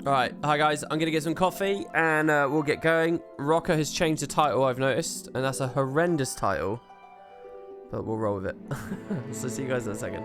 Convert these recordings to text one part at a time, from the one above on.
Alright, hi guys, I'm going to get some coffee and we'll get going. Rocker has changed the title, I've noticed, and that's a horrendous title. But we'll roll with it. So see you guys in a second.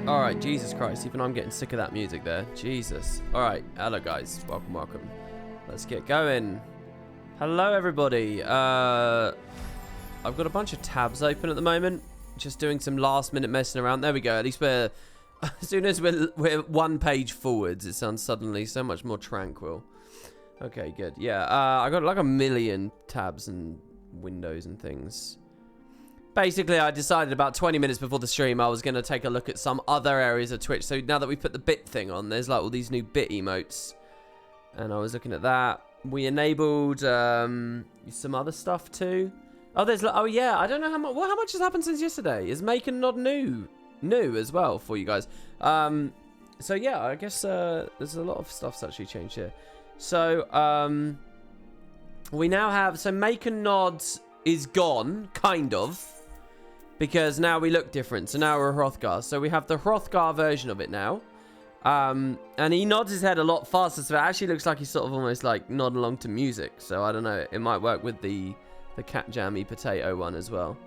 Alright, Jesus Christ. Even I'm getting sick of that music there. Jesus. Alright, hello guys. Welcome, welcome. Let's get going. Hello everybody. I've got a bunch of tabs open at the moment. Just doing some last minute messing around. There we go. At least we're... As soon as we're one page forwards, it sounds suddenly so much more tranquil. Okay, good. Yeah, I got like a million tabs and windows and things. Basically, I decided about 20 minutes before the stream I was going to take a look at some other areas of Twitch. So now that we put the bit thing on, there's like all these new bit emotes. And I was looking at that. We enabled some other stuff too. Oh, there's like, oh yeah, I don't know how much. Well, how much has happened since yesterday? Is Make and Nod new as well for you guys? So yeah, I guess there's a lot of stuff's actually changed here. So we now have, so Make and Nod is gone, kind of. Because now we look different. So now we're Hrothgar. So we have the Hrothgar version of it now. And he nods his head a lot faster. So it actually looks like he's sort of almost like nodding along to music. So I don't know. It might work with the cat jammy potato one as well.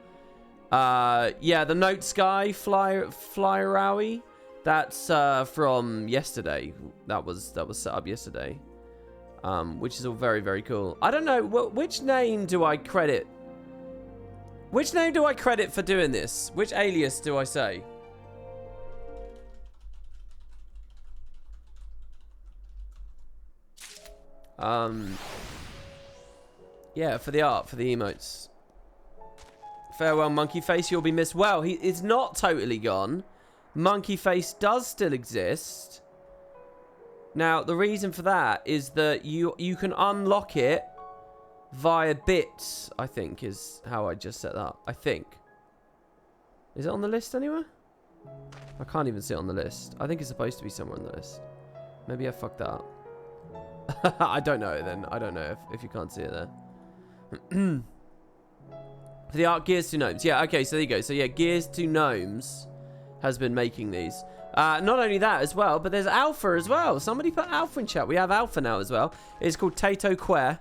Yeah, the Note Sky Flyerowie. That's from yesterday. That was set up yesterday. Which is all very, very cool. I don't know. Which name do I credit? Which name do I credit for doing this? Which alias do I say? Yeah, for the art, for the emotes. Farewell, Monkey Face, you'll be missed. Well, he is not totally gone. Monkey Face does still exist. Now, the reason for that is that you can unlock it via bits, I think, is how I just set that up. I think. Is it on the list anywhere? I can't even see it on the list. I think it's supposed to be somewhere on the list. Maybe I fucked that up. I don't know then. I don't know if you can't see it there. For the art, Gears to Gnomes. Yeah, okay, so there you go. So yeah, Gears to Gnomes has been making these. Not only that as well, but there's Alpha as well. Somebody put Alpha in chat. We have Alpha now as well. It's called Tato Que.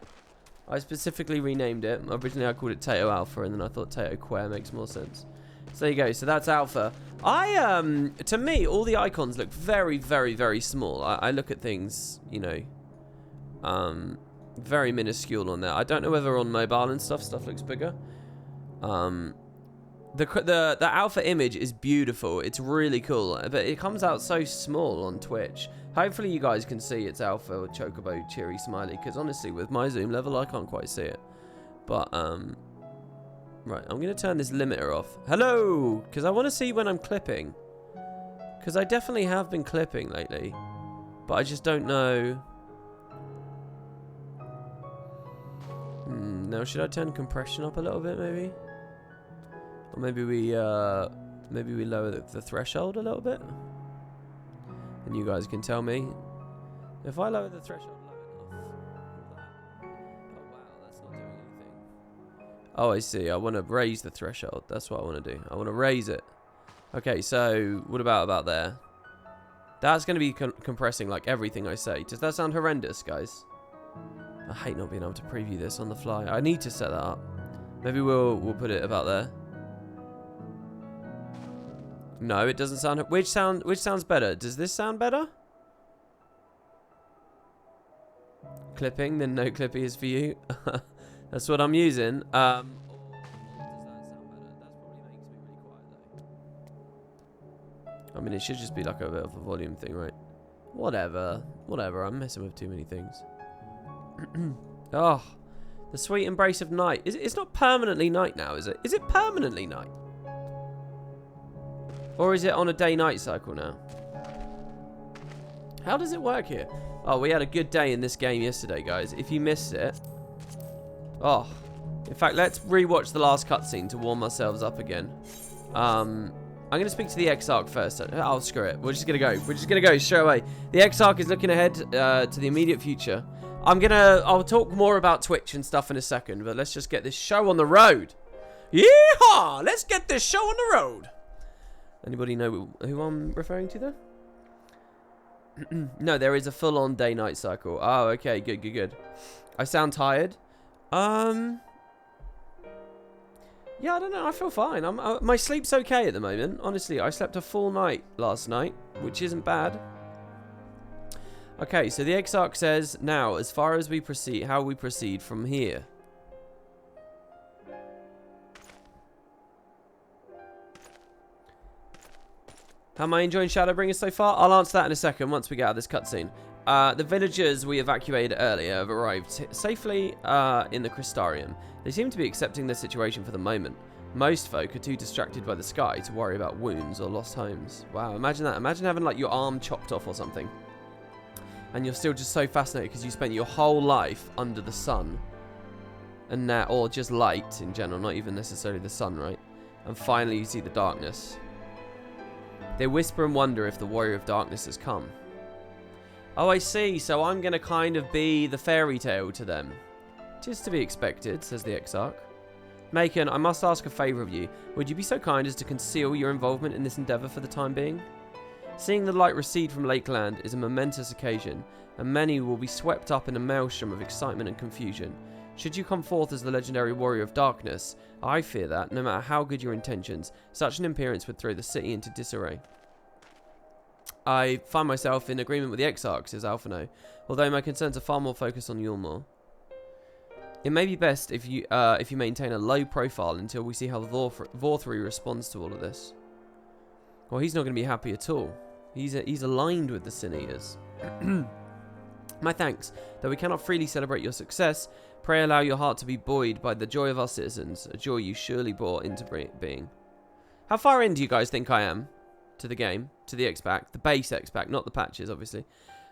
I specifically renamed it. Originally I called it Tato Alpha, and then I thought Tato Que makes more sense. So there you go. So that's Alpha. To me, all the icons look very, very, very small. I look at things, you know, very minuscule on there. I don't know whether on mobile and stuff looks bigger. The Alpha image is beautiful. It's really cool, but it comes out so small on Twitch. Hopefully you guys can see it's Alpha or Chocobo Cheery Smiley, because honestly, with my zoom level, I can't quite see it. But, right, I'm going to turn this limiter off. Hello! Because I want to see when I'm clipping. Because I definitely have been clipping lately. But I just don't know. Now, should I turn compression up a little bit, maybe? Or maybe we lower the threshold a little bit? And you guys can tell me if I lower the threshold low enough. Oh wow, that's not doing anything. Oh, I see. I want to raise the threshold. That's what I want to do. I want to raise it. Okay, so what about there? That's going to be compressing like everything I say. Does that sound horrendous, guys? I hate not being able to preview this on the fly. I need to set that up. Maybe we'll put it about there. No, it doesn't sound... Which sounds better? Does this sound better? Clipping, then no clipping is for you. That's what I'm using. Or does that sound better? That probably makes me really quiet though. I mean, it should just be like a bit of a volume thing, right? Whatever. I'm messing with too many things. Oh, the sweet embrace of night. It's not permanently night now, is it? Is it permanently night? Or is it on a day-night cycle now? How does it work here? Oh, we had a good day in this game yesterday, guys. If you missed it... Oh. In fact, let's rewatch the last cutscene to warm ourselves up again. I'm going to speak to the Exarch first. Oh, screw it. We're just going to go. We're just going to go straight away. The Exarch is looking ahead to the immediate future. I'll talk more about Twitch and stuff in a second, but let's just get this show on the road. Yeehaw! Let's get this show on the road. Anybody know who I'm referring to there? No, there is a full-on day-night cycle. Oh, okay. Good. I sound tired. Yeah, I don't know. I feel fine. My sleep's okay at the moment. Honestly, I slept a full night last night, which isn't bad. Okay, so the Exarch says, now, as far as we proceed, how we proceed from here. How am I enjoying Shadowbringer so far? I'll answer that in a second once we get out of this cutscene. The villagers we evacuated earlier have arrived safely in the Crystarium. They seem to be accepting their situation for the moment. Most folk are too distracted by the sky to worry about wounds or lost homes. Wow, imagine that. Imagine having like your arm chopped off or something. And you're still just so fascinated because you spent your whole life under the sun. And now, or just light in general, not even necessarily the sun, right? And finally you see the darkness. They whisper and wonder if the Warrior of Darkness has come. Oh, I see. So I'm going to kind of be the fairy tale to them. Just to be expected, says the Exarch. Macon, I must ask a favour of you. Would you be so kind as to conceal your involvement in this endeavour for the time being? Seeing the light recede from Lakeland is a momentous occasion, and many will be swept up in a maelstrom of excitement and confusion. Should you come forth as the legendary Warrior of Darkness, I fear that, no matter how good your intentions, such an appearance would throw the city into disarray. I find myself in agreement with the Exarch, says Alphino, although my concerns are far more focused on Yulmore. It may be best if you maintain a low profile until we see how Vorthri responds to all of this. Well, he's not going to be happy at all. He's aligned with the Cineas. My thanks. Though we cannot freely celebrate your success, pray allow your heart to be buoyed by the joy of our citizens, a joy you surely brought into being. How far in do you guys think I am to the game, to the X-Pack, the base X-Pack, not the patches, obviously?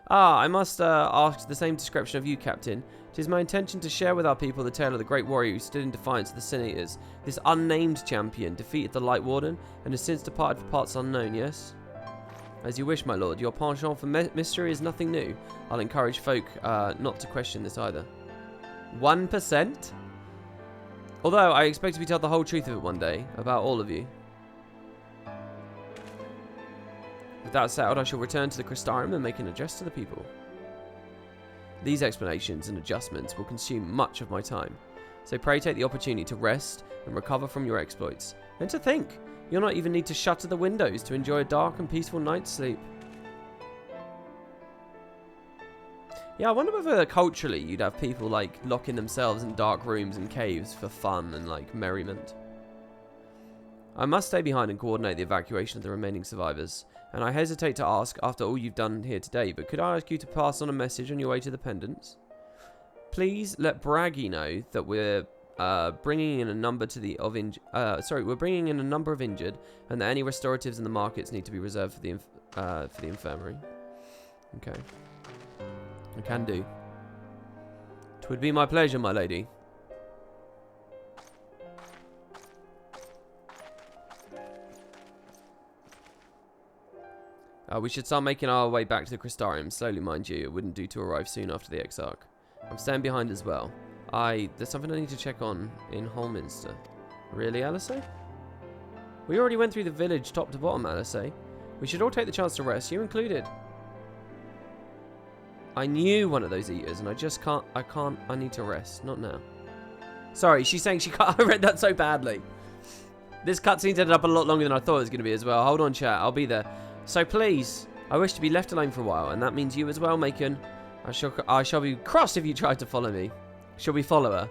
Ah, I must ask the same description of you, Captain. It is my intention to share with our people the tale of the great warrior who stood in defiance of the Cineas. This unnamed champion defeated the Light Warden and has since departed for parts unknown, yes? As you wish, my lord. Your penchant for mystery is nothing new. I'll encourage folk not to question this either. 1%? Although, I expect to be told the whole truth of it one day, about all of you. With that settled, I shall return to the Crystarium and make an address to the people. These explanations and adjustments will consume much of my time, so pray take the opportunity to rest and recover from your exploits. And to think, you'll not even need to shutter the windows to enjoy a dark and peaceful night's sleep. Yeah, I wonder whether culturally you'd have people like locking themselves in dark rooms and caves for fun and like merriment. I must stay behind and coordinate the evacuation of the remaining survivors, and I hesitate to ask after all you've done here today, but could I ask you to pass on a message on your way to the pendants? Please let Braggy know that we're bringing in a number we're bringing in a number of injured, and that any restoratives in the markets need to be reserved for the infirmary. Okay, I can do. 'Twould be my pleasure, my lady. We should start making our way back to the Crystarium, slowly mind you. It wouldn't do to arrive soon after the Exarch. I'm staying behind as well. There's something I need to check on in Holminster. Really, Alisay? We already went through the village top to bottom, Alisay. We should all take the chance to rest, you included. I knew one of those eaters, and I just can't, I need to rest. Not now. Sorry, she's saying she can't. I read that so badly. This cutscene's ended up a lot longer than I thought it was going to be as well. Hold on, chat. I'll be there. So please, I wish to be left alone for a while, and that means you as well, Macon. I shall be cross if you try to follow me. Shall we follow her?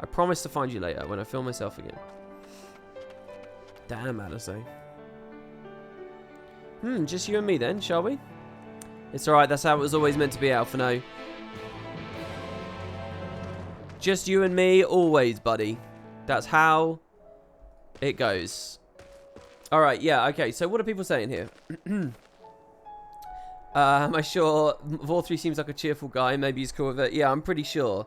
I promise to find you later when I feel myself again. Damn, Alisay. Just you and me then, shall we? It's alright, that's how it was always meant to be, Alphino. Just you and me, always, buddy. That's how it goes. Alright, yeah, okay, so what are people saying here? Am I sure? Vorthri seems like a cheerful guy, maybe he's cool with it. Yeah, I'm pretty sure.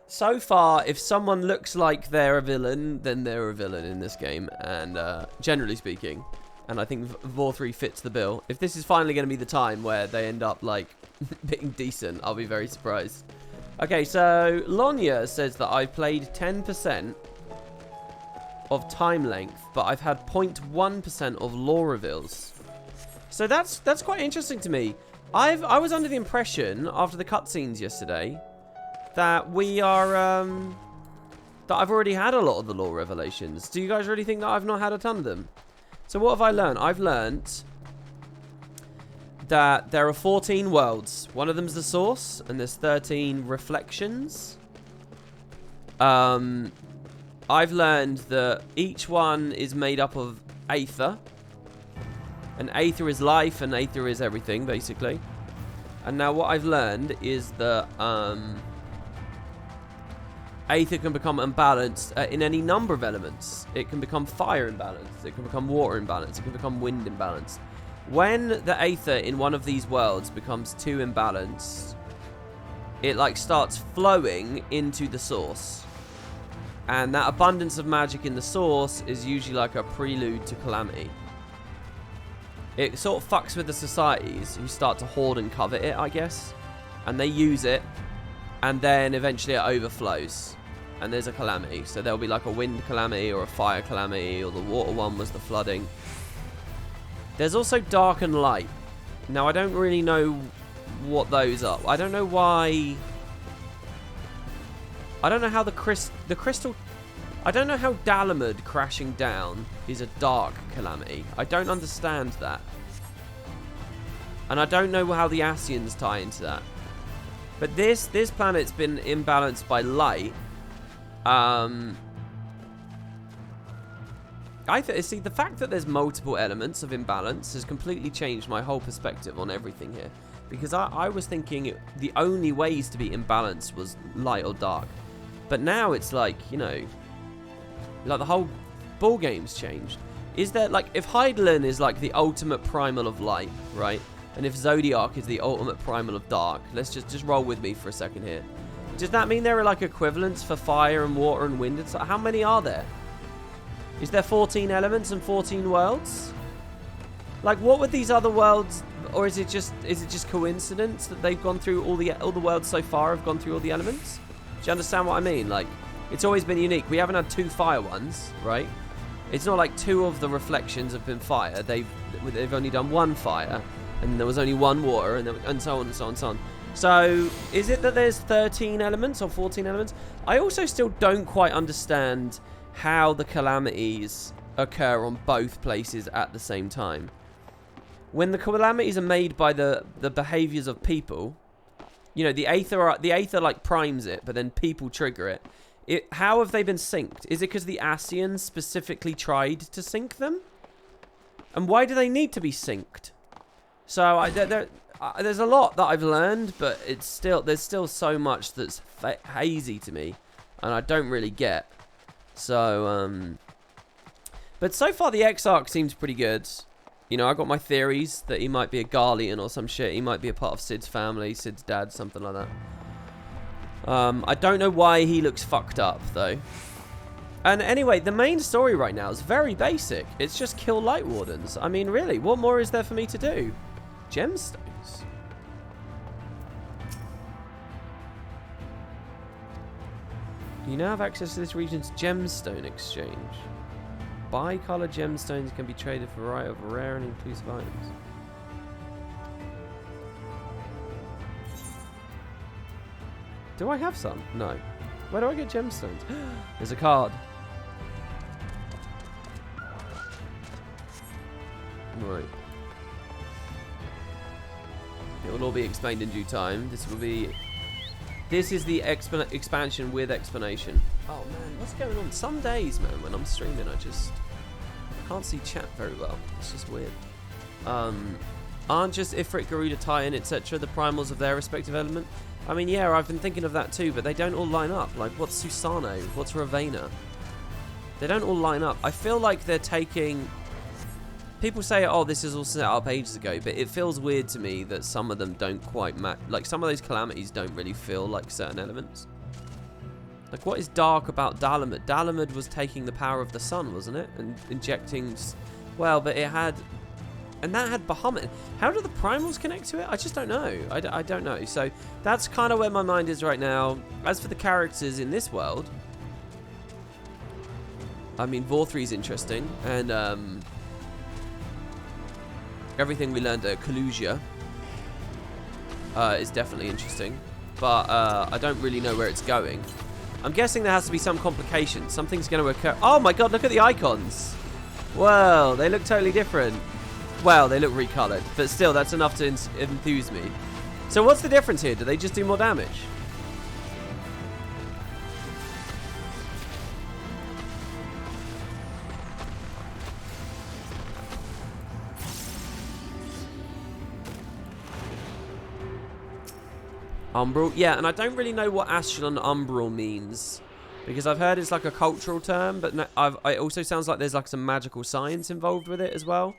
So far, if someone looks like they're a villain, then they're a villain in this game, and generally speaking. And I think Vorthri fits the bill. If this is finally going to be the time where they end up, like, being decent, I'll be very surprised. Okay, so Lonya says that I've played 10% of time length, but I've had 0.1% of lore reveals. So that's quite interesting to me. I was under the impression, after the cutscenes yesterday, that we are, that that I've already had a lot of the lore revelations. Do you guys really think that I've not had a ton of them? So what have I learned? I've learned that there are 14 worlds. One of them's the source, and there's 13 reflections. I've learned that each one is made up of aether. And aether is life, and aether is everything, basically. And now what I've learned is that aether can become imbalanced in any number of elements. It can become fire imbalanced. It can become water imbalanced. It can become wind imbalanced. When the aether in one of these worlds becomes too imbalanced, it like starts flowing into the source. And that abundance of magic in the source is usually like a prelude to calamity. It sort of fucks with the societies who start to hoard and covet it, I guess. And they use it. And then eventually it overflows. And there's a calamity. So there'll be like a wind calamity or a fire calamity. Or the water one was the flooding. There's also dark and light. Now, I don't really know what those are. I don't know why... I don't know how the crystal... I don't know how Dalamud crashing down is a dark calamity. I don't understand that. And I don't know how the Ascians tie into that. But this planet's been imbalanced by light. See, the fact that there's multiple elements of imbalance has completely changed my whole perspective on everything here. Because I was thinking the only ways to be imbalanced was light or dark. But now it's like, you know, like the whole ball game's changed. Is there, like, if Hydaelyn is like the ultimate primal of light, right? And if Zodiac is the ultimate primal of dark, let's just roll with me for a second here. Does that mean there are like equivalents for fire and water and wind? So how many are there? Is there 14 elements and 14 worlds? Like, what would these other worlds, or is it just coincidence that they've gone through all the worlds so far have gone through all the elements? Do you understand what I mean? Like, it's always been unique. We haven't had 2 fire ones, right? It's not like 2 of the reflections have been fire. They've only done 1 fire, and there was only 1 water, and so on and so on and so on. So, is it that there's 13 elements or 14 elements? I also still don't quite understand how the calamities occur on both places at the same time. When the calamities are made by the behaviors of people, you know, the aether like primes it, but then people trigger it. How have they been synced? Is it because the Ascians specifically tried to sync them? And why do they need to be synced? So there's a lot that I've learned, but there's still so much that's hazy to me, and I don't really get. So, but so far the Exarch seems pretty good. You know, I got my theories that he might be a Garlean or some shit. He might be a part of Sid's family, Sid's dad, something like that. I don't know why he looks fucked up, though. And anyway, the main story right now is very basic. It's just kill Light Wardens. I mean, really, what more is there for me to do? Gemstones. You now have access to this region's Gemstone Exchange. Bi-color gemstones can be traded for a variety of rare and inclusive items. Do I have some? No. Where do I get gemstones? There's a card. Right. It will all be explained in due time. This is the expansion with explanation. Oh man, what's going on? Some days, man, when I'm streaming, I can't see chat very well. It's just weird. Aren't just Ifrit, Garuda, Titan, etc. the primals of their respective element? I mean, yeah, I've been thinking of that too, but they don't all line up. Like, what's Susano? What's Ravena? They don't all line up. I feel like they're taking... People say, oh, this is all set up ages ago, but it feels weird to me that some of them don't quite match. Like, some of those calamities don't really feel like certain elements. Like, what is dark about Dalamud? Dalamud was taking the power of the sun, wasn't it? And injecting... Well, but it had... And that had Bahamut. How do the primals connect to it? I just don't know. I don't know. So, that's kind of where my mind is right now. As for the characters in this world... I mean, Vorthri's interesting. And, everything we learned at Kalusia is definitely interesting. But I don't really know where it's going. I'm guessing there has to be some complication. Something's going to occur. Oh my god, look at the icons. Well, they look totally different. Well, they look recolored, but still, that's enough to enthuse me. So what's the difference here? Do they just do more damage? Umbral? Yeah, and I don't really know what Astral and Umbral means. Because I've heard it's like a cultural term, but no, it also sounds like there's like some magical science involved with it as well.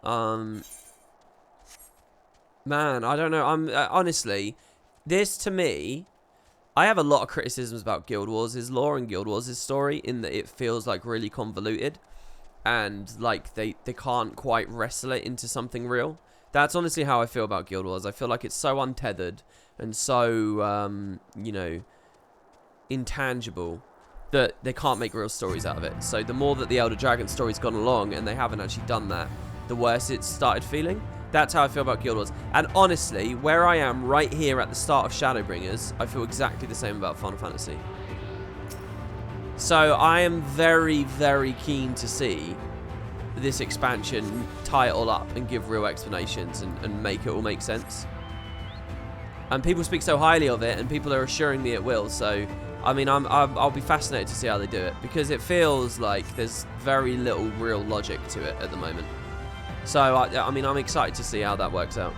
Man, I don't know. Honestly, this to me, I have a lot of criticisms about Guild Wars' lore and Guild Wars' story in that it feels like really convoluted. And like they can't quite wrestle it into something real. That's honestly how I feel about Guild Wars. I feel like it's so untethered and so, you know, intangible that they can't make real stories out of it. So the more that the Elder Dragon story's gone along and they haven't actually done that, the worse it's started feeling. That's how I feel about Guild Wars. And honestly, where I am right here at the start of Shadowbringers, I feel exactly the same about Final Fantasy. So I am very, very keen to see this expansion tie it all up and give real explanations and make it all make sense. And people speak so highly of it, and people are assuring me it will. So, I mean, I'll be fascinated to see how they do it, because it feels like there's very little real logic to it at the moment. So, I mean, I'm excited to see how that works out.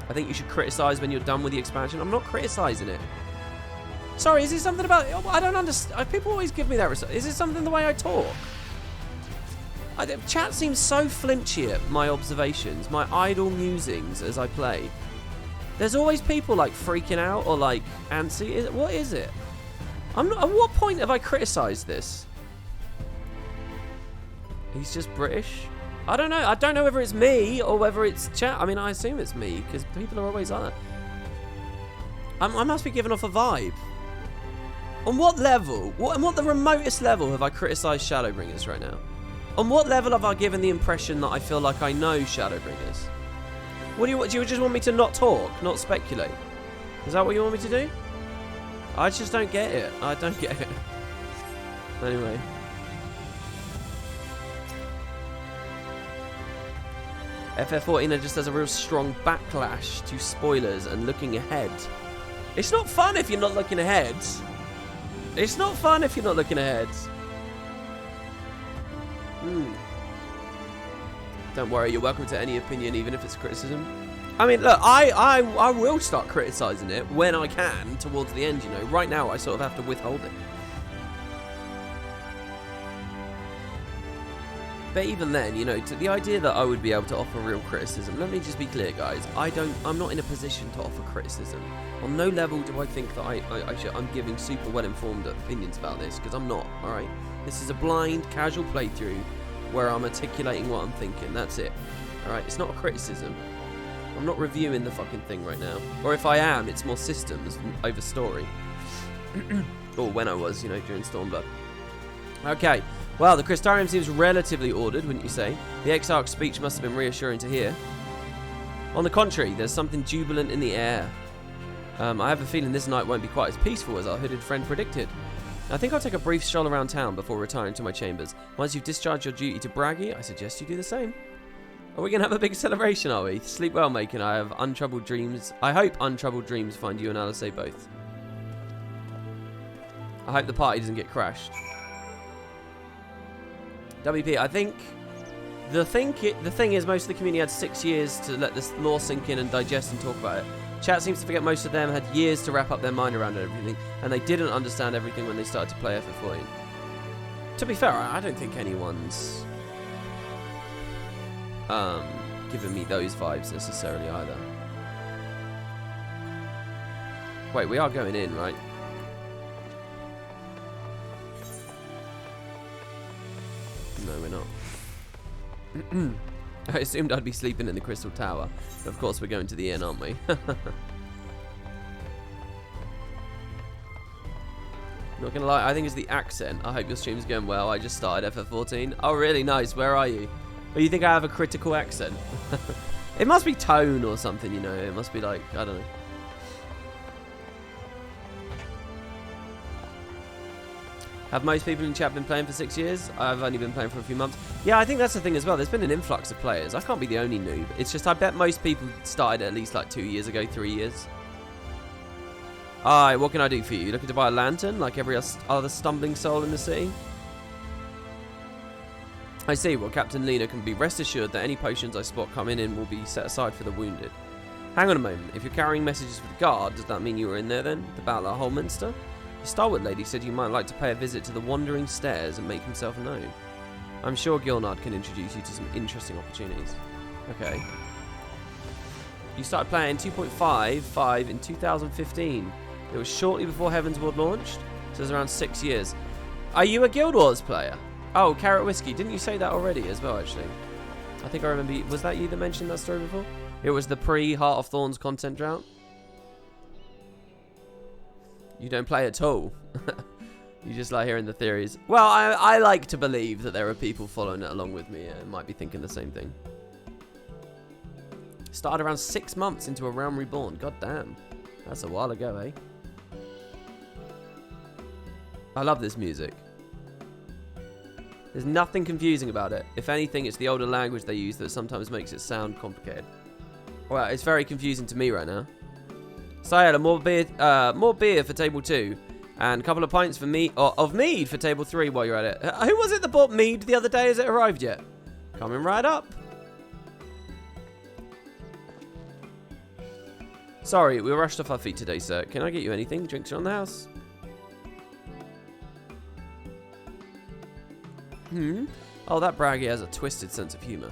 I think you should criticize when you're done with the expansion. I'm not criticizing it. Sorry, is it something about... I don't understand. People always give me that... Is it something the way I talk? Chat seems so flinchy at my observations, my idle musings as I play. There's always people like freaking out or like antsy. What is it? I'm not, at what point have I criticised this? He's just British? I don't know. I don't know whether it's me or whether it's chat. I mean, I assume it's me because people are always like that. I must be giving off a vibe. On what level? On what the remotest level have I criticised Shadowbringers right now? On what level have I given the impression that I feel like I know Shadowbringers? Do you just want me to not talk, not speculate? Is that what you want me to do? I just don't get it. I don't get it. Anyway. FF14 just has a real strong backlash to spoilers and looking ahead. It's not fun if you're not looking ahead. It's not fun if you're not looking ahead. Don't worry, you're welcome to any opinion, even if it's criticism. I mean, look, I will start criticising it when I can towards the end, you know. Right now, I sort of have to withhold it. But even then, you know, to the idea that I would be able to offer real criticism, let me just be clear, guys. I'm not in a position to offer criticism. On no level do I think that I'm giving super well-informed opinions about this, because I'm not, alright? This is a blind, casual playthrough where I'm articulating what I'm thinking. That's it. Alright, it's not a criticism. I'm not reviewing the fucking thing right now. Or if I am, it's more systems over story. Or when I was, you know, during Stormblood. Okay. Well, the Crystarium seems relatively ordered, wouldn't you say? The Exarch's speech must have been reassuring to hear. On the contrary, there's something jubilant in the air. I have a feeling this night won't be quite as peaceful as our hooded friend predicted. I think I'll take a brief stroll around town before retiring to my chambers. Once you've discharged your duty to Braggy, I suggest you do the same. Are we going to have a big celebration, are we? Sleep well, Macon. I have untroubled dreams. I hope untroubled dreams find you and Alice both. I hope the party doesn't get crashed. WP, I think the thing is most of the community had 6 years to let this lore sink in and digest and talk about it. Chat seems to forget most of them had years to wrap up their mind around everything, and they didn't understand everything when they started to play FF14. To be fair, I don't think anyone's giving me those vibes necessarily either. Wait, we are going in, right? No, we're not. I assumed I'd be sleeping in the Crystal Tower. Of course, we're going to the inn, aren't we? Not gonna lie, I think it's the accent. I hope your stream's going well. I just started FF14. Oh, really? Nice. Where are you? Oh, you think I have a critical accent? It must be tone or something, you know. It must be like, I don't know. Have most people in chat been playing for 6 years? I've only been playing for a few months. Yeah, I think that's the thing as well. There's been an influx of players. I can't be the only noob. It's just I bet most people started at least like 2 years ago, 3 years. Alright, what can I do for you? You looking to buy a lantern like every other stumbling soul in the city? I see. Well, Captain Lena can be rest assured that any potions I spot coming in will be set aside for the wounded. Hang on a moment. If you're carrying messages for the guard, does that mean you were in there then? The Battle at Holminster? The stalwart lady said you might like to pay a visit to the Wandering Stairs and make himself known. I'm sure Gilnard can introduce you to some interesting opportunities. Okay. You started playing 2.55 in 2015. It was shortly before Heavensward launched, so it was around 6 years. Are you a Guild Wars player? Oh, Carrot Whiskey. Didn't you say that already as well, actually? I think I remember. Was that you that mentioned that story before? It was the pre-Heart of Thorns content drought. You don't play at all. You just like hearing the theories. Well, I like to believe that there are people following it along with me and might be thinking the same thing. Started around 6 months into A Realm Reborn. God damn. That's a while ago, eh? I love this music. There's nothing confusing about it. If anything, it's the older language they use that sometimes makes it sound complicated. Well, it's very confusing to me right now. Sayada, more beer for table 2. And a couple of pints for of mead for table 3 while you're at it. Who was it that bought mead the other day? Has it arrived yet? Coming right up. Sorry, we rushed off our feet today, sir. Can I get you anything? Drinks are on the house. Oh, that braggy has a twisted sense of humour.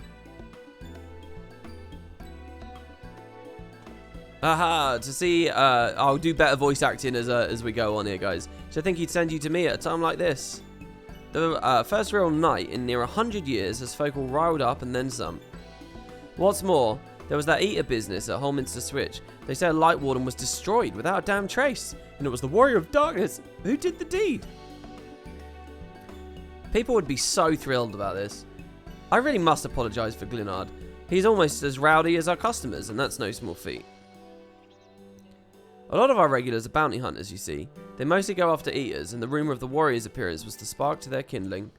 Aha, to see, I'll do better voice acting as we go on here, guys. So I think he'd send you to me at a time like this. The first real night in near 100 years has folk all riled up and then some. What's more, there was that eater business at Holminster Switch. They said Light Warden was destroyed without a damn trace, and it was the Warrior of Darkness who did the deed. People would be so thrilled about this. I really must apologise for Glinard. He's almost as rowdy as our customers, and that's no small feat. A lot of our regulars are bounty hunters, you see. They mostly go after eaters, and the rumour of the warrior's appearance was the spark to their kindling.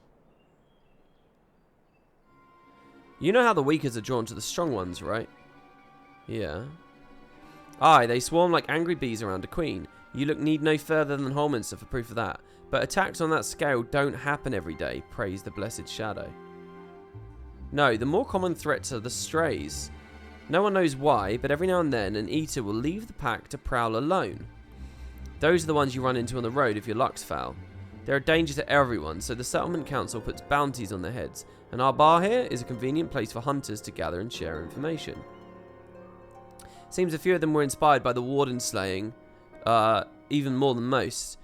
You know how the weakers are drawn to the strong ones, right? Yeah. Aye, they swarm like angry bees around a queen. You need no further than Holminster for proof of that. But attacks on that scale don't happen every day, praise the blessed shadow. No, the more common threats are the strays. No one knows why, but every now and then an eater will leave the pack to prowl alone. Those are the ones you run into on the road if your luck's foul. They're a danger to everyone, so the settlement council puts bounties on their heads, and our bar here is a convenient place for hunters to gather and share information. Seems a few of them were inspired by the warden slaying, even more than most.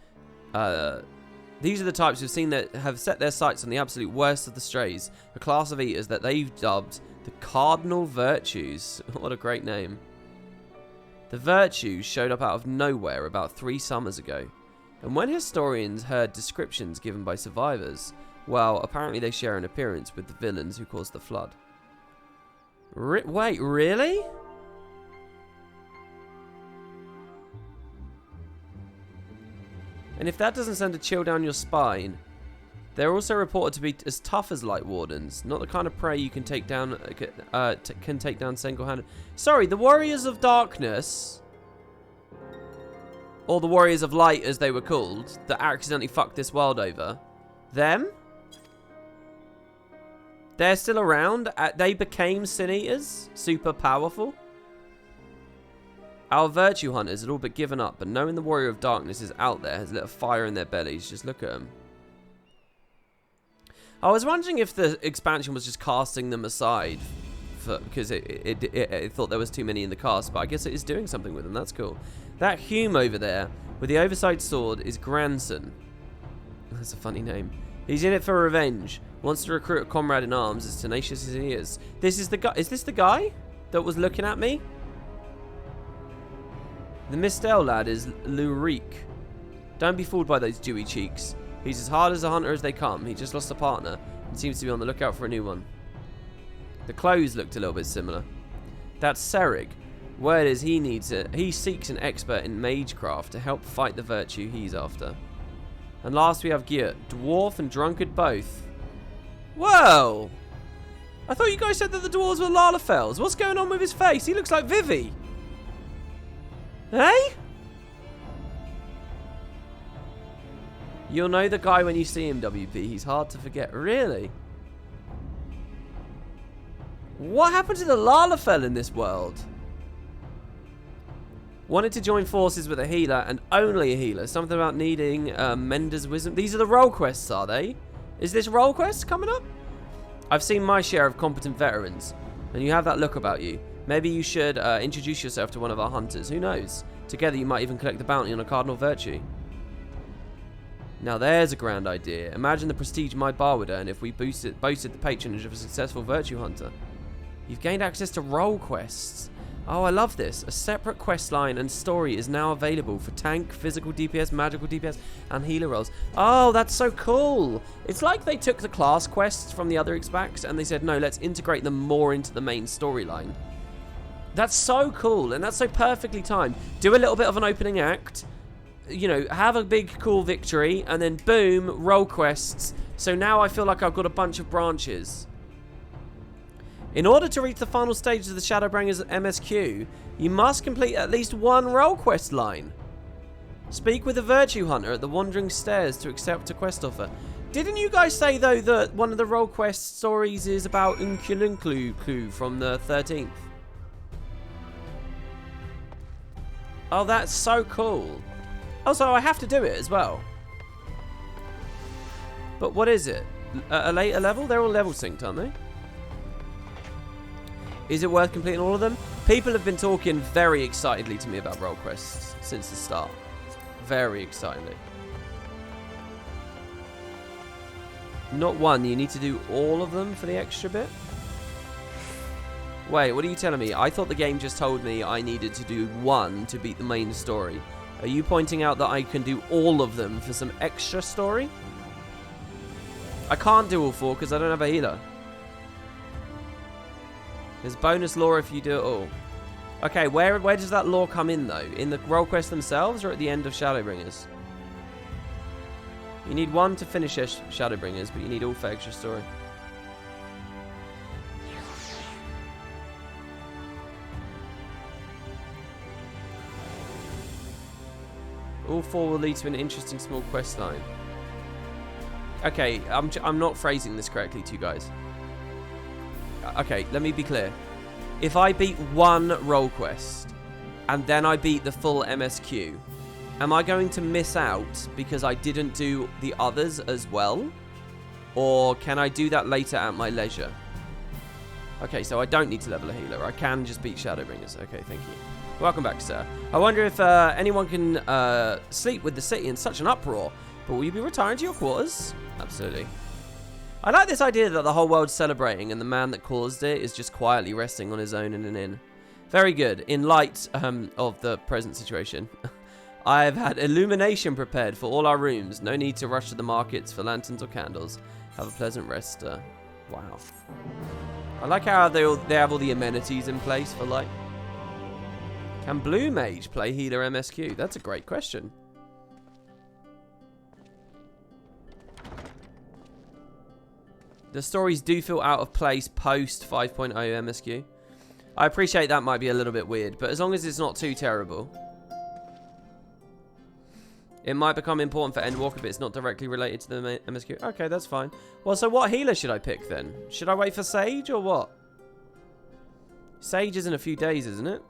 These are the types who've have set their sights on the absolute worst of the strays, a class of eaters that they've dubbed the Cardinal Virtues. What a great name. The Virtues showed up out of nowhere about 3 summers ago, and when historians heard descriptions given by survivors, well, apparently they share an appearance with the villains who caused the flood. Wait, really? And if that doesn't send a chill down your spine, they're also reported to be as tough as Light Wardens, not the kind of prey you can take down single-handed. Sorry, the Warriors of Darkness, or the Warriors of Light as they were called, that accidentally fucked this world over, them? They're still around? They became Sin Eaters? Super powerful? Our Virtue Hunters had all but given up, but knowing the Warrior of Darkness is out there has lit a fire in their bellies. Just look at them. I was wondering if the expansion was just casting them aside, because it thought there was too many in the cast, but I guess it is doing something with them. That's cool. That Hume over there, with the oversized sword, is Granson. That's a funny name. He's in it for revenge. Wants to recruit a comrade in arms as tenacious as he is. This is the guy. Is this the guy that was looking at me? The Mistel lad is Lurik. Don't be fooled by those dewy cheeks. He's as hard as a hunter as they come. He just lost a partner and seems to be on the lookout for a new one. The clothes looked a little bit similar. That's Serig. Word is he seeks an expert in magecraft to help fight the virtue he's after. And last we have Gear. Dwarf and Drunkard both. Whoa! I thought you guys said that the dwarves were Lalafels. What's going on with his face? He looks like Vivi. Hey? You'll know the guy when you see him, WP. He's hard to forget. Really? What happened to the Lalafell in this world? Wanted to join forces with a healer and only a healer. Something about needing Mender's wisdom. These are the role quests, are they? Is this role quest coming up? I've seen my share of competent veterans, and you have that look about you. Maybe you should introduce yourself to one of our hunters. Who knows? Together you might even collect the bounty on a cardinal virtue. Now there's a grand idea. Imagine the prestige my bar would earn if we boasted the patronage of a successful virtue hunter. You've gained access to role quests. Oh, I love this. A separate quest line and story is now available for tank, physical DPS, magical DPS, and healer roles. Oh, that's so cool. It's like they took the class quests from the other expacts and they said, no, let's integrate them more into the main storyline. That's so cool, and that's so perfectly timed. Do a little bit of an opening act, you know, have a big cool victory, and then boom, role quests. So now I feel like I've got a bunch of branches. In order to reach the final stage of the Shadowbringer's MSQ, you must complete at least one role quest line. Speak with the Virtue Hunter at the Wandering Stairs to accept a quest offer. Didn't you guys say, though, that one of the role quest stories is about Untitled from the 13th? Oh, that's so cool. Also, I have to do it as well. But what is it? A later level? They're all level synced, aren't they? Is it worth completing all of them? People have been talking very excitedly to me about role quests since the start. Very excitedly. Not one. You need to do all of them for the extra bit? Wait, what are you telling me? I thought the game just told me I needed to do one to beat the main story. Are you pointing out that I can do all of them for some extra story? I can't do all four because I don't have a healer. There's bonus lore if you do it all. Okay, where does that lore come in, though? In the role quests themselves or at the end of Shadowbringers? You need one to finish Shadowbringers, but you need all for extra story. All four will lead to an interesting small quest line. Okay, I'm not phrasing this correctly to you guys. Okay, let me be clear. If I beat one role quest and then I beat the full MSQ, am I going to miss out because I didn't do the others as well? Or can I do that later at my leisure? Okay, so I don't need to level a healer. I can just beat Shadowbringers. Okay, thank you. Welcome back, sir. I wonder if anyone can sleep with the city in such an uproar. But will you be retiring to your quarters? Absolutely. I like this idea that the whole world's celebrating and the man that caused it is just quietly resting on his own in an inn. Very good. In light of the present situation, I have had illumination prepared for all our rooms. No need to rush to the markets for lanterns or candles. Have a pleasant rest. Wow. I like how they have all the amenities in place for light. Can Blue Mage play healer MSQ? That's a great question. The stories do feel out of place post 5.0 MSQ. I appreciate that might be a little bit weird, but as long as it's not too terrible. It might become important for Endwalker, but it's not directly related to the MSQ. Okay, that's fine. Well, so what healer should I pick then? Should I wait for Sage or what? Sage is in a few days, isn't it?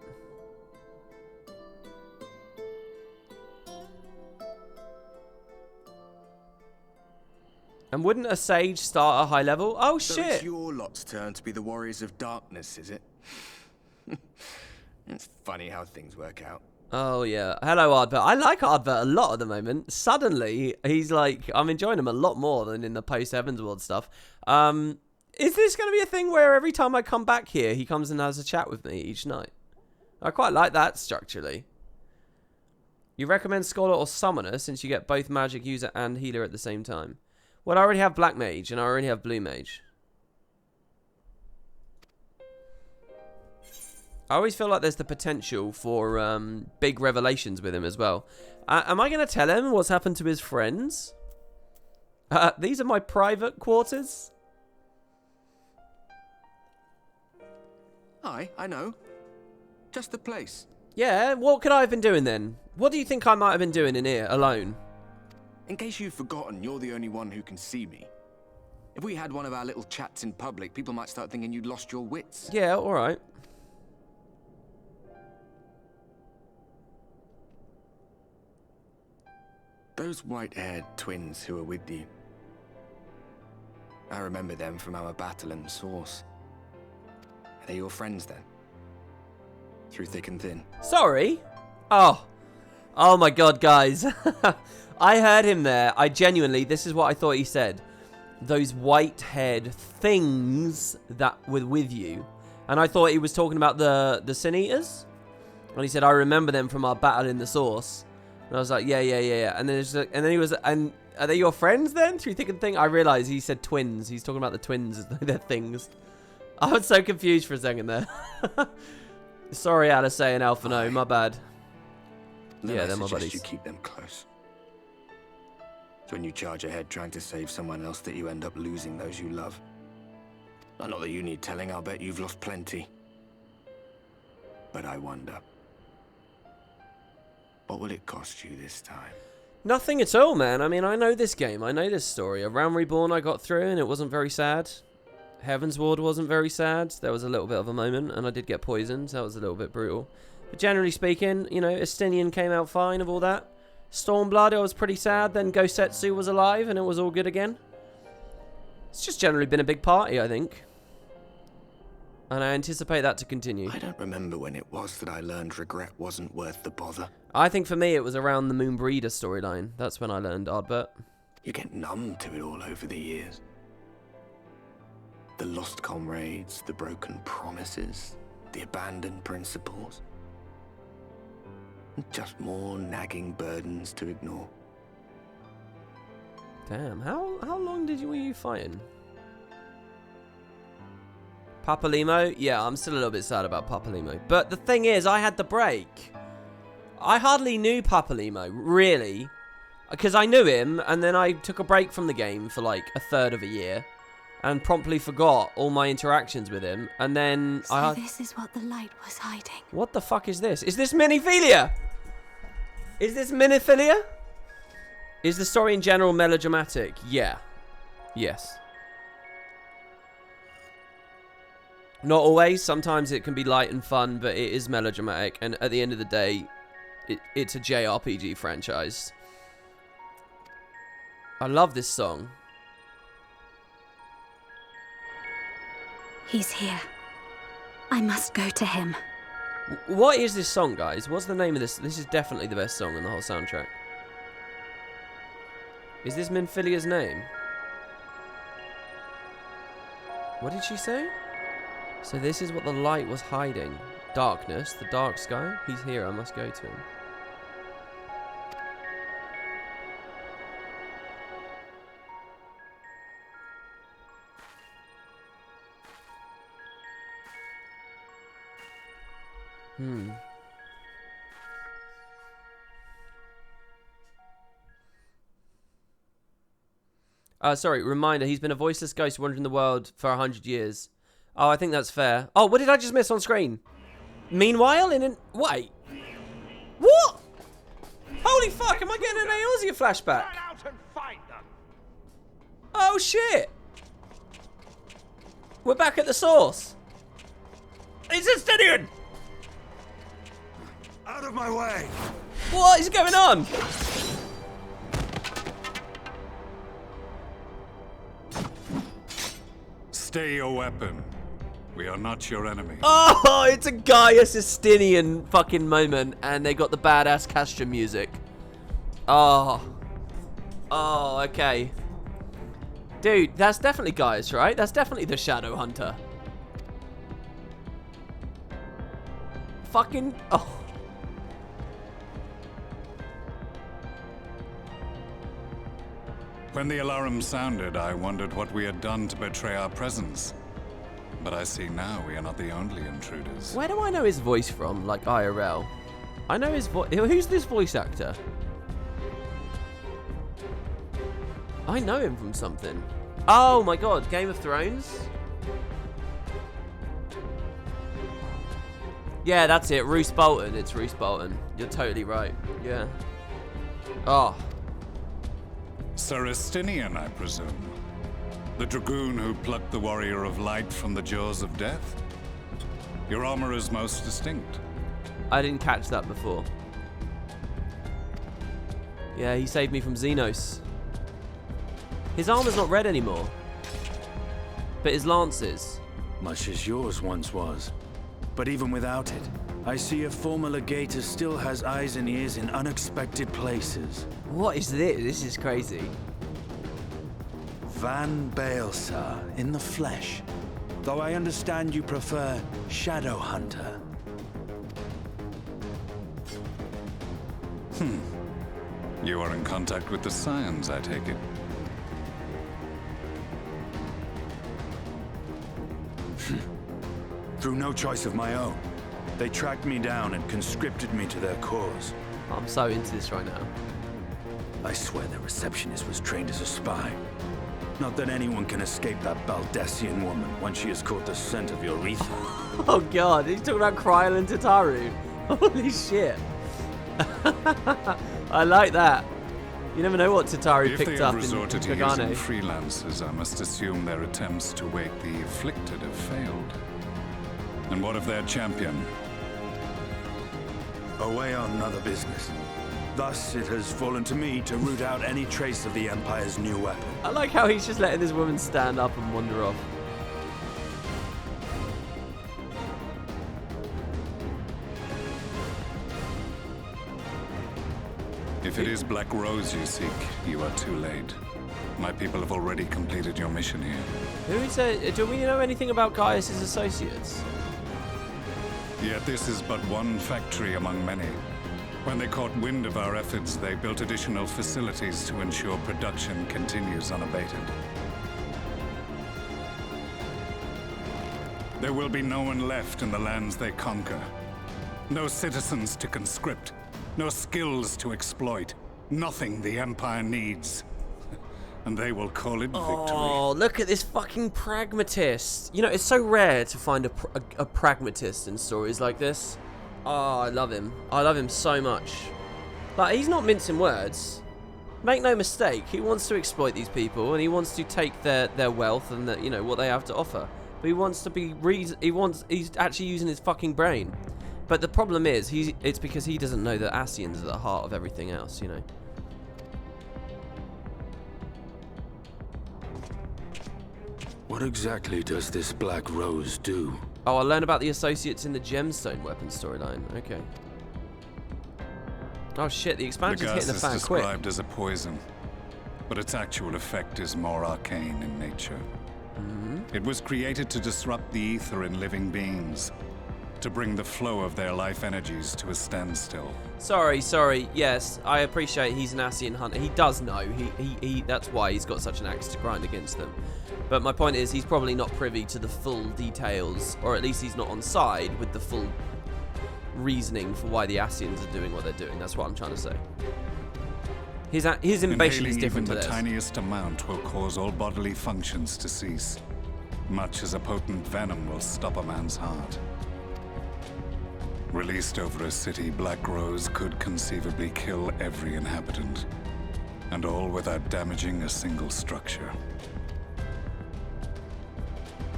And wouldn't a Sage start at high level? Oh, shit! So it's your lot's turn to be the warriors of darkness, is it? It's funny how things work out. Oh, yeah. Hello, Ardbert. I like Ardbert a lot at the moment. Suddenly, he's like, I'm enjoying him a lot more than in the post-Heavensward stuff. Is this going to be a thing where every time I come back here, he comes and has a chat with me each night? I quite like that structurally. You recommend Scholar or Summoner since you get both magic user and healer at the same time? Well, I already have Black Mage, and I already have Blue Mage. I always feel like there's the potential for big revelations with him as well. Am I going to tell him what's happened to his friends? These are my private quarters. Aye, I know. Just the place. Yeah, what could I have been doing then? What do you think I might have been doing in here, alone? In case you've forgotten, you're the only one who can see me. If we had one of our little chats in public, people might start thinking you'd lost your wits. Yeah, alright. Those white-haired twins who are with you. I remember them from our battle in the Source. Are they your friends then? Through thick and thin? Sorry? Oh my god, guys. I heard him there. I genuinely, this is what I thought he said. Those white-haired things that were with you. And I thought he was talking about the Sin Eaters. And he said, I remember them from our battle in the Source. And I was like, yeah. And then he was, and are they your friends then? Through thick and thin? I realized he said twins. He's talking about the twins as their things. I was so confused for a second there. Sorry, Alice and Alpha, no, my bad. Yeah, they're my buddies. You keep them close. It's when you charge ahead trying to save someone else that you end up losing those you love. Not that you need telling, I'll bet you've lost plenty. But I wonder, what will it cost you this time? Nothing at all, man. I mean, I know this game. I know this story. A Realm Reborn I got through and it wasn't very sad. Heaven's Ward wasn't very sad. There was a little bit of a moment and I did get poisoned. So that was a little bit brutal. But generally speaking, you know, Estinian came out fine of all that. Stormblood, it was pretty sad. Then Gosetsu was alive and it was all good again. It's just generally been a big party, I think. And I anticipate that to continue. I don't remember when it was that I learned regret wasn't worth the bother. I think for me it was around the Moonbreeder storyline. That's when I learned Ardbert. You get numb to it all over the years. The lost comrades, the broken promises, the abandoned principles. Just more nagging burdens to ignore. Damn, how long were you fighting? Papalimo? Yeah, I'm still a little bit sad about Papalimo. But the thing is, I had the break. I hardly knew Papalimo, really. Because I knew him, and then I took a break from the game for like a third of a year. And promptly forgot all my interactions with him. And then so this is what the light was hiding. What the fuck is this? Is this Miniphilia? Is this Miniphilia? Is the story in general melodramatic? Yeah. Yes. Not always. Sometimes it can be light and fun, but it is melodramatic. And at the end of the day, it's a JRPG franchise. I love this song. He's here. I must go to him. What is this song, guys? What's the name of this? This is definitely the best song in the whole soundtrack. Is this Minphilia's name? What did she say? So this is what the light was hiding. Darkness, the dark sky. He's here, I must go to him. Sorry, reminder, he's been a voiceless ghost wandering the world for 100 years. Oh, I think that's fair. Oh, what did I just miss on screen? Meanwhile, wait. What? Holy fuck, am I getting an Eorzea flashback? Run out and fight them. Oh, shit. We're back at the source. It's Estinian. Out of my way. What is going on? Stay your weapon. We are not your enemy. Oh, it's a Gaius Estinian fucking moment, and they got the badass Castro music. Oh, okay. Dude, that's definitely Gaius, right? That's definitely the Shadow Hunter. Fucking, oh. When the alarm sounded, I wondered what we had done to betray our presence. But I see now we are not the only intruders. Where do I know his voice from, like IRL? I know his voice. Who's this voice actor? I know him from something. Oh my god, Game of Thrones? Yeah, that's it. Roose Bolton. It's Roose Bolton. You're totally right. Yeah. Oh. Sir Estinian, I presume. The dragoon who plucked the warrior of light from the jaws of death? Your armor is most distinct. I didn't catch that before. Yeah, he saved me from Xenos. His armor's not red anymore. But his lance is. Much as yours once was. But even without it, I see a former legator still has eyes and ears in unexpected places. What is this? This is crazy. Van Baelsar, in the flesh. Though I understand you prefer Shadow Hunter. You are in contact with the Scions, I take it. Through no choice of my own. They tracked me down and conscripted me to their cause. I'm so into this right now. I swear the receptionist was trained as a spy. Not that anyone can escape that Baldesion woman once she has caught the scent of your ether. Oh god, he's talking about Kryl and Tataru. Holy shit. I like that. You never know what Tataru picked up in resorted to Kagane. using freelancers, I must assume their attempts to wake the afflicted have failed. And what of their champion? Away on another business. Thus, it has fallen to me to root out any trace of the Empire's new weapon. I like how he's just letting this woman stand up and wander off. If it is Black Rose you seek, you are too late. My people have already completed your mission here. Who is it? Do we know anything about Gaius's associates? Yet this is but one factory among many. When they caught wind of our efforts, they built additional facilities to ensure production continues unabated. There will be no one left in the lands they conquer. No citizens to conscript. No skills to exploit. Nothing the Empire needs. And they will call it victory. Oh, look at this fucking pragmatist. You know, it's so rare to find a pragmatist in stories like this. Oh, I love him. I love him so much. Like, he's not mincing words. Make no mistake, he wants to exploit these people and he wants to take their wealth and you know what they have to offer. But he wants to be he's actually using his fucking brain. But the problem is it's because he doesn't know that Ascians are the heart of everything else, you know. What exactly does this Black Rose do? Oh, I learned about the associates in the Gemstone weapon storyline. Okay. Oh shit, the expansion's hitting the fan quick. The gas is described as a poison, but its actual effect is more arcane in nature. It was created to disrupt the ether in living beings, to bring the flow of their life energies to a standstill. Sorry. Yes, I appreciate he's an Ascian hunter. He does know. He that's why he's got such an axe to grind against them. But my point is, he's probably not privy to the full details, or at least he's not on side with the full reasoning for why the Ascians are doing what they're doing. That's what I'm trying to say. His innovation is different to this. The tiniest amount will cause all bodily functions to cease, much as a potent venom will stop a man's heart. Released over a city, Black Rose could conceivably kill every inhabitant, and all without damaging a single structure.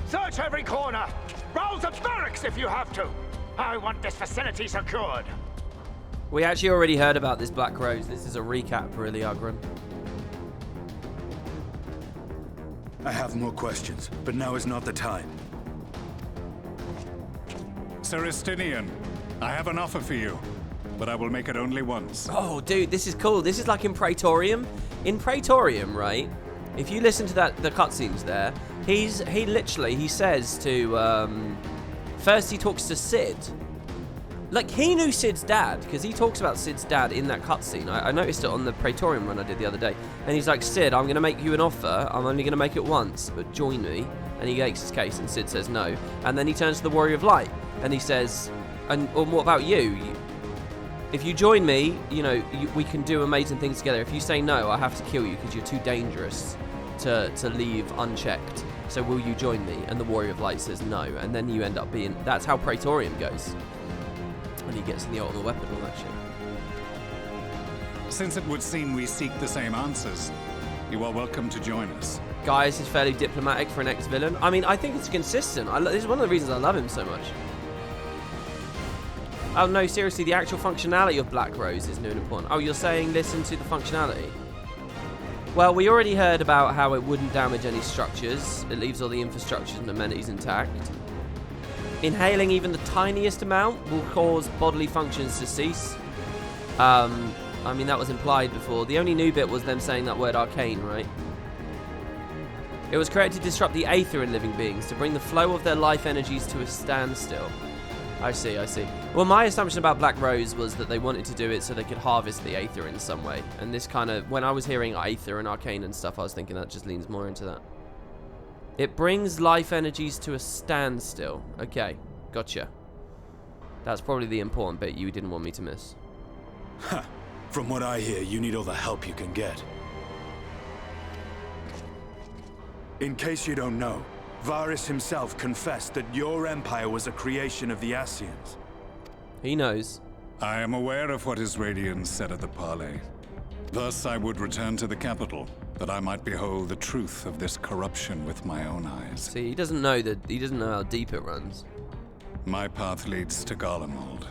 Search every corner! Rouse the barracks if you have to! I want this facility secured! We actually already heard about this Black Rose. This is a recap, really, Ugran. I have more questions, but now is not the time. Sir Estinian, I have an offer for you, but I will make it only once. Oh, dude, this is cool. This is like in Praetorium. In Praetorium, right? If you listen to the cutscenes there, he says to first he talks to Cid. Like, he knew Cid's dad, because he talks about Cid's dad in that cutscene. I noticed it on the Praetorium run I did the other day. And he's like, Cid, I'm going to make you an offer. I'm only going to make it once, but join me. And he makes his case, and Cid says no. And then he turns to the Warrior of Light, and he says, and what about you? If you join me, you know, we can do amazing things together. If you say no, I have to kill you because you're too dangerous to leave unchecked. So will you join me? And the Warrior of Light says no. And then you end up being... That's how Praetorium goes. When he gets in the ultimate weapon and all that shit. Since it would seem we seek the same answers, you are welcome to join us. Gaius is fairly diplomatic for an ex-villain. I mean, I think it's consistent. This is one of the reasons I love him so much. Oh no, seriously, the actual functionality of Black Rose is new and important. Oh, you're saying listen to the functionality? Well, we already heard about how it wouldn't damage any structures. It leaves all the infrastructures and amenities intact. Inhaling even the tiniest amount will cause bodily functions to cease. I mean, that was implied before. The only new bit was them saying that word arcane, right? It was created to disrupt the aether in living beings, to bring the flow of their life energies to a standstill. I see. Well, my assumption about Black Rose was that they wanted to do it so they could harvest the aether in some way. And this kind of, when I was hearing aether and arcane and stuff, I was thinking that just leans more into that. It brings life energies to a standstill. Okay, gotcha. That's probably the important bit you didn't want me to miss. Ha! From what I hear, you need all the help you can get. In case you don't know, Varys himself confessed that your empire was a creation of the Ascians. He knows. I am aware of what his Radiance said at the parley. Thus I would return to the capital, that I might behold the truth of this corruption with my own eyes. See, he doesn't know how deep it runs. My path leads to Garlemald.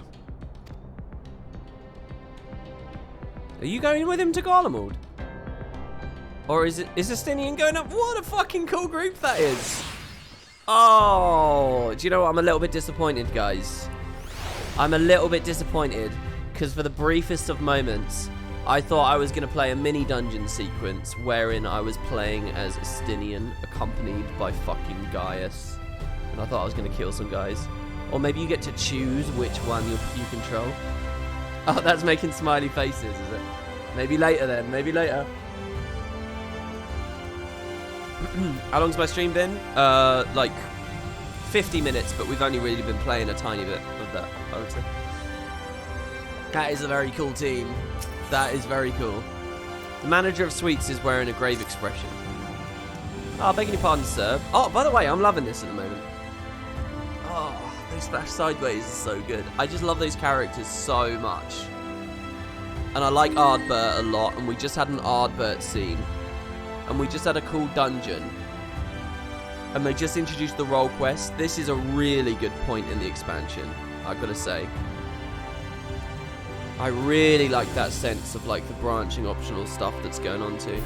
Are you going with him to Garlemald? Or is Justinian going up? What a fucking cool group that is. Oh, do you know what? I'm a little bit disappointed, guys. I'm a little bit disappointed because for the briefest of moments, I thought I was going to play a mini dungeon sequence wherein I was playing as Justinian accompanied by fucking Gaius. And I thought I was going to kill some guys. Or maybe you get to choose which one you control. Oh, that's making smiley faces, is it? Maybe later then. Maybe later. How long's my stream been? Like 50 minutes, but we've only really been playing a tiny bit of that, I would say. That is a very cool team. That is very cool. The manager of Sweets is wearing a grave expression. Oh, begging your pardon, sir. Oh, by the way, I'm loving this at the moment. Oh, those Splash Sideways is so good. I just love those characters so much. And I like Ardbert a lot, and we just had an Ardbert scene. And we just had a cool dungeon. And they just introduced the role quest. This is a really good point in the expansion, I've got to say. I really like that sense of like the branching optional stuff that's going on too.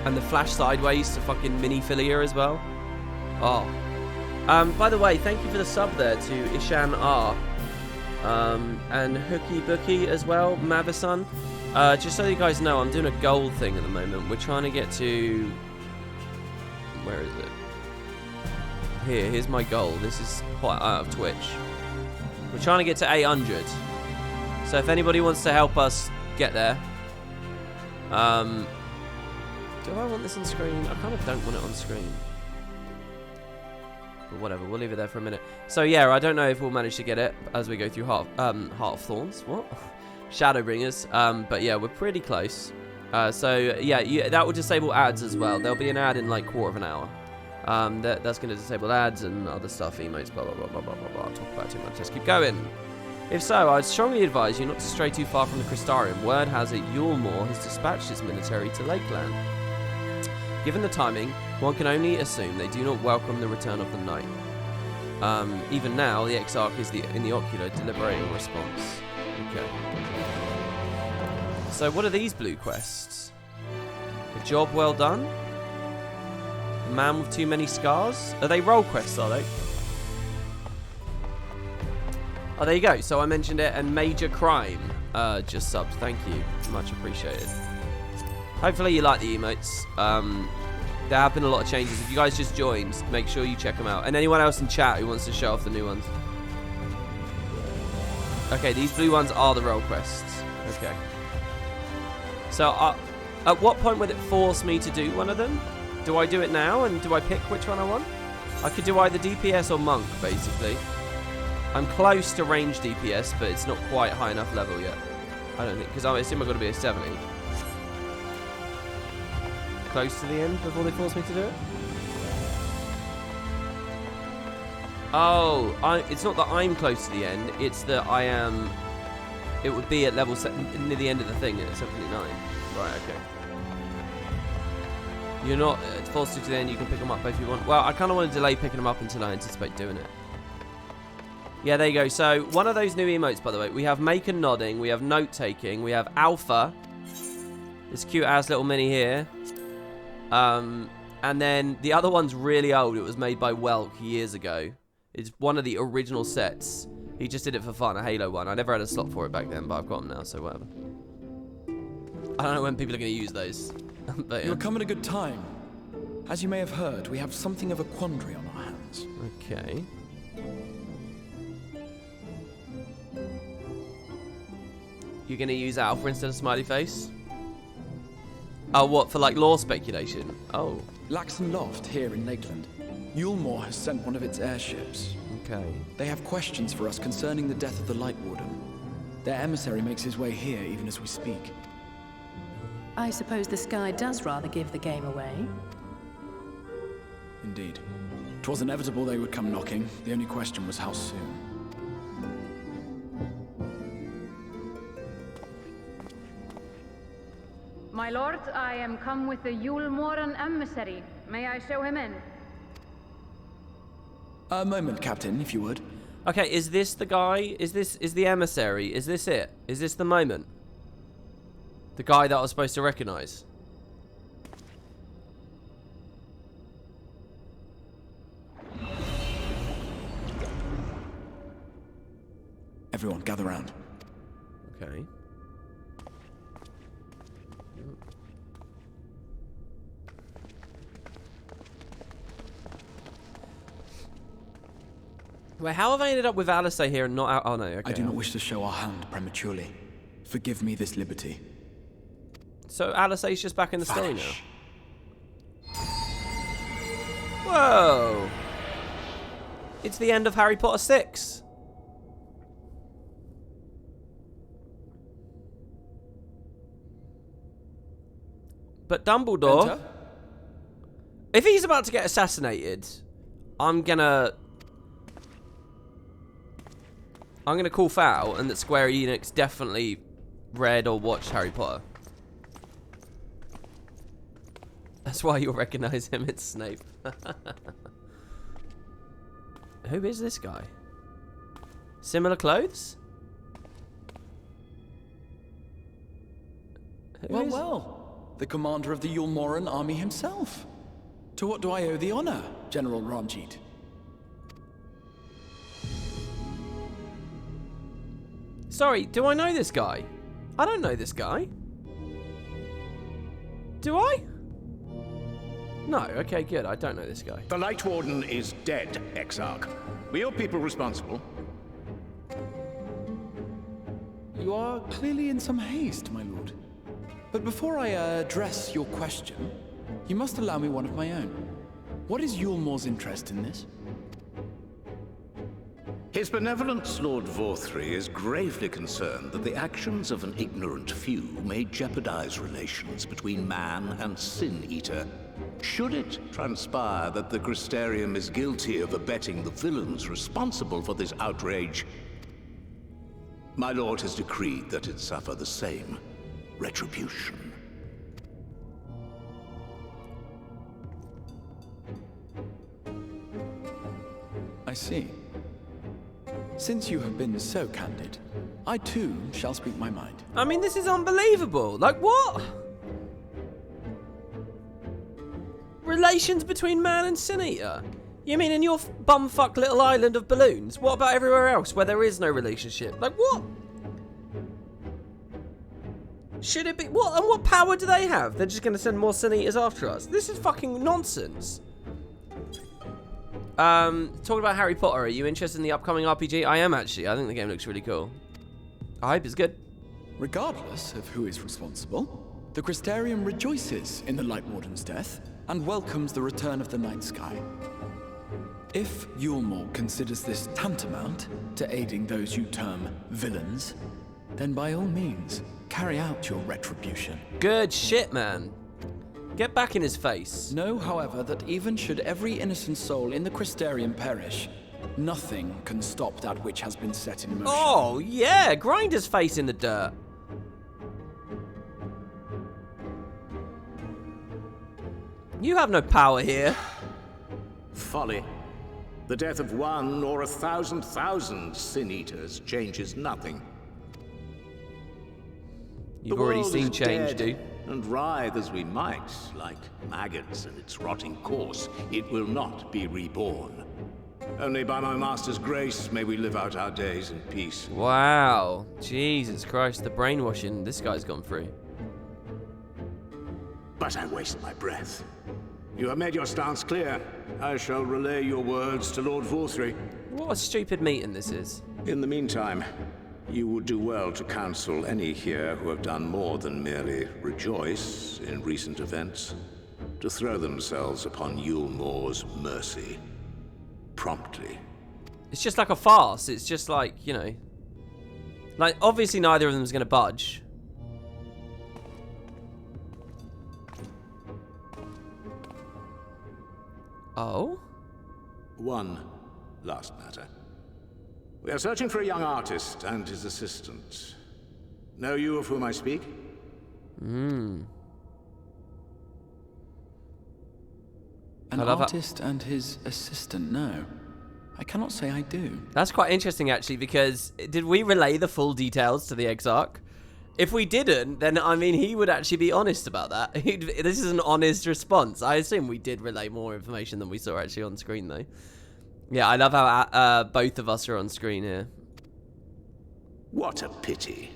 And the flash sideways to fucking Minifilia as well. Oh. By the way, thank you for the sub there to Ishan R. And Hooky Bookie as well, Mavison. Just so you guys know, I'm doing a gold thing at the moment. We're trying to get to... Where is it? Here's my goal. This is quite out of Twitch. We're trying to get to 800. So if anybody wants to help us get there... do I want this on screen? I kind of don't want it on screen. But whatever, we'll leave it there for a minute. So yeah, I don't know if we'll manage to get it as we go through Heart of Thorns. What? Shadowbringers. But yeah, we're pretty close. So yeah, that will disable ads as well. There'll be an ad in like quarter of an hour. That's going to disable ads and other stuff, emotes, blah, blah, blah, blah, blah, blah, blah. I'll talk about it too much. Let's keep going. If so, I'd strongly advise you not to stray too far from the Crystarium. Word has it Yulmore has dispatched his military to Lakeland. Given the timing, one can only assume they do not welcome the return of the night. Even now, the Exarch is in the Ocular deliberating a response. Okay. So what are these blue quests? A job well done? A man with too many scars? Are they role quests, are they? Oh, there you go. So I mentioned it, and Major Crime just subbed. Thank you. Much appreciated. Hopefully you like the emotes. There have been a lot of changes. If you guys just joined, make sure you check them out. And anyone else in chat who wants to show off the new ones. Okay, these blue ones are the role quests. Okay. So at what point would it force me to do one of them? Do I do it now, and do I pick which one I want? I could do either DPS or Monk, basically. I'm close to range DPS, but it's not quite high enough level yet. I don't think, because I assume I've got to be a 70. Close to the end before they force me to do it? Oh, it's not that I'm close to the end, it's that I am... It would be at level near the end of the thing at 79. Right, okay. You're not forced to the end, you can pick them up if you want. Well, I kind of want to delay picking them up until I anticipate doing it. Yeah, there you go. So, one of those new emotes, by the way, we have Make and Nodding, we have Note Taking, we have Alpha, this cute-ass little mini here. And then the other one's really old. It was made by Welk years ago. It's one of the original sets. He just did it for fun, a Halo one. I never had a slot for it back then, but I've got them now, so whatever. I don't know when people are going to use those. But, yeah. You'll come at a good time. As you may have heard, we have something of a quandary on our hands. Okay. You're going to use Alpha instead of Smiley Face? Oh, what, for like lore speculation? Oh. Laxon Loft, here in Lakeland. Yulmore has sent one of its airships. Okay. They have questions for us concerning the death of the Light Warden. Their emissary makes his way here even as we speak. I suppose the sky does rather give the game away. Indeed. 'Twas inevitable they would come knocking. The only question was how soon. My lord, I am come with the Yulmoran emissary. May I show him in? A moment, Captain, if you would. Okay, is this the guy? Is the emissary? Is this it? Is this the moment? The guy that I was supposed to recognize? Everyone, gather round. Okay. Wait, how have I ended up with Alice here and not out? Oh no, okay. I do not wish to show our hand prematurely. Forgive me this liberty. So Alice just back in the story now. Whoa! It's the end of Harry Potter 6. But Dumbledore, Enter. if he's about to get assassinated, I'm gonna call foul, and that Square Enix definitely read or watched Harry Potter. That's why you'll recognize him. It's Snape. Who is this guy? Similar clothes? Well, the commander of the Yulmoran army himself. To what do I owe the honor, General Ranjit? Sorry, do I know this guy? I don't know this guy. Do I? No, okay, good. I don't know this guy. The Light Warden is dead, Exarch. Were your people responsible? You are clearly in some haste, my lord. But before I address your question, you must allow me one of my own. What is Yulmore's interest in this? His benevolence, Lord Vorthry, is gravely concerned that the actions of an ignorant few may jeopardize relations between man and Sin-Eater. Should it transpire that the Crystarium is guilty of abetting the villains responsible for this outrage, my lord has decreed that it suffer the same retribution. I see. Since you have been so candid, I too shall speak my mind. I mean, this is unbelievable. Like, what? Relations between man and Sin-Eater? You mean in your bumfuck little island of balloons? What about everywhere else where there is no relationship? Like, what? Should it be? What? And what power do they have? They're just going to send more Sin-Eaters after us. This is fucking nonsense. Talking about Harry Potter, are you interested in the upcoming RPG? I am actually. I think the game looks really cool. I hope it's good. Regardless of who is responsible, the Crystarium rejoices in the Light Warden's death and welcomes the return of the night sky. If Yulmore considers this tantamount to aiding those you term villains, then by all means, carry out your retribution. Good shit, man. Get back in his face. Know, however, that even should every innocent soul in the Crystarium perish, nothing can stop that which has been set in motion. Oh, yeah, grind his face in the dirt. You have no power here. Folly. The death of one or 1,000,000 Sin-Eaters changes nothing. You've already seen change, dude. And writhe as we might, like maggots in its rotting course, it will not be reborn. Only by my master's grace may we live out our days in peace. Wow. Jesus Christ, the brainwashing this guy's gone through. But I waste my breath. You have made your stance clear. I shall relay your words to Lord Vorthry. What a stupid meeting this is. In the meantime, you would do well to counsel any here who have done more than merely rejoice in recent events, to throw themselves upon Yulmore's mercy. Promptly. It's just like a farce. It's just like, you know... Like, obviously neither of them is going to budge. Oh? One last matter. We are searching for a young artist and his assistant. Know you of whom I speak? An artist and his assistant, no. I cannot say I do. That's quite interesting, actually, because did we relay the full details to the Exarch? If we didn't, then, I mean, he would actually be honest about that. This is an honest response. I assume we did relay more information than we saw actually on screen, though. Yeah, I love how both of us are on screen here. What a pity.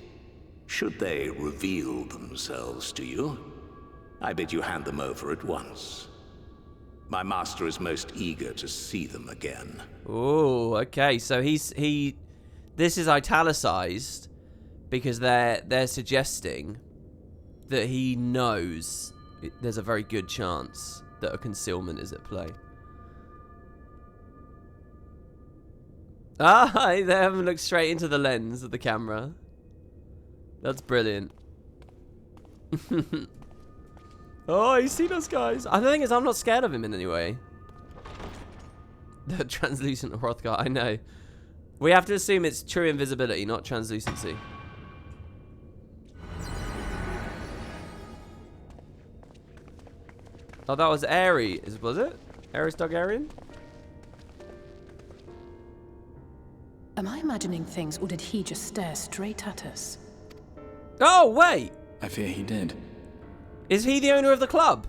Should they reveal themselves to you, I bid you hand them over at once. My master is most eager to see them again. Oh, okay. So this is italicized because they're suggesting that he knows there's a very good chance that a concealment is at play. Ah, they haven't looked straight into the lens of the camera. That's brilliant. Oh, he's seen us, guys. The thing is, I'm not scared of him in any way. The translucent Hrothgar, I know. We have to assume it's true invisibility, not translucency. Oh, that was Ares, was it? Ares Targaryen? Am I imagining things, or did he just stare straight at us? Oh, wait! I fear he did. Is he the owner of the club?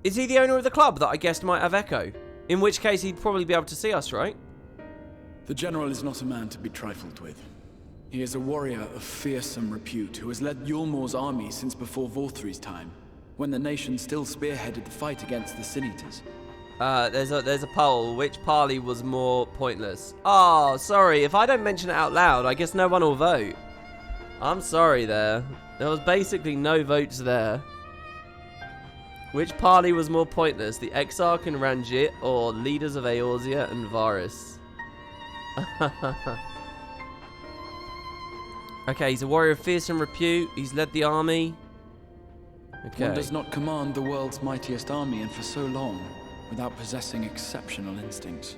Is he the owner of the club that I guessed might have Echo? In which case he'd probably be able to see us, right? The general is not a man to be trifled with. He is a warrior of fearsome repute who has led Yulmore's army since before Vorthry's time, when the nation still spearheaded the fight against the Sin-Eaters. There's a poll. Which parley was more pointless? Oh, sorry. If I don't mention it out loud, I guess no one will vote. I'm sorry there. There was basically no votes there. Which parley was more pointless? The Exarch and Ranjit or leaders of Eorzea and Varys? Okay, he's a warrior of fearsome repute. He's led the army. Okay. One does not command the world's mightiest army and for so long without possessing exceptional instincts.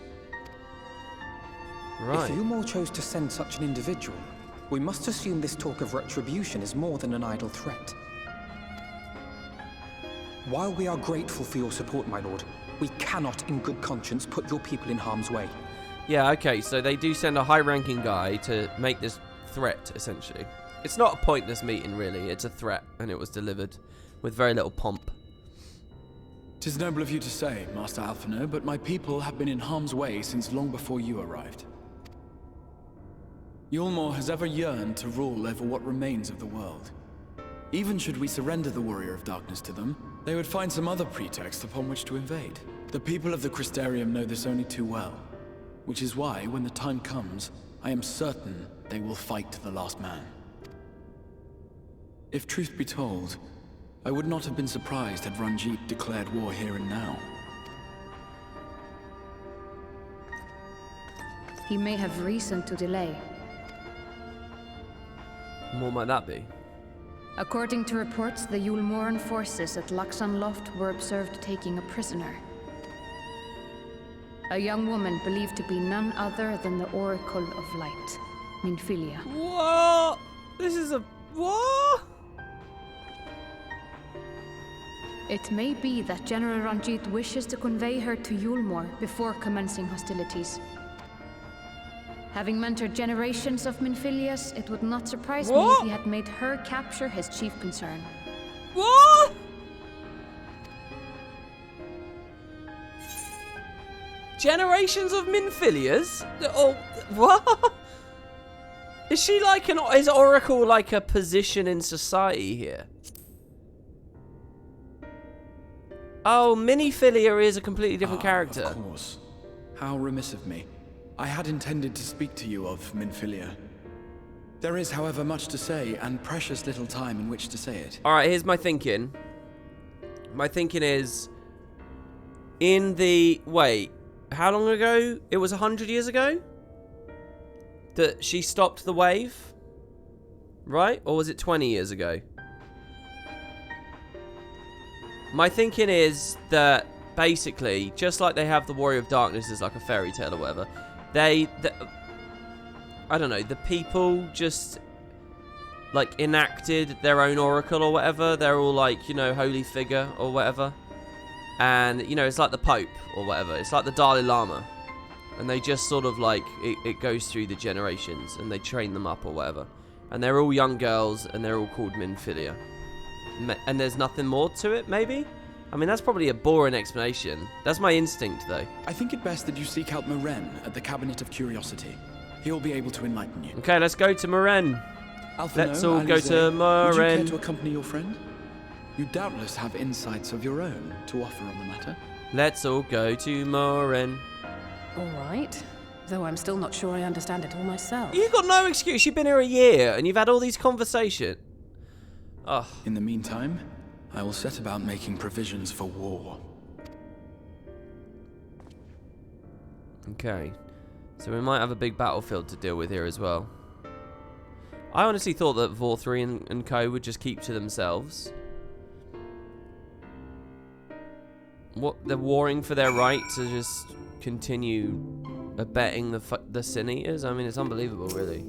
Right. If Yulmore chose to send such an individual, we must assume this talk of retribution is more than an idle threat. While we are grateful for your support, my lord, we cannot in good conscience put your people in harm's way. Yeah, okay, so they do send a high-ranking guy to make this threat, essentially. It's not a pointless meeting, really. It's a threat, and it was delivered with very little pomp. 'Tis noble of you to say, Master Alphino, but my people have been in harm's way since long before you arrived. Yulmore has ever yearned to rule over what remains of the world. Even should we surrender the Warrior of Darkness to them, they would find some other pretext upon which to invade. The people of the Crystarium know this only too well, which is why, when the time comes, I am certain they will fight to the last man. If truth be told, I would not have been surprised had Ranjit declared war here and now. he may have reason to delay. What might that be? According to reports, the Yulmoran forces at Laxan Loft were observed taking a prisoner. A young woman believed to be none other than the Oracle of Light, Minfilia. What? This is a... What? It may be that General Ranjit wishes to convey her to Yulmor before commencing hostilities. Having mentored generations of Minfilias, it would not surprise me if he had made her capture his chief concern. What? Generations of Minfilias? Oh, what? Is she like is Oracle like a position in society here? Oh, Minifilia is a completely different character. Of course. How remiss of me. I had intended to speak to you of Minfilia. There is, however, much to say, and precious little time in which to say it. Alright, here's my thinking. My thinking is... Wait, how long ago? It was 100 years ago? That she stopped the wave? Right? Or was it 20 years ago? My thinking is that, basically, just like they have the Warrior of Darkness as like a fairy tale or whatever, I don't know, the people just, like, enacted their own oracle or whatever. They're all, like, you know, holy figure or whatever. And, you know, it's like the Pope or whatever. It's like the Dalai Lama. And they just sort of, like, it goes through the generations and they train them up or whatever. And they're all young girls and they're all called Minfilia. And there's nothing more to it, maybe? I mean, that's probably a boring explanation. That's my instinct, though. I think it best that you seek out Maren at the Cabinet of Curiosity. He'll be able to enlighten you. Okay, let's go to Maren. Let's all go to Maren. Would you care to accompany your friend? You doubtless have insights of your own to offer on the matter. Let's all go to Maren. All right. Though I'm still not sure I understand it all myself. You've got no excuse. You've been here a year and you've had all these conversations. Oh. In the meantime, I will set about making provisions for war. Okay. So we might have a big battlefield to deal with here as well. I honestly thought that Vor3 and co would just keep to themselves. What? They're warring for their right to just continue abetting the Sin Eaters? I mean, it's unbelievable, really.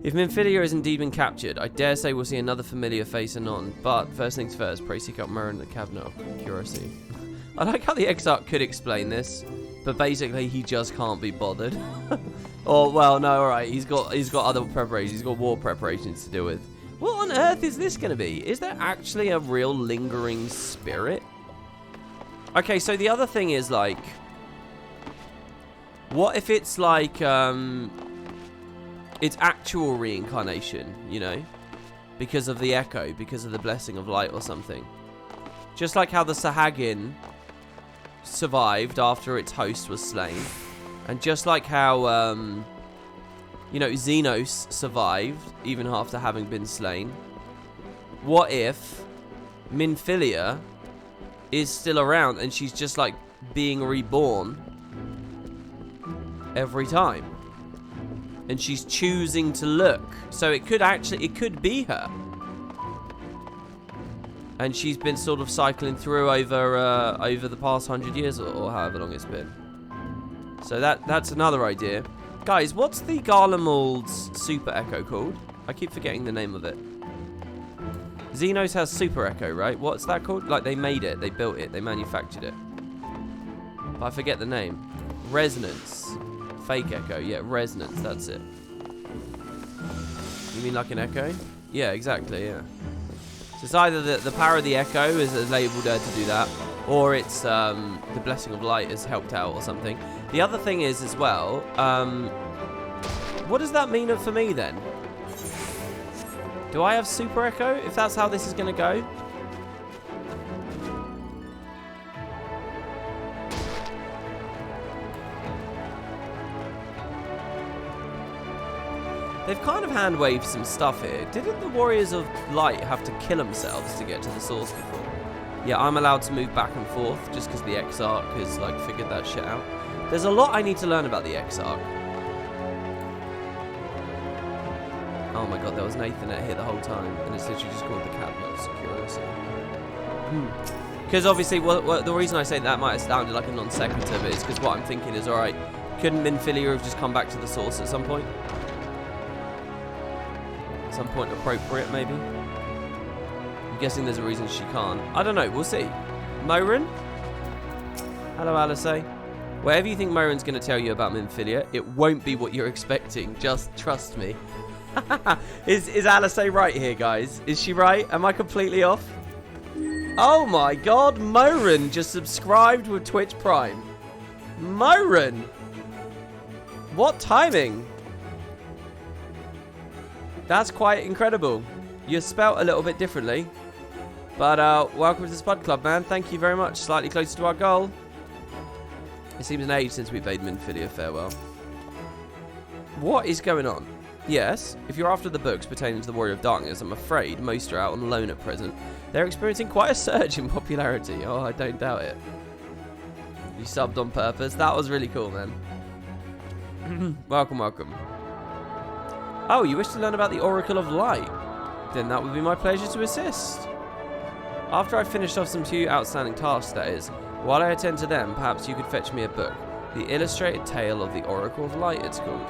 If Minfilia has indeed been captured, I dare say we'll see another familiar face anon. But first things first, pray seek out Maren at the Cabinet of Curiosity. I like how the Exarch could explain this, but basically he just can't be bothered. Or, well, no, alright, he's got other preparations. He's got war preparations to deal with. What on earth is this going to be? Is there actually a real lingering spirit? Okay, so the other thing is, like, what if it's like, it's actual reincarnation, you know? Because of the echo, because of the blessing of light or something. Just like how the Sahagin survived after its host was slain. And just like how, you know, Xenos survived even after having been slain. What if Minfilia is still around and she's just like being reborn every time? And she's choosing to look. So it could be her. And she's been sort of cycling through over the past 100 years or however long it's been. So that's another idea. Guys, what's the Garlemald's Super Echo called? I keep forgetting the name of it. Xenos has Super Echo, right? What's that called? Like, they made it, they built it, they manufactured it. But I forget the name. Resonance. Fake Echo, yeah, Resonance, that's it. You mean like an Echo? Yeah, exactly, yeah. So it's either the power of the Echo is enabled her to do that, or it's the blessing of light has helped out or something. The other thing is as well, what does that mean for me then? Do I have Super Echo, if that's how this is going to go? They've kind of hand-waved some stuff here. Didn't the Warriors of Light have to kill themselves to get to the source before? Yeah, I'm allowed to move back and forth just because the Exarch has, like, figured that shit out. There's a lot I need to learn about the Exarch. Oh my god, there was Nathan here the whole time, and it's literally just called the Cabinet of Security. Because obviously, the reason I say that might have sounded like a non sequitur, but it's because what I'm thinking is, alright, couldn't Minfilia have just come back to the source at some point? At some point appropriate, maybe? I'm guessing there's a reason she can't. I don't know, we'll see. Morin? Hello, Alice. Whatever you think Morin's going to tell you about Minfilia, it won't be what you're expecting. Just trust me. Is Alice right here, guys? Is she right? Am I completely off? Oh my god, Morin just subscribed with Twitch Prime. Morin! What timing? That's quite incredible. You're spelt a little bit differently. But welcome to the Spud Club, man. Thank you very much. Slightly closer to our goal. It seems an age since we bade Minfilia farewell. What is going on? Yes, if you're after the books pertaining to the Warrior of Darkness, I'm afraid most are out on loan at present. They're experiencing quite a surge in popularity. Oh, I don't doubt it. You subbed on purpose. That was really cool, man. Welcome, welcome. Oh, you wish to learn about the Oracle of Light? Then that would be my pleasure to assist. After I finished off some few outstanding tasks, that is, while I attend to them, perhaps you could fetch me a book. The Illustrated Tale of the Oracle of Light, it's called.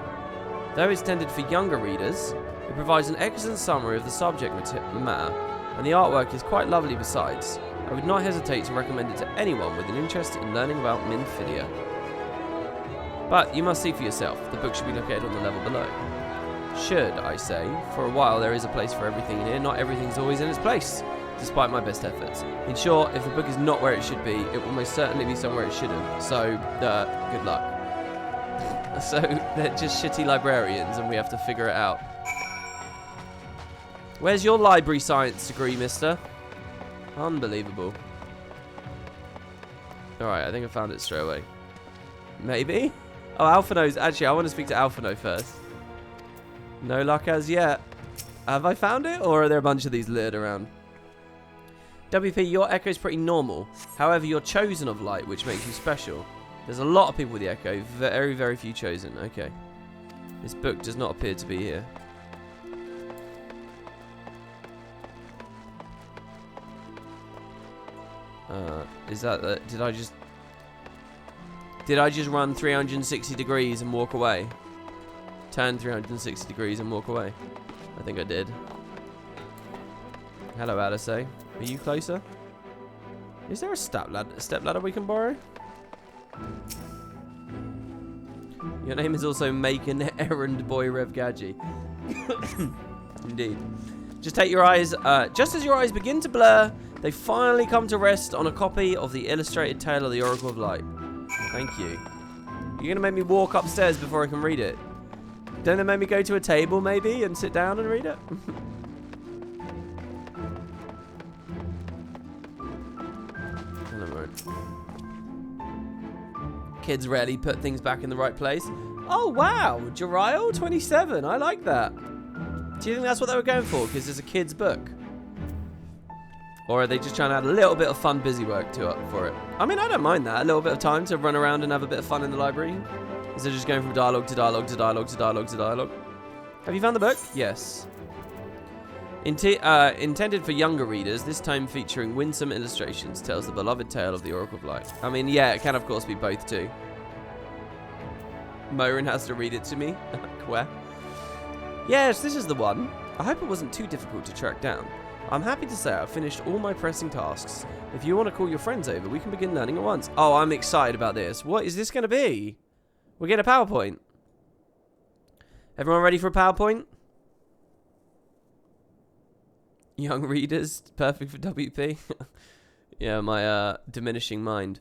Though it's intended for younger readers, it provides an excellent summary of the subject matter, and the artwork is quite lovely besides. I would not hesitate to recommend it to anyone with an interest in learning about Minfilia. But you must see for yourself. The book should be located on the level below. Should, I say. For a while there is a place for everything in here. Not everything's always in its place, despite my best efforts. In short, if the book is not where it should be, it will most certainly be somewhere it shouldn't. So, good luck. So, they're just shitty librarians and we have to figure it out. Where's your library science degree, mister? Unbelievable. Alright, I think I found it straight away. Maybe? Oh, Alphino's. Actually, I want to speak to Alphino first. No luck as yet. Have I found it, or are there a bunch of these littered around? WP, your echo's pretty normal. However, you're chosen of light, which makes you special. There's a lot of people with the echo. Very, very few chosen. Okay. This book does not appear to be here. Is that the... Did I just run 360 degrees and walk away? Turn 360 degrees and walk away? I think I did. Hello, Alice. Are you closer? Is there a step ladder we can borrow? Your name is also Macon Errand Boy Revgaji. Indeed. Just take your eyes, just as your eyes begin to blur, they finally come to rest on a copy of the Illustrated Tale of the Oracle of Light. Thank you. You're going to make me walk upstairs before I can read it. Don't they make me go to a table, maybe, and sit down and read it? Kids rarely put things back in the right place. Oh, wow. Jerial 27. I like that. Do you think that's what they were going for? Because it's a kid's book? Or are they just trying to add a little bit of fun busy work to it for it? I mean, I don't mind that. A little bit of time to run around and have a bit of fun in the library. Instead of just going from dialogue to dialogue to dialogue to dialogue to dialogue. Have you found the book? Yes. Intended for younger readers, this time featuring winsome illustrations tells the beloved tale of the Oracle of Light. I mean, yeah, it can of course be both too. Morin has to read it to me. Where? Yes, this is the one. I hope it wasn't too difficult to track down. I'm happy to say I've finished all my pressing tasks. If you want to call your friends over, we can begin learning at once. Oh, I'm excited about this. What is this going to be? We're getting a PowerPoint. Everyone ready for a PowerPoint? Young readers, perfect for WP. Yeah, my diminishing mind.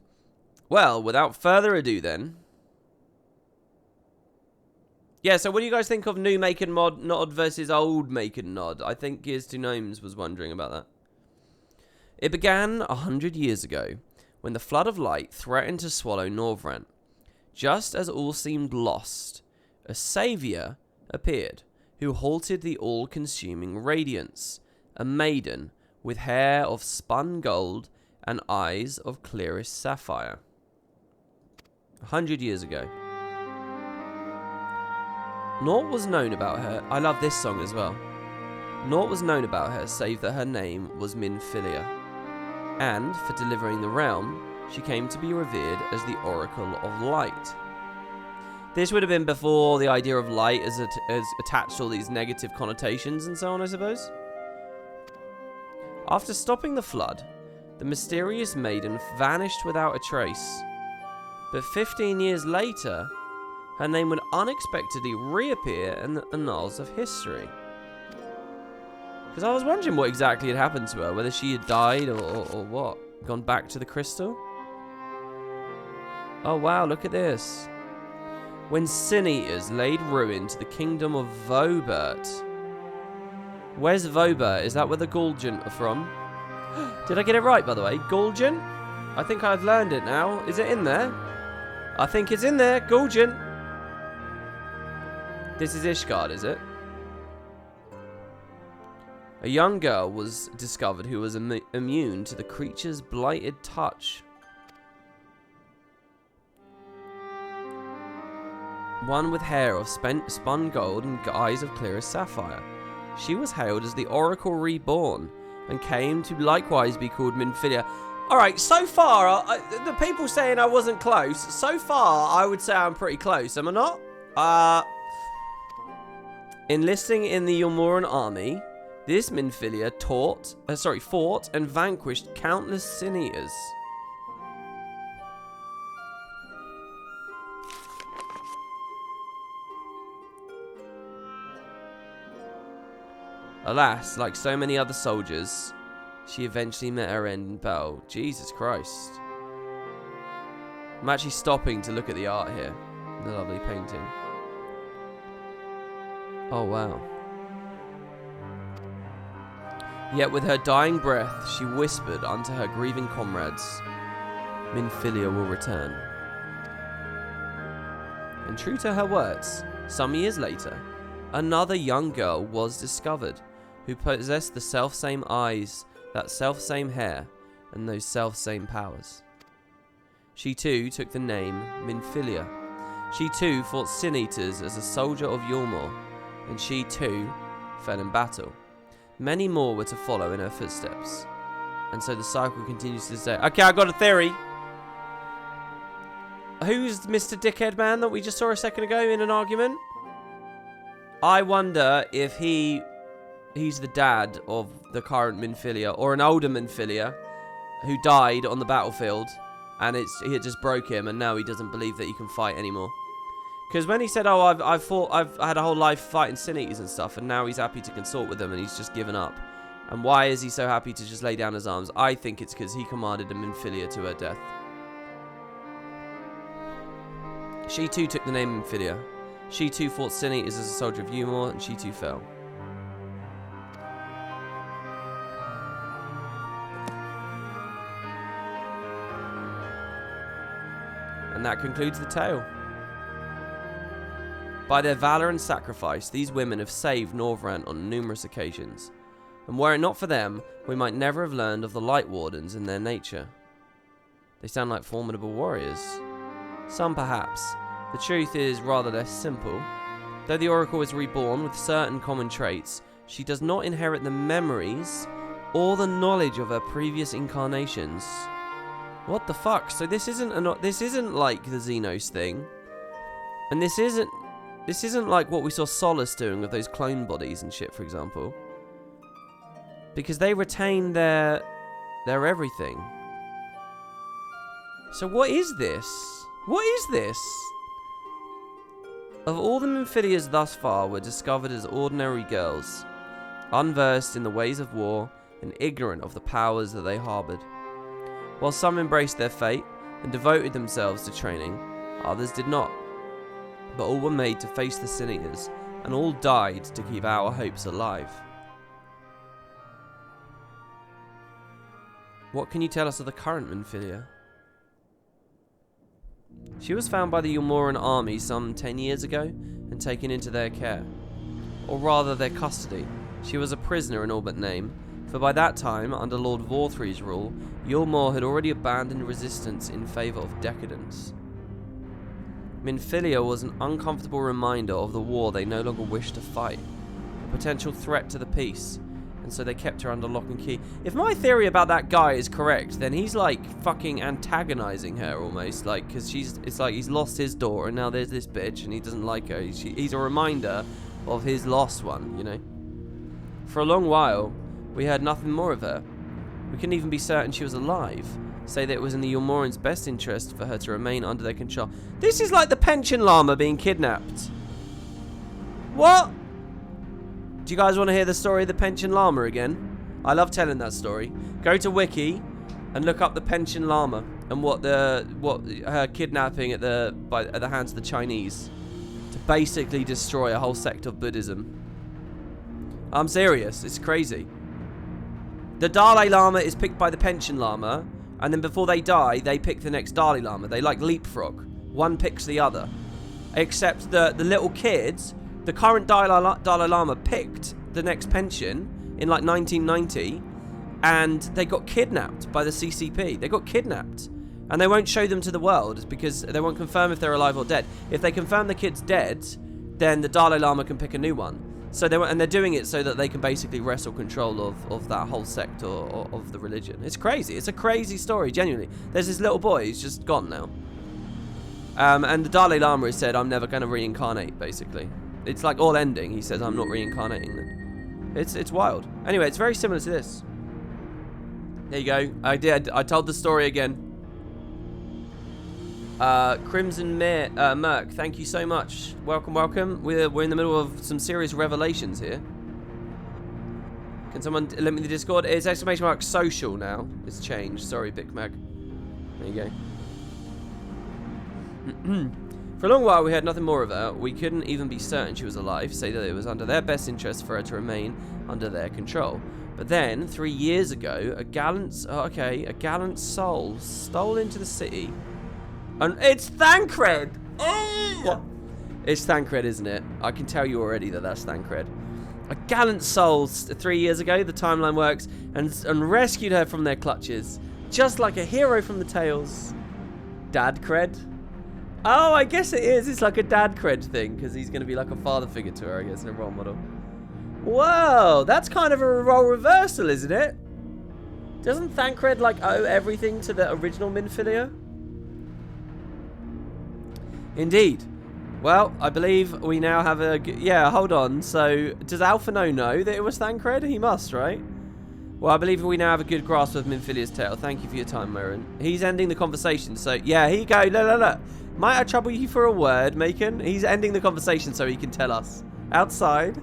Well, without further ado then. Yeah, so what do you guys think of new Make and Nod versus old Make and Nod? I think Gears to Gnomes was wondering about that. It began 100 years ago, when the flood of light threatened to swallow Norvrent. Just as all seemed lost, a saviour appeared, who halted the all-consuming radiance. A maiden with hair of spun gold and eyes of clearest sapphire. 100 years ago. Naught was known about her. I love this song as well. Naught was known about her, save that her name was Minfilia. And, for delivering the realm, she came to be revered as the Oracle of Light. This would have been before the idea of light as attached to all these negative connotations and so on, I suppose. After stopping the flood, the mysterious maiden vanished without a trace. But 15 years later, her name would unexpectedly reappear in the annals of history. Because I was wondering what exactly had happened to her, whether she had died or what. Gone back to the crystal? Oh wow, look at this. When Sin Eaters laid ruin to the kingdom of Vobert. Where's Vobert? Is that where the Gulgent are from? Did I get it right, by the way? Gulgent? I think I've learned it now. Is it in there? I think it's in there. Gulgent. This is Ishgard, is it? A young girl was discovered who was immune to the creature's blighted touch. One with hair of spun gold and eyes of clearest sapphire. She was hailed as the Oracle Reborn and came to likewise be called Minfilia. Alright, so far, the people saying I wasn't close, so far I would say I'm pretty close, am I not? Enlisting in the Yulmoran army, this Minfilia fought and vanquished countless Sin Eaters. Alas, like so many other soldiers, she eventually met her end in battle. Jesus Christ. I'm actually stopping to look at the art here. The lovely painting. Oh, wow. Yet with her dying breath, she whispered unto her grieving comrades, Minfilia will return. And true to her words, some years later, another young girl was discovered who possessed the self-same eyes, that self-same hair, and those self-same powers. She too took the name Minfilia. She too fought Sin Eaters as a soldier of Yulmor, and she too fell in battle. Many more were to follow in her footsteps. And so the cycle continues to this day. Okay, I got a theory. Who's Mr. Dickhead Man that we just saw a second ago in an argument? I wonder if he's the dad of the current Minfilia, or an older Minfilia who died on the battlefield, and it just broke him, and now he doesn't believe that he can fight anymore. Because when he said, "Oh, I've had a whole life fighting Sin Eaters and stuff," and now he's happy to consort with them, and he's just given up. And why is he so happy to just lay down his arms? I think it's because he commanded a Minfilia to her death. She too took the name Minfilia. She too fought Sin Eaters as a soldier of Yulmor, and she too fell. And that concludes the tale. By their valor and sacrifice, these women have saved Northrend on numerous occasions. And were it not for them, we might never have learned of the Light Wardens and their nature. They sound like formidable warriors. Some perhaps. The truth is rather less simple. Though the Oracle is reborn with certain common traits, she does not inherit the memories or the knowledge of her previous incarnations. What the fuck? So this isn't like the Xenos thing, and this isn't like what we saw Solace doing with those clone bodies and shit, for example. Because they retain their everything. So what is this? What is this? Of all the Minfilias thus far were discovered as ordinary girls, unversed in the ways of war and ignorant of the powers that they harboured. While some embraced their fate and devoted themselves to training, others did not. But all were made to face the Sin Eaters, and all died to keep our hopes alive. What can you tell us of the current Minfilia? She was found by the Yulmoran army some 10 years ago and taken into their care. Or rather their custody. She was a prisoner in all but name, for by that time, under Lord Vorthry's rule, Yulmor had already abandoned resistance in favour of decadence. Minfilia was an uncomfortable reminder of the war they no longer wished to fight, a potential threat to the peace, and so they kept her under lock and key. If my theory about that guy is correct, then he's like fucking antagonizing her almost, like, because it's like he's lost his daughter and now there's this bitch and he doesn't like her. He's a reminder of his lost one, you know. For a long while, we heard nothing more of her. We couldn't even be certain she was alive. Say that it was in the Yulmorans' best interest for her to remain under their control. This is like the pension llama being kidnapped. What? Do you guys want to hear the story of the pension llama again? I love telling that story. Go to Wiki and look up the pension llama and what her kidnapping at the hands of the Chinese to basically destroy a whole sect of Buddhism. I'm serious. It's crazy. The Dalai Lama is picked by the pension llama, and then before they die, they pick the next Dalai Lama. They like leapfrog. One picks the other. Except the little kids, the current Dalai Lama picked the next pension in like 1990, and they got kidnapped by the CCP. They got kidnapped. And they won't show them to the world because they won't confirm if they're alive or dead. If they confirm the kid's dead, then the Dalai Lama can pick a new one. So they're doing it so that they can basically wrestle control of that whole sect of the religion. It's crazy. It's a crazy story, genuinely. There's this little boy, he's just gone now. And the Dalai Lama has said, I'm never going to reincarnate, basically. It's like all ending. He says, I'm not reincarnating them. It's wild. Anyway, it's very similar to this. There you go. I told the story again. Crimson Merc, thank you so much. Welcome, welcome. We're in the middle of some serious revelations here. Can someone let me the Discord? It's ! social now. It's changed. Sorry, Big Mag. There you go. For a long while, we heard nothing more of her. We couldn't even be certain she was alive, say that it was under their best interest for her to remain under their control. But then, 3 years ago, a gallant soul stole into the city. And it's Thancred! Oh! It's Thancred, isn't it? I can tell you already that that's Thancred. A gallant soul 3 years ago, the timeline works, and rescued her from their clutches. Just like a hero from the tales. Dad cred? Oh, I guess it is. It's like a dad cred thing, because he's going to be like a father figure to her, I guess, in a role model. Whoa, that's kind of a role reversal, isn't it? Doesn't Thancred, like, owe everything to the original Minfilia? Indeed. Well, I believe we now have a... Yeah, hold on. So, does Alphino know that it was Thancred? He must, right? Well, I believe we now have a good grasp of Minfilia's tale. Thank you for your time, Merrin. He's ending the conversation. So, yeah, here you go. Look. Might I trouble you for a word, Macon? He's ending the conversation so he can tell us. Outside.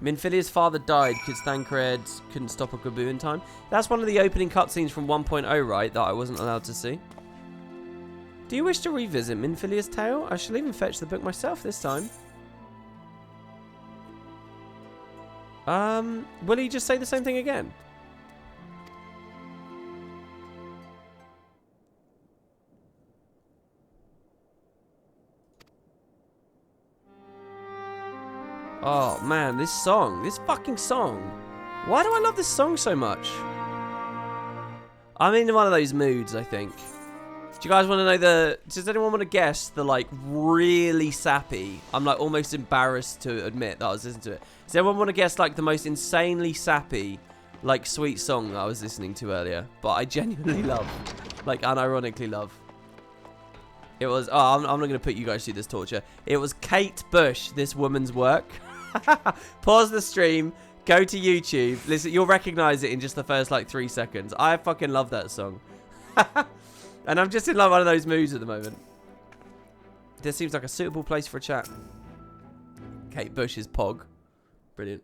Minfilia's father died because Thancred couldn't stop a Gabu in time. That's one of the opening cutscenes from 1.0, right? That I wasn't allowed to see. Do you wish to revisit Minfilia's tale? I shall even fetch the book myself this time. Will he just say the same thing again? Oh man, this fucking song. Why do I love this song so much? I'm in one of those moods, I think. Do you guys want to know does anyone want to guess the like really sappy, I'm like almost embarrassed to admit that I was listening to it. Does anyone want to guess like the most insanely sappy, like sweet song that I was listening to earlier? But I genuinely love, like unironically love. It was, I'm not going to put you guys through this torture. It was Kate Bush, This Woman's Work. Pause the stream, go to YouTube, listen, you'll recognize it in just the first like 3 seconds. I fucking love that song. And I'm just in like one of those moods at the moment. This seems like a suitable place for a chat. Kate Bush's Pog. Brilliant.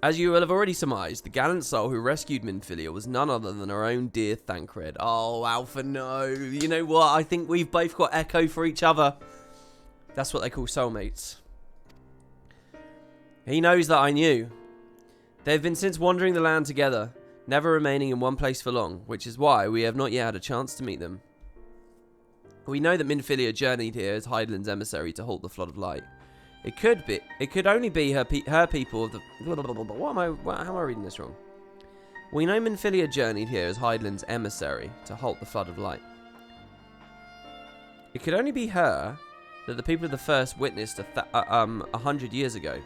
As you will have already surmised, the gallant soul who rescued Minfilia was none other than our own dear Thancred. Oh, Alpha, no. You know what? I think we've both got echo for each other. That's what they call soulmates. He knows that I knew. They've been since wandering the land together, never remaining in one place for long, which is why we have not yet had a chance to meet them. We know that Minfilia journeyed here as Hydaelyn's emissary to halt the flood of light. It could be. It could only be her people of the... How am I reading this wrong? We know Minfilia journeyed here as Hydaelyn's emissary to halt the flood of light. It could only be her that the people of the First witnessed 100 years ago.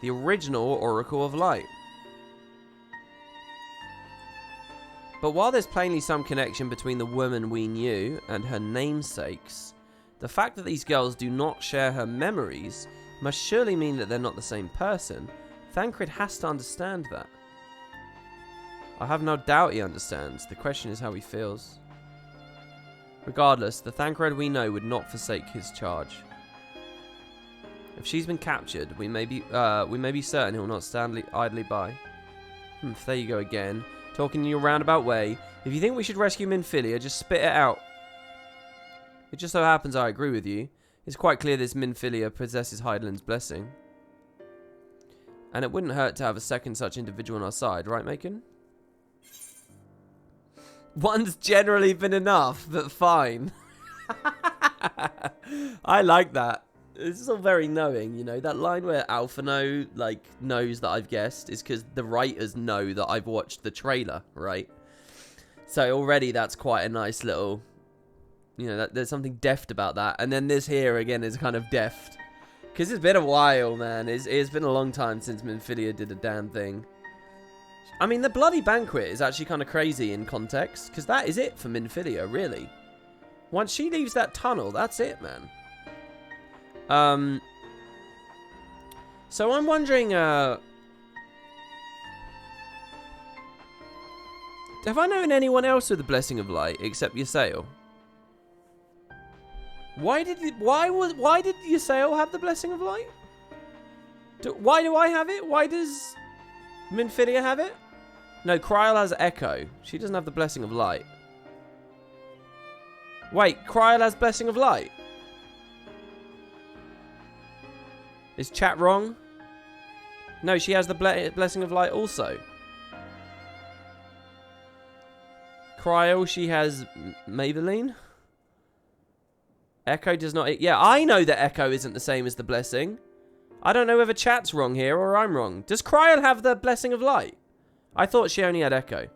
The original Oracle of Light. But while there's plainly some connection between the woman we knew and her namesakes, the fact that these girls do not share her memories must surely mean that they're not the same person. Thancred has to understand that. I have no doubt he understands. The question is how he feels. Regardless, the Thancred we know would not forsake his charge. If she's been captured, we may be certain he will not stand idly by. There you go again. Talking in your roundabout way. If you think we should rescue Minfilia, just spit it out. It just so happens I agree with you. It's quite clear this Minfilia possesses Hydaelyn's blessing. And it wouldn't hurt to have a second such individual on our side, right, Macon? One's generally been enough, but fine. I like that. This is all very knowing, you know. That line where Alphino, like, knows that I've guessed is because the writers know that I've watched the trailer, right? So already that's quite a nice little, you know, there's something deft about that. And then this here, again, is kind of deft. Because it's been a while, man. It's been a long time since Minfilia did a damn thing. I mean, the bloody banquet is actually kind of crazy in context. Because that is it for Minfilia, really. Once she leaves that tunnel, that's it, man. So I'm wondering, have I known anyone else with the Blessing of Light except Ysael? Why did Ysael have the Blessing of Light? Why do I have it? Why does Minfilia have it? No, Kryl has Echo. She doesn't have the Blessing of Light. Wait, Kryl has Blessing of Light? Is chat wrong? No, she has the Blessing of Light also. Kryl, she has Maybelline. Echo does not... Yeah, I know that Echo isn't the same as the Blessing. I don't know whether chat's wrong here or I'm wrong. Does Kryl have the Blessing of Light? I thought she only had Echo.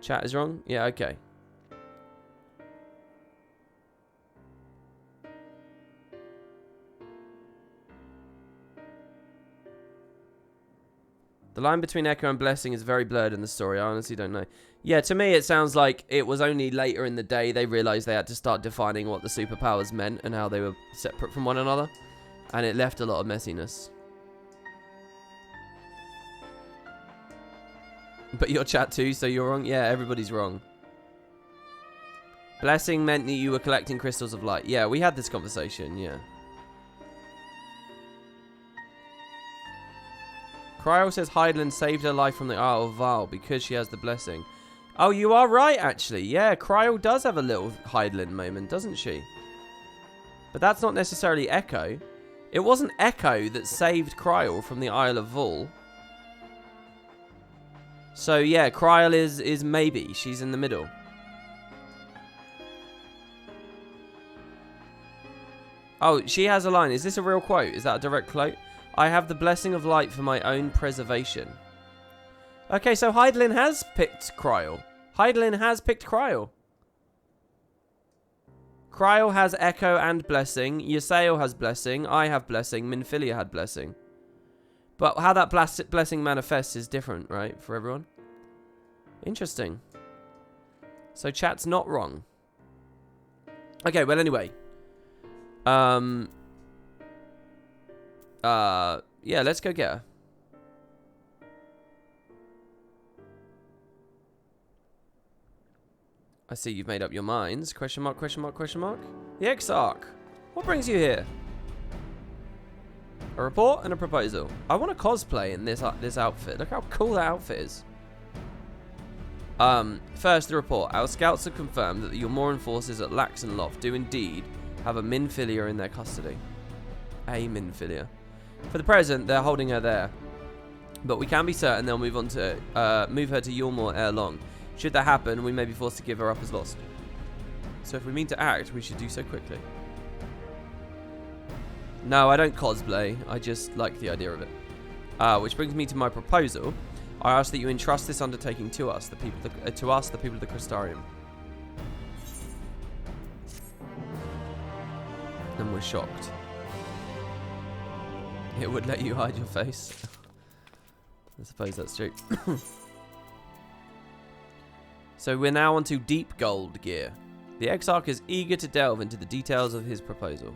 Chat is wrong? Yeah, okay. The line between Echo and Blessing is very blurred in the story. I honestly don't know. Yeah, to me it sounds like it was only later in the day they realised they had to start defining what the superpowers meant and how they were separate from one another. And it left a lot of messiness. But you're chat too, so you're wrong? Yeah, everybody's wrong. Blessing meant that you were collecting crystals of light. Yeah, we had this conversation, yeah. Kryl says Hydaelyn saved her life from the Isle of Val because she has the blessing. Oh, you are right, actually. Yeah, Kryl does have a little Hydaelyn moment, doesn't she? But that's not necessarily Echo. It wasn't Echo that saved Kryl from the Isle of Val. So, yeah, Kryl is maybe. She's in the middle. Oh, she has a line. Is this a real quote? Is that a direct quote? I have the blessing of light for my own preservation. Okay, so Hydaelyn has picked Kryl. Hydaelyn has picked Kryl. Kryl has Echo and Blessing. Ysael has Blessing. I have Blessing. Minfilia had Blessing. But how that blessing manifests is different, right? For everyone. Interesting. So chat's not wrong. Okay, well anyway. Yeah, let's go get her. I see you've made up your minds. Question mark, question mark, question mark. The Exarch. What brings you here? A report and a proposal. I want to cosplay in this outfit. Look how cool that outfit is. First, the report. Our scouts have confirmed that the Yulmoran forces at Laxenloft do indeed have a Minfilia in their custody. A Minfilia. For the present, they're holding her there. But we can be certain they'll move her to Yulmor ere long. Should that happen, we may be forced to give her up as lost. So if we mean to act, we should do so quickly. No, I don't cosplay. I just like the idea of it. Which brings me to my proposal. I ask that you entrust this undertaking to us, the people of the Crystarium. And we're shocked. It would let you hide your face. I suppose that's true. So we're now onto deep gold gear. The Exarch is eager to delve into the details of his proposal.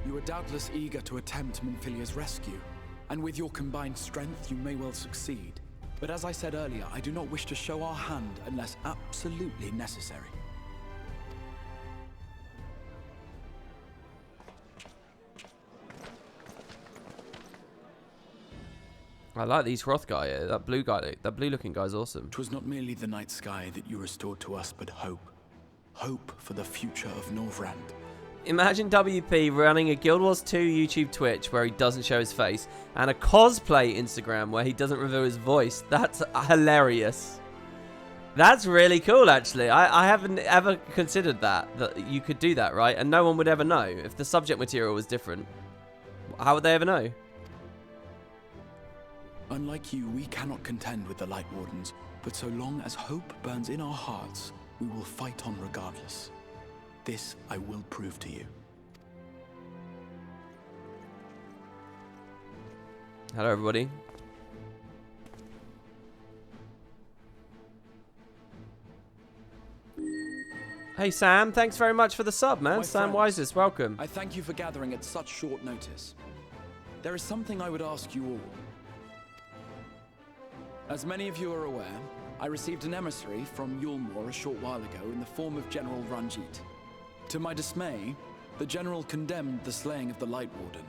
You are doubtless eager to attempt Minfilia's rescue, and with your combined strength you may well succeed. But as I said earlier, I do not wish to show our hand unless absolutely necessary. I like these Hrothgar. That blue guy, that blue-looking guy's awesome. 'Twas not merely the night sky that you restored to us, but hope. Hope for the future of Norvrand. Imagine WP running a Guild Wars 2 YouTube Twitch where he doesn't show his face, and a cosplay Instagram where he doesn't reveal his voice. That's hilarious. That's really cool, actually. I haven't ever considered that you could do that, right? And no one would ever know. If the subject material was different, how would they ever know? Unlike you, we cannot contend with the Light Wardens, but so long as hope burns in our hearts, we will fight on regardless. This I will prove to you. Hello, everybody. Hey, Sam. Thanks very much for the sub, man. My Sam friends, Wisest, welcome. I thank you for gathering at such short notice. There is something I would ask you all. As many of you are aware, I received an emissary from Yulmore a short while ago in the form of General Ranjit. To my dismay, the General condemned the slaying of the Light Warden,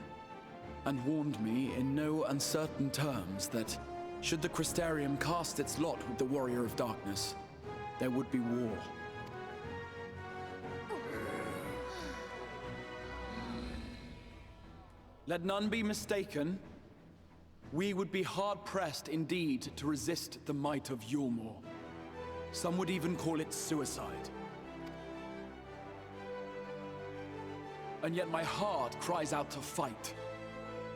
and warned me in no uncertain terms that, should the Crystarium cast its lot with the Warrior of Darkness, there would be war. Let none be mistaken. We would be hard-pressed indeed to resist the might of Yulmore. Some would even call it suicide. And yet my heart cries out to fight.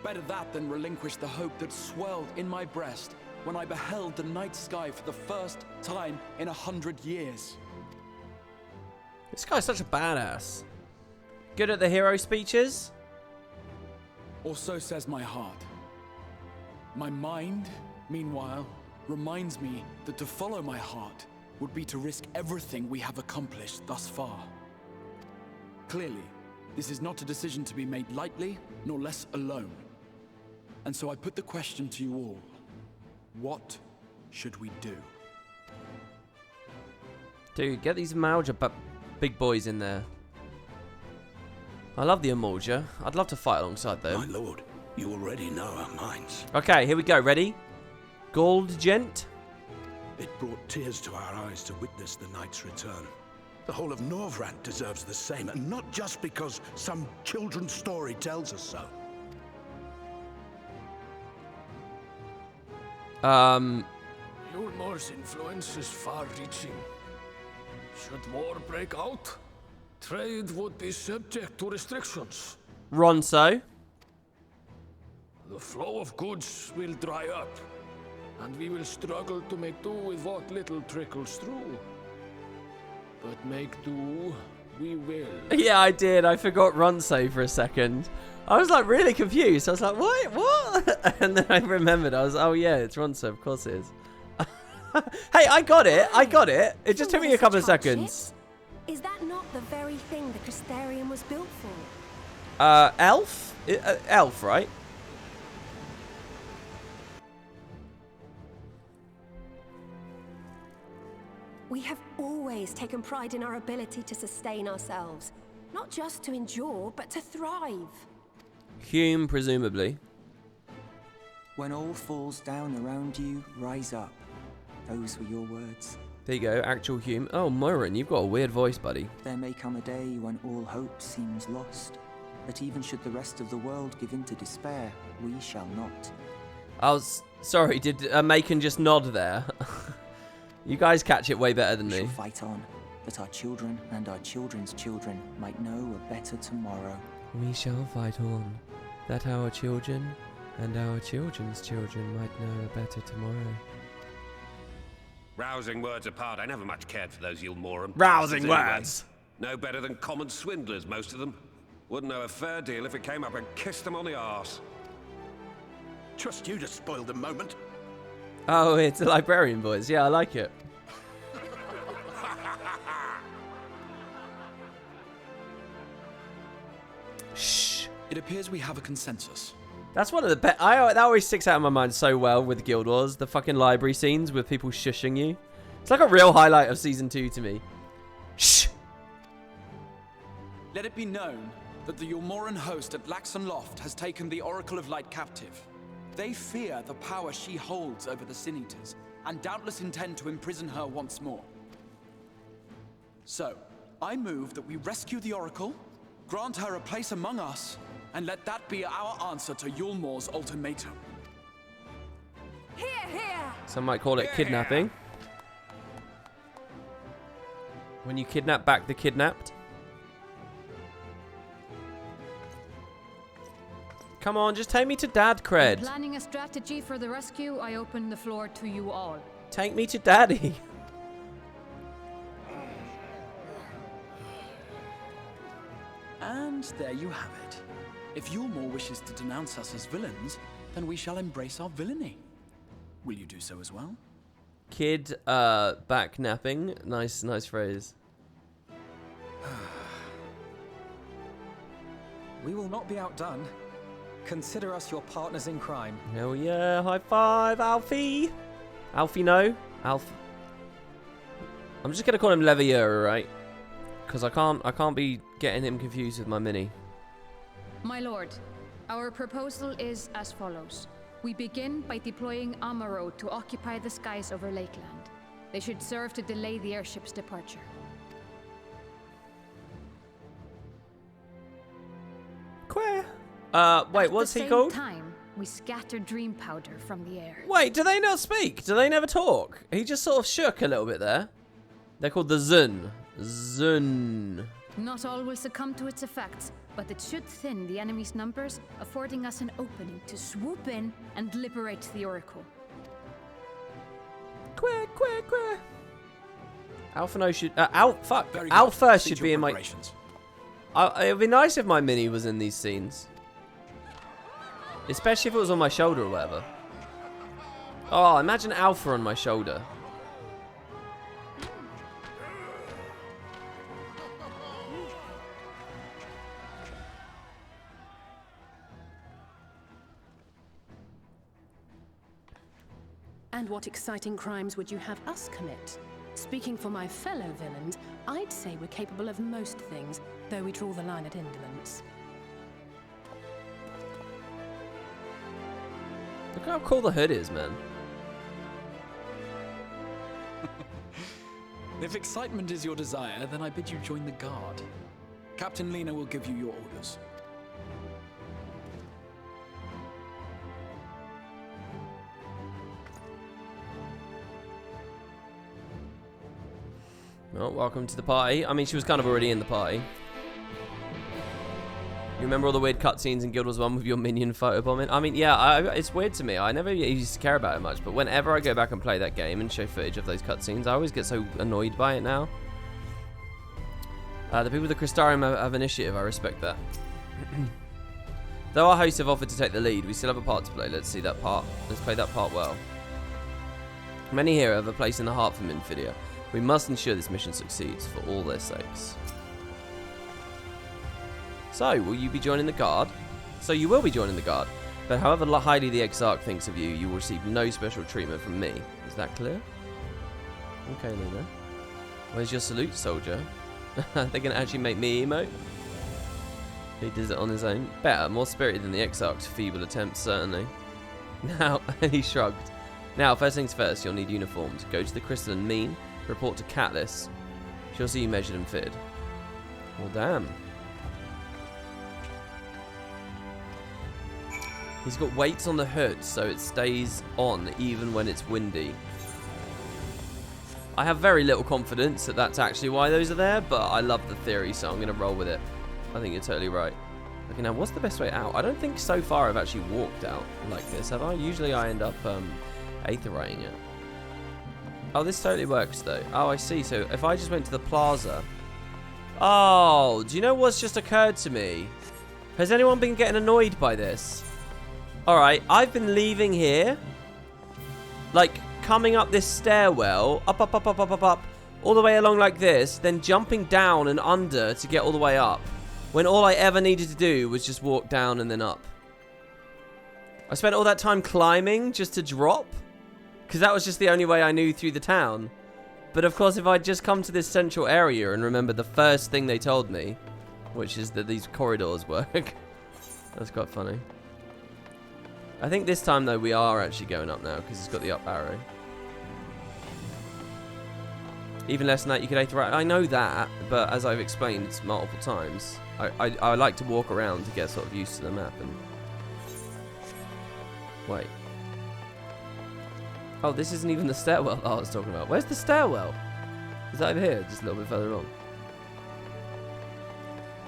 Better that than relinquish the hope that swelled in my breast when I beheld the night sky for the first time in 100 years. This guy's such a badass. Good at the hero speeches. Or so says my heart. My mind, meanwhile, reminds me that to follow my heart would be to risk everything we have accomplished thus far. Clearly, this is not a decision to be made lightly, nor less alone. And so I put the question to you all. What should we do? Dude, get these Malja big boys in there. I love the Amorja. I'd love to fight alongside them. My lord, you already know our minds. Okay, here we go. Ready? Gold Gent? It brought tears to our eyes to witness the knight's return. The whole of Norvrand deserves the same, and not just because some children's story tells us so. Yulmore's influence is far-reaching. Should war break out, trade would be subject to restrictions. Ronso? The flow of goods will dry up, and we will struggle to make do with what little trickles through. But make do, we will. Yeah, I did. I forgot Ronso for a second. I was like really confused. I was like, what? And then I remembered. I was, oh yeah, it's Ronso. Of course it is. Hey, I got it. It just took me a couple of seconds. Is that not the very thing the Crystarium was built for? Elf? Elf, right? We have always taken pride in our ability to sustain ourselves. Not just to endure, but to thrive. Hume, presumably. When all falls down around you, rise up. Those were your words. There you go, actual Hume. Oh, Morin, you've got a weird voice, buddy. There may come a day when all hope seems lost. But even should the rest of the world give in to despair, we shall not. I was sorry, did Macon just nod there? You guys catch it way better than we me. shall fight on, that our children and our children's children might know a better tomorrow. We shall fight on, that our children and our children's children might know a better tomorrow. Rousing words apart, I never much cared for those Yulmoran. Rousing words! No better than common swindlers, most of them. Wouldn't know a fair deal if it came up and kissed them on the arse. Trust you to spoil the moment. Oh, it's the librarian voice. Yeah, I like it. Shh. It appears we have a consensus. That's one of the best. That always sticks out in my mind so well with Guild Wars. The fucking library scenes with people shushing you. It's like a real highlight of Season 2 to me. Shh. Let it be known that the Yulmoran host at Laxon Loft has taken the Oracle of Light captive. They fear the power she holds over the Sin Eaters, and doubtless intend to imprison her once more. So, I move that we rescue the Oracle, grant her a place among us, and let that be our answer to Yulmor's ultimatum. Here, here! Some might call it kidnapping. When you kidnap back the kidnapped. Come on, just take me to Dad, Cred. Planning a strategy for the rescue, I open the floor to you all. Take me to Daddy. And there you have it. If Yulmor wishes to denounce us as villains, then we shall embrace our villainy. Will you do so as well? Kid, back napping. Nice phrase. We will not be outdone. Consider us your partners in crime. Hell yeah, high five, Alfie. Alfie, no. Alf. I'm just gonna call him Levier, right? Because I can't be getting him confused with my mini. My lord, our proposal is as follows. We begin by deploying Amaro to occupy the skies over Lakeland. They should serve to delay the airship's departure. Queer. Wait, what's he called? At the same time, we scatter dream powder from the air. Wait, do they not speak? Do they never talk? He just sort of shook a little bit there. They're called the Zun. Zun. Not all will succumb to its effects, but it should thin the enemy's numbers, affording us an opening to swoop in and liberate the Oracle. Queer. Alpha no should... Alpha should be in my... It would be nice if my mini was in these scenes. Especially if it was on my shoulder or whatever. Oh, imagine Alpha on my shoulder. And what exciting crimes would you have us commit? Speaking for my fellow villains, I'd say we're capable of most things, though we draw the line at indolence. Look how cool the hood is, man. If excitement is your desire, then I bid you join the guard. Captain Lena will give you your orders. Well, welcome to the party. I mean, she was kind of already in the party. You remember all the weird cutscenes in Guild Wars 1 with your minion photobombing? I mean, yeah, it's weird to me. I never used to care about it much, but whenever I go back and play that game and show footage of those cutscenes, I always get so annoyed by it now. The people with the Crystarium have initiative. I respect that. Though our hosts have offered to take the lead, we still have a part to play. Let's see that part. Let's play that part well. Many here have a place in the heart for Minfidia. We must ensure this mission succeeds for all their sakes. So, will you be joining the guard? So you will be joining the guard, but however highly the Exarch thinks of you, you will receive no special treatment from me. Is that clear? Okay, Lena. Where's your salute, soldier? They're going to actually make me emote? He does it on his own. Better, more spirited than the Exarch's feeble attempts, certainly. Now, he shrugged. Now, first things first, you'll need uniforms. Go to the Crystalline Mean, report to Catlis. She'll see you measured and fitted. Well, damn. He's got weights on the hood, so it stays on even when it's windy. I have very little confidence that that's actually why those are there, but I love the theory, so I'm going to roll with it. I think you're totally right. Okay, now what's the best way out? I don't think so far I've actually walked out like this, have I? Usually I end up aetherying it. Oh, this totally works though. Oh, I see. So if I just went to the plaza. Oh, do you know what's just occurred to me? Has anyone been getting annoyed by this? Alright, I've been leaving here. Like, coming up this stairwell, up, all the way along like this, then jumping down and under to get all the way up, when all I ever needed to do was just walk down and then up. I spent all that time climbing just to drop, because that was just the only way I knew through the town. But of course, if I'd just come to this central area and remember the first thing they told me, which is that these corridors work, that's quite funny. I think this time, though, we are actually going up now, because it's got the up arrow. Even less than that, you could aether. I know that, but as I've explained it's multiple times, I like to walk around to get sort of used to the map. And wait. Oh, this isn't even the stairwell that I was talking about. Where's the stairwell? Is that over here? Just a little bit further on.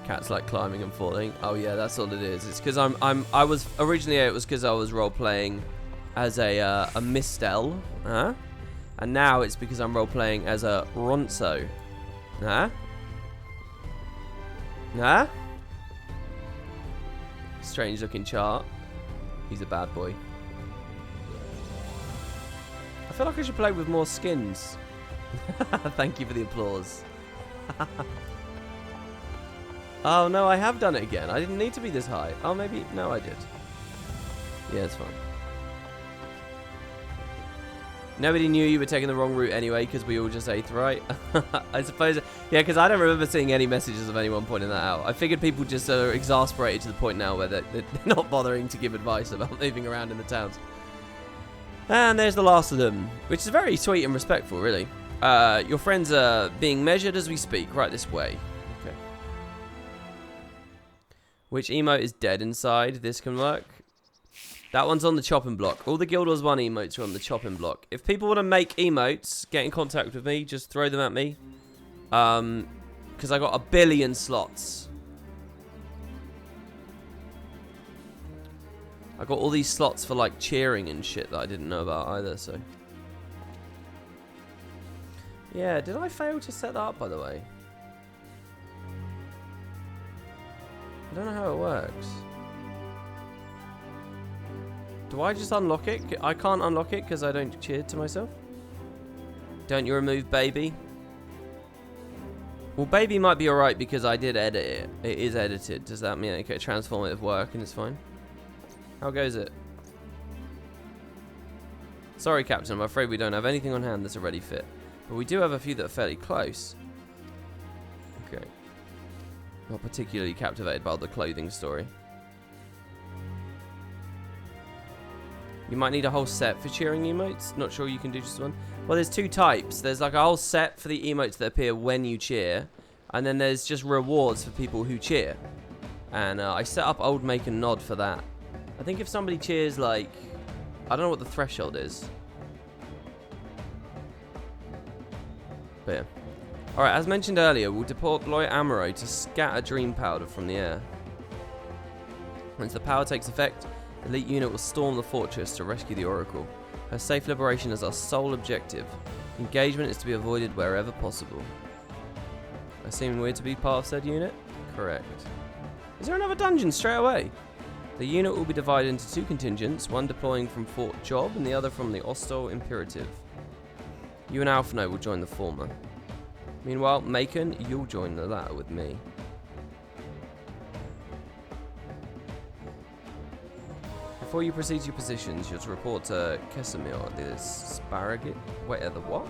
Cat's like climbing and falling. Oh yeah, that's all it is. It's because I was originally it was because I was role playing as a Mistel, and now it's because I'm role playing as a Ronso, Strange looking chart. He's a bad boy. I feel like I should play with more skins. Thank you for the applause. Oh no, I have done it again. I didn't need to be this high. Oh, maybe. No, I did. Yeah, it's fine. Nobody knew you were taking the wrong route anyway, because we all just ate, right? I suppose. Yeah, because I don't remember seeing any messages of anyone pointing that out. I figured people just are exasperated to the point now where they're not bothering to give advice about moving around in the towns. And there's the last of them, which is very sweet and respectful, really. Your friends are being measured as we speak, right this way. Okay. Which emote is dead inside? This can work. That one's on the chopping block. All the Guild Wars 1 emotes are on the chopping block. If people want to make emotes, get in contact with me. Just throw them at me. Because I got 1 billion slots. I got all these slots for like cheering and shit that I didn't know about either, so. Yeah, did I fail to set that up, by the way? I don't know how it works. Do I just unlock it? I can't unlock it because I don't cheer to myself? Don't you remove baby? Well, baby might be alright because I did edit it. It is edited. Does that mean it can transformative work and it's fine? How goes it? Sorry, Captain. I'm afraid we don't have anything on hand that's a ready fit. But we do have a few that are fairly close. Okay. Not particularly captivated by the clothing story. You might need a whole set for cheering emotes. Not sure you can do just one. Well, there's 2 types. There's like a whole set for the emotes that appear when you cheer. And then there's just rewards for people who cheer. And I set up Old Make and Nod for that. I think if somebody cheers like... I don't know what the threshold is. But yeah. Alright, as mentioned earlier, we'll deploy Amaro to scatter Dream Powder from the air. Once the power takes effect, the elite unit will storm the fortress to rescue the Oracle. Her safe liberation is our sole objective. Engagement is to be avoided wherever possible. I seem weird to be part of said unit? Correct. Is there another dungeon straight away? The unit will be divided into 2 contingents, one deploying from Fort Job and the other from the Ostel Imperative. You and Alphino will join the former. Meanwhile, Macon, you'll join the latter with me. Before you proceed to your positions, you're to report to Kesamir, the Sparagit. Wait, the what?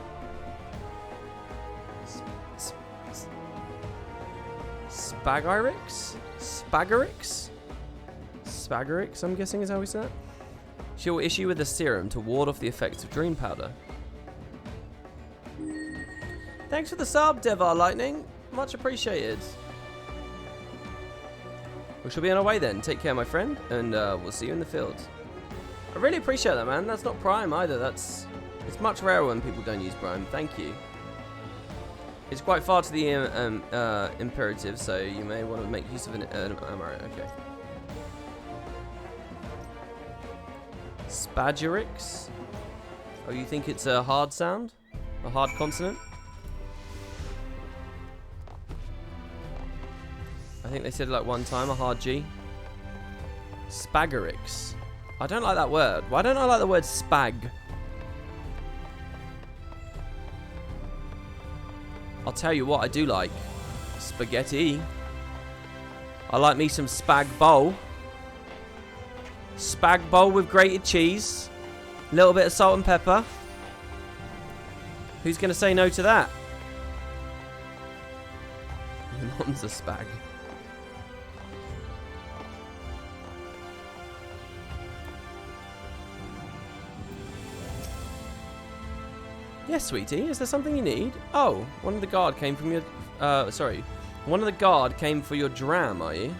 Spagarix? Spagarix? Spagarix, I'm guessing is how we say it. She will issue with a serum to ward off the effects of Dream Powder. Thanks for the sub, Devar Lightning. Much appreciated. We shall be on our way then. Take care, my friend, and we'll see you in the field. I really appreciate that, man. That's not Prime either. It's much rarer when people don't use Prime. Thank you. It's quite far to the imperative, so you may want to make use of an okay. Spadurix? Oh, you think it's a hard sound? A hard consonant? I think they said it like one time, a hard G. Spagurix. I don't like that word. Why don't I like the word spag? I'll tell you what I do like. Spaghetti. I like me some spag bowl. Spag bowl with grated cheese. A little bit of salt and pepper. Who's going to say no to that? Your mom's a spag. Yes, sweetie. Is there something you need? Oh, one of the guard came from your... sorry. One of the guard came for your dram, are you?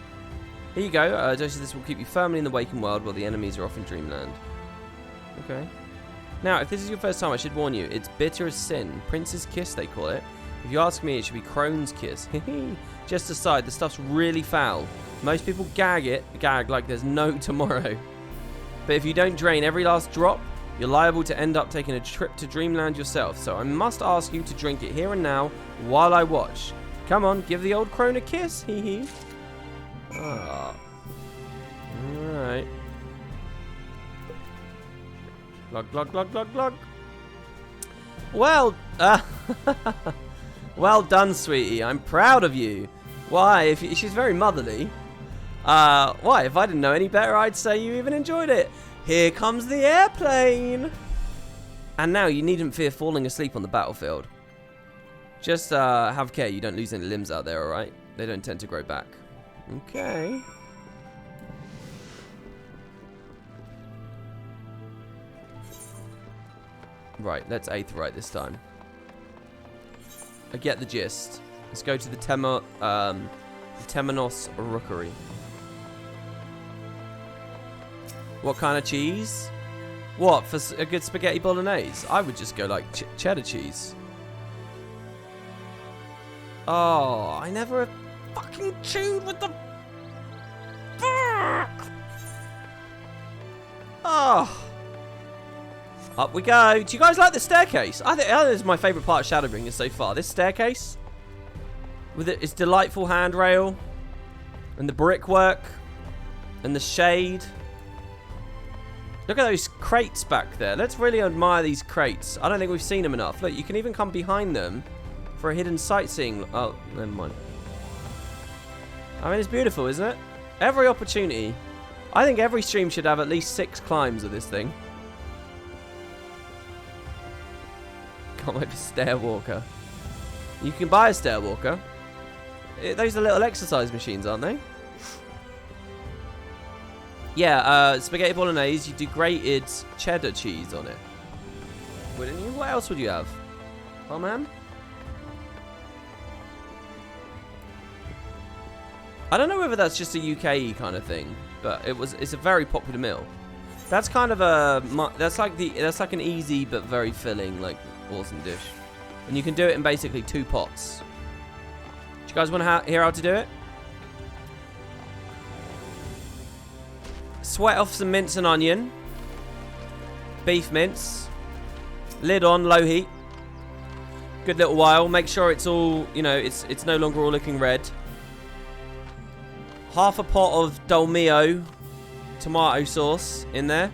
Here you go. This will keep you firmly in the waking world while the enemies are off in dreamland. Okay. Now, if this is your first time, I should warn you. It's bitter as sin. Prince's kiss, they call it. If you ask me, it should be crone's kiss. Just aside, the stuff's really foul. Most people gag like there's no tomorrow. But if you don't drain every last drop, you're liable to end up taking a trip to dreamland yourself. So I must ask you to drink it here and now while I watch. Come on, give the old crone a kiss. Hee hee. Ah. Alright. Glug, glug, glug, glug, glug. Well, well done, sweetie. I'm proud of you. Why? She's very motherly. Why? If I didn't know any better, I'd say you even enjoyed it. Here comes the airplane. And now you needn't fear falling asleep on the battlefield. Just have care you don't lose any limbs out there, alright? They don't tend to grow back. Okay. Right, let's Aetheryte this time. I get the gist. Let's go to the Temenos Rookery. What kind of cheese? What, for a good spaghetti bolognese? I would just go like cheddar cheese. Oh, I never fucking chewed with the... Fuck! Oh. Up we go. Do you guys like the staircase? I think this is my favourite part of Shadowbringer so far. This staircase. With its delightful handrail. And the brickwork. And the shade. Look at those crates back there. Let's really admire these crates. I don't think we've seen them enough. Look, you can even come behind them for a hidden sightseeing. Oh, never mind. I mean, it's beautiful, isn't it? Every opportunity. I think every stream should have at least 6 climbs of this thing. Can't wait for Stairwalker. You can buy a Stairwalker. Those are little exercise machines, aren't they? Yeah, spaghetti bolognese, you do grated cheddar cheese on it. Wouldn't you? What else would you have? Oh, man? I don't know whether that's just a UK kind of thing, but it's a very popular meal. That's kind of that's like an easy but very filling, like, awesome dish. And you can do it in basically 2 pots. Do you guys want to hear how to do it? Sweat off some mince and onion. Beef mince. Lid on, low heat. Good little while. Make sure it's all, you know, it's no longer all looking red. Half a pot of Dolmio tomato sauce in there.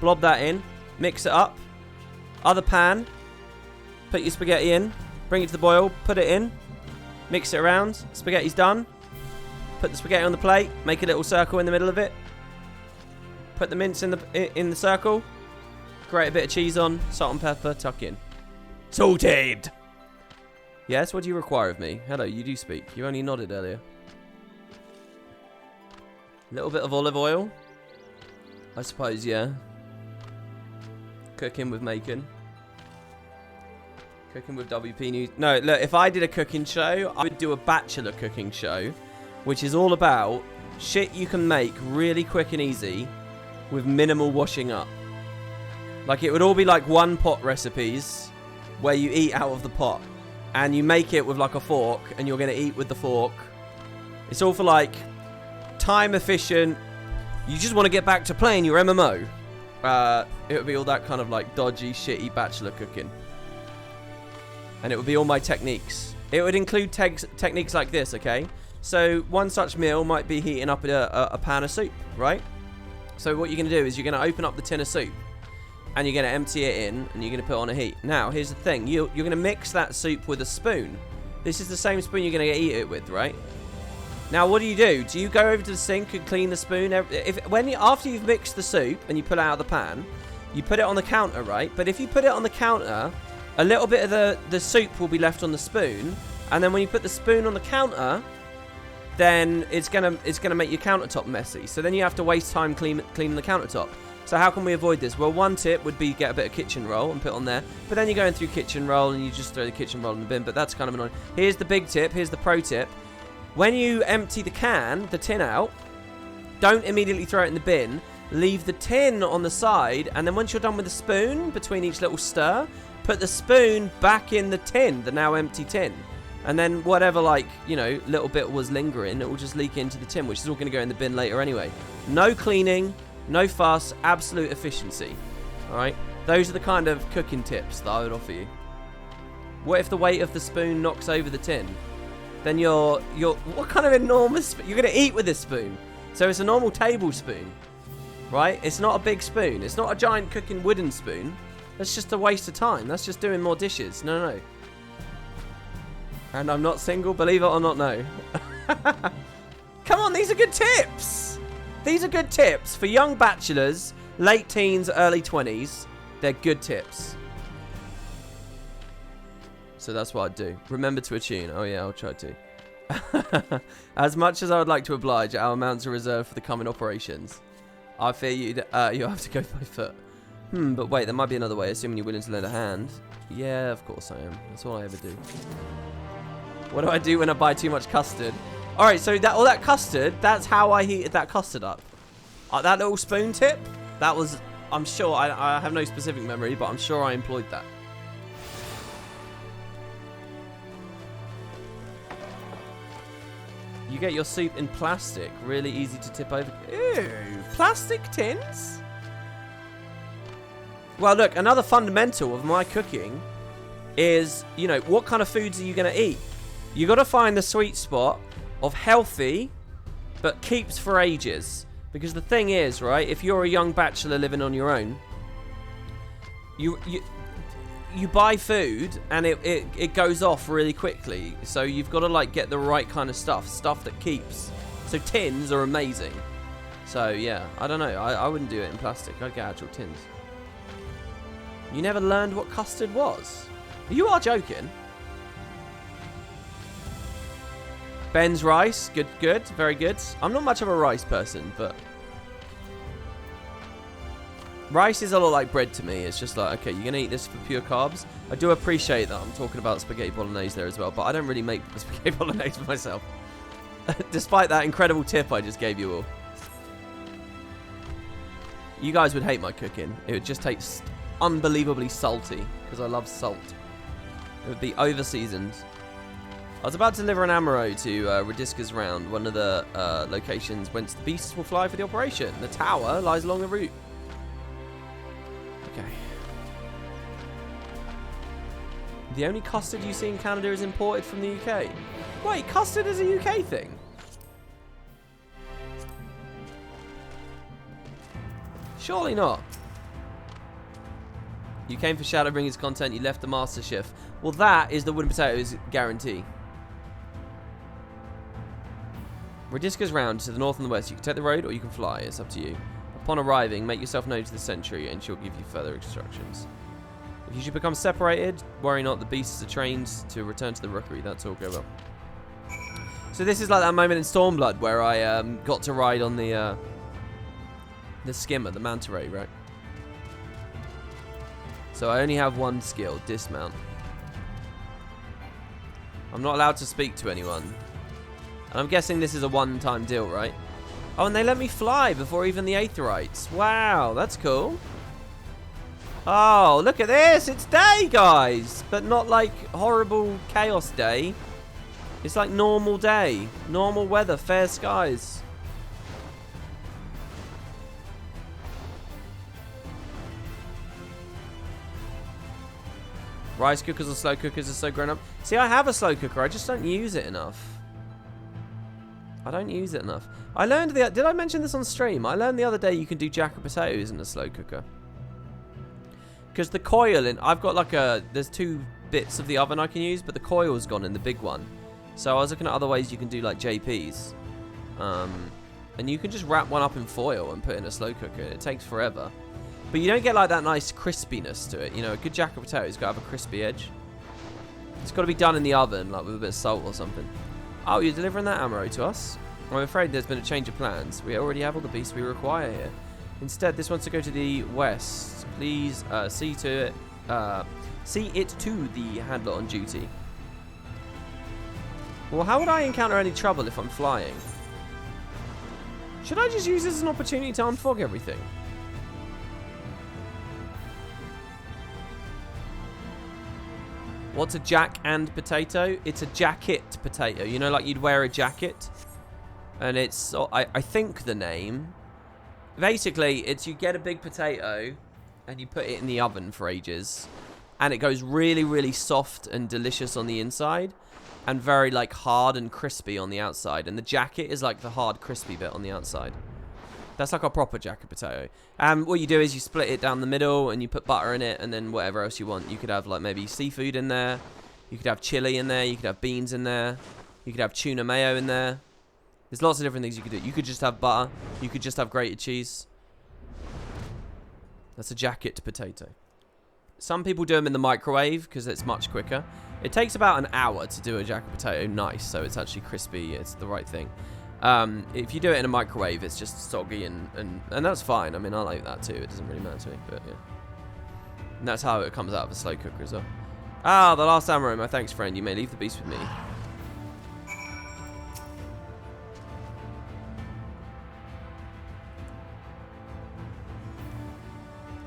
Blob that in. Mix it up. Other pan. Put your spaghetti in. Bring it to the boil. Put it in. Mix it around. Spaghetti's done. Put the spaghetti on the plate. Make a little circle in the middle of it. Put the mince in the circle. Grate a bit of cheese on. Salt and pepper. Tuck in. Salted! Yes, what do you require of me? Hello, you do speak. You only nodded earlier. A little bit of olive oil. I suppose, yeah. Cooking with Macon. Cooking with WP News. No, look, if I did a cooking show, I would do a bachelor cooking show, which is all about shit you can make really quick and easy with minimal washing up. Like, it would all be like one pot recipes where you eat out of the pot. and you make it with like a fork, and you're going to eat with the fork. It's all for like time efficient. You just want to get back to playing your MMO. It would be all that kind of like dodgy, shitty bachelor cooking. And it would be all my techniques. It would include techniques like this, okay? So one such meal might be heating up a pan of soup, right? So what you're going to do is you're going to open up the tin of soup, and you're going to empty it in, and you're going to put it on a heat. Now, here's the thing. You're going to mix that soup with a spoon. This is the same spoon you're going to eat it with, right? Now, what do? Do you go over to the sink and clean the spoon? After you've mixed the soup and you pull it out of the pan, you put it on the counter, right? But if you put it on the counter, a little bit of the soup will be left on the spoon, and then when you put the spoon on the counter, then it's gonna make your countertop messy. So then you have to waste time cleaning the countertop. So how can we avoid this? Well, one tip would be get a bit of kitchen roll and put it on there. But then you're going through kitchen roll and you just throw the kitchen roll in the bin. But that's kind of annoying. Here's the big tip. Here's the pro tip. When you empty the tin out, don't immediately throw it in the bin. Leave the tin on the side, and then once you're done with the spoon, between each little stir, put the spoon back in the tin, the now empty tin. And then whatever, like, you know, little bit was lingering, it will just leak into the tin, which is all going to go in the bin later anyway. No cleaning, no fuss, absolute efficiency. Alright? Those are the kind of cooking tips that I would offer you. What if the weight of the spoon knocks over the tin? Then you're what kind of enormous... You're going to eat with this spoon. So it's a normal tablespoon. Right? It's not a big spoon. It's not a giant cooking wooden spoon. That's just a waste of time. That's just doing more dishes. No. And I'm not single, believe it or not, no. Come on, these are good tips. These are good tips for young bachelors, late teens, early 20s. They're good tips. So that's what I'd do. Remember to attune. Oh yeah, I'll try to. As much as I would like to oblige, our amounts are reserved for the coming operations. I fear you'll have to go by foot. But wait, there might be another way, assuming you're willing to lend a hand. Yeah, of course I am. That's all I ever do. What do I do when I buy too much custard? Alright, so all that custard, that's how I heated that custard up. That little spoon tip, that was, I'm sure, I have no specific memory, but I'm sure I employed that. You get your soup in plastic. Really easy to tip over. Ew, plastic tins? Well, look, another fundamental of my cooking is, you know, what kind of foods are you going to eat? You got to find the sweet spot of healthy, but keeps for ages. Because the thing is, right, if you're a young bachelor living on your own, you buy food and it goes off really quickly. So you've got to like get the right kind of stuff that keeps. So tins are amazing. So yeah, I don't know. I wouldn't do it in plastic. I'd get actual tins. You never learned what custard was? You are joking. Ben's rice, good, very good. I'm not much of a rice person, but rice is a lot like bread to me. It's just like, okay, you're gonna eat this for pure carbs. I do appreciate that I'm talking about spaghetti bolognese there as well, but I don't really make spaghetti bolognese for myself. Despite that incredible tip I just gave you all. You guys would hate my cooking. It would just taste unbelievably salty, because I love salt. It would be over-seasoned. I was about to deliver an ammo to Radisca's Round, one of the locations whence the beasts will fly for the operation. The tower lies along the route. Okay. The only custard you see in Canada is imported from the UK. Wait, custard is a UK thing? Surely not. You came for Shadowbringer's content, you left the Master Chef. Well, that is the wooden potatoes guarantee. Radisca's Round to the north and the west. You can take the road or you can fly. It's up to you. Upon arriving, make yourself known to the sentry and she'll give you further instructions. If you should become separated, worry not. The beasts are trained to return to the rookery. That's all go well. So this is like that moment in Stormblood where I got to ride on the skimmer, the manta ray, right? So I only have one skill, dismount. I'm not allowed to speak to anyone. And I'm guessing this is a one-time deal, right? Oh, and they let me fly before even the Aetherites. Wow, that's cool. Oh, look at this. It's day, guys. But not like horrible chaos day. It's like normal day. Normal weather, fair skies. Rice cookers or slow cookers are so grown up. See, I have a slow cooker. I just don't use it enough. I don't use it enough. I learned did I mention this on stream? I learned the other day you can do jack of potatoes in a slow cooker. Because the coil I've got like there's 2 bits of the oven I can use, but the coil's gone in the big one. So I was looking at other ways you can do like JPs. And you can just wrap one up in foil and put it in a slow cooker. It takes forever. But you don't get like that nice crispiness to it. You know, a good jack of potatoes got to have a crispy edge. It's got to be done in the oven, like with a bit of salt or something. Oh, you're delivering that ammo to us? I'm afraid there's been a change of plans. We already have all the beasts we require here. Instead, this wants to go to the west. Please see it to the handler on duty. Well, how would I encounter any trouble if I'm flying? Should I just use this as an opportunity to unfog everything? What's a jack and potato? It's a jacket potato. You know, like you'd wear a jacket. And it's, I think the name. Basically, it's you get a big potato and you put it in the oven for ages. And it goes really, really soft and delicious on the inside. And very, like, hard and crispy on the outside. And the jacket is, like, the hard, crispy bit on the outside. That's like a proper jacket potato. And what you do is you split it down the middle and you put butter in it and then whatever else you want. You could have like maybe seafood in there. You could have chili in there. You could have beans in there. You could have tuna mayo in there. There's lots of different things you could do. You could just have butter. You could just have grated cheese. That's a jacket potato. Some people do them in the microwave because it's much quicker. It takes about an hour to do a jacket potato nice, so it's actually crispy. It's the right thing. If you do it in a microwave, it's just soggy and that's fine. I mean, I like that too. It doesn't really matter to me, but yeah. And that's how it comes out of a slow cooker as well. Ah, the last ammo. My thanks, friend. You may leave the beast with me.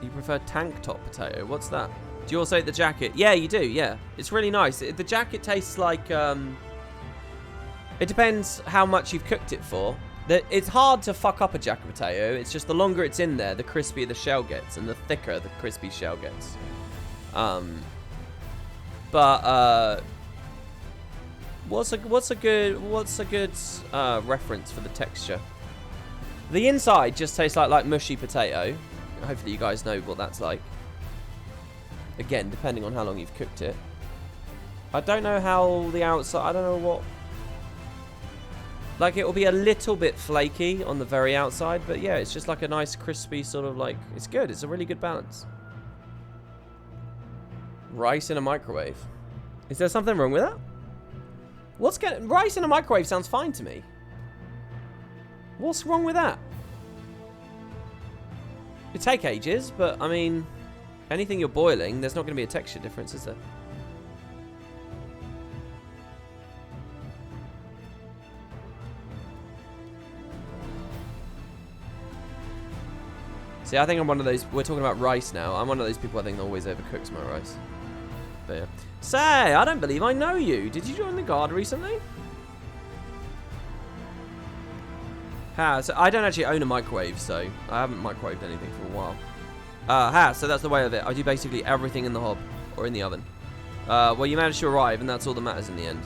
You prefer tank top potato? What's that? Do you also eat the jacket? Yeah, you do. Yeah, it's really nice. The jacket tastes like it depends how much you've cooked it for. It's hard to fuck up a jack potato. It's just the longer it's in there, the crispier the shell gets, and the thicker the crispy shell gets. What's a good reference for the texture? The inside just tastes like mushy potato. Hopefully you guys know what that's like. Again, depending on how long you've cooked it. I don't know how the outside. I don't know what. Like, it will be a little bit flaky on the very outside, but yeah, it's just like a nice crispy sort of like, it's good. It's a really good balance. Rice in a microwave. Is there something wrong with that? Rice in a microwave sounds fine to me. What's wrong with that? It take ages, but I mean, anything you're boiling, there's not going to be a texture difference, is there? See, I think I'm one of those. We're talking about rice now. I'm one of those people I think always overcooks my rice. But yeah. Say, I don't believe I know you. Did you join the guard recently? So I don't actually own a microwave, so I haven't microwaved anything for a while. So that's the way of it. I do basically everything in the hob or in the oven. Well, you managed to arrive, and that's all that matters in the end.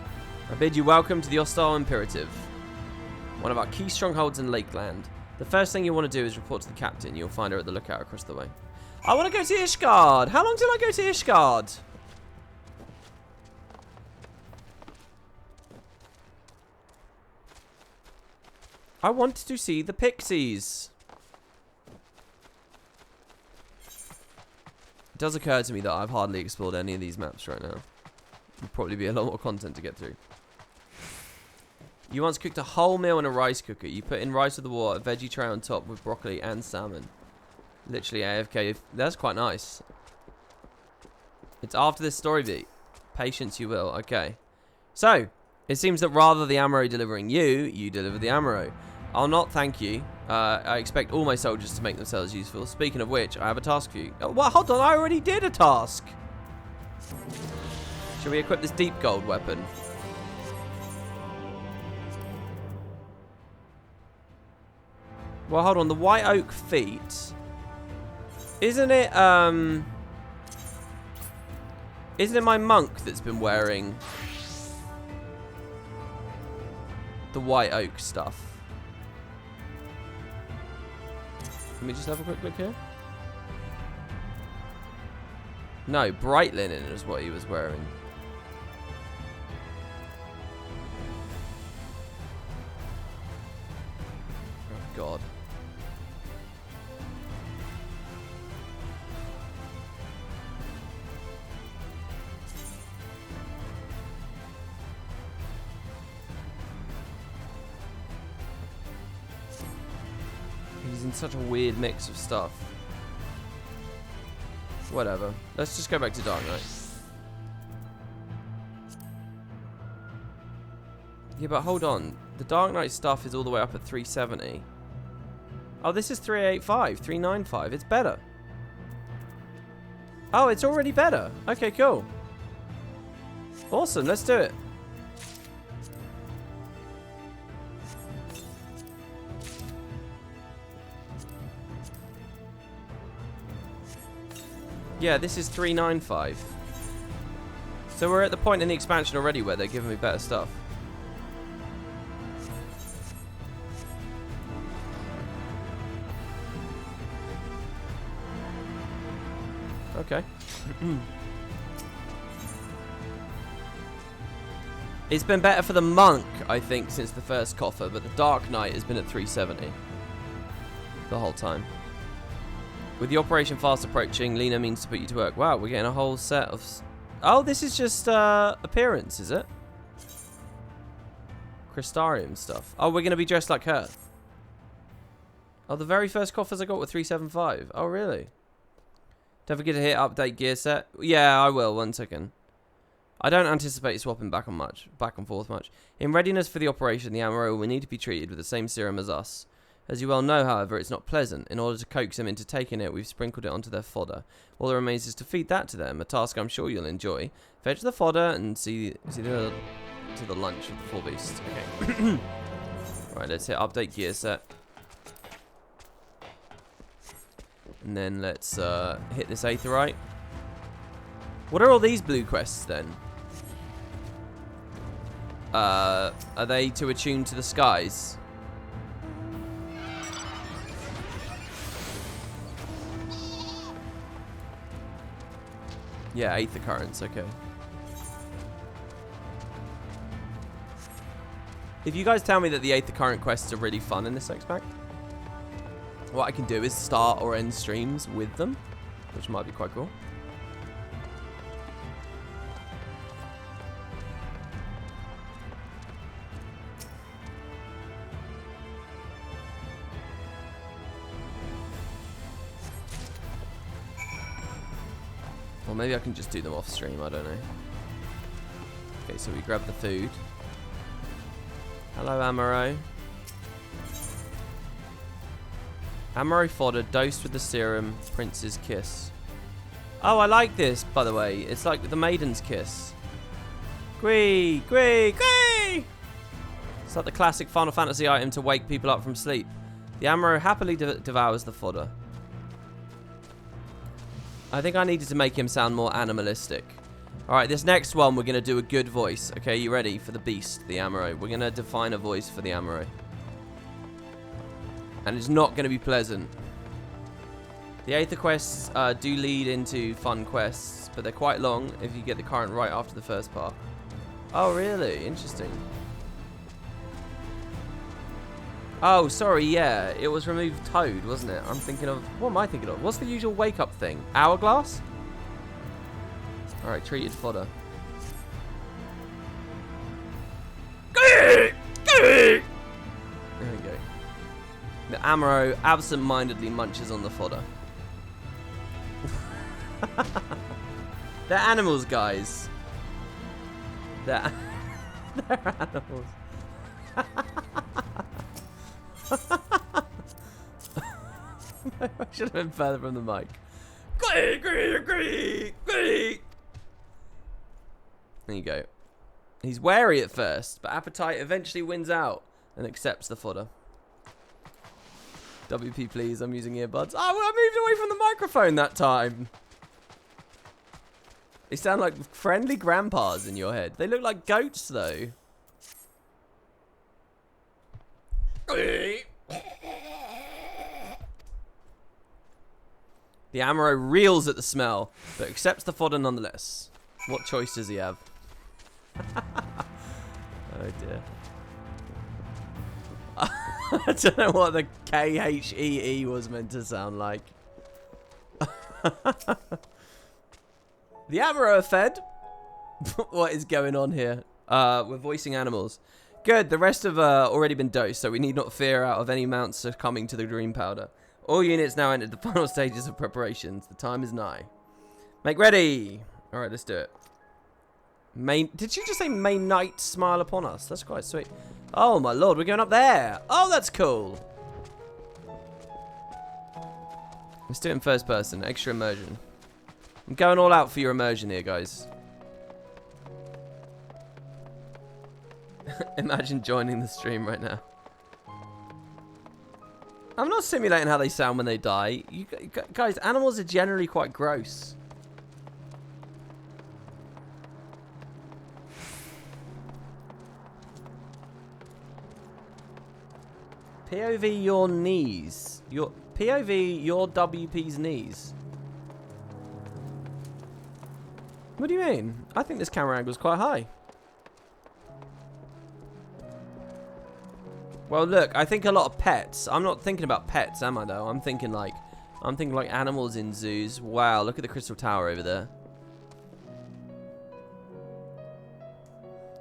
I bid you welcome to the Hostile Imperative, one of our key strongholds in Lakeland. The first thing you want to do is report to the captain. You'll find her at the lookout across the way. I want to go to Ishgard. How long till I go to Ishgard? I want to see the pixies. It does occur to me that I've hardly explored any of these maps right now. There'll probably be a lot more content to get through. You once cooked a whole meal in a rice cooker. You put in rice with the water, a veggie tray on top with broccoli and salmon. Literally AFK. That's quite nice. It's after this story beat. Patience you will. Okay. So, it seems that rather the Amuro delivering you, you deliver the Amuro. I'll not thank you. I expect all my soldiers to make themselves useful. Speaking of which, I have a task for you. Oh, well, hold on, I already did a task. Should we equip this deep gold weapon? Well, hold on, the white oak feet. Isn't it my monk that's been wearing the white oak stuff? Let me just have a quick look here. No, bright linen is what he was wearing. Oh, God. He's in such a weird mix of stuff. Whatever. Let's just go back to Dark Knight. Yeah, but hold on. The Dark Knight stuff is all the way up at 370. Oh, this is 385, 395. It's better. Oh, it's already better. Okay, cool. Awesome, let's do it. Yeah, this is 395. So we're at the point in the expansion already where they're giving me better stuff. Okay. It's been better for the monk, I think, since the first coffer, but the Dark Knight has been at 370 the whole time. With the operation fast approaching, Lena means to put you to work. Wow, we're getting a whole set of... Oh, this is just appearance, is it? Crystarium stuff. Oh, we're going to be dressed like her. Oh, the very first coffers I got were 375. Oh, really? Don't forget to hit update gear set. Yeah, I will. 1 second. I don't anticipate swapping back and forth much. In readiness for the operation, the Amaro will need to be treated with the same serum as us. As you well know, however, it's not pleasant. In order to coax them into taking it, we've sprinkled it onto their fodder. All that remains is to feed that to them, a task I'm sure you'll enjoy. Fetch the fodder and see to the lunch of the four beasts. Okay. Right, let's hit update gear set. And then let's hit this aetherite. What are all these blue quests then? Are they to attune to the skies? Yeah, aether currents, okay. If you guys tell me that the aether current quests are really fun in this X-Pack, what I can do is start or end streams with them, which might be quite cool. Or maybe I can just do them off stream, I don't know. Okay, so we grab the food. Hello, Amaro. Amaro fodder, dosed with the serum, Prince's Kiss. Oh, I like this, by the way. It's like the Maiden's Kiss. Gwee, gwee, gwee! It's like the classic Final Fantasy item to wake people up from sleep. The Amaro happily devours the fodder. I think I needed to make him sound more animalistic. Alright, this next one, we're going to do a good voice. Okay, you ready for the beast, the Amaro? We're going to define a voice for the Amaro. And it's not going to be pleasant. The Aether quests do lead into fun quests, but they're quite long if you get the current right after the first part. Oh, really? Interesting. Oh, sorry, yeah. It was remove Toad, wasn't it? I'm thinking of... What am I thinking of? What's the usual wake-up thing? Hourglass? Alright, treated fodder. There we go. The Amaro absent-mindedly munches on the fodder. They're animals, guys. They're animals. Should have been further from the mic. There you go. He's wary at first, but appetite eventually wins out and accepts the fodder. WP, please. I'm using earbuds. Oh, I moved away from the microphone that time. They sound like friendly grandpas in your head. They look like goats, though. The Amaro reels at the smell, but accepts the fodder nonetheless. What choice does he have? Oh dear. I don't know what the K-H-E-E was meant to sound like. The Amaro are fed. What is going on here? We're voicing animals. Good, the rest have already been dosed, so we need not fear out of any mounts succumbing to the green powder. All units now entered the final stages of preparations. The time is nigh. Make ready! Alright, let's do it. Did she just say, may night smile upon us? That's quite sweet. Oh my lord, we're going up there! Oh, that's cool! Let's do it in first person. Extra immersion. I'm going all out for your immersion here, guys. Imagine joining the stream right now. I'm not simulating how they sound when they die. You guys, animals are generally quite gross. POV your knees. Your POV your WP's knees. What do you mean? I think this camera angle is quite high. Well, look, I think a lot of pets. I'm not thinking about pets, am I, though? I'm thinking like animals in zoos. Wow, look at the crystal tower over there.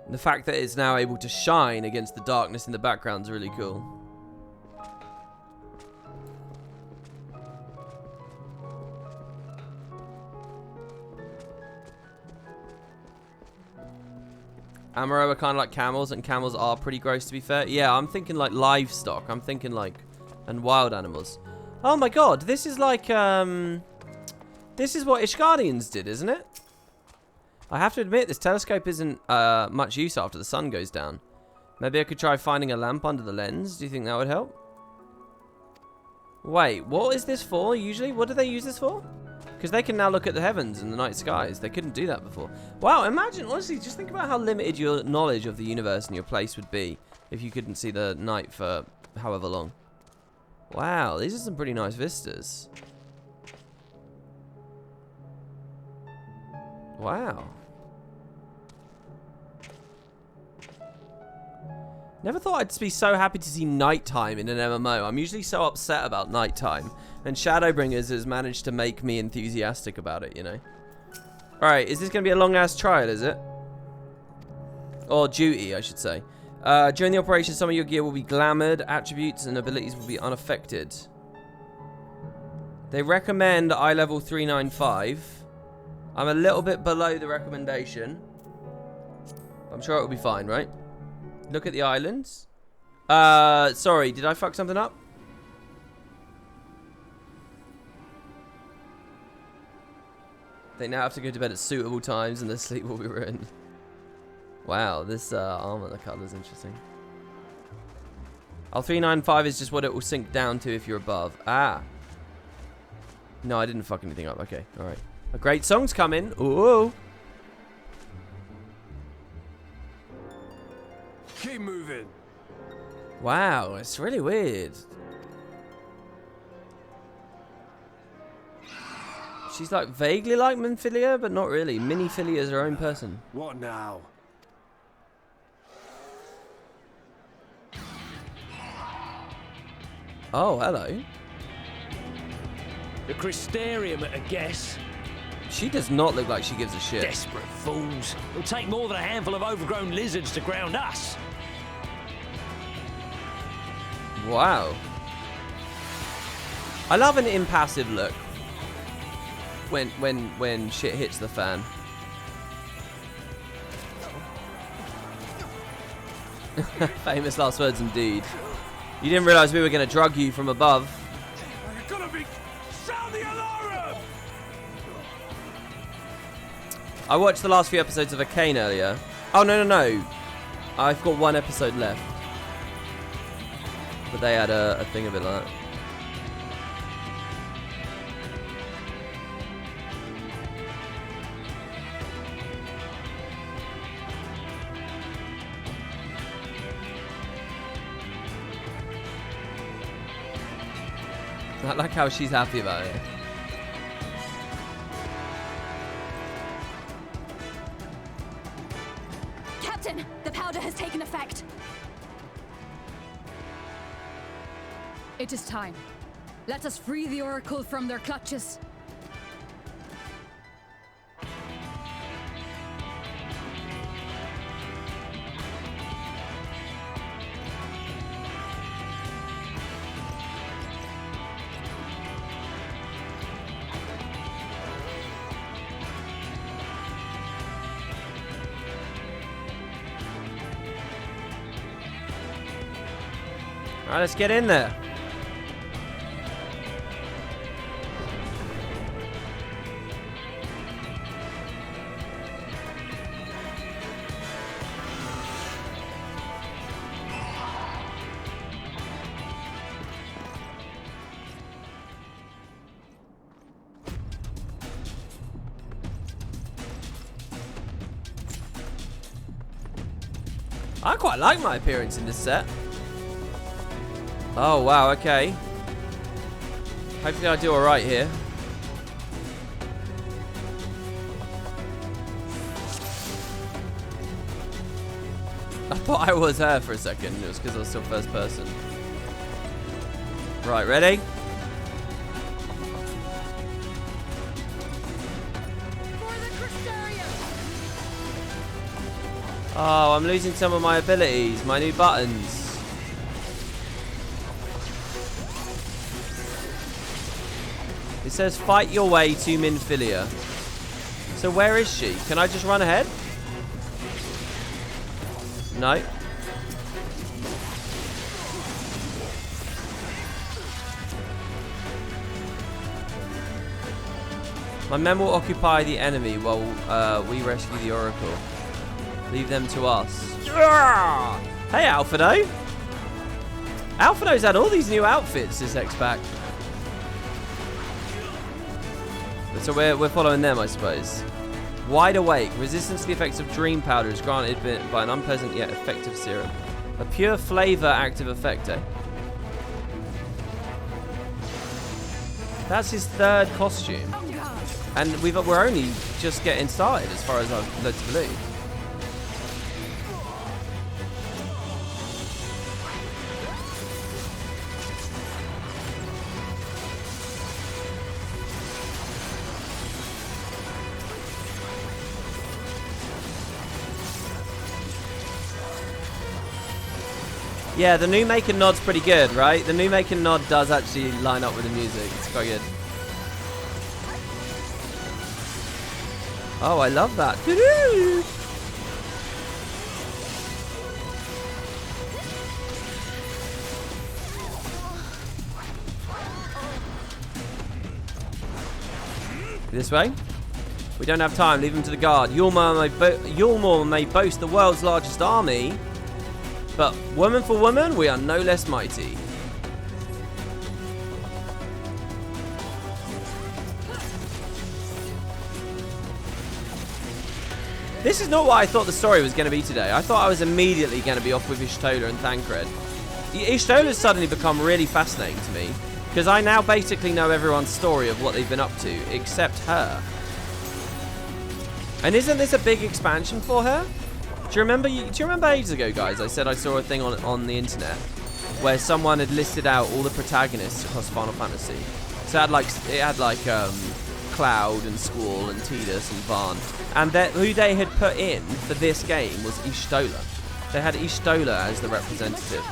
The fact that it's now able to shine against the darkness in the background is really cool. Amaro are kind of like camels, and camels are pretty gross, to be fair. Yeah, I'm thinking like livestock. I'm thinking like, and wild animals. Oh my god, this is like, this is what Ishgardians did, isn't it? I have to admit, this telescope isn't much use after the sun goes down. Maybe I could try finding a lamp under the lens. Do you think that would help? Wait, what is this for, usually? What do they use this for? Because they can now look at the heavens and the night skies. They couldn't do that before. Wow, imagine, honestly, just think about how limited your knowledge of the universe and your place would be if you couldn't see the night for however long. Wow, these are some pretty nice vistas. Wow. Never thought I'd be so happy to see nighttime in an MMO. I'm usually so upset about nighttime. And Shadowbringers has managed to make me enthusiastic about it, you know. Alright, is this going to be a long-ass trial, is it? Or duty, I should say. During the operation, some of your gear will be glamoured. Attributes and abilities will be unaffected. They recommend eye level 395. I'm a little bit below the recommendation. I'm sure it will be fine, right? Look at the islands. Sorry, did I fuck something up? They now have to go to bed at suitable times and their sleep will be ruined. Wow, this armor, the color is interesting. Oh, 395 is just what it will sink down to if you're above. Ah. No, I didn't fuck anything up. Okay, alright. A great song's coming. Ooh. Keep moving. Wow, it's really weird. She's like vaguely like Minfilia, but not really. Minifilia is her own person. What now? Oh, hello. The Crystarium at a guess. She does not look like she gives a shit. Desperate fools. It'll take more than a handful of overgrown lizards to ground us. Wow. I love an impassive look. When shit hits the fan. Famous last words indeed. You didn't realise we were going to drug you from above. You're gonna be I watched the last few episodes of Arcane earlier. Oh, no. I've got 1 episode left. But they had a thing of it like that. I like how she's happy about it. Captain, the powder has taken effect. It is time. Let us free the Oracle from their clutches. All right, let's get in there. I quite like my appearance in this set. Oh, wow, okay. Hopefully I do alright here. I thought I was her for a second. It was because I was still first person. Right, ready? Oh, I'm losing some of my abilities. My new buttons. It says fight your way to Minfilia. So where is she? Can I just run ahead? No. My men will occupy the enemy while we rescue the Oracle. Leave them to us. Yeah! Hey, Alphado. Alphado's had all these new outfits this X-Pack. So we're following them, I suppose. Wide awake. Resistance to the effects of dream powder is granted by an unpleasant yet effective serum. A pure flavor active effect, eh? That's his 3rd costume. And we're only just getting started as far as I've led to believe. Yeah, the new make and nod's pretty good, right? The new make and nod does actually line up with the music. It's quite good. Oh, I love that. This way? We don't have time. Leave them to the guard. Yulmor may boast the world's largest army, but woman for woman, we are no less mighty. This is not what I thought the story was going to be today. I thought I was immediately going to be off with Y'shtola and Thancred. Y'shtola's suddenly become really fascinating to me, because I now basically know everyone's story of what they've been up to, except her. And isn't this a big expansion for her? Do you remember ages ago, guys, I said I saw a thing on the internet where someone had listed out all the protagonists across Final Fantasy. So it had like Cloud and Squall and Tidus and Vaan. And who they had put in for this game was Y'shtola. They had Y'shtola as the representative.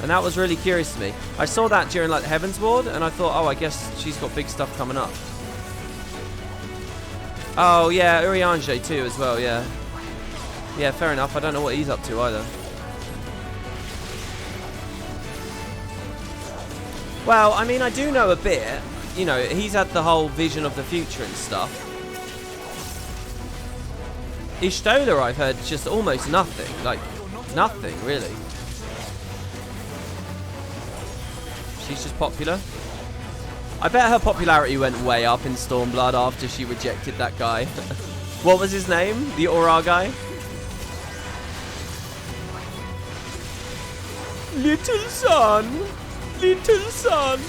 And that was really curious to me. I saw that during like Heaven's Ward, and I thought, oh, I guess she's got big stuff coming up. Oh, yeah, Urianger too as well, yeah. Yeah, fair enough. I don't know what he's up to either. Well, I mean, I do know a bit. You know, he's had the whole vision of the future and stuff. Ishtola, I've heard just almost nothing. Like, nothing, really. She's just popular. I bet her popularity went way up in Stormblood after she rejected that guy. What was his name? The Aura guy? Little son! Little son!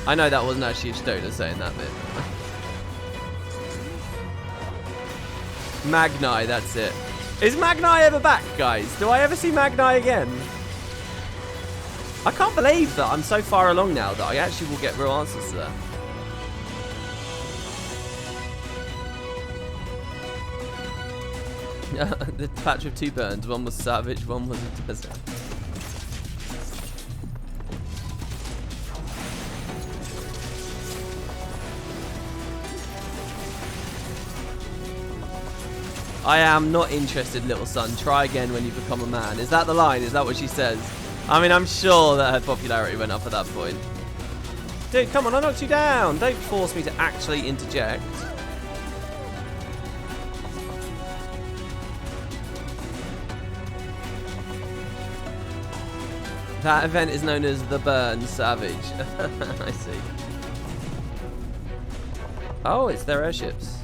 I know that wasn't actually Ishtola saying that bit. Magni, that's it. Is Magni ever back, guys? Do I ever see Magni again? I can't believe that I'm so far along now that I actually will get real answers to that. The patch of 2 burns. One was savage, one was a desert. I am not interested, little son. Try again when you become a man. Is that the line? Is that what she says? I mean, I'm sure that her popularity went up at that point. Dude, come on, I knocked you down. Don't force me to actually interject. That event is known as the Burn Savage. I see. Oh, it's their airships.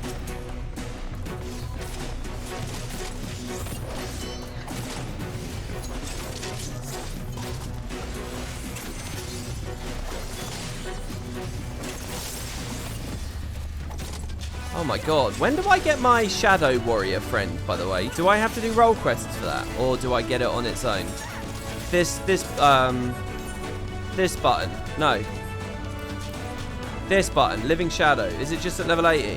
Oh my god, when do I get my Shadow Warrior friend, by the way? Do I have to do role quests for that? Or do I get it on its own? This button. No. This button, Living Shadow. Is it just at level 80?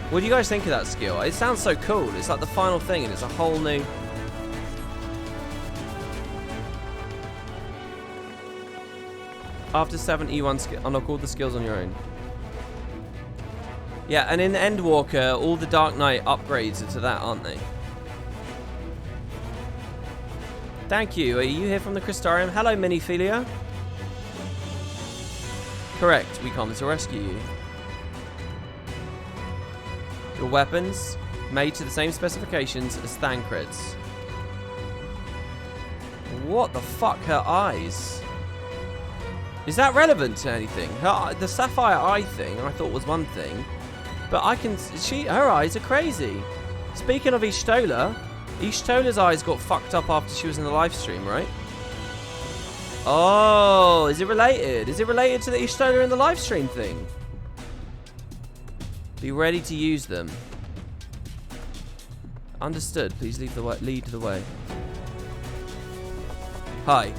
What do you guys think of that skill? It sounds so cool. It's like the final thing and it's a whole new... After 7 E1 unlock all the skills on your own. Yeah, and in Endwalker, all the Dark Knight upgrades are to that, aren't they? Thank you. Are you here from the Crystarium? Hello, Miniphilia. Correct. We come to rescue you. Your weapons, made to the same specifications as Thancred's. What the fuck? Her eyes. Is that relevant to anything? The sapphire eye thing I thought was one thing. But I can... her eyes are crazy. Speaking of Ishtola, Ishtola's eyes got fucked up after she was in the live stream, right? Oh, is it related? Is it related to the Ishtola in the live stream thing? Be ready to use them. Understood. Please lead the way. Hi.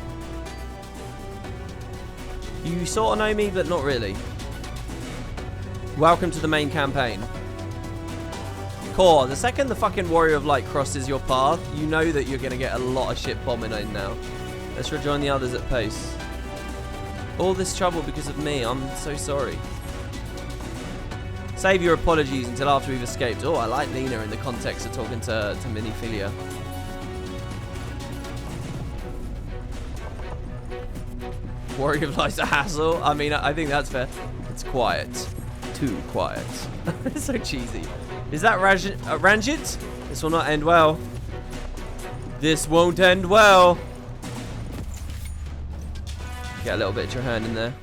You sort of know me, but not really. Welcome to the main campaign. Core, the second the fucking Warrior of Light crosses your path, you know that you're going to get a lot of shit bombing in now. Let's rejoin the others at pace. All this trouble because of me. I'm so sorry. Save your apologies until after we've escaped. Oh, I like Lena in the context of talking to Miniphilia. Warrior of Light's a hassle. I mean, I think that's fair. It's quiet. Too quiet. It's so cheesy. Is that Ranjit? This will not end well. This won't end well. Get a little bit of Trahearn in there.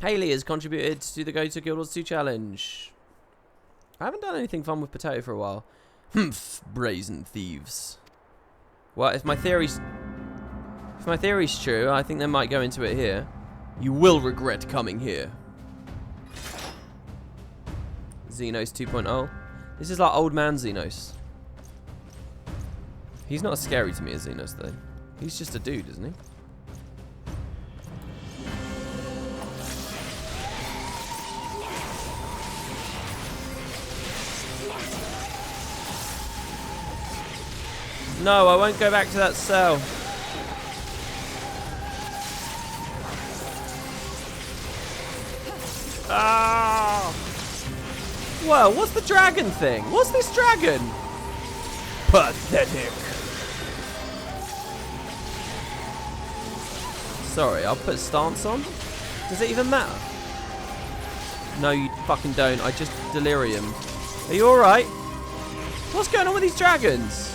Haley has contributed to the Go to Guild Wars 2 challenge. I haven't done anything fun with Potato for a while. Humph, brazen thieves. Well, if my theory's true, I think they might go into it here. You will regret coming here. Xenos 2.0. This is like old man Xenos. He's not as scary to me as Xenos, though. He's just a dude, isn't he? No, I won't go back to that cell. Ah! Well, what's the dragon thing? What's this dragon? Pathetic. Sorry, I'll put stance on. Does it even matter? No, you fucking don't. I just delirium. Are you alright? What's going on with these dragons?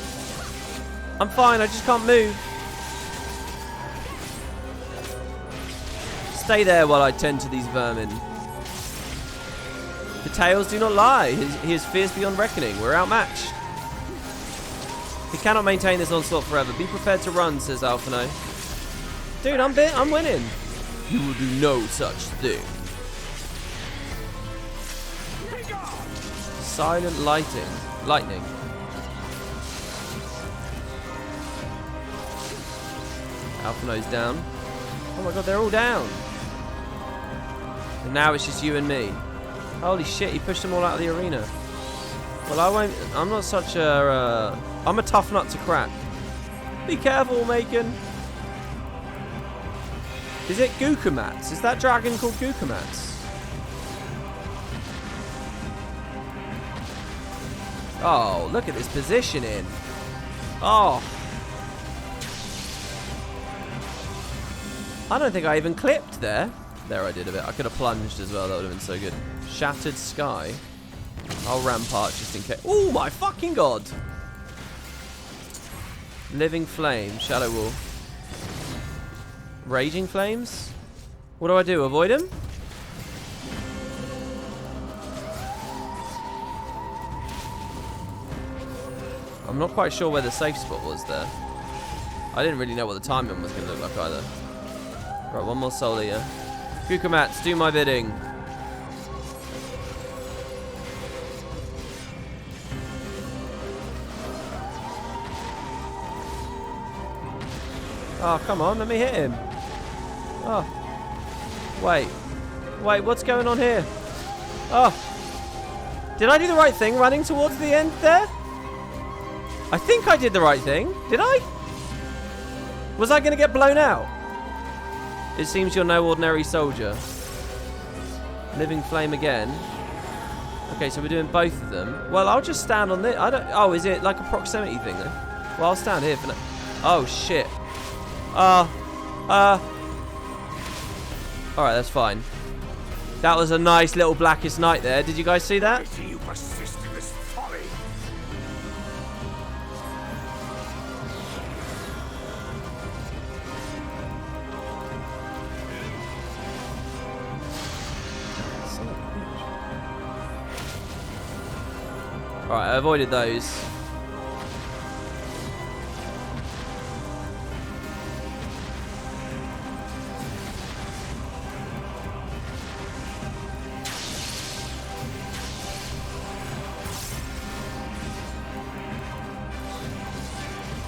I'm fine, I just can't move. Stay there while I tend to these vermin. The tales do not lie. He is fierce beyond reckoning. We're outmatched. He cannot maintain this onslaught forever. Be prepared to run, says Alphino. Dude, I'm winning. You will do no such thing. Silent lightning. Alphino's down. Oh my god, they're all down. And now it's just you and me. Holy shit, he pushed them all out of the arena. Well, I'm not such a... I'm a tough nut to crack. Be careful, Macon. Is it Gukumats? Is that dragon called Gukumats? Oh, look at this positioning. Oh. I don't think I even clipped there. There I did a bit. I could have plunged as well. That would have been so good. Shattered sky. I'll rampart just in case. Oh my fucking god. Living flame. Shadow wall. Raging flames. What do I do? Avoid him? I'm not quite sure where the safe spot was there. I didn't really know what the timing was going to look like either. Right, one more soul here. Gukumats, do my bidding. Oh, come on, let me hit him. Oh. Wait, what's going on here? Oh. Did I do the right thing running towards the end there? I think I did the right thing. Did I? Was I going to get blown out? It seems you're no ordinary soldier. Living flame again. Okay, so we're doing both of them. Well, I'll just stand on this. I don't... Oh, is it like a proximity thing then? Well, I'll stand here for now. Oh, shit. Alright, that's fine. That was a nice little Blackest Night there. Did you guys see that? You persist in this folly. Alright, I avoided those.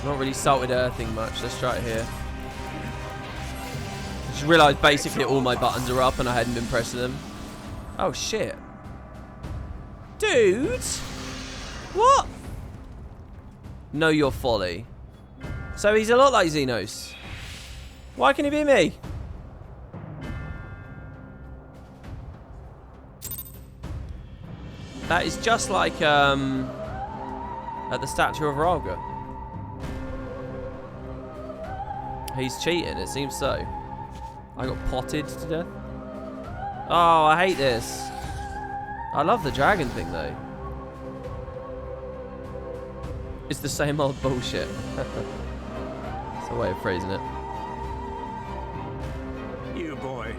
Not really salted earthing much. Let's try it here. I just realised basically all my buttons are up and I hadn't been pressing them. Oh shit. Dude! What? Know your folly. So he's a lot like Xenos. Why can he be me? That is just like at the statue of Raga. He's cheating, it seems so. I got potted to death. Oh, I hate this. I love the dragon thing though. It's the same old bullshit. That's a way of phrasing it. You boy,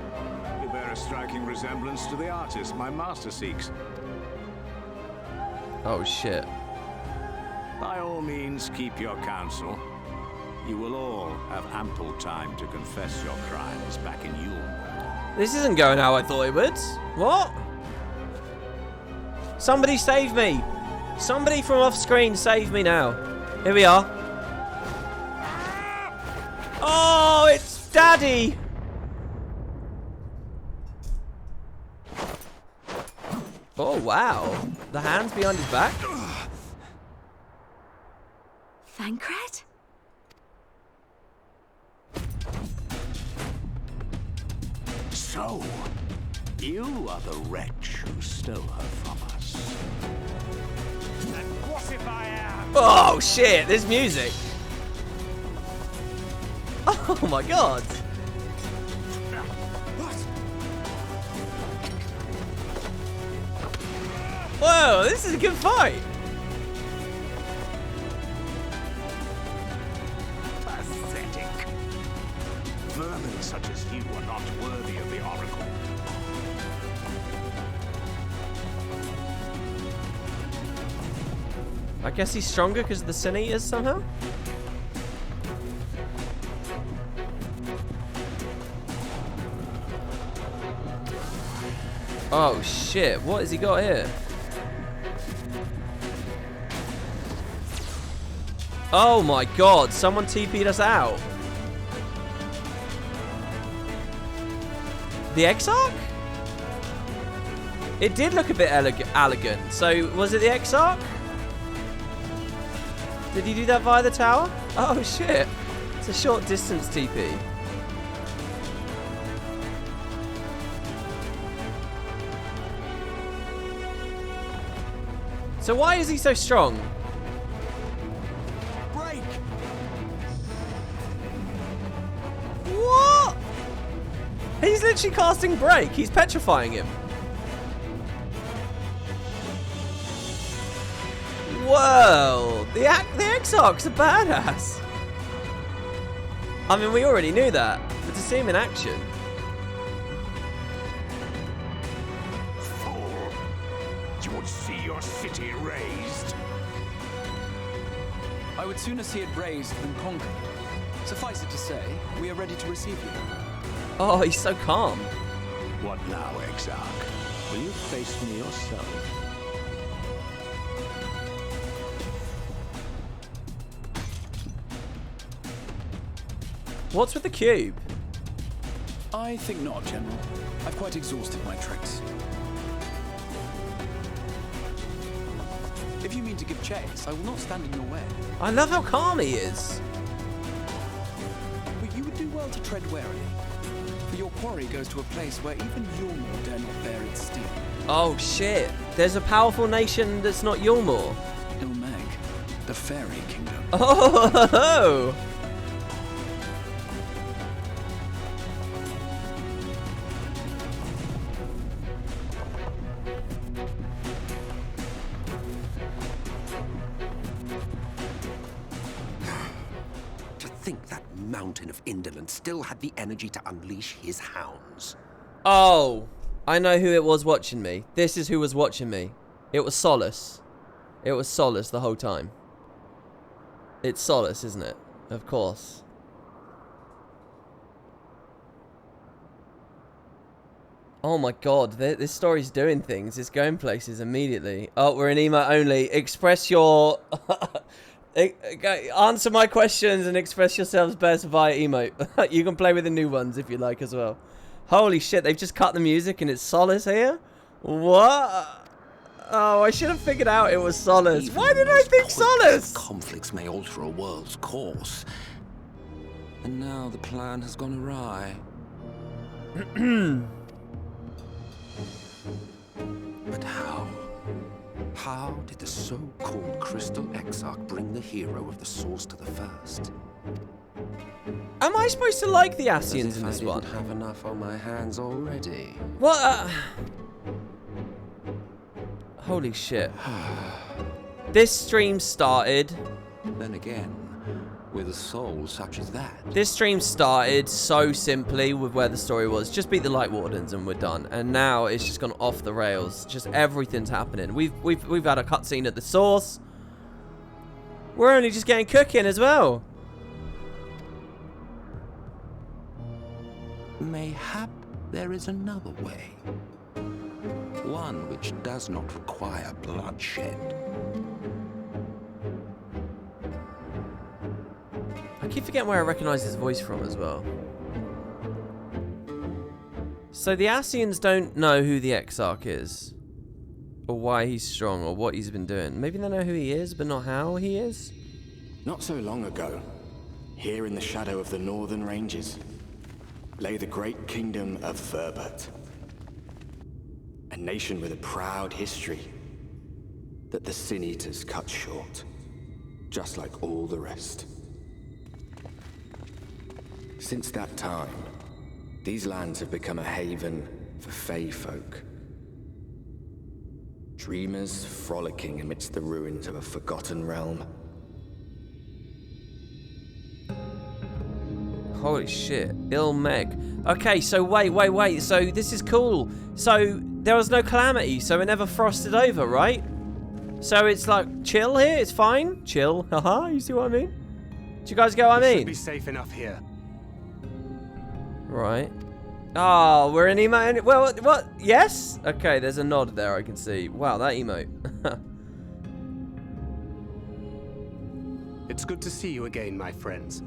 you bear a striking resemblance to the artist my master seeks. Oh shit. By all means, keep your counsel. You will all have ample time to confess your crimes back in Yule. This isn't going how I thought it would. What? Somebody save me. Somebody from off screen save me now. Here we are. Oh, it's Daddy. Oh, wow. The hands behind his back. Thancred? So, you are the wretch who stole her from us. And what if I am? Oh, shit. There's music. Oh, my God. Whoa, this is a good fight. Pathetic. Vermin such as you are not worthy of the Oracle. I guess he's stronger because of the Sin Eaters somehow? Oh shit, what has he got here? Oh my god, someone TP'd us out. The Exarch? It did look a bit elegant. So, was it the Exarch? Did he do that via the tower? Oh shit. It's a short distance TP. So why is he so strong? Break! What? He's literally casting Break. He's petrifying him. Whoa! The Exarch's a badass. I mean, we already knew that, but to see him in action. Fool! You would see your city razed. I would sooner see it razed than conquered. Suffice it to say, we are ready to receive you. Oh, he's so calm. What now, Exarch? Will you face me yourself? What's with the cube? I think not, General. I've quite exhausted my tricks. If you mean to give chase, I will not stand in your way. I love how calm he is. But you would do well to tread warily. For your quarry goes to a place where even Yulmor dare not bear its steel. Oh shit. There's a powerful nation that's not Yulmor. Ilmeg, the fairy kingdom. Oh! Think that mountain of indolence still had the energy to unleash his hounds. Oh, I know who it was watching me. This is who was watching me. It was Solace. It was Solace the whole time. It's Solace, isn't it? Of course. Oh my god, this story's doing things. It's going places immediately. Oh, we're in emo only. Express your... Answer my questions and express yourselves best via emote. You can play with the new ones if you like as well. Holy shit, they've just cut the music and it's Solace here? What? Oh, I should have figured out it was Solace. Even why did I think Solace? Conflicts may alter a world's course. And now the plan has gone awry. But how? How did the so-called Crystal Exarch bring the hero of the source to the first? Am I supposed to like the Ascians in this one? I didn't have enough on my hands already. What? Holy shit. This stream started... Then again, with a soul such as that. This stream started so simply with where the story was. Just beat the Light Wardens and we're done. And now it's just gone off the rails. Just everything's happening. We've had a cutscene at the source. We're only just getting cooking as well. Mayhap there is another way. One which does not require bloodshed. I keep forgetting where I recognize his voice from as well. So the Ascians don't know who the Exarch is. Or why he's strong, or what he's been doing. Maybe they know who he is, but not how he is? Not so long ago, here in the shadow of the northern ranges, lay the great kingdom of Verbert. A nation with a proud history that the Sin Eaters cut short, just like all the rest. Since that time, these lands have become a haven for Fey folk. Dreamers frolicking amidst the ruins of a forgotten realm. Holy shit. Ilmeg. Okay, so wait. So this is cool. So there was no calamity, so it never frosted over, right? So it's like chill here, it's fine. Chill. Haha, you see what I mean? Do you guys get what I mean? Should be safe enough here. Right. Oh, we're in emote. Well, what? Yes? Okay, there's a nod there I can see. Wow, that emote. It's good to see you again, my friends.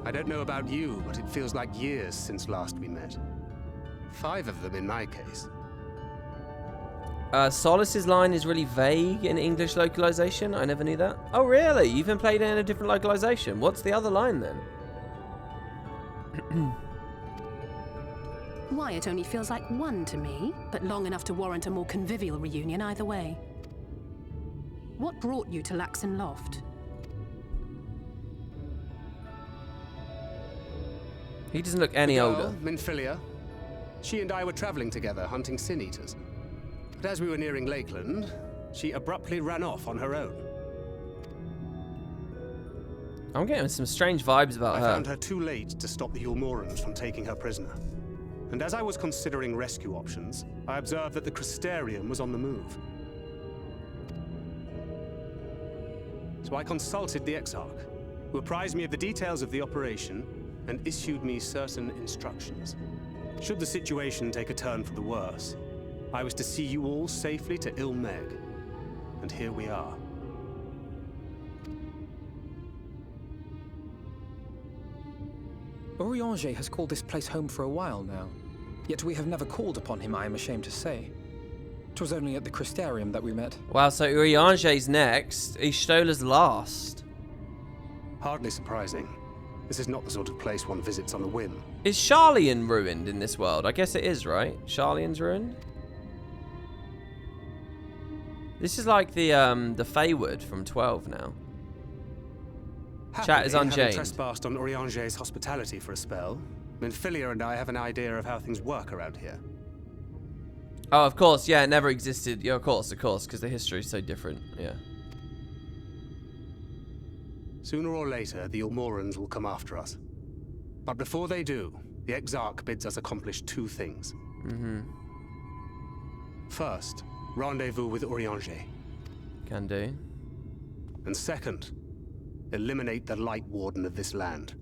I don't know about you, but it feels like years since last we met. 5 of them in my case. Solace's line is really vague in English localization. I never knew that. Oh, really? You've been played in a different localization. What's the other line then? Wyatt only feels like 1 to me, but long enough to warrant a more convivial reunion either way. What brought you to Laxon Loft? He doesn't look any older. Minfilia. She and I were traveling together, hunting sin eaters. But as we were nearing Lakeland, she abruptly ran off on her own. I'm getting some strange vibes about her. I found her too late to stop the Ulmorans from taking her prisoner. And as I was considering rescue options, I observed that the Crystarium was on the move. So I consulted the Exarch, who apprised me of the details of the operation and issued me certain instructions. Should the situation take a turn for the worse, I was to see you all safely to Ilmeg. And here we are. Urianger has called this place home for a while now. Yet we have never called upon him, I am ashamed to say. 'Twas only at the Crystarium that we met. Wow, so Urianger's next. Ishtola's last. Hardly surprising. This is not the sort of place one visits on a whim. Is Sharlayan ruined in this world? I guess it is, right? Sharlayan's ruined? This is like the Feywood from 12 now. Chat is unchanged. Having trespassed on Urianger's hospitality for a spell, Minfilia and I have an idea of how things work around here. Oh, of course, yeah, it never existed. Yeah, of course, because the history is so different, yeah. Sooner or later, the Ulmorans will come after us. But before they do, the Exarch bids us accomplish 2 things. First, rendezvous with Urianger. Can do. And second, eliminate the Light Warden of this land.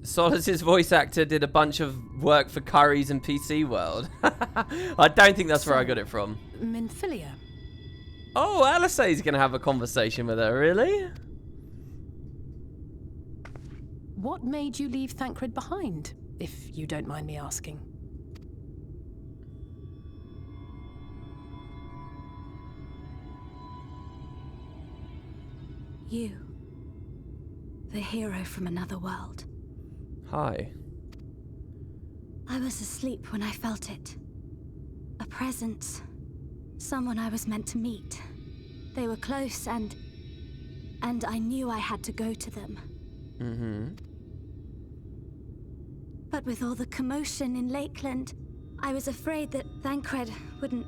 Solace's voice actor did a bunch of work for Curry's and PC World. I don't think that's where I got it from. Minfilia. Oh, Alisay's gonna have a conversation with her, really? What made you leave Thancred behind, if you don't mind me asking? You. The hero from another world. Hi. I was asleep when I felt it. A presence. Someone I was meant to meet. They were close and I knew I had to go to them. But with all the commotion in Lakeland, I was afraid that Thancred wouldn't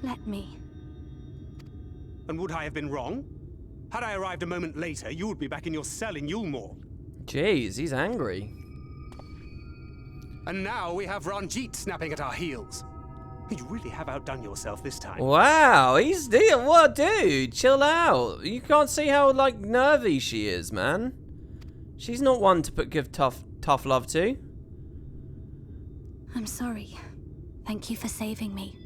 let me. And would I have been wrong? Had I arrived a moment later, you would be back in your cell in Yulmore. Jeez, he's angry. And now we have Ranjit snapping at our heels. You really have outdone yourself this time. Wow, what, dude? Chill out. You can't see how, like, nervy she is, man. She's not one to give tough love to. I'm sorry. Thank you for saving me.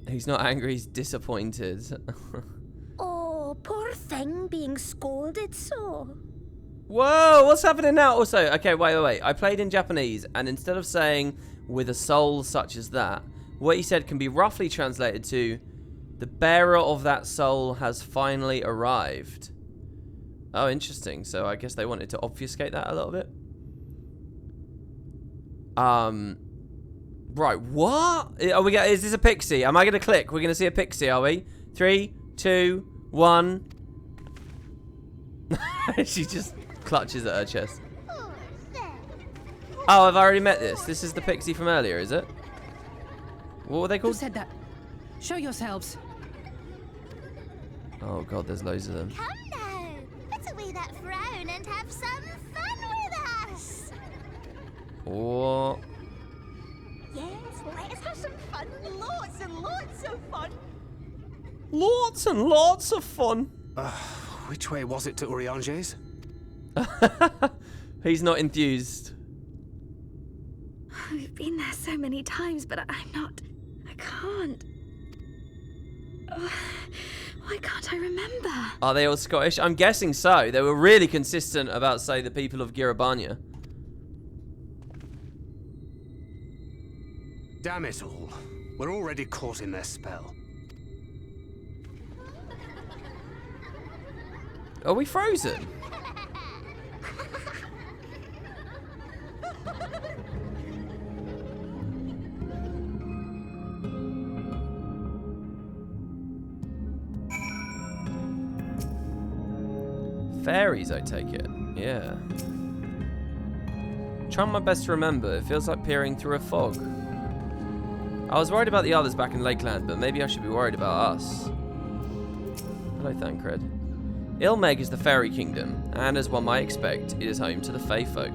He's not angry, he's disappointed. Oh, poor thing being scolded so. Whoa, what's happening now? Also, okay, wait. I played in Japanese, and instead of saying, with a soul such as that, what he said can be roughly translated to, the bearer of that soul has finally arrived. Oh, interesting. So I guess they wanted to obfuscate that a little bit. Right, what? Is this a pixie? Am I going to click? We're going to see a pixie, are we? 3, 2, 1. She just clutches at her chest. Oh, I've already met this. This is the pixie from earlier, is it? What were they called? Who said that? Show yourselves. Oh god, there's loads of them. Come now, put away that frown and have some fun with us. What? Yes, let us have some fun. Lots and lots of fun. Lots and lots of fun. Which way was it to Urianger's? He's not enthused. We've been there so many times, but I can't. Why can't I remember? Are they all Scottish? I'm guessing so. They were really consistent about, say, the people of Girabania. Damn it all. We're already caught in their spell. Are we frozen? Fairies, I take it. Yeah. Trying my best to remember. It feels like peering through a fog. I was worried about the others back in Lakeland, but maybe I should be worried about us. Hello, Thancred. Ilmeg is the fairy kingdom, and as one might expect, it is home to the Fae folk.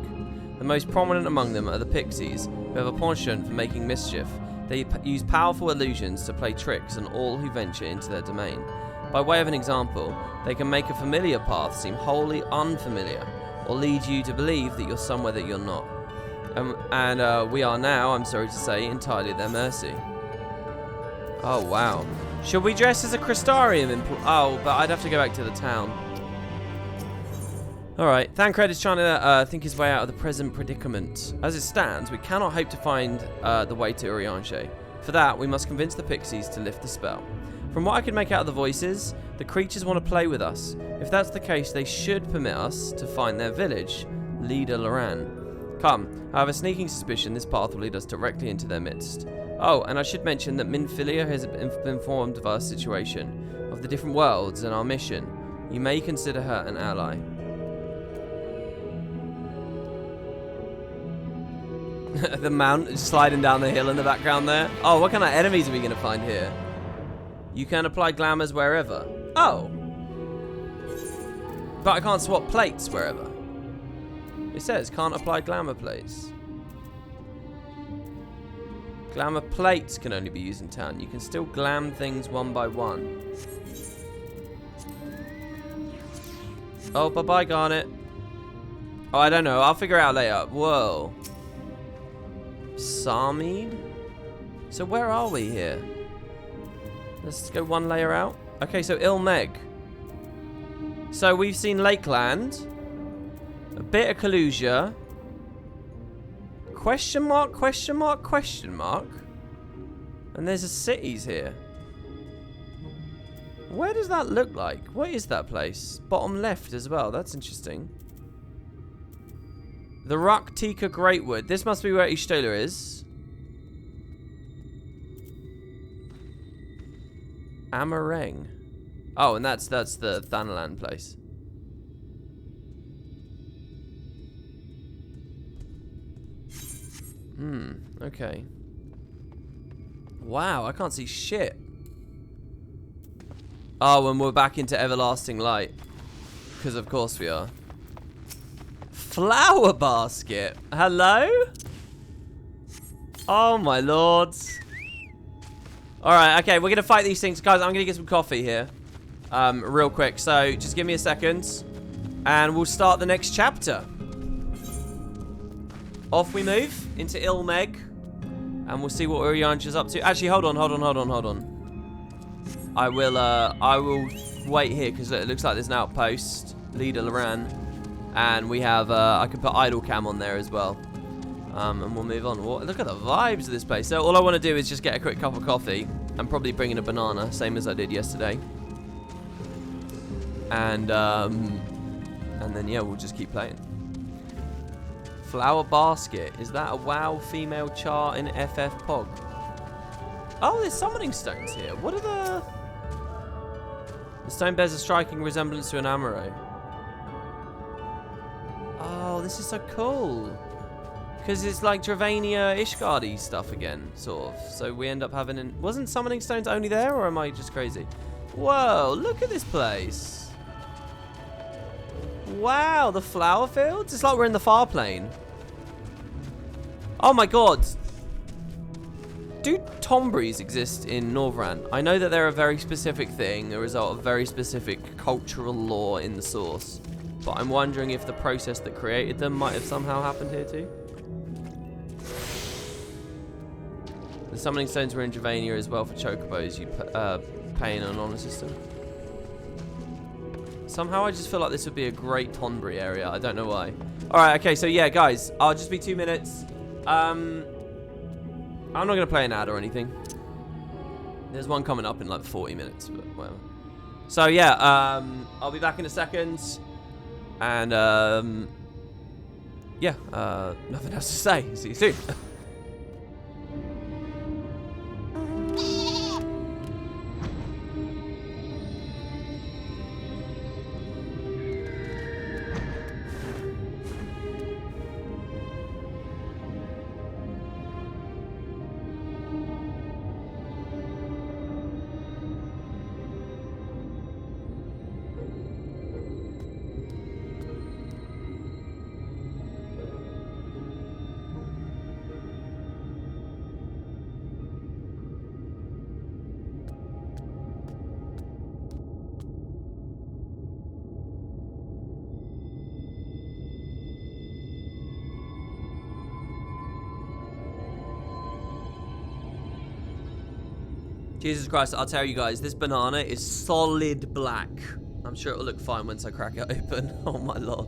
The most prominent among them are the pixies, who have a penchant for making mischief. They use powerful illusions to play tricks on all who venture into their domain. By way of an example, they can make a familiar path seem wholly unfamiliar, or lead you to believe that you're somewhere that you're not. We are now, I'm sorry to say, entirely at their mercy. Oh, wow. Should we dress as a Crystarium? Oh, but I'd have to go back to the town. Alright, Thancred is trying to think his way out of the present predicament. As it stands, we cannot hope to find the way to Urianger. For that, we must convince the pixies to lift the spell. From what I can make out of the voices, the creatures want to play with us. If that's the case, they should permit us to find their village, Leader Loran. Come, I have a sneaking suspicion this path will lead us directly into their midst. Oh, and I should mention that Minfilia has been informed of our situation, of the different worlds and our mission. You may consider her an ally. The mount is sliding down the hill in the background there. Oh, what kind of enemies are we going to find here? You can apply glamours wherever. Oh. But I can't swap plates wherever. It says can't apply glamour plates. Glamour plates can only be used in town. You can still glam things one by one. Oh, bye-bye, Garnet. Oh, I don't know. I'll figure it out later. Whoa. Sarmead? So where are we here? Let's go one layer out. Okay, so Ilmeg. So we've seen Lakeland. A bit of Kalusia. Question mark, question mark, question mark. And there's a cities here. Where does that look like? What is that place? Bottom left as well. That's interesting. The Raktika Greatwood. This must be where Ishtola is. Amareng. Oh, and that's the Thanalan place. Okay. Wow, I can't see shit. Oh, and we're back into Everlasting Light. Because of course we are. Flower basket. Hello? Oh my lords. Alright, okay, we're going to fight these things. Guys, I'm going to get some coffee here. Real quick. So, just give me a second. And we'll start the next chapter. Off we move into Ilmeg. And we'll see what Urianger's up to. Actually, hold on. I will wait here because it looks like there's an outpost. Leader Loran. And we have, I can put idle cam on there as well. And we'll move on. Look at the vibes of this place. So all I want to do is just get a quick cup of coffee. And probably bring in a banana, same as I did yesterday. And then, yeah, we'll just keep playing. Flower basket. Is that a WoW female char in FF Pog? Oh, there's summoning stones here. What are the... The stone bears a striking resemblance to an Amaro. Oh, this is so cool. Because it's like Dravania Ishgardy stuff again, sort of. So we end up having... Wasn't Summoning Stones only there, or am I just crazy? Whoa, look at this place. Wow, the flower fields? It's like we're in the far plane. Oh my god. Do Tombries exist in Northrend? I know that they're a very specific thing, a result of very specific cultural lore in the source. But I'm wondering if the process that created them might have somehow happened here too. The Summoning Stones were in Dravania as well for Chocobos. You pay in an honor system. Somehow I just feel like this would be a great Tonbury area. I don't know why. Alright, okay, so yeah, guys. I'll just be 2 minutes. I'm not going to play an ad or anything. There's one coming up in like 40 minutes, but whatever. So yeah, I'll be back in a second. And yeah, nothing else to say. See you soon. Jesus Christ, I'll tell you guys, this banana is solid black. I'm sure it'll look fine once I crack it open. Oh my lord.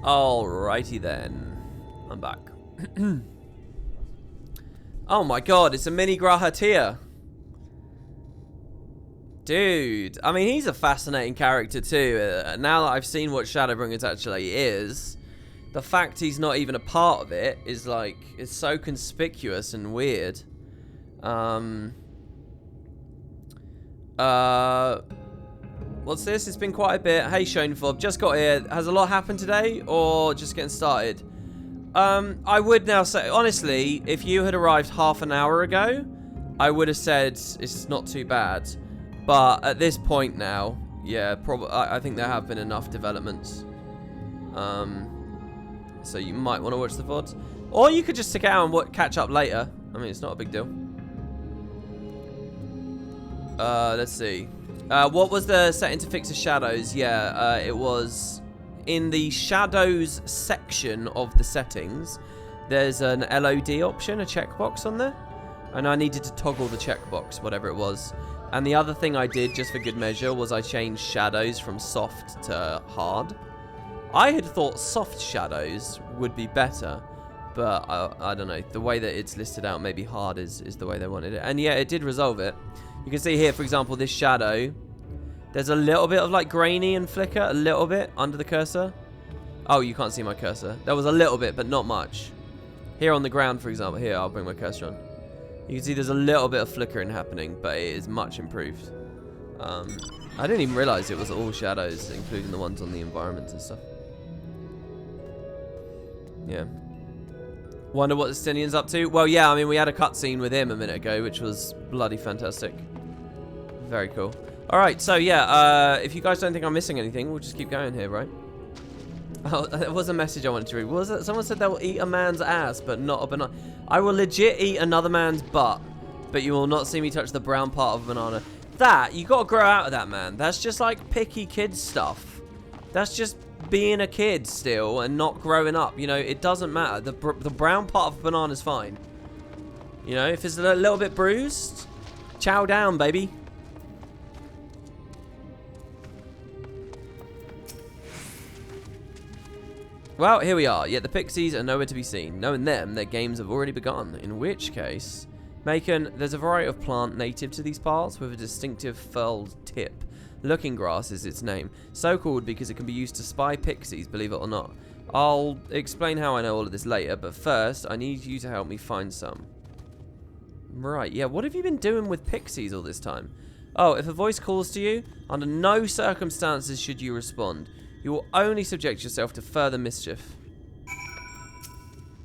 Alrighty then. I'm back. Oh my god, it's a mini Grahatir. Dude, I mean, he's a fascinating character too. Now that I've seen what Shadowbringers actually is, the fact he's not even a part of it is like, it's so conspicuous and weird. What's this? It's been quite a bit. Hey, Schoenfob, just got here. Has a lot happened today, or just getting started? I would now say, honestly, if you had arrived half an hour ago, I would have said it's not too bad. But at this point now, yeah, probably I think there have been enough developments. So you might want to watch the VODs, or you could just stick it out and catch up later. I mean, it's not a big deal. Let's see. What was the setting to fix the shadows? Yeah, it was in the shadows section of the settings. There's an LOD option, a checkbox on there, and I needed to toggle the checkbox, whatever it was. And the other thing I did, just for good measure, was I changed shadows from soft to hard. I had thought soft shadows would be better, but I don't know. The way that it's listed out, maybe hard is the way they wanted it. And yeah, it did resolve it. You can see here, for example, this shadow. There's a little bit of like grainy and flicker, a little bit under the cursor. Oh, you can't see my cursor. There was a little bit, but not much. Here on the ground, for example, here, I'll bring my cursor on. You can see there's a little bit of flickering happening, but it is much improved. I didn't even realize it was all shadows, including the ones on the environments and stuff. Yeah. Wonder what the Stinian's up to? Well, yeah, I mean, we had a cutscene with him a minute ago, which was bloody fantastic. Very cool. Alright, so yeah, if you guys don't think I'm missing anything, we'll just keep going here, right? Oh, there was a message I wanted to read. Was it? Someone said they will eat a man's ass, but not a banana. I will legit eat another man's butt, but you will not see me touch the brown part of a banana. That, you gotta grow out of that, man. That's just like picky kid stuff. That's just being a kid still and not growing up. You know, it doesn't matter. The brown part of a banana is fine. You know, if it's a little bit bruised, chow down, baby. Well, here we are. Yet the pixies are nowhere to be seen. Knowing them, their games have already begun. In which case, Macon, there's a variety of plant native to these parts with a distinctive furled tip. Looking grass is its name. So called because it can be used to spy pixies, believe it or not. I'll explain how I know all of this later, but first, I need you to help me find some. Right, yeah, what have you been doing with pixies all this time? Oh, if a voice calls to you, under no circumstances should you respond. You will only subject yourself to further mischief.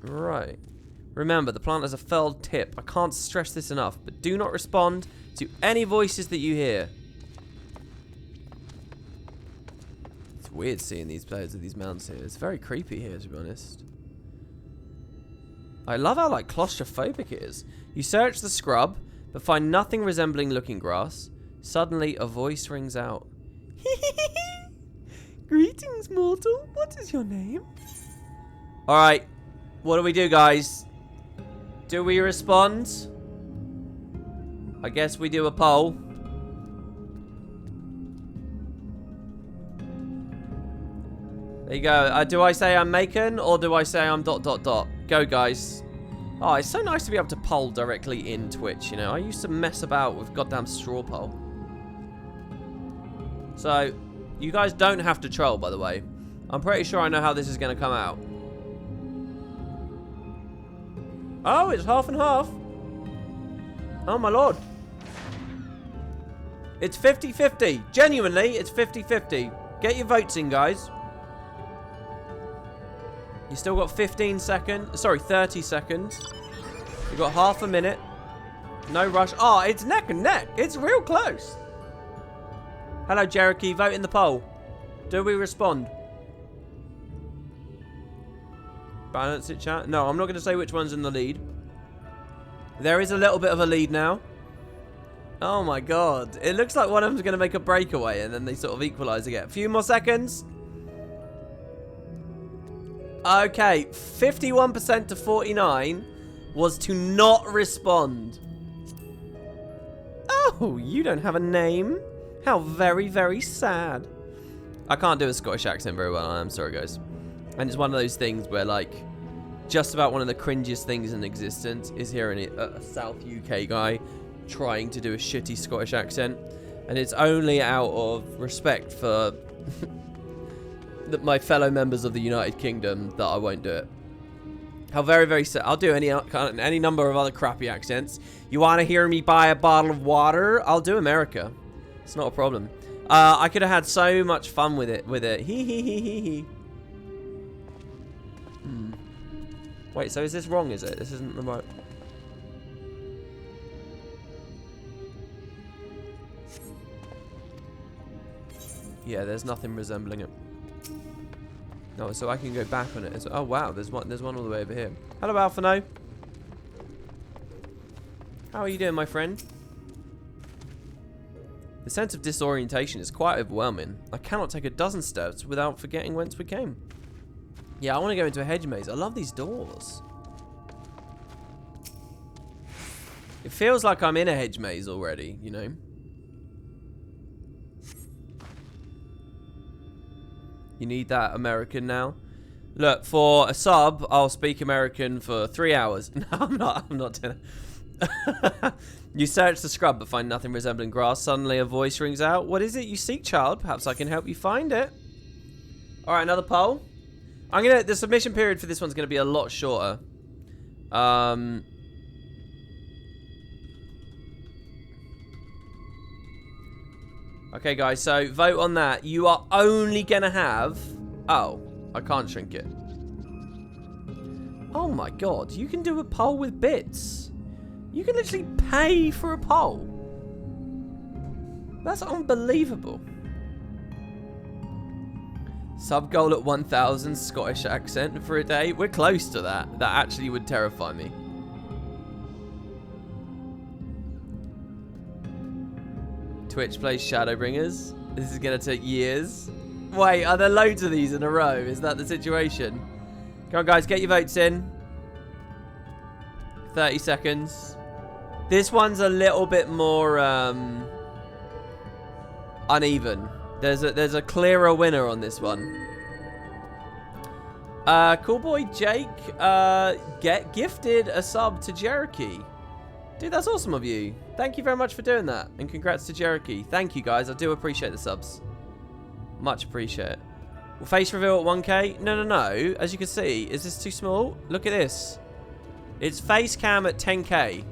Right. Remember, the plant has a furled tip. I can't stress this enough, but do not respond to any voices that you hear. It's weird seeing these players of these mountains here. It's very creepy here, to be honest. I love how, like, claustrophobic it is. You search the scrub, but find nothing resembling looking grass. Suddenly, a voice rings out. Greetings, mortal. What is your name? Alright. What do we do, guys? Do we respond? I guess we do a poll. There you go. Do I say I'm Macon or do I say I'm ... Go, guys. Oh, it's so nice to be able to poll directly in Twitch, you know. I used to mess about with goddamn straw poll. So, you guys don't have to troll, by the way. I'm pretty sure I know how this is going to come out. Oh, it's half and half. Oh, my lord. It's 50-50. Genuinely, it's 50-50. Get your votes in, guys. You still got 15 seconds. Sorry, 30 seconds. You've got half a minute. No rush. Oh, it's neck and neck. It's real close. Hello, Cherokee. Vote in the poll. Do we respond? Balance it, chat. No, I'm not going to say which one's in the lead. There is a little bit of a lead now. Oh, my God. It looks like one of them's going to make a breakaway, and then they sort of equalize again. A few more seconds. Okay, 51% to 49 was to not respond. Oh, you don't have a name? How very, very sad. I can't do a Scottish accent very well. I'm sorry, guys. And it's one of those things where, like, just about one of the cringiest things in existence is hearing a South UK guy trying to do a shitty Scottish accent. And it's only out of respect for my fellow members of the United Kingdom that I won't do it. How very, very sad. I'll do any number of other crappy accents. You want to hear me buy a bottle of water? I'll do America. It's not a problem. I could have had so much fun with it. Hee hee hee hee hee. Wait, so is this wrong, is it? This isn't the right... Yeah, there's nothing resembling it. No, so I can go back on it. Oh wow, there's one all the way over here. Hello, Alphano. How are you doing, my friend? The sense of disorientation is quite overwhelming. I cannot take a dozen steps without forgetting whence we came. Yeah, I want to go into a hedge maze. I love these doors. It feels like I'm in a hedge maze already, you know? You need that American now. Look, for a sub, I'll speak American for 3 hours. No, I'm not doing it. You search the scrub but find nothing resembling grass. Suddenly a voice rings out. What is it you seek, child? Perhaps I can help you find it. Alright, another poll. The submission period for this one's gonna be a lot shorter. Okay, guys, so vote on that. You are only gonna have... Oh, I can't shrink it. Oh my god, you can do a poll with bits. You can literally pay for a poll. That's unbelievable. Sub goal at 1,000 Scottish accent for a day. We're close to that. That actually would terrify me. Twitch plays Shadowbringers. This is going to take years. Wait, are there loads of these in a row? Is that the situation? Come on, guys, get your votes in. 30 seconds. This one's a little bit more uneven. There's a clearer winner on this one. Cool boy Jake get gifted a sub to Cherokee. Dude, that's awesome of you. Thank you very much for doing that. And congrats to Cherokee. Thank you, guys. I do appreciate the subs. Much appreciate. Will face reveal at 1K? No. As you can see, is this too small? Look at this. It's face cam at 10K.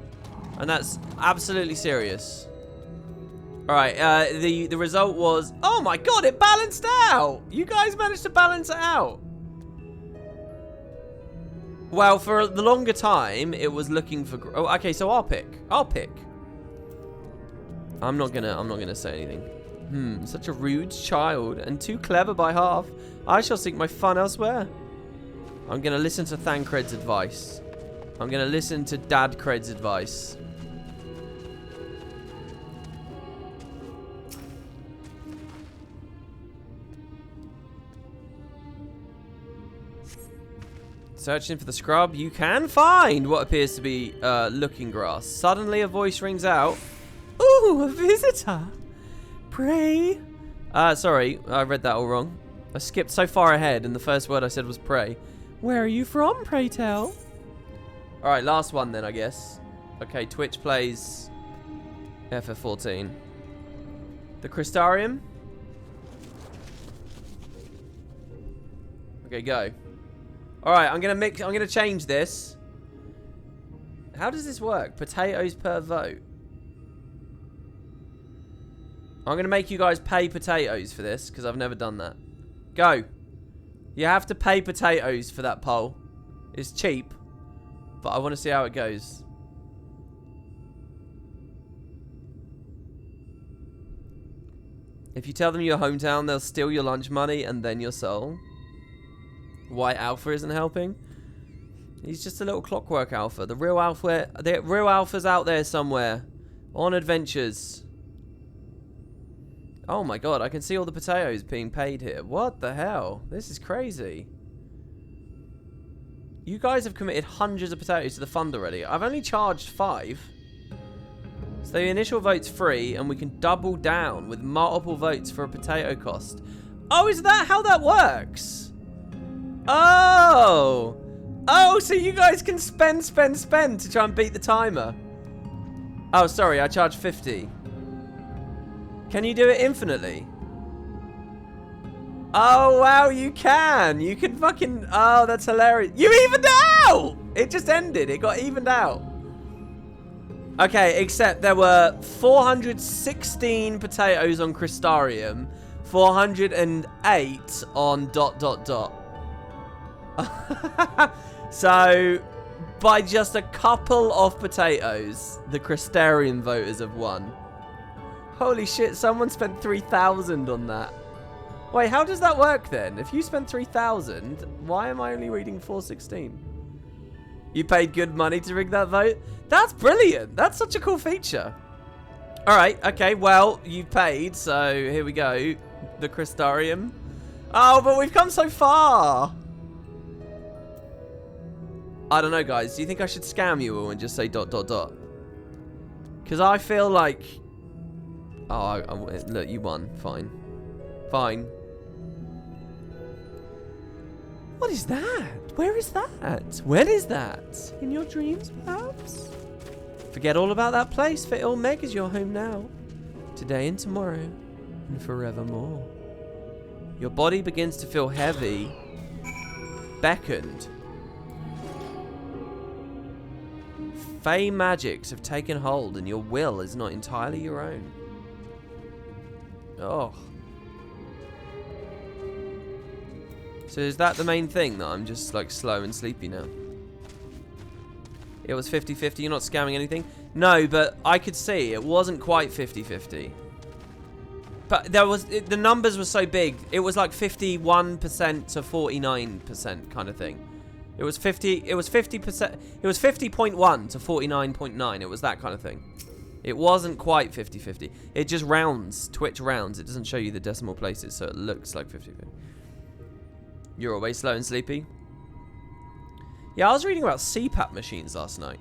And that's absolutely serious. Alright, the result was... Oh my god, it balanced out! You guys managed to balance it out. Well, for the longer time, it was looking for... Oh, okay, so I'll pick. I'm not gonna say anything. Such a rude child and too clever by half. I shall seek my fun elsewhere. I'm gonna listen to Thancred's advice. I'm gonna listen to Dad Cred's advice. Searching for the scrub, you can find what appears to be looking grass. Suddenly a voice rings out. Ooh, a visitor. Pray. Sorry, I read that all wrong. I skipped so far ahead and the first word I said was pray. Where are you from, pray tell? Alright, last one then, I guess. Okay, Twitch plays FF14. The Crystarium. Okay, go. Alright, I'm gonna change this. How does this work? Potatoes per vote. I'm gonna make you guys pay potatoes for this, because I've never done that. Go. You have to pay potatoes for that poll. It's cheap, but I want to see how it goes. If you tell them your hometown, they'll steal your lunch money and then your soul. White Alpha isn't helping. He's just a little clockwork alpha. The real alpha's out there somewhere. On adventures. Oh my god, I can see all the potatoes being paid here. What the hell? This is crazy. You guys have committed hundreds of potatoes to the fund already. I've only charged 5. So the initial vote's free, and we can double down with multiple votes for a potato cost. Oh, is that how that works? Oh! Oh, so you guys can spend to try and beat the timer. Oh, sorry, I charge 50. Can you do it infinitely? Oh, wow, you can. You can fucking... Oh, that's hilarious. You evened out! It just ended. It got evened out. Okay, except there were 416 potatoes on Crystarium, 408 on ... So, by just a couple of potatoes, the Crystarium voters have won. Holy shit, someone spent 3,000 on that. Wait, how does that work then? If you spent 3,000, why am I only reading 416? You paid good money to rig that vote? That's brilliant. That's such a cool feature. All right, okay, well, you paid, so here we go. The Crystarium. Oh, but we've come so far. I don't know, guys. Do you think I should scam you all and just say ... Because I feel like... Oh, look, you won. Fine. Fine. What is that? Where is that? Where is that? In your dreams, perhaps? Forget all about that place, for Ilmeg is your home now. Today and tomorrow, and forevermore. Your body begins to feel heavy, beckoned. Fey magics have taken hold, and your will is not entirely your own. Oh. So is that the main thing, that I'm just like slow and sleepy now? It was 50-50, you're not scamming anything? No, but I could see it wasn't quite 50-50. But there was, the numbers were so big, it was like 51% to 49% kind of thing. It was 50%, it was 50% to 49.9, it was that kind of thing. It wasn't quite 50-50. It just rounds, Twitch rounds, it doesn't show you the decimal places, so it looks like 50-50. You're always slow and sleepy? Yeah, I was reading about CPAP machines last night.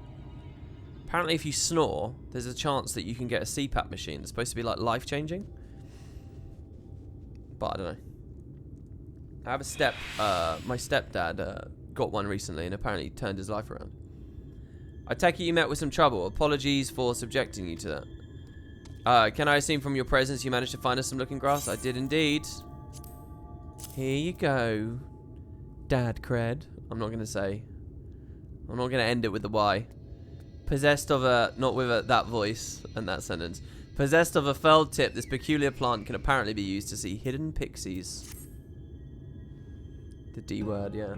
Apparently if you snore, there's a chance that you can get a CPAP machine. It's supposed to be like life-changing. But I don't know. I have a my stepdad got one recently and apparently turned his life around. I take it you met with some trouble. Apologies for subjecting you to that. Can I assume from your presence you managed to find us some looking grass? I did indeed. Here you go. Dad cred. I'm not going to say. I'm not going to end it with the Y. Possessed of a... Not with that voice and that sentence. Possessed of a felled tip, this peculiar plant can apparently be used to see hidden pixies. The D word, yeah.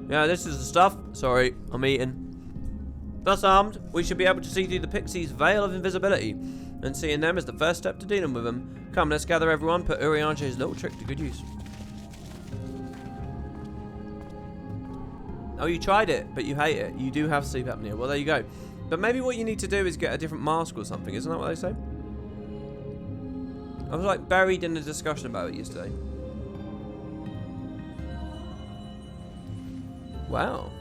Yeah, this is the stuff. Sorry, I'm eating. Thus armed, we should be able to see through the pixies' veil of invisibility. And seeing them is the first step to dealing with them. Come, let's gather everyone, put Uriange's little trick to good use. Oh, you tried it, but you hate it. You do have sleep apnea. Well, there you go. But maybe what you need to do is get a different mask or something. Isn't that what they say? I was like buried in a discussion about it yesterday. Wow.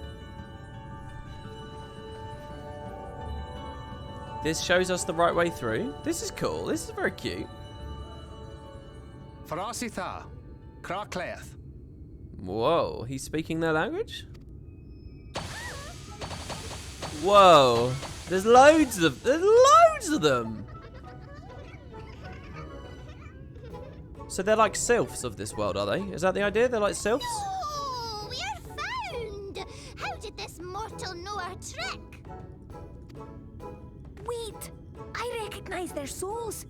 This shows us the right way through. This is cool. This is very cute. Farasitha, Krakleath. Whoa, he's speaking their language? Whoa. There's loads of them. So they're like sylphs of this world, are they? Is that the idea? They're like sylphs? Oh, we are found! How did this mortal know our trick? Wait! I recognize their souls.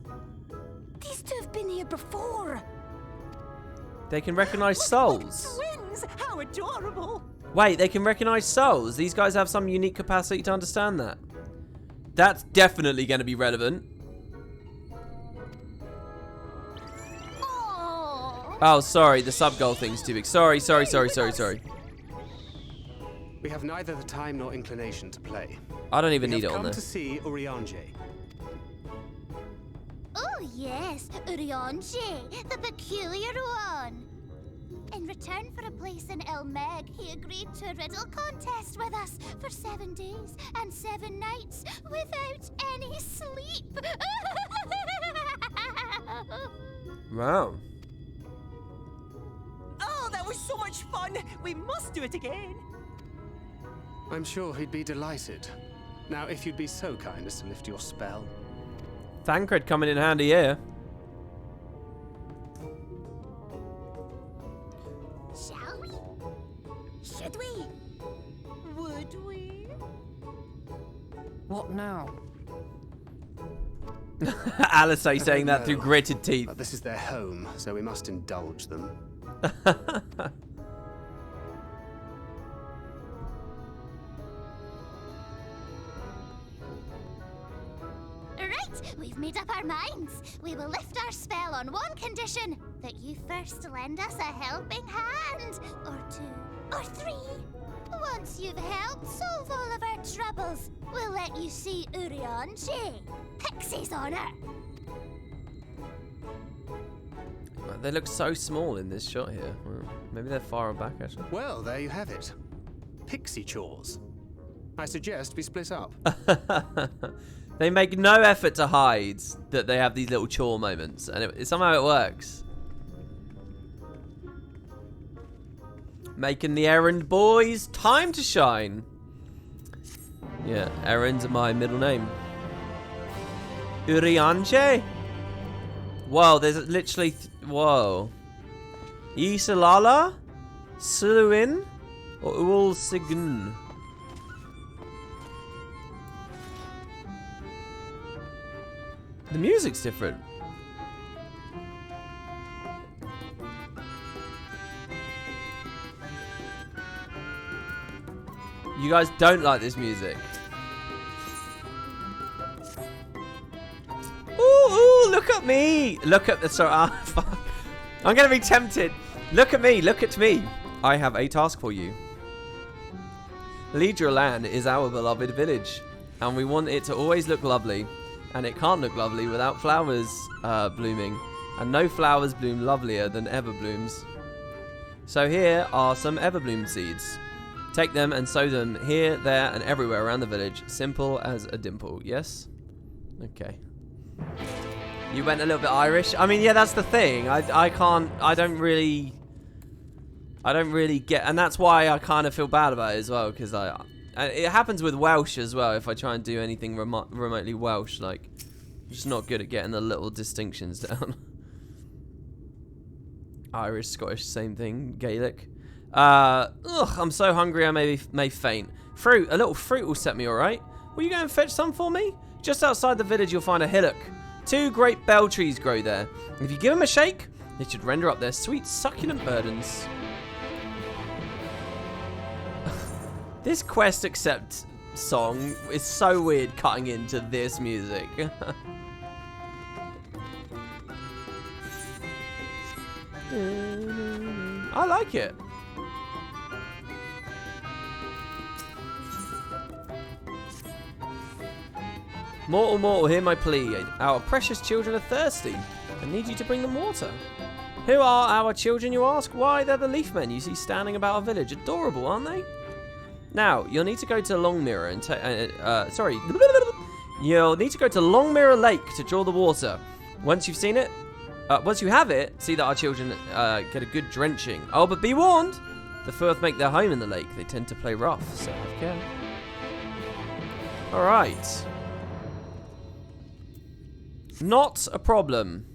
These two have been here before. They can recognize souls. Twins! How adorable! Wait, they can recognize souls? These guys have some unique capacity to understand that. That's definitely going to be relevant. Oh, sorry, the sub-goal thing's too big. Sorry. We have neither the time nor inclination to play. I don't even need it on there. Come to see Uriange. Oh yes, Uriange, the peculiar one. In return for a place in Ilmeg, he agreed to a riddle contest with us for 7 days and 7 nights without any sleep. Wow. was so much fun. We must do it again. I'm sure he'd be delighted. Now, if you'd be so kind as to lift your spell. Thancred coming in handy here. Shall we? Should we? Would we? What now? Alice saying that through gritted teeth. But this is their home, so we must indulge them. Right, we've made up our minds. We will lift our spell on one condition: that you first lend us a helping hand. Or 2. Or 3. Once you've helped solve all of our troubles, we'll let you see Urianger, Pixie's honor. They look so small in this shot here. Well, maybe they're far back, actually. Well, there you have it. Pixie chores. I suggest we split up. They make no effort to hide that they have these little chore moments, and somehow it works. Making the errand, boys. Time to shine. Yeah, errands are my middle name. Urianger. Whoa, there's literally... whoa. Isalala? Suluin? Or Uul Sigun? The music's different. You guys don't like this music. Ooh, look at me. Look at the... sorry, fuck. I'm going to be tempted. Look at me. Look at me. I have a task for you. Lidraland is our beloved village, and we want it to always look lovely. And it can't look lovely without flowers blooming. And no flowers bloom lovelier than Everblooms. So here are some Everbloom seeds. Take them and sow them here, there, and everywhere around the village. Simple as a dimple. Yes? Okay. You went a little bit Irish. I mean, yeah, that's the thing. I don't really get... and that's why I kind of feel bad about it as well. Because it happens with Welsh as well. If I try and do anything remotely Welsh, like, I'm just not good at getting the little distinctions down. Irish, Scottish, same thing. Gaelic. I'm so hungry I may faint. Fruit, a little fruit will set me alright. Will you go and fetch some for me? Just outside the village you'll find a hillock. 2 great bell trees grow there. If you give them a shake, they should render up their sweet succulent burdens. This quest accept song is so weird cutting into this music. I like it. Mortal, mortal, hear my plea. Our precious children are thirsty and need you to bring them water. Who are our children, you ask? Why, they're the leaf men you see standing about our village. Adorable, aren't they? Now, you'll need to go to Longmirror and You'll need to go to Longmirror Lake to draw the water. Once you've seen it, once you have it, see that our children get a good drenching. Oh, but be warned! The Firth make their home in the lake. They tend to play rough, so have care. Alright. Not a problem.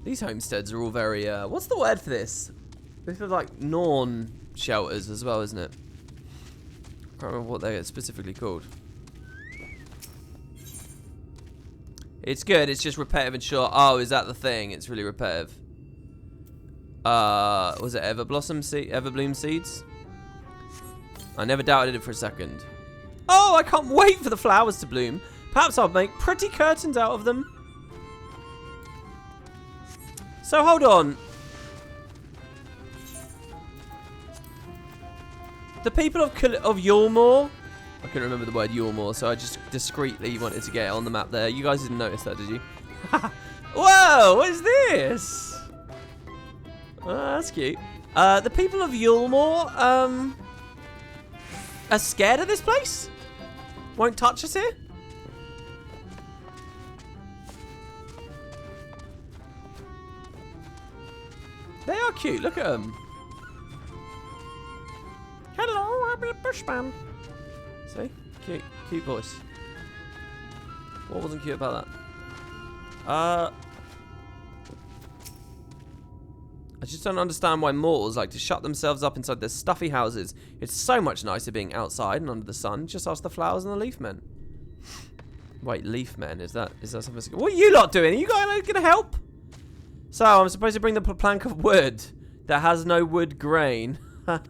These homesteads are all very, what's the word for this? These are like Norn shelters as well, isn't it? I can't remember what they're specifically called. It's good, it's just repetitive and short. Oh, is that the thing? It's really repetitive. Was it Everbloom seeds? I never doubted it for a second. Oh, I can't wait for the flowers to bloom. Perhaps I'll make pretty curtains out of them. So, hold on. The people of Yulmore... I couldn't remember the word Yulmore, so I just discreetly wanted to get it on the map there. You guys didn't notice that, did you? Whoa, what is this? Oh, that's cute. The people of Yulmore, are scared of this place? Won't touch us here? cute. Look at them. Hello, I'm a bushman. See? Cute. Cute voice. What wasn't cute about that? I just don't understand why mortals like to shut themselves up inside their stuffy houses. It's so much nicer being outside and under the sun. Just ask the flowers and the leaf men. Wait, leaf men? Is that something? What are you lot doing? Are you guys gonna help? So I'm supposed to bring the plank of wood that has no wood grain. I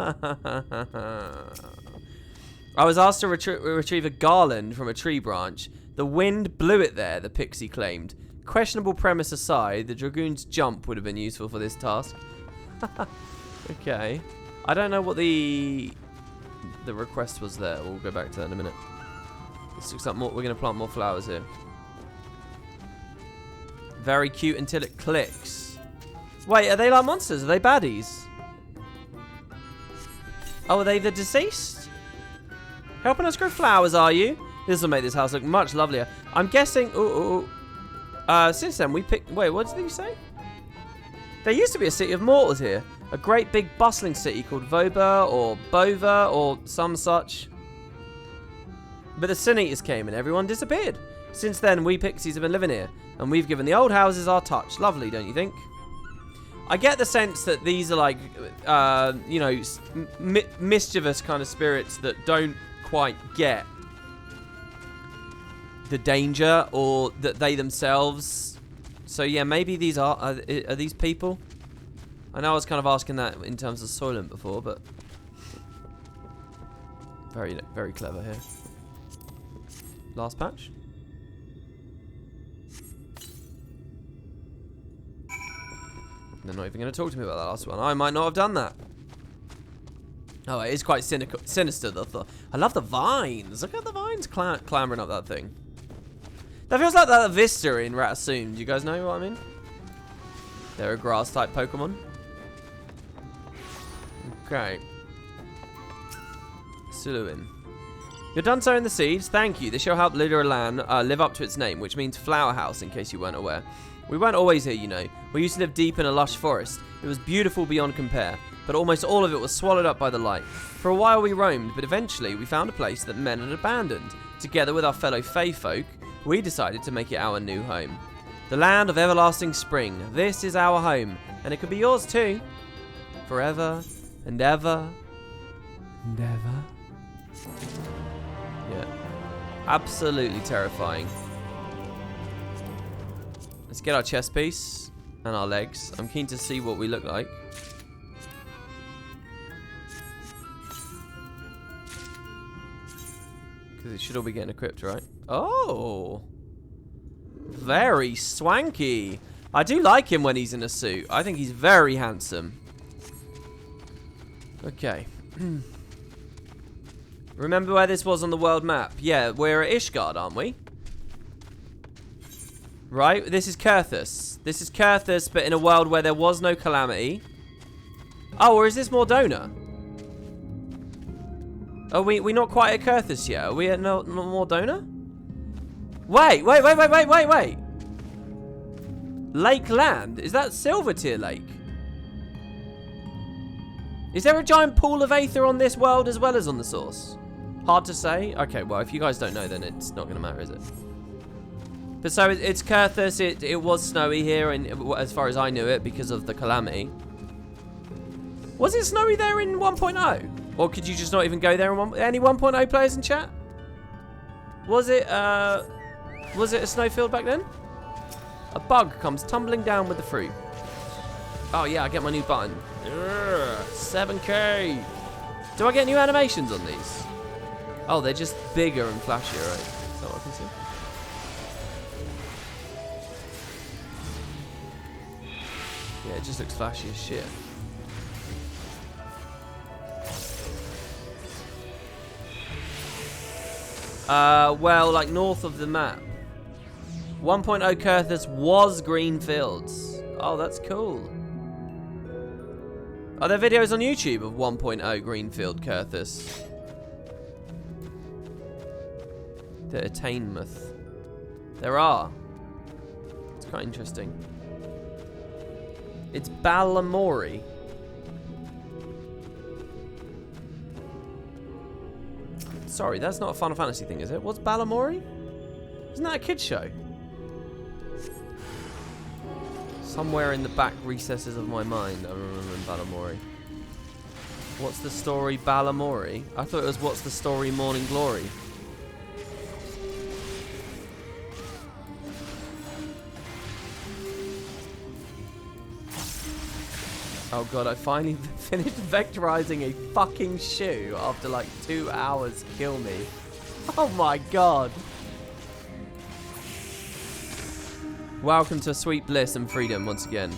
was asked to retrieve a garland from a tree branch. The wind blew it there, the pixie claimed. Questionable premise aside, the dragoon's jump would have been useful for this task. Okay. I don't know what the request was there. We'll go back to that in a minute. This looks like more. We're going to plant more flowers here. Very cute until it clicks. Wait, are they like monsters? Are they baddies? Oh, are they the deceased? Helping us grow flowers, are you? This will make this house look much lovelier. I'm guessing... since then, we picked... Wait, what did you say? There used to be a city of mortals here. A great big bustling city called Voba or Bova or some such. But the Sin Eaters came and everyone disappeared. Since then, we pixies have been living here. And we've given the old houses our touch. Lovely, don't you think? I get the sense that these are like, you know, mischievous kind of spirits that don't quite get the danger, or that they themselves. So yeah, maybe these are these people. I know I was kind of asking that in terms of Soylent before, but very, very clever here. Last patch. They're not even going to talk to me about that last one. I might not have done that. Oh, it is quite sinister, though. I love the vines. Look at the vines clambering up that thing. That feels like that Vista in Ratassoon. Do you guys know what I mean? They're a grass-type Pokemon. Okay. Suluin. You're done sowing the seeds. Thank you. This shall help Lidoran live up to its name, which means flower house, in case you weren't aware. We weren't always here, you know. We used to live deep in a lush forest. It was beautiful beyond compare, but almost all of it was swallowed up by the light. For a while we roamed, but eventually we found a place that men had abandoned. Together with our fellow Fae folk, we decided to make it our new home. The land of everlasting spring. This is our home, and it could be yours too. Forever and ever and ever. Yeah. Absolutely terrifying. Let's get our chest piece and our legs. I'm keen to see what we look like. Because it should all be getting equipped, right? Oh! Very swanky. I do like him when he's in a suit. I think he's very handsome. Okay. Remember where this was on the world map? Yeah, we're at Ishgard, aren't we? Right? This is Kurthus. This is Kurthus, but in a world where there was no calamity. Oh, or is this Mordona? Are we not quite at Kurthus yet? Are we at Mordona? Wait. Lake Land? Is that Silver Tier Lake? Is there a giant pool of Aether on this world as well as on the source? Hard to say. Okay, well, if you guys don't know, then it's not going to matter, is it? But so it's Kurthus. It was snowy here, and as far as I knew it, because of the calamity. Was it snowy there in 1.0? Or could you just not even go there in any 1.0 players in chat? Was it a snowfield back then? A bug comes tumbling down with the fruit. Oh yeah, I get my new button. Urgh, 7K. Do I get new animations on these? Oh, they're just bigger and flashier, right? Is that what I can see? Yeah, it just looks flashy as shit. Well, like north of the map. 1.0 Kurthus was green fields. Oh, that's cool. Are there videos on YouTube of 1.0 Greenfield Kurthus? The Attainmouth. There are. It's quite interesting. It's Balamori. Sorry, that's not a Final Fantasy thing, is it? What's Balamori? Isn't that a kid's show? Somewhere in the back recesses of my mind, I remember Balamori. What's the story, Balamori? I thought it was What's the Story, Morning Glory. Oh god, I finally finished vectorizing a fucking shoe after like 2 hours. Kill me. Oh my god. Welcome to sweet bliss and freedom once again.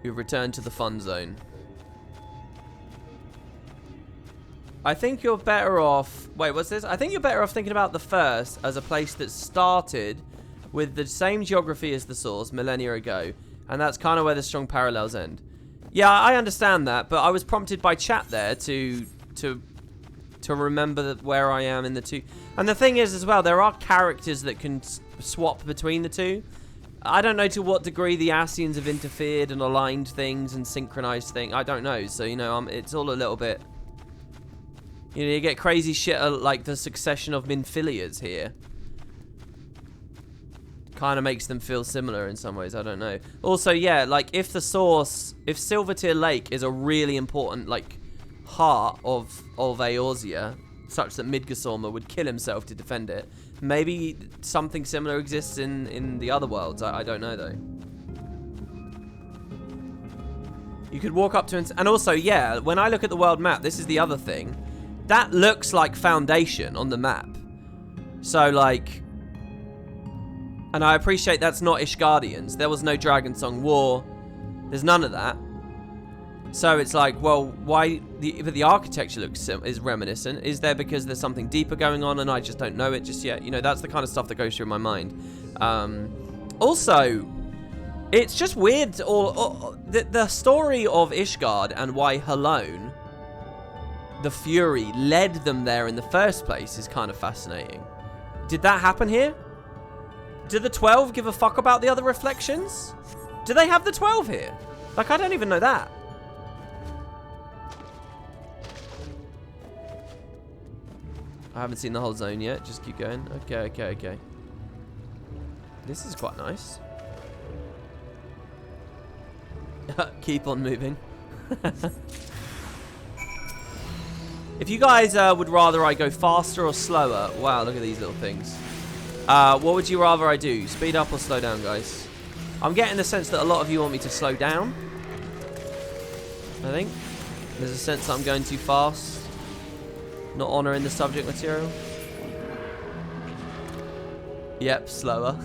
You've returned to the fun zone. I think you're better off... Wait, what's this? I think you're better off thinking about the first as a place that started with the same geography as the source millennia ago. And that's kind of where the strong parallels end. Yeah, I understand that, but I was prompted by chat there to remember where I am in the two. And the thing is as well, there are characters that can swap between the two. I don't know to what degree the Ascians have interfered and aligned things and synchronized things. I don't know. So, you know, it's all a little bit... You know, you get crazy shit like the succession of Minfilias here. Kind of makes them feel similar in some ways. I don't know. Also, yeah, like if the source, if Silvertear Lake is a really important like heart of Eorzea, such that Midgardsormr would kill himself to defend it, maybe something similar exists in the other worlds. I don't know though. You could walk up to and also, yeah, when I look at the world map, this is the other thing. That looks like Foundation on the map. So like. And I appreciate that's not Ishgardians. There was no Dragonsong War. There's none of that. So it's like, well, why? But the architecture is reminiscent. Is there because there's something deeper going on and I just don't know it just yet? You know, that's the kind of stuff that goes through my mind. Also, it's just weird. The story of Ishgard and why Halone, the Fury, led them there in the first place is kind of fascinating. Did that happen here? Do the 12 give a fuck about the other reflections? Do they have the 12 here? Like, I don't even know that. I haven't seen the whole zone yet. Just keep going. Okay. This is quite nice. Keep on moving. If you guys would rather I go faster or slower... Wow, look at these little things. What would you rather I do? Speed up or slow down, guys? I'm getting the sense that a lot of you want me to slow down. I think. There's a sense that I'm going too fast. Not honouring the subject material. Yep, slower.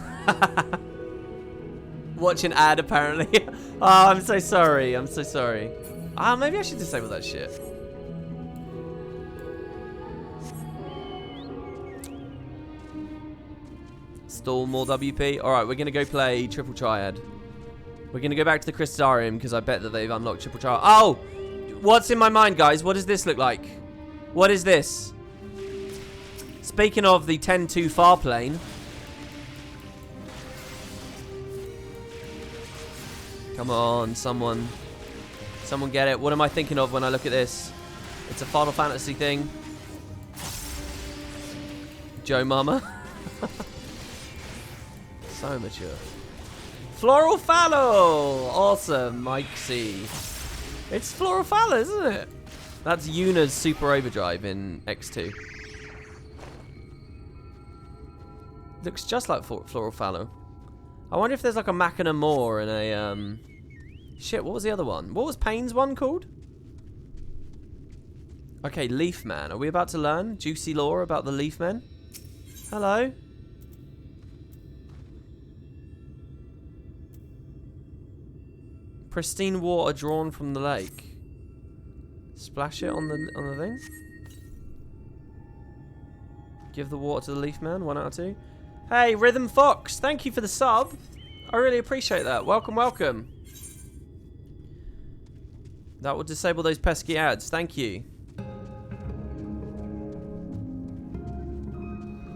Watch an ad, apparently. Oh, I'm so sorry. I'm so sorry. Maybe I should disable that shit. Stall more WP. Alright, we're going to go play Triple Triad. We're going to go back to the Crystarium because I bet that they've unlocked Triple Triad. Oh! What's in my mind, guys? What does this look like? What is this? Speaking of the 10-2 far plane. Come on, someone. Someone get it. What am I thinking of when I look at this? It's a Final Fantasy thing. Joe Mama. So mature. Floral Fallow! Awesome, Mike C. It's Floral Fallow, isn't it? That's Yuna's Super Overdrive in X2. Looks just like Floral Fallow. I wonder if there's like a Machina Moor and a... Shit, what was the other one? What was Payne's one called? Okay, Leaf Man. Are we about to learn juicy lore about the Leaf Men? Hello? Pristine water drawn from the lake. Splash it on the thing. Give the water to the Leaf Man. 1 out of 2. Hey, Rhythm Fox. Thank you for the sub. I really appreciate that. Welcome, welcome. That will disable those pesky ads. Thank you.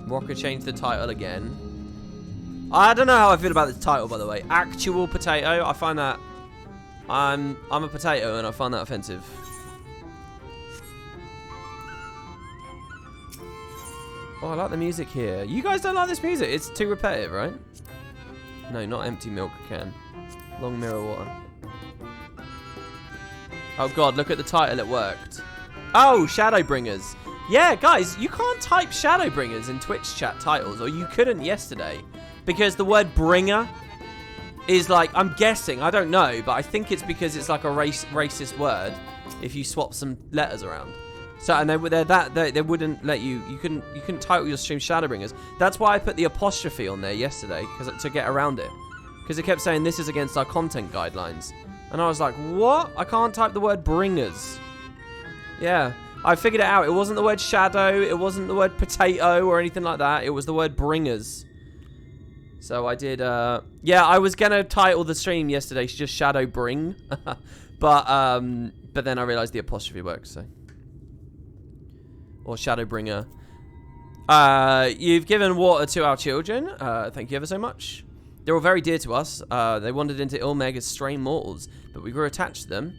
Rocker changed the title again. I don't know how I feel about this title, by the way. Actual potato. I find that... I'm a potato and I find that offensive. Oh, I like the music here. You guys don't like this music? It's too repetitive, right? No, not empty milk can. Long mirror water. Oh god, look at the title, it worked. Oh, Shadowbringers. Yeah, guys, you can't type Shadowbringers in Twitch chat titles, or you couldn't yesterday. Because the word bringer is like, I'm guessing, I don't know, but I think it's because it's like a racist word if you swap some letters around. So, and they wouldn't let you couldn't title your stream Shadowbringers. That's why I put the apostrophe on there yesterday, to get around it. Because it kept saying this is against our content guidelines. And I was like, what? I can't type the word bringers. Yeah, I figured it out. It wasn't the word shadow, it wasn't the word potato or anything like that. It was the word bringers. So I did, yeah, I was gonna title the stream yesterday just Shadow Bring. but then I realized the apostrophe works, so. Or Shadowbringer. You've given water to our children. Thank you ever so much. They're all very dear to us. They wandered into Ilmeg as stray mortals, but we grew attached to them.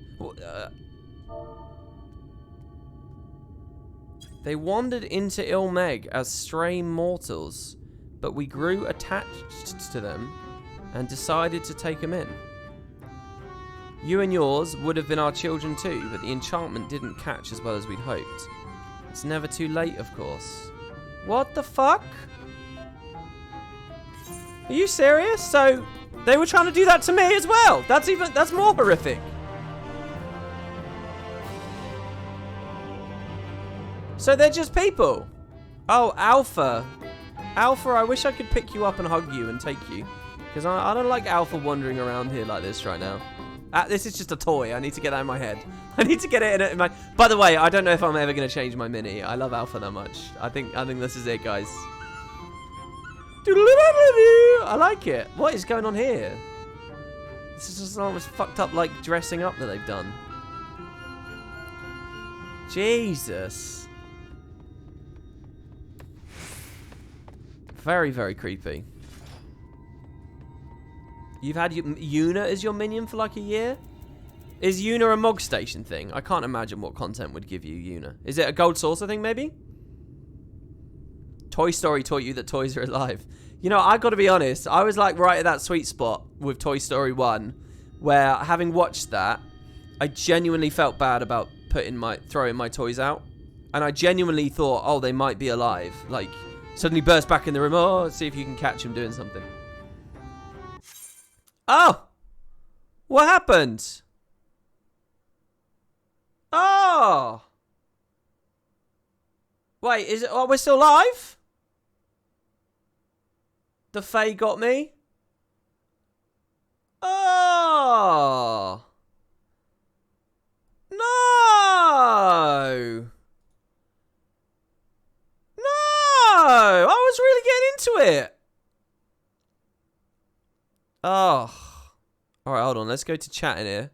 They wandered into Ilmeg as stray mortals, but we grew attached to them and decided to take them in. You and yours would have been our children too, but the enchantment didn't catch as well as we'd hoped. It's never too late, of course. What the fuck? Are you serious? So, they were trying to do that to me as well. That's more horrific. So they're just people. Oh, Alpha. Alpha, I wish I could pick you up and hug you and take you. Because I don't like Alpha wandering around here like this right now. This is just a toy. I need to get that in my head. I need to get it in my... By the way, I don't know if I'm ever going to change my Mini. I love Alpha that much. I think this is it, guys. I like it. What is going on here? This is just almost fucked up, like, dressing up that they've done. Jesus. Very, very creepy. You've had Yuna as your minion for like a year? Is Yuna a Mog Station thing? I can't imagine what content would give you Yuna. Is it a gold saucer thing, maybe? Toy Story taught you that toys are alive. You know, I've got to be honest. I was like right at that sweet spot with Toy Story 1, where having watched that, I genuinely felt bad about throwing my toys out. And I genuinely thought, oh, they might be alive. Like, suddenly burst back in the room. Oh, let's see if you can catch them doing something. Oh! What happened? Oh! Wait, is it... Oh, we're still live? The Fae got me? Oh! No! No! I was really getting into it. Oh. Alright, hold on. Let's go to chat in here.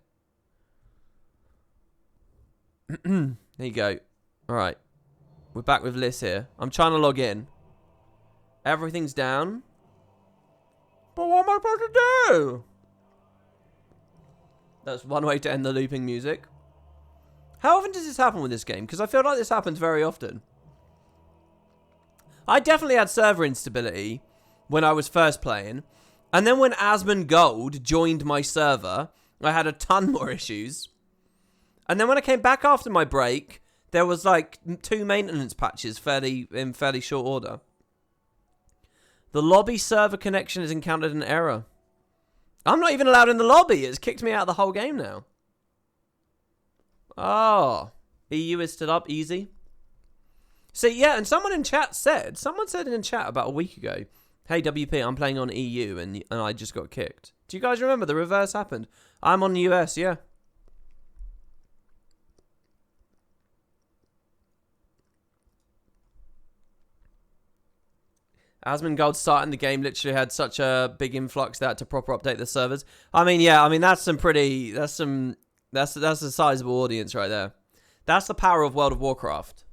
There you go. Alright. We're back with Liz here. I'm trying to log in. Everything's down. But what am I supposed to do? That's one way to end the looping music. How often does this happen with this game? Because I feel like this happens very often. I definitely had server instability when I was first playing. And then when Asmongold joined my server, I had a ton more issues. And then when I came back after my break, there was like 2 maintenance patches in fairly short order. The lobby server connection has encountered an error. I'm not even allowed in the lobby. It's kicked me out of the whole game now. Oh. EU is stood up. Easy. See, yeah, and someone said in chat about a week ago, hey, WP, I'm playing on EU, and I just got kicked. Do you guys remember the reverse happened? I'm on the US, yeah. Asmongold starting the game literally had such a big influx that to proper update the servers. I mean, yeah, I mean that's a sizable audience right there. That's the power of World of Warcraft.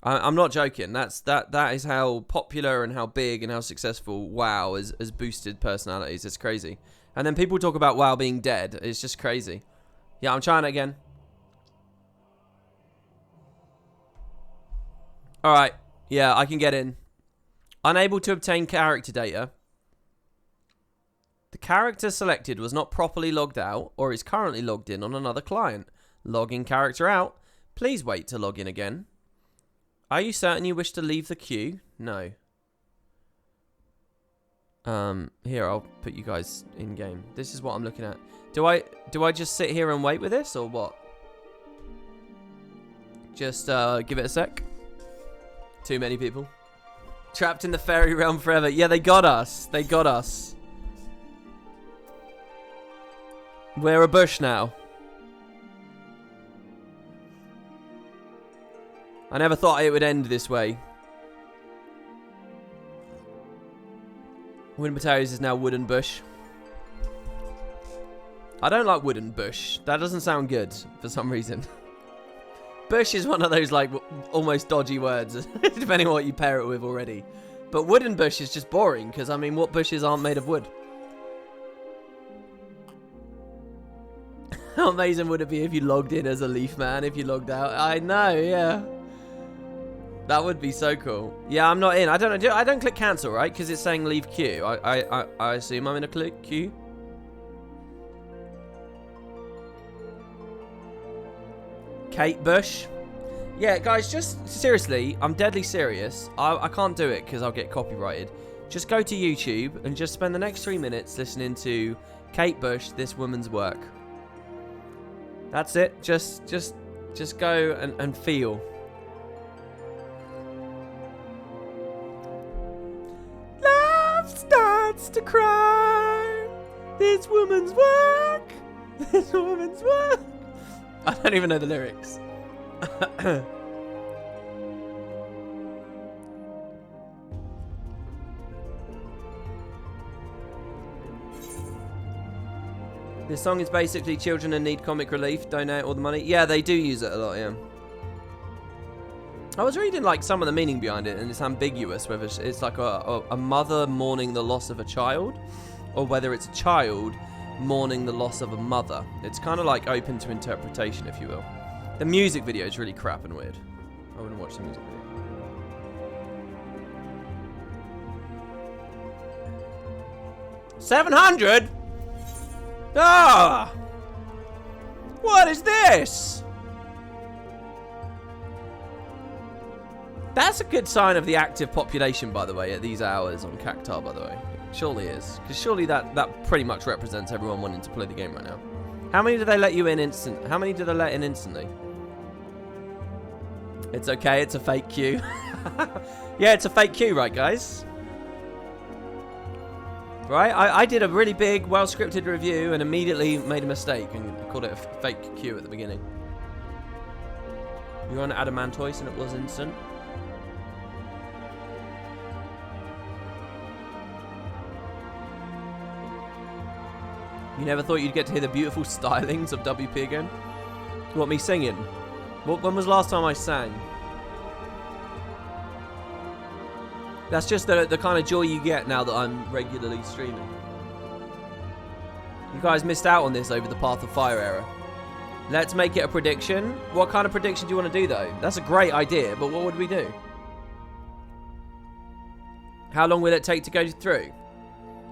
I'm not joking. That is how popular and how big and how successful WoW has boosted personalities. It's crazy. And then people talk about WoW being dead. It's just crazy. Yeah, I'm trying it again. All right. Yeah, I can get in. Unable to obtain character data. The character selected was not properly logged out or is currently logged in on another client. Logging character out. Please wait to log in again. Are you certain you wish to leave the queue? No. Here, I'll put you guys in game. This is what I'm looking at. Do I just sit here and wait with this or what? Just give it a sec. Too many people. Trapped in the fairy realm forever. Yeah, they got us. They got us. We're a bush now. I never thought it would end this way. Wind Potatoes is now wooden bush. I don't like wooden bush. That doesn't sound good for some reason. Bush is one of those like almost dodgy words, depending on what you pair it with already. But wooden bush is just boring because I mean, what bushes aren't made of wood? How amazing would it be if you logged in as a leaf man? If you logged out, I know, yeah. That would be so cool. Yeah, I'm not in. I don't know. I don't click cancel, right? Because it's saying leave queue. I assume I'm in a queue. Kate Bush. Yeah, guys, just seriously, I'm deadly serious. I can't do it because I'll get copyrighted. Just go to YouTube and just spend the next 3 minutes listening to Kate Bush, This Woman's Work. That's it. Just go and feel. Love starts to cry. This woman's work. This woman's work. I don't even know the lyrics. This song is basically children in need comic relief. Donate all the money. Yeah, they do use it a lot, yeah. I was reading like some of the meaning behind it, and it's ambiguous whether it's like a mother mourning the loss of a child, or whether it's a child mourning the loss of a mother. It's kind of like open to interpretation, if you will. The music video is really crap and weird. I wouldn't watch the music video. $700? Ah! What is this? That's a good sign of the active population, by the way, at these hours on Cactar, by the way. Surely is. Because surely that pretty much represents everyone wanting to play the game right now. How many do they let you in instant? How many do they let in instantly? It's okay, it's a fake queue. Yeah, it's a fake queue, right, guys? Right? I did a really big, well-scripted review and immediately made a mistake and called it a fake queue at the beginning. You were on Adamantoise and it was instant. You never thought you'd get to hear the beautiful stylings of WP again? You want me singing? When was the last time I sang? That's just the kind of joy you get now that I'm regularly streaming. You guys missed out on this over the Path of Fire era. Let's make it a prediction. What kind of prediction do you want to do, though? That's a great idea, but what would we do? How long will it take to go through?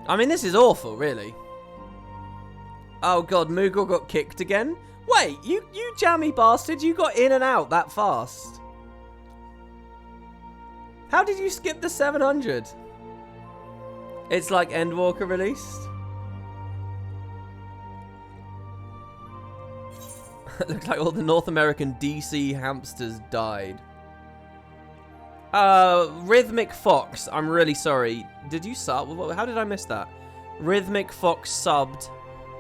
I mean, this is awful, really. Oh, God, Moogle got kicked again? Wait, you jammy bastard, you got in and out that fast. How did you skip the 700? It's like Endwalker released. Looks like all the North American DC hamsters died. Rhythmic Fox, I'm really sorry. Did you sub? How did I miss that? Rhythmic Fox subbed.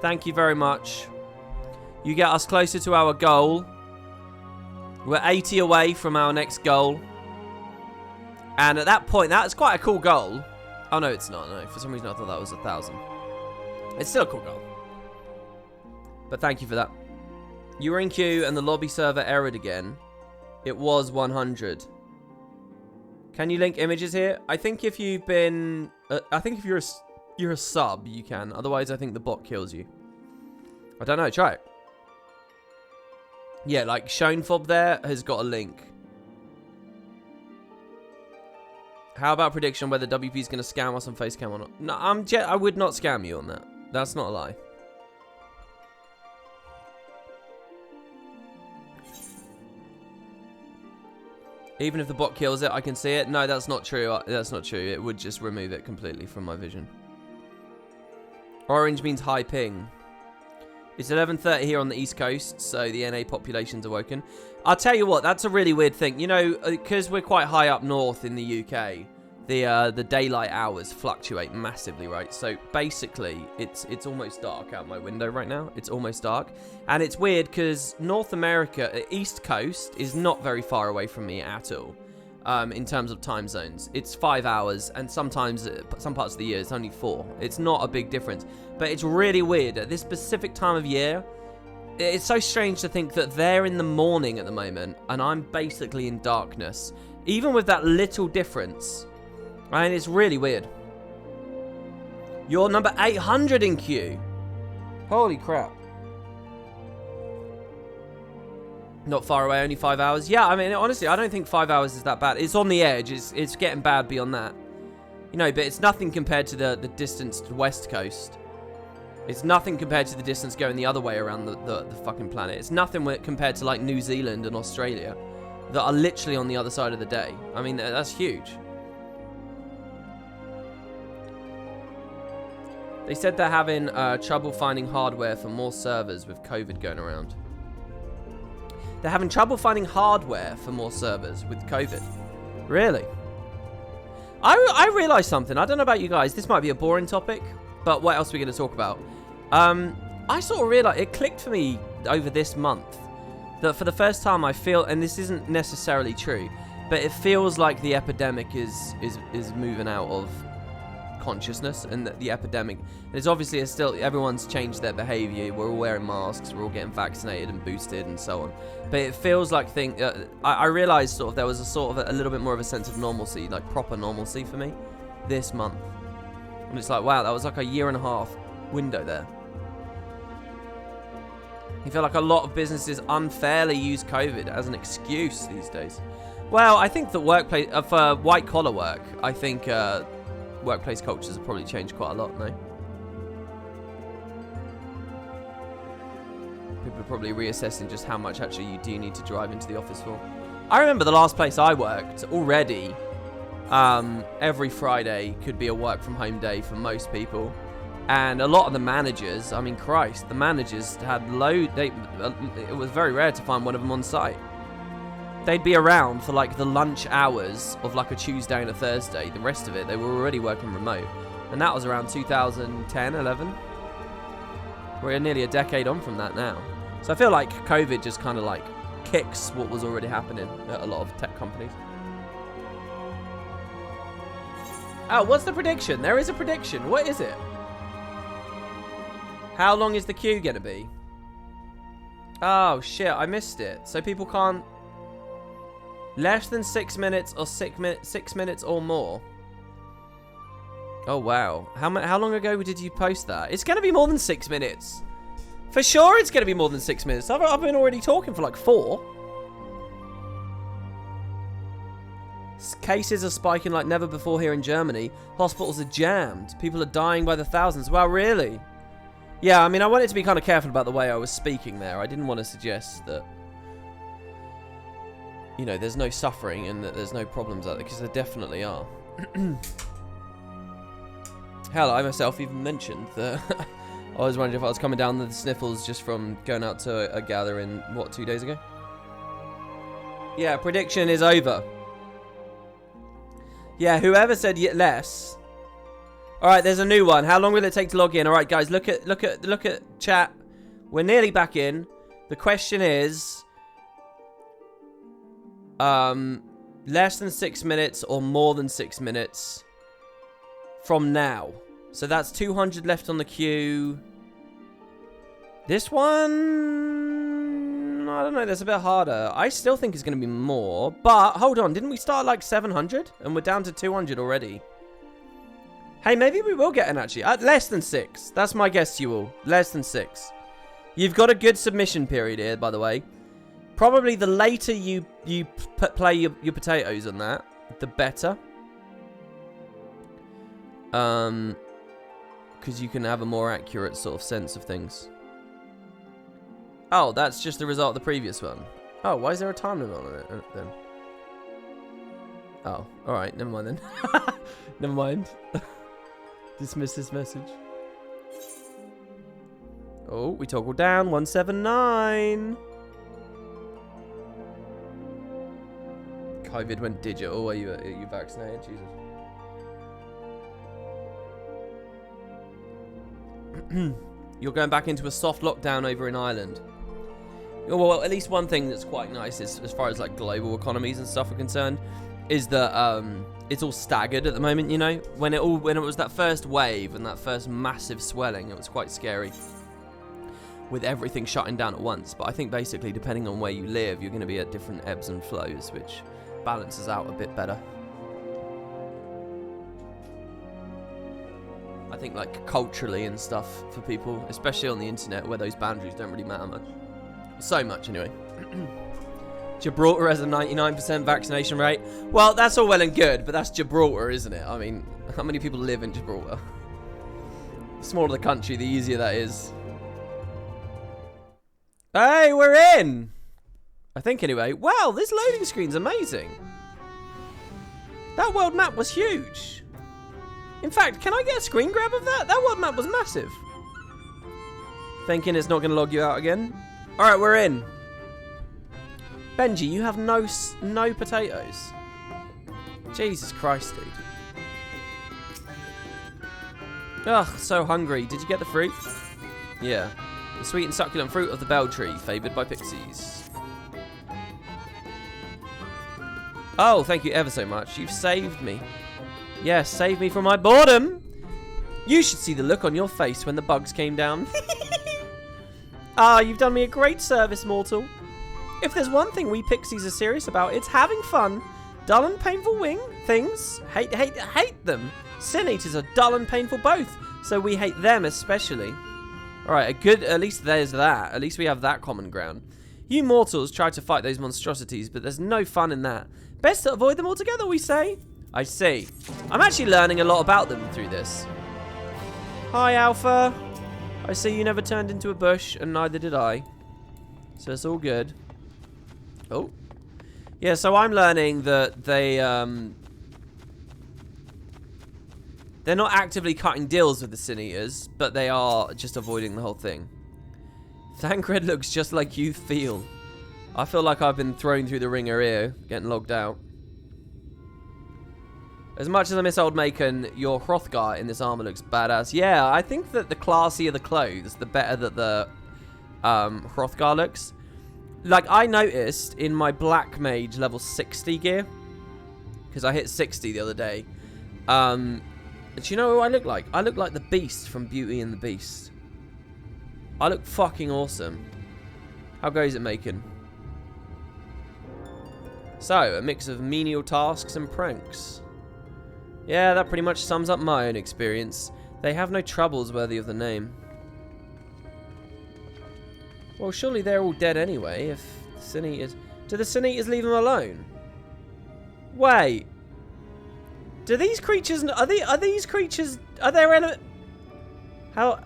Thank you very much. You get us closer to our goal. We're 80 away from our next goal. And at that point, that's quite a cool goal. Oh, no, it's not. No, for some reason, I thought that was 1,000. It's still a cool goal. But thank you for that. You were in queue and the lobby server errored again. It was 100. Can you link images here? I think if you've been... I think if you're a sub, you can. Otherwise, I think the bot kills you. I don't know. Try it. Yeah, like Schoenfob there has got a link. How about prediction whether WP is going to scam us on Facecam or not? No, I would not scam you on that. That's not a lie. Even if the bot kills it, I can see it. No, that's not true. That's not true. It would just remove it completely from my vision. Orange means high ping. It's 11:30 here on the East Coast, so the NA population's awoken. I'll tell you what, that's a really weird thing. You know, because we're quite high up north in the UK, the daylight hours fluctuate massively, right? So basically, it's almost dark out my window right now. It's almost dark. And it's weird because North America, East Coast, is not very far away from me at all. In terms of time zones, it's 5 hours, and sometimes some parts of the year it's only 4. It's not a big difference, but it's really weird at this specific time of year. It's so strange to think that they're in the morning at the moment and I'm basically in darkness, even with that little difference. I mean, it's really weird. You're number 800 in queue. Holy crap. Not far away, only 5 hours. Yeah, I mean, honestly, I don't think 5 hours is that bad. It's on the edge. It's getting bad beyond that. You know, but it's nothing compared to the distance to the West Coast. It's nothing compared to the distance going the other way around the fucking planet. It's nothing compared to, like, New Zealand and Australia that are literally on the other side of the day. I mean, that's huge. They said they're having trouble finding hardware for more servers with COVID going around. They're having trouble finding hardware for more servers with COVID. Really? I realised something. I don't know about you guys. This might be a boring topic, but what else are we going to talk about? I sort of realised, it clicked for me over this month, that for the first time I feel, and this isn't necessarily true, but it feels like the epidemic is moving out of consciousness, and that the epidemic, there's obviously still, everyone's changed their behavior. We're all wearing masks, we're all getting vaccinated and boosted and so on, but it feels like I realized sort of there was a little bit more of a sense of normalcy, like proper normalcy for me this month, and it's like, wow, that was like a 1.5 year window there. I feel like a lot of businesses unfairly use COVID as an excuse these days. Well, I think that workplace for white collar work, I think workplace cultures have probably changed quite a lot, no? People are probably reassessing just how much actually you do need to drive into the office for. I remember the last place I worked already, every Friday could be a work from home day for most people. And a lot of the managers, I mean, Christ, the managers had it was very rare to find one of them on site. They'd be around for like the lunch hours of like a Tuesday and a Thursday. The rest of it, they were already working remote. And that was around 2010, 11. We're nearly a decade on from that now. So I feel like COVID just kind of like kicks what was already happening at a lot of tech companies. Oh, what's the prediction? There is a prediction. What is it? How long is the queue going to be? Oh, shit, I missed it. So people can't... Less than 6 minutes or 6 minutes or more. Oh, wow. How long ago did you post that? It's going to be more than 6 minutes. For sure it's going to be more than 6 minutes. I've been already talking for like 4. Cases are spiking like never before here in Germany. Hospitals are jammed. People are dying by the thousands. Wow, really? Yeah, I mean, I wanted to be kind of careful about the way I was speaking there. I didn't want to suggest that, you know, there's no suffering and that there's no problems out there, because there definitely are. Hell, I myself even mentioned that I was wondering if I was coming down with the sniffles just from going out to a gathering, what, 2 days ago? Yeah, prediction is over. Yeah, whoever said less. All right, there's a new one. How long will it take to log in? All right, guys, look at chat. We're nearly back in. The question is, less than 6 minutes or more than 6 minutes from now. So that's 200 left on the queue. This one, I don't know, that's a bit harder. I still think it's going to be more, but hold on, didn't we start like 700 and we're down to 200 already? Hey, maybe we will get an actually. Less than 6. That's my guess to you all. Less than 6. You've got a good submission period here, by the way. Probably the later you play your potatoes on that, the better. Because you can have a more accurate sort of sense of things. Oh, that's just the result of the previous one. Oh, why is there a time limit on it then? Oh, alright, never mind then. Never mind. Dismiss this message. Oh, we toggle down. 179. COVID went digital. Are you vaccinated? Jesus. You're going back into a soft lockdown over in Ireland. Oh, well, at least one thing that's quite nice is, as far as like global economies and stuff are concerned, is that it's all staggered at the moment. You know, when it was that first wave and that first massive swelling, it was quite scary with everything shutting down at once. But I think basically, depending on where you live, you're going to be at different ebbs and flows, which balances out a bit better. I think like culturally and stuff for people, especially on the internet where those boundaries don't really matter much. So much anyway. Gibraltar has a 99% vaccination rate. Well, that's all well and good, but that's Gibraltar, isn't it? I mean, how many people live in Gibraltar? The smaller the country, the easier that is. Hey, we're in! I think anyway. Wow, this loading screen's amazing. That world map was huge. In fact, can I get a screen grab of that? That world map was massive. Thinking it's not going to log you out again? Alright, we're in. Benji, you have no potatoes. Jesus Christ, dude. Ugh, so hungry. Did you get the fruit? Yeah. The sweet and succulent fruit of the bell tree, favoured by pixies. Oh, thank you ever so much. You've saved me. Yes, saved me from my boredom. You should see the look on your face when the bugs came down. Ah, you've done me a great service, mortal. If there's one thing we pixies are serious about, it's having fun. Dull and painful things. Hate them. Sin eaters are dull and painful both, so we hate them especially. Alright, at least there's that. At least we have that common ground. You mortals try to fight those monstrosities, but there's no fun in that. Best to avoid them altogether, we say. I see. I'm actually learning a lot about them through this. Hi, Alpha. I see you never turned into a bush, and neither did I. So it's all good. Oh. Yeah, so I'm learning that they're not actively cutting deals with the Sin Eaters, but they are just avoiding the whole thing. Thancred looks just like you feel. I feel like I've been thrown through the ringer here, getting logged out. As much as I miss Old Macon, your Hrothgar in this armor looks badass. Yeah, I think that the classier the clothes, the better that the Hrothgar looks. Like, I noticed in my Black Mage level 60 gear, because I hit 60 the other day, do you know who I look like? I look like the Beast from Beauty and the Beast. I look fucking awesome. How goes it, Macon? So, a mix of menial tasks and pranks. Yeah, that pretty much sums up my own experience. They have no troubles worthy of the name. Well, surely they're all dead anyway, if the Sin Eaters... Do the Sin Eaters leave them alone? Wait. Do these creatures... Are these creatures... Are there... How...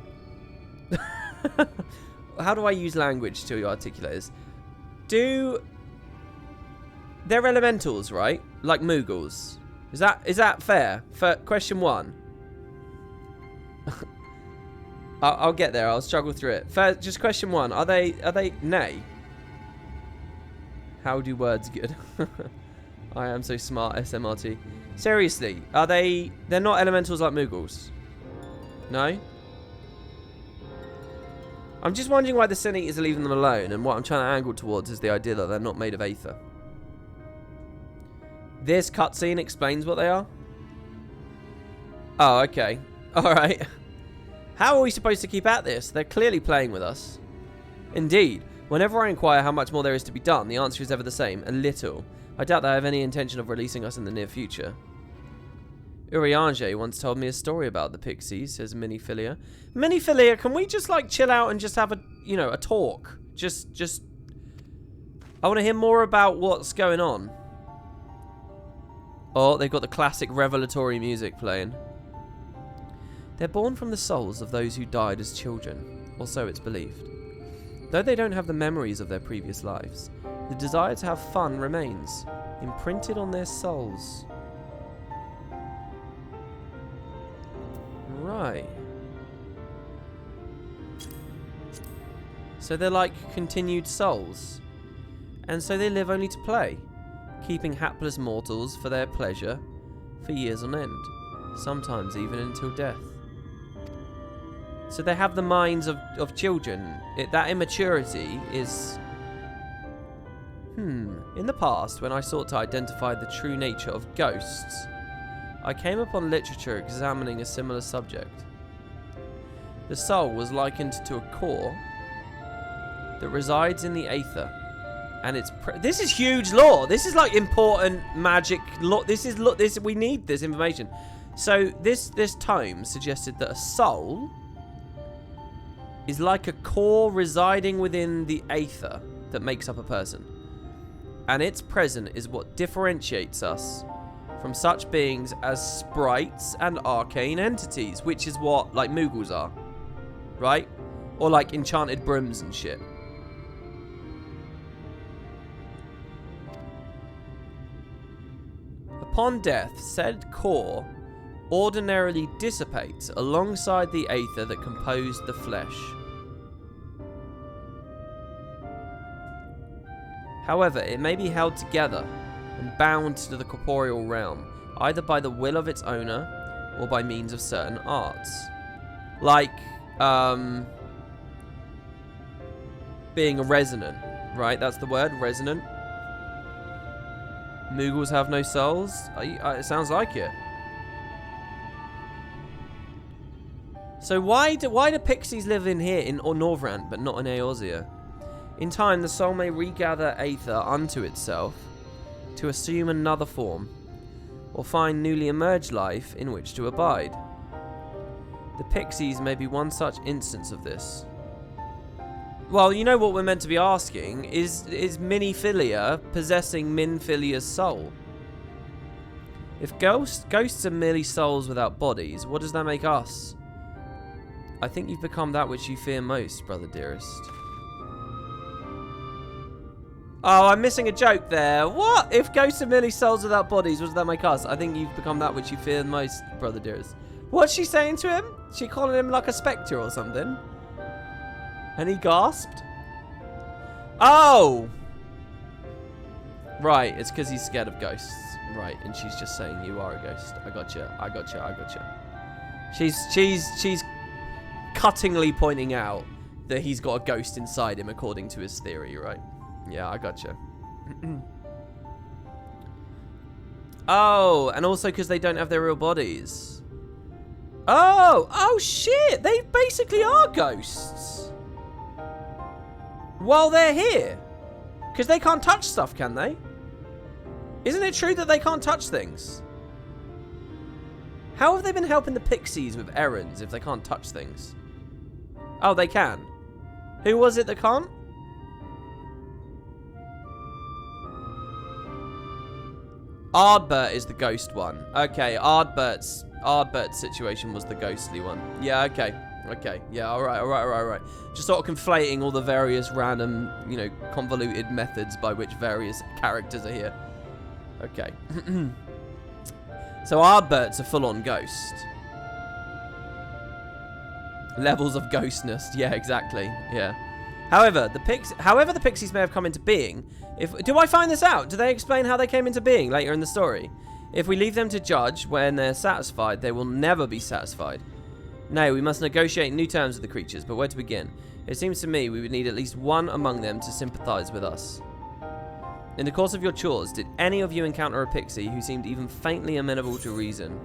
How do I use language to articulate this? They're elementals, right? Like Moogles. Is that fair? For question one. I'll get there. I'll struggle through it. First, just question one. Are they nay? How do words good? I am so smart, SMRT. Seriously, they're not elementals like Moogles? No? I'm just wondering why the Sin Eaters are leaving them alone, and what I'm trying to angle towards is the idea that they're not made of aether. This cutscene explains what they are? Oh, okay. Alright. How are we supposed to keep at this? They're clearly playing with us. Indeed. Whenever I inquire how much more there is to be done, the answer is ever the same. A little. I doubt they have any intention of releasing us in the near future. Urianger once told me a story about the Pixies, says Miniphilia. Miniphilia, can we just, like, chill out and just have a talk? Just... I want to hear more about what's going on. Oh, they've got the classic revelatory music playing. They're born from the souls of those who died as children, or so it's believed. Though they don't have the memories of their previous lives, the desire to have fun remains, imprinted on their souls. Right. So they're like continued souls. And so they live only to play, keeping hapless mortals for their pleasure for years on end, sometimes even until death. So they have the minds of children. That immaturity is... In the past, when I sought to identify the true nature of ghosts, I came upon literature examining a similar subject. The soul was likened to a core that resides in the aether, and it's this is huge lore. This is like important magic lore. This we need this information. So this tome suggested that a soul is like a core residing within the aether that makes up a person, and its presence is what differentiates us from such beings as sprites and arcane entities, which is what like Moogles are, right? Or like enchanted brooms and shit. Upon death, said core ordinarily dissipates alongside the aether that composed the flesh. However, it may be held together and bound to the corporeal realm, either by the will of its owner or by means of certain arts. Like, being a resonant, right? That's the word, resonant. Moogles have no souls? It sounds like it. So why do pixies live in here in Norvrant but not in Eorzea? In time, the soul may regather aether unto itself to assume another form, or find newly emerged life in which to abide. The pixies may be one such instance of this. Well, you know what we're meant to be asking is Miniphilia possessing Minphilia's soul? If ghosts are merely souls without bodies, what does that make us? I think you've become that which you fear most, brother dearest. Oh, I'm missing a joke there. What? If ghosts are merely souls without bodies, what does that make us? I think you've become that which you fear most, brother dearest. What's she saying to him? She calling him like a spectre or something? And he gasped. Oh! Right, it's because he's scared of ghosts. Right, and she's just saying you are a ghost. I gotcha. She's cuttingly pointing out that he's got a ghost inside him according to his theory, right? Yeah, I gotcha. Oh, and also because they don't have their real bodies. Oh shit! They basically are ghosts. While they're here. Because they can't touch stuff, can they? Isn't it true that they can't touch things? How have they been helping the pixies with errands if they can't touch things? Oh, they can. Who was it that can't? Ardbert is the ghost one. Okay, Ardbert's situation was the ghostly one. Yeah, okay. Yeah, alright. Just sort of conflating all the various random, convoluted methods by which various characters are here. Okay. So Ardbert's a full-on ghost. Levels of ghostness. Yeah, exactly. Yeah. However, the pixies may have come into being. Do I find this out? Do they explain how they came into being later in the story? If we leave them to judge when they're satisfied, they will never be satisfied. No, we must negotiate new terms with the creatures, but where to begin? It seems to me we would need at least one among them to sympathize with us. In the course of your chores, did any of you encounter a pixie who seemed even faintly amenable to reason?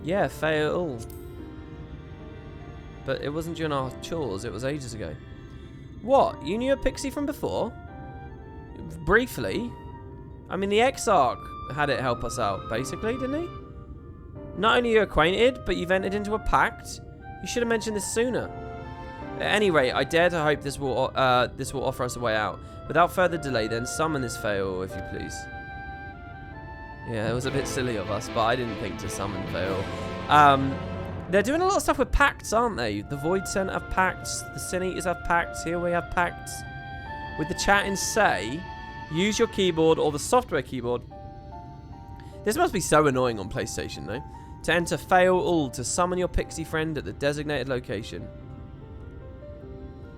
Yeah, fail. But it wasn't during our chores, it was ages ago. What? You knew a pixie from before? Briefly? I mean, the Exarch had it help us out, basically, didn't he? Not only are you acquainted, but you've entered into a pact. You should have mentioned this sooner. At any rate, I dare to hope this will offer us a way out. Without further delay, then summon this Fail, if you please. Yeah, it was a bit silly of us, but I didn't think to summon Fail. They're doing a lot of stuff with pacts, aren't they? The Void Center have pacts. The Sin Eaters have pacts. Here we have pacts. With the chat in say, use your keyboard or the software keyboard. This must be so annoying on PlayStation, though. To enter fail all to summon your pixie friend at the designated location.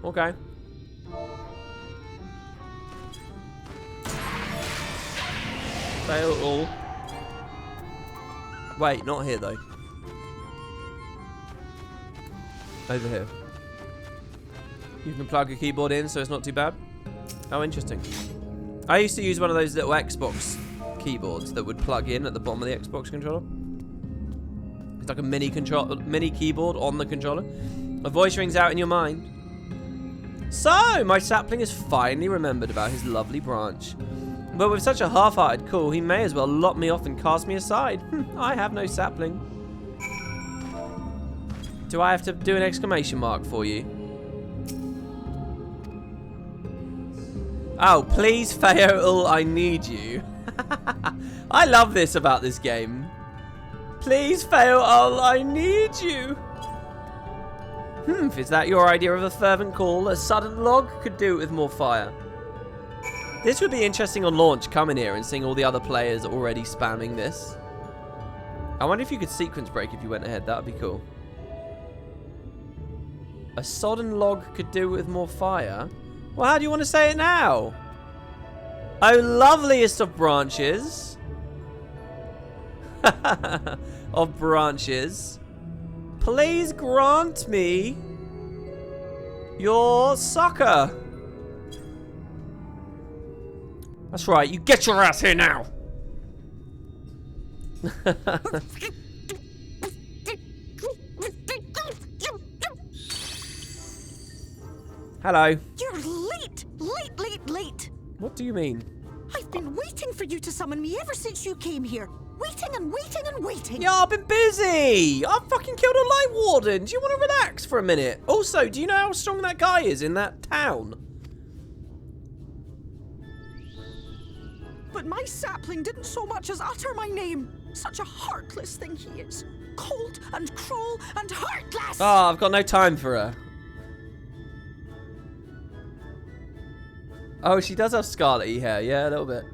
Okay. Fail all. Wait, not here though. Over here. You can plug a keyboard in so it's not too bad. Oh, interesting. I used to use one of those little Xbox keyboards that would plug in at the bottom of the Xbox controller. It's like a mini keyboard on the controller. A voice rings out in your mind. So, my sapling has finally remembered about his lovely branch. But with such a half-hearted call, he may as well lock me off and cast me aside. I have no sapling. Do I have to do an exclamation mark for you? Oh, please, Fayetul, I need you. I love this about this game. Please, Fayetul, I need you. Is that your idea of a fervent call? A sudden log could do it with more fire. This would be interesting on launch, coming here and seeing all the other players already spamming this. I wonder if you could sequence break if you went ahead. That would be cool. A sodden log could do with more fire. Well, how do you want to say it now? Oh, loveliest of branches. Of branches. Please grant me your succor. That's right, you get your ass here now. Hello. You're late! Late! What do you mean? I've been waiting for you to summon me ever since you came here. Waiting and waiting and waiting. Yeah, I've been busy. I fucking killed a light warden. Do you want to relax for a minute? Also, do you know how strong that guy is in that town? But my sapling didn't so much as utter my name. Such a heartless thing he is. Cold and cruel and heartless. Oh, I've got no time for her. Oh, she does have scarlet-y hair. Yeah, a little bit.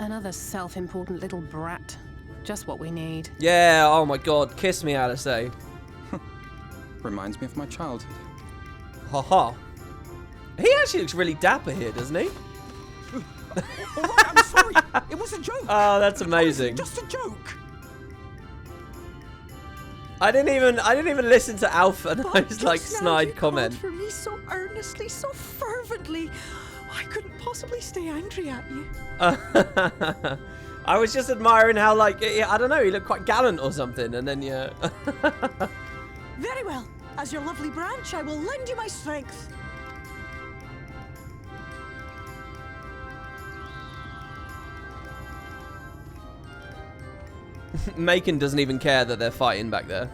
Another self-important little brat. Just what we need. Yeah, oh my god. Kiss me, Alice. Reminds me of my childhood. Haha. He actually looks really dapper here, doesn't he? All right, I'm sorry. It was a joke. Oh, that's amazing. Just a joke. I didn't even listen to Alpha and I was like snide comment. For me so earnestly, so fervently. I couldn't possibly stay angry at you. I was just admiring how, like, I don't know, he looked quite gallant or something, and then yeah. Very well. As your lovely branch, I will lend you my strength. Macon doesn't even care that they're fighting back there.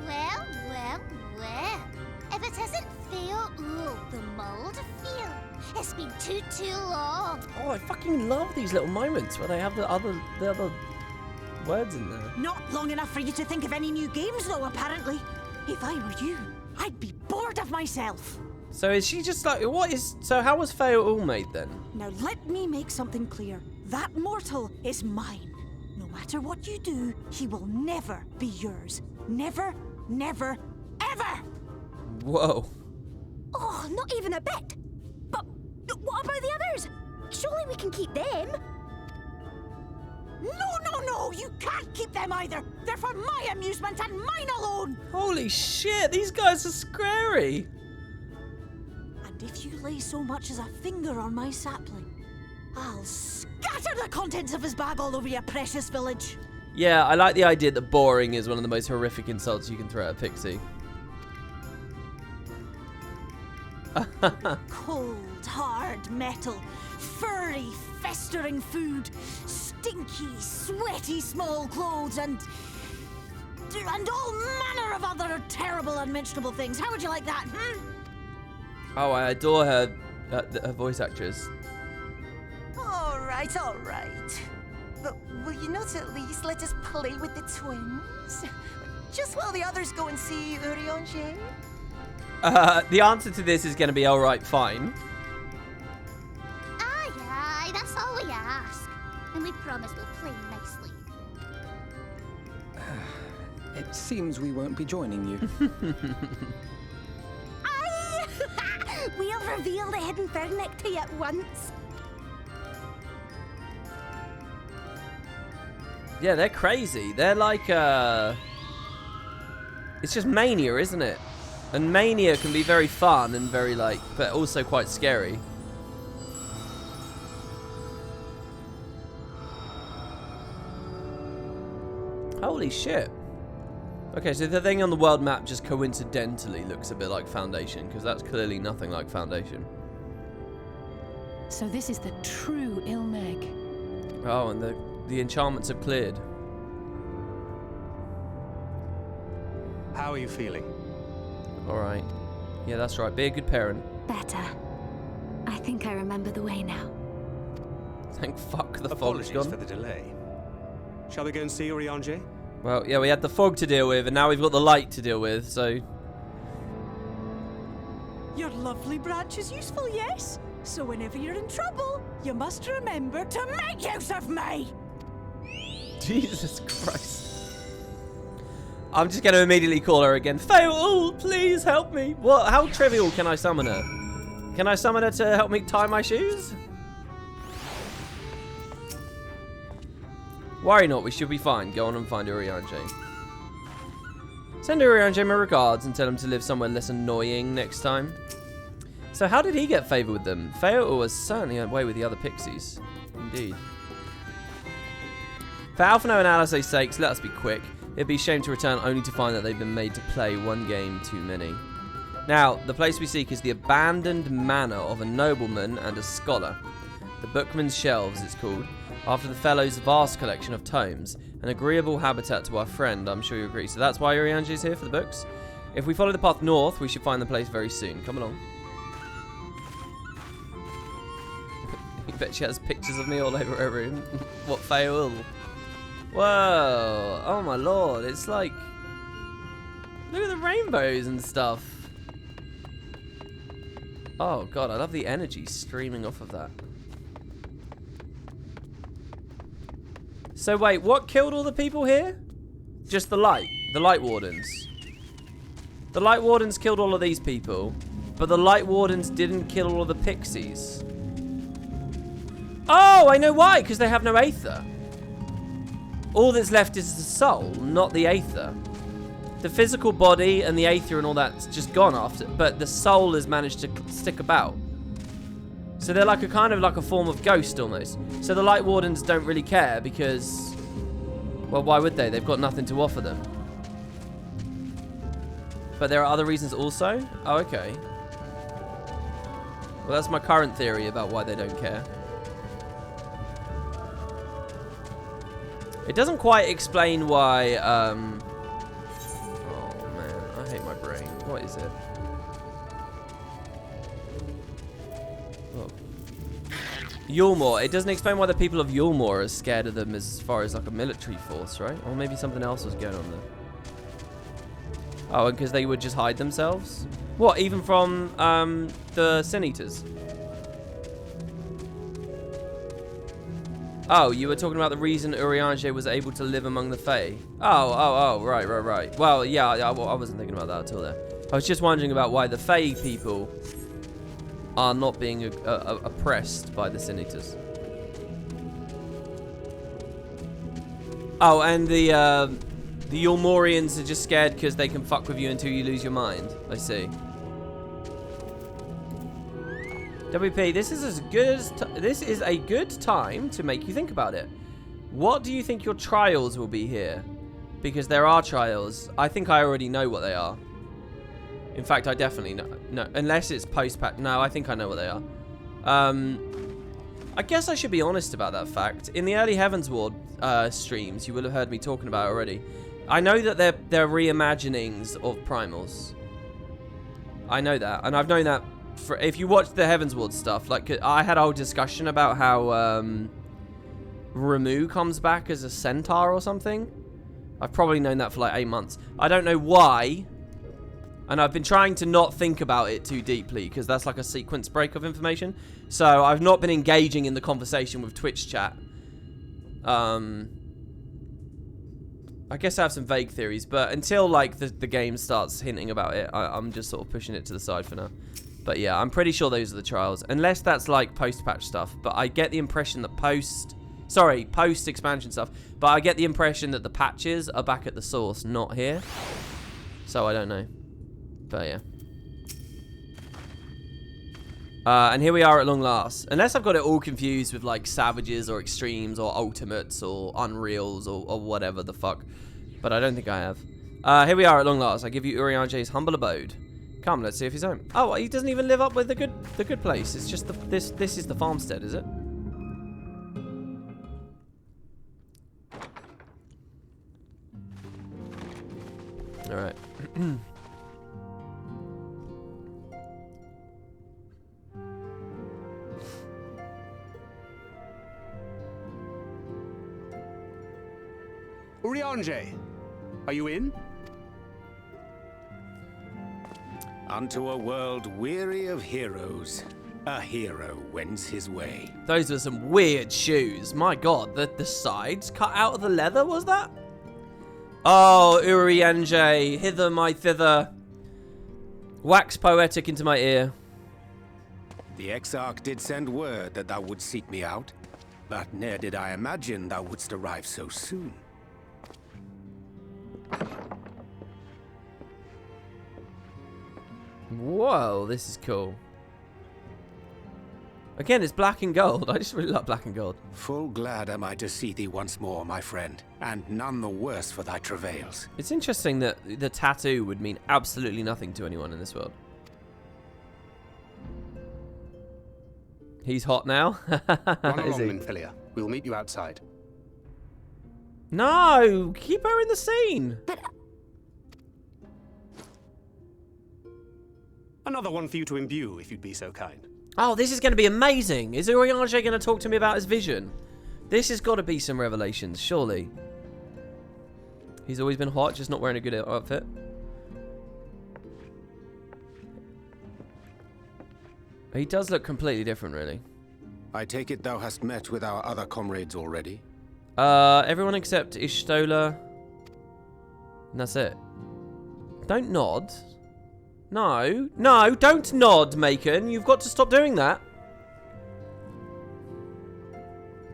Well. If it isn't Fayetul, the mold feel. It's been too long. Oh, I fucking love these little moments where they have the other words in there. Not long enough for you to think of any new games, though, apparently. If I were you, I'd be bored of myself. So is she just like, so how was Fayetul made then? Now let me make something clear. That mortal is mine. No matter what you do, he will never be yours. Never, ever! Whoa. Oh, not even a bit. But what about the others? Surely we can keep them. No, you can't keep them either. They're for my amusement and mine alone. Holy shit, these guys are scary. And if you lay so much as a finger on my sapling, I'll scatter the contents of his bag all over your precious village. Yeah, I like the idea that boring is one of the most horrific insults you can throw at a pixie. Cold, hard metal, furry, festering food, stinky, sweaty small clothes, and all manner of other terrible, unmentionable things. How would you like that, Oh, I adore her voice actress. All right. But will you not at least let us play with the twins? Just while the others go and see Urianger? The answer to this is going to be alright, fine. Aye, that's all we ask. And we promise we'll play nicely. It seems we won't be joining you. Aye! We'll reveal the hidden Vernick to you at once. Yeah, they're crazy. They're like, it's just mania, isn't it? And mania can be very fun and very, like, but also quite scary. Holy shit. Okay, so the thing on the world map just coincidentally looks a bit like Foundation, because that's clearly nothing like Foundation. So this is the true Ilmeg. Oh, and the enchantments have cleared. How are you feeling? Alright. Yeah, that's right. Be a good parent. Better. I think I remember the way now. Thank fuck the fog's gone. Apologies for the delay. Shall we go and see Urianger? Well, yeah, we had the fog to deal with, and now we've got the light to deal with, so... Your lovely branch is useful, yes? So whenever you're in trouble, you must remember to make use of me! Jesus Christ. I'm just going to immediately call her again. Fail, please help me. What? How trivial can I summon her? Can I summon her to help me tie my shoes? Worry not, we should be fine. Go on and find Urianger. Send Urianger my regards and tell him to live somewhere less annoying next time. So how did he get favour with them? Fail was certainly away with the other pixies. Indeed. For Alphino and Alice's sakes, let us be quick. It'd be a shame to return only to find that they've been made to play one game too many. Now, the place we seek is the abandoned manor of a nobleman and a scholar. The Bookman's Shelves, it's called, after the fellow's vast collection of tomes. An agreeable habitat to our friend, I'm sure you agree. So that's why Urianger's here, for the books. If we follow the path north, we should find the place very soon. Come along. I bet she has pictures of me all over her room. What fail? Whoa. Oh my lord. It's like... Look at the rainbows and stuff. Oh god, I love the energy streaming off of that. So wait, what killed all the people here? Just the light wardens. The light wardens killed all of these people, but the light wardens didn't kill all of the pixies. Oh, I know why, because they have no aether. All that's left is the soul, not the aether. The physical body and the aether and all that's just gone after, but the soul has managed to stick about. So they're like a kind of like a form of ghost almost. So the light wardens don't really care because, well, why would they? They've got nothing to offer them. But there are other reasons also? Oh, okay. Well, that's my current theory about why they don't care. It doesn't quite explain why, oh man, I hate my brain. What is it? Oh. Yulmore. It doesn't explain why the people of Yulmore are scared of them as far as like a military force, right? Or maybe something else was going on there. Oh, and because they would just hide themselves? What, even from the Sin Eaters? Oh, you were talking about the reason Urianger was able to live among the Fae. Oh, right. Well, yeah, I wasn't thinking about that at all there. I was just wondering about why the Fae people are not being oppressed by the Sin Eaters. Oh, and the Yulmorians are just scared because they can fuck with you until you lose your mind. I see. WP, this is a good time to make you think about it. What do you think your trials will be here? Because there are trials. I think I already know what they are. In fact, I definitely know. No, unless it's post-patch. No, I think I know what they are. I guess I should be honest about that fact. In the early Heavensward streams, you will have heard me talking about it already. I know that they're reimaginings of primals. I know that, and I've known that. If you watch the Heavensward stuff, like I had a whole discussion about how Ramu comes back as a centaur or something. I've probably known that for like 8 months. I don't know why. And I've been trying to not think about it too deeply because that's like a sequence break of information. So I've not been engaging in the conversation with Twitch chat. I guess I have some vague theories, but until like the game starts hinting about it, I'm just sort of pushing it to the side for now. But yeah, I'm pretty sure those are the trials, unless that's like post-patch stuff. But I get the impression that post-expansion stuff. But I get the impression that the patches are back at the source, not here. So I don't know. But yeah. And here we are at long last. Unless I've got it all confused with like Savages or Extremes or Ultimates or Unreals or whatever the fuck. But I don't think I have. Here we are at long last. I give you Urianger's humble abode. Come, let's see if he's home. Oh, he doesn't even live up with the good place. It's just this is the farmstead, is it? All right. Urianger, are you in? Unto a world weary of heroes, a hero wends his way. Those were some weird shoes. My god, the sides cut out of the leather, was that? Oh, Urianger, hither my thither. Wax poetic into my ear. The Exarch did send word that thou wouldst seek me out, but ne'er did I imagine thou wouldst arrive so soon. Whoa, this is cool. Again, it's black and gold. I just really like black and gold. Full glad am I to see thee once more, my friend, and none the worse for thy travails. It's interesting that the tattoo would mean absolutely nothing to anyone in this world. He's hot now. Run along, Minfilia. We'll meet you outside. No, keep her in the scene. But another one for you to imbue, if you'd be so kind. Oh, this is going to be amazing. Is Urianger going to talk to me about his vision? This has got to be some revelations, surely. He's always been hot, just not wearing a good outfit. He does look completely different, really. I take it thou hast met with our other comrades already? Everyone except Ishtola. And that's it. Don't nod. No, don't nod, Macon. You've got to stop doing that.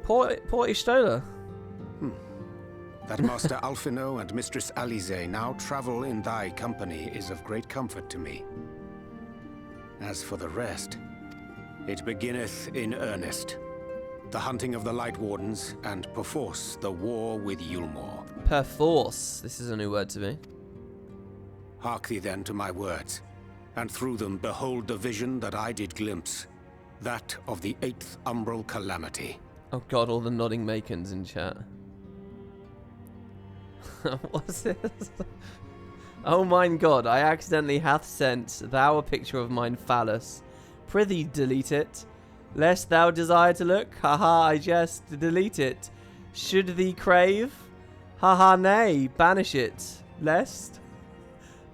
Poor Ishtola. That Master Alphino and Mistress Alize now travel in thy company is of great comfort to me. As for the rest, it beginneth in earnest. The hunting of the Light Wardens, and perforce the war with Yulmore. Perforce. This is a new word to me. Hark thee then to my words, and through them behold the vision that I did glimpse, that of the 8th Umbral Calamity. Oh god, all the nodding Macons in chat. What's this? Oh mine god, I accidentally hath sent thou a picture of mine phallus. Prithee delete it, lest thou desire to look. Haha, I jest, delete it. Should thee crave? Haha, nay, banish it, lest...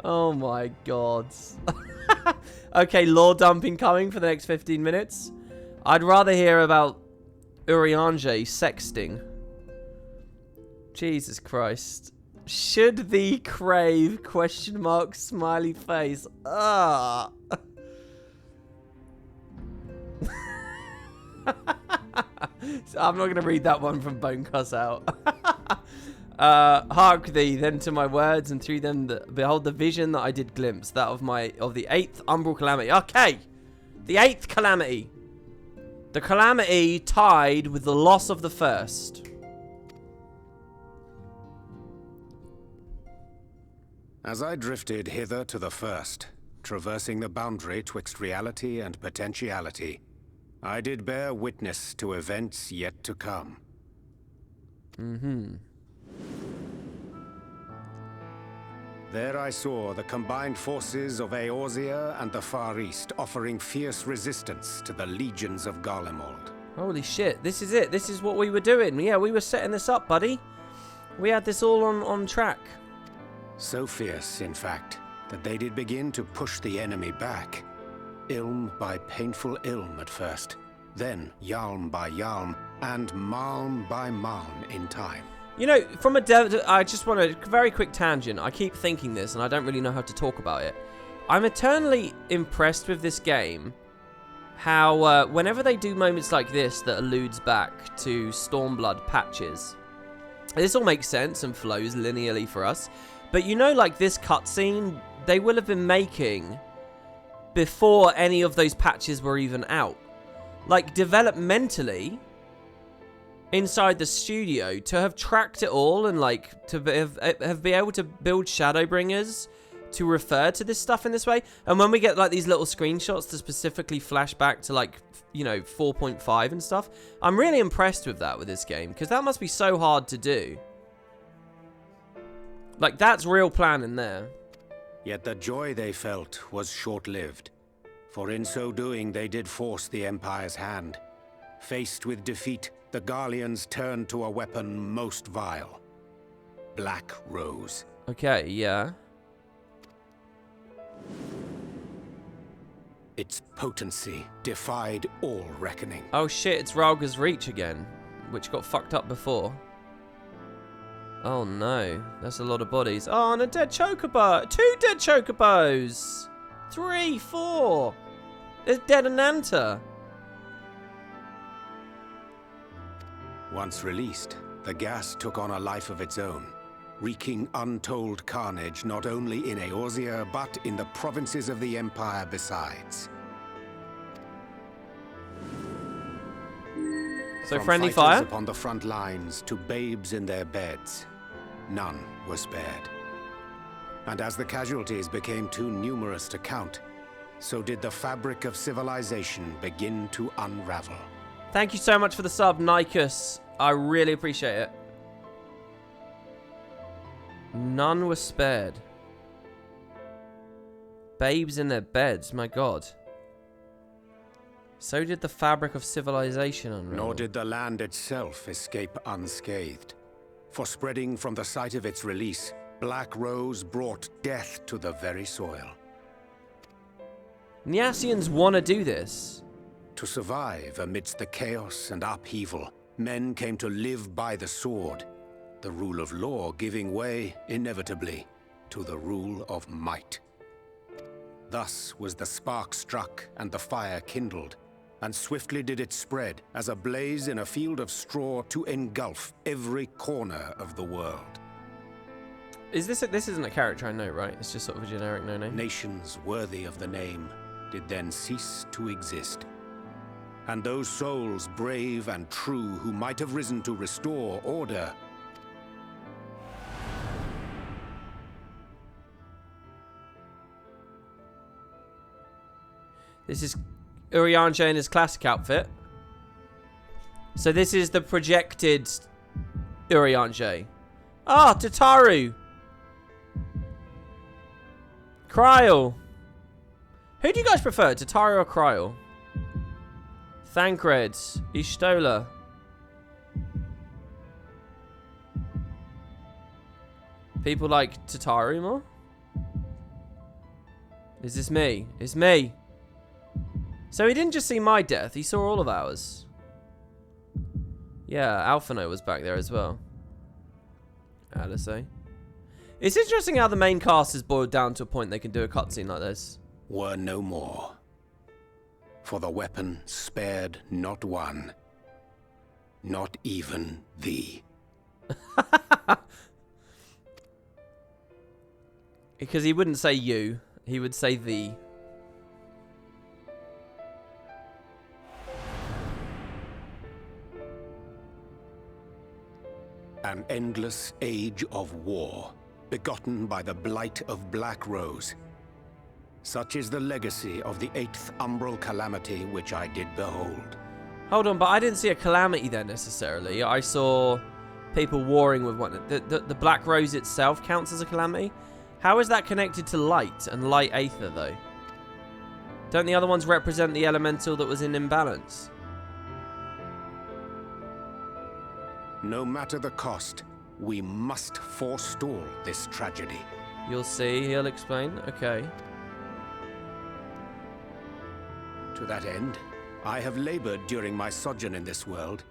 Oh my god. Okay, lore dumping coming for the next 15 minutes. I'd rather hear about Urianger sexting. Jesus Christ. Should thee crave? Question mark, smiley face. Ah. I'm not going to read that one from Bone Cuss Out. Hark thee then to my words, and through them behold the vision that I did glimpse, that of the 8th Umbral Calamity. Okay, the 8th Calamity. The Calamity tied with the loss of the 1st. As I drifted hither to the 1st, traversing the boundary twixt reality and potentiality, I did bear witness to events yet to come. There I saw the combined forces of Eorzea and the Far East offering fierce resistance to the legions of Garlemald. Holy shit, this is it. This is what we were doing. Yeah, we were setting this up, buddy. We had this all on track. So fierce, in fact, that they did begin to push the enemy back. Ilm by painful ilm at first, then Yalm by Yalm, and Malm by Malm in time. You know, from a I just want a very quick tangent. I keep thinking this, and I don't really know how to talk about it. I'm eternally impressed with this game. How, whenever they do moments like this that alludes back to Stormblood patches, this all makes sense and flows linearly for us. But you know, like this cutscene, they will have been making before any of those patches were even out. Like, developmentally, inside the studio, to have tracked it all and, like, to have been able to build Shadowbringers to refer to this stuff in this way. And when we get, like, these little screenshots to specifically flash back to, like, you know, 4.5 and stuff, I'm really impressed with that with this game, because that must be so hard to do. Like, that's real planning there. Yet the joy they felt was short-lived, for in so doing they did force the Empire's hand. Faced with defeat, the Garleans turned to a weapon most vile. Black Rose. Okay, yeah. Its potency defied all reckoning. Oh shit, it's Ralga's Reach again, which got fucked up before. Oh no, that's a lot of bodies. Oh, and a dead chocobo! 2 dead chocobos! 3, 4! There's dead Ananta! Once released, the gas took on a life of its own, wreaking untold carnage not only in Eorzea, but in the provinces of the Empire besides. So From friendly fighters fire? Upon the front lines to babes in their beds, none were spared. And as the casualties became too numerous to count, so did the fabric of civilization begin to unravel. Thank you so much for the sub, Nikus. I really appreciate it. None were spared. Babes in their beds, my god. So did the fabric of civilization unravel. Nor did the land itself escape unscathed. For spreading from the site of its release, Black Rose brought death to the very soil. Nyasians want to do this. To survive amidst the chaos and upheaval, men came to live by the sword, the rule of law giving way, inevitably, to the rule of might. Thus was the spark struck and the fire kindled, and swiftly did it spread as a blaze in a field of straw to engulf every corner of the world. This isn't a character I know, right? It's just sort of a generic no-name. Nations worthy of the name did then cease to exist. And those souls brave and true who might have risen to restore order This is Urianger in his classic outfit. So this is the projected Urianger. Ah, Tataru. Kryl. Who do you guys prefer, Tataru or Kryl? Thancred. Ishtola. People like Tataru more? Is this me? It's me. So he didn't just see my death, he saw all of ours. Yeah, Alphino was back there as well. Alice. It's interesting how the main cast is boiled down to a point they can do a cutscene like this. were no more. For the weapon spared not one, not even thee. Because he wouldn't say you, he would say thee. An endless age of war, begotten by the blight of Black Rose. Such is the legacy of the 8th umbral calamity which I did behold. Hold on, but I didn't see a calamity there necessarily. I saw people warring with one. The Black Rose itself counts as a calamity? How is that connected to light and light aether, though? Don't the other ones represent the elemental that was in imbalance? No matter the cost, we must forestall this tragedy. You'll see, he'll explain. Okay. To that end, I have labored during my sojourn in this world,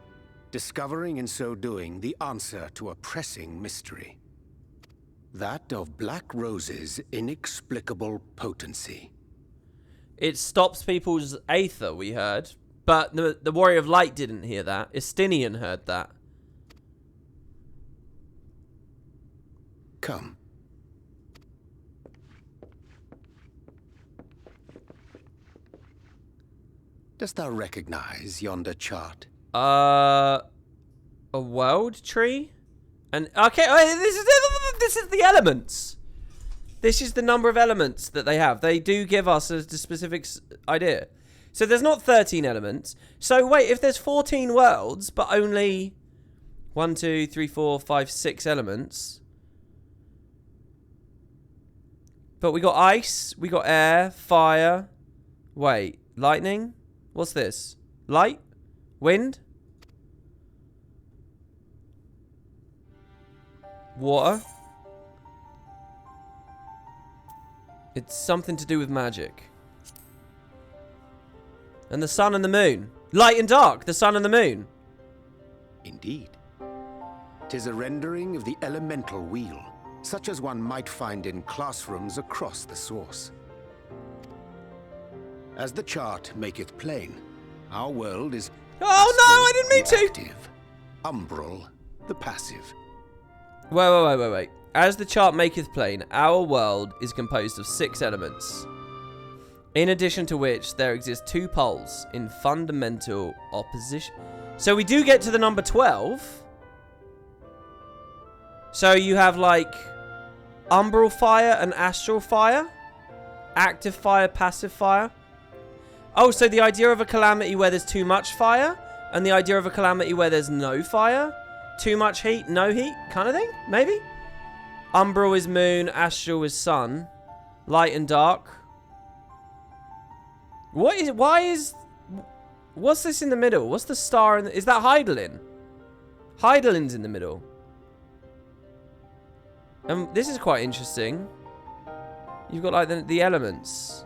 discovering in so doing the answer to a pressing mystery. That of Black Rose's inexplicable potency. It stops people's aether, we heard. But the Warrior of Light didn't hear that. Estinian heard that. Come. Dost thou recognize yonder chart? A world tree? And okay, this is the elements. This is the number of elements that they have. They do give us a specific idea. So there's not 13 elements. So wait, if there's 14 worlds, but only 1, 2, 3, 4, 5, 6 elements. But we got ice, we got air, fire. Wait, lightning? What's this? Light? Wind? Water? It's something to do with magic. And the sun and the moon. Light and dark, the sun and the moon. Indeed. 'Tis a rendering of the elemental wheel, such as one might find in classrooms across the source. As the chart maketh plain, our world is... Oh no, I didn't mean to! Active, umbral, the passive. Wait. As the chart maketh plain, our world is composed of 6 elements. In addition to which, there exist 2 poles in fundamental opposition. So we do get to the number 12. So you have like umbral fire and astral fire. Active fire, passive fire. Oh, so the idea of a calamity where there's too much fire, and the idea of a calamity where there's no fire, too much heat, no heat, kind of thing, maybe? Umbral is moon, astral is sun, light and dark. What's this in the middle? What's the star in is that Heidelin? Heidelin's in the middle. This is quite interesting. You've got like the elements.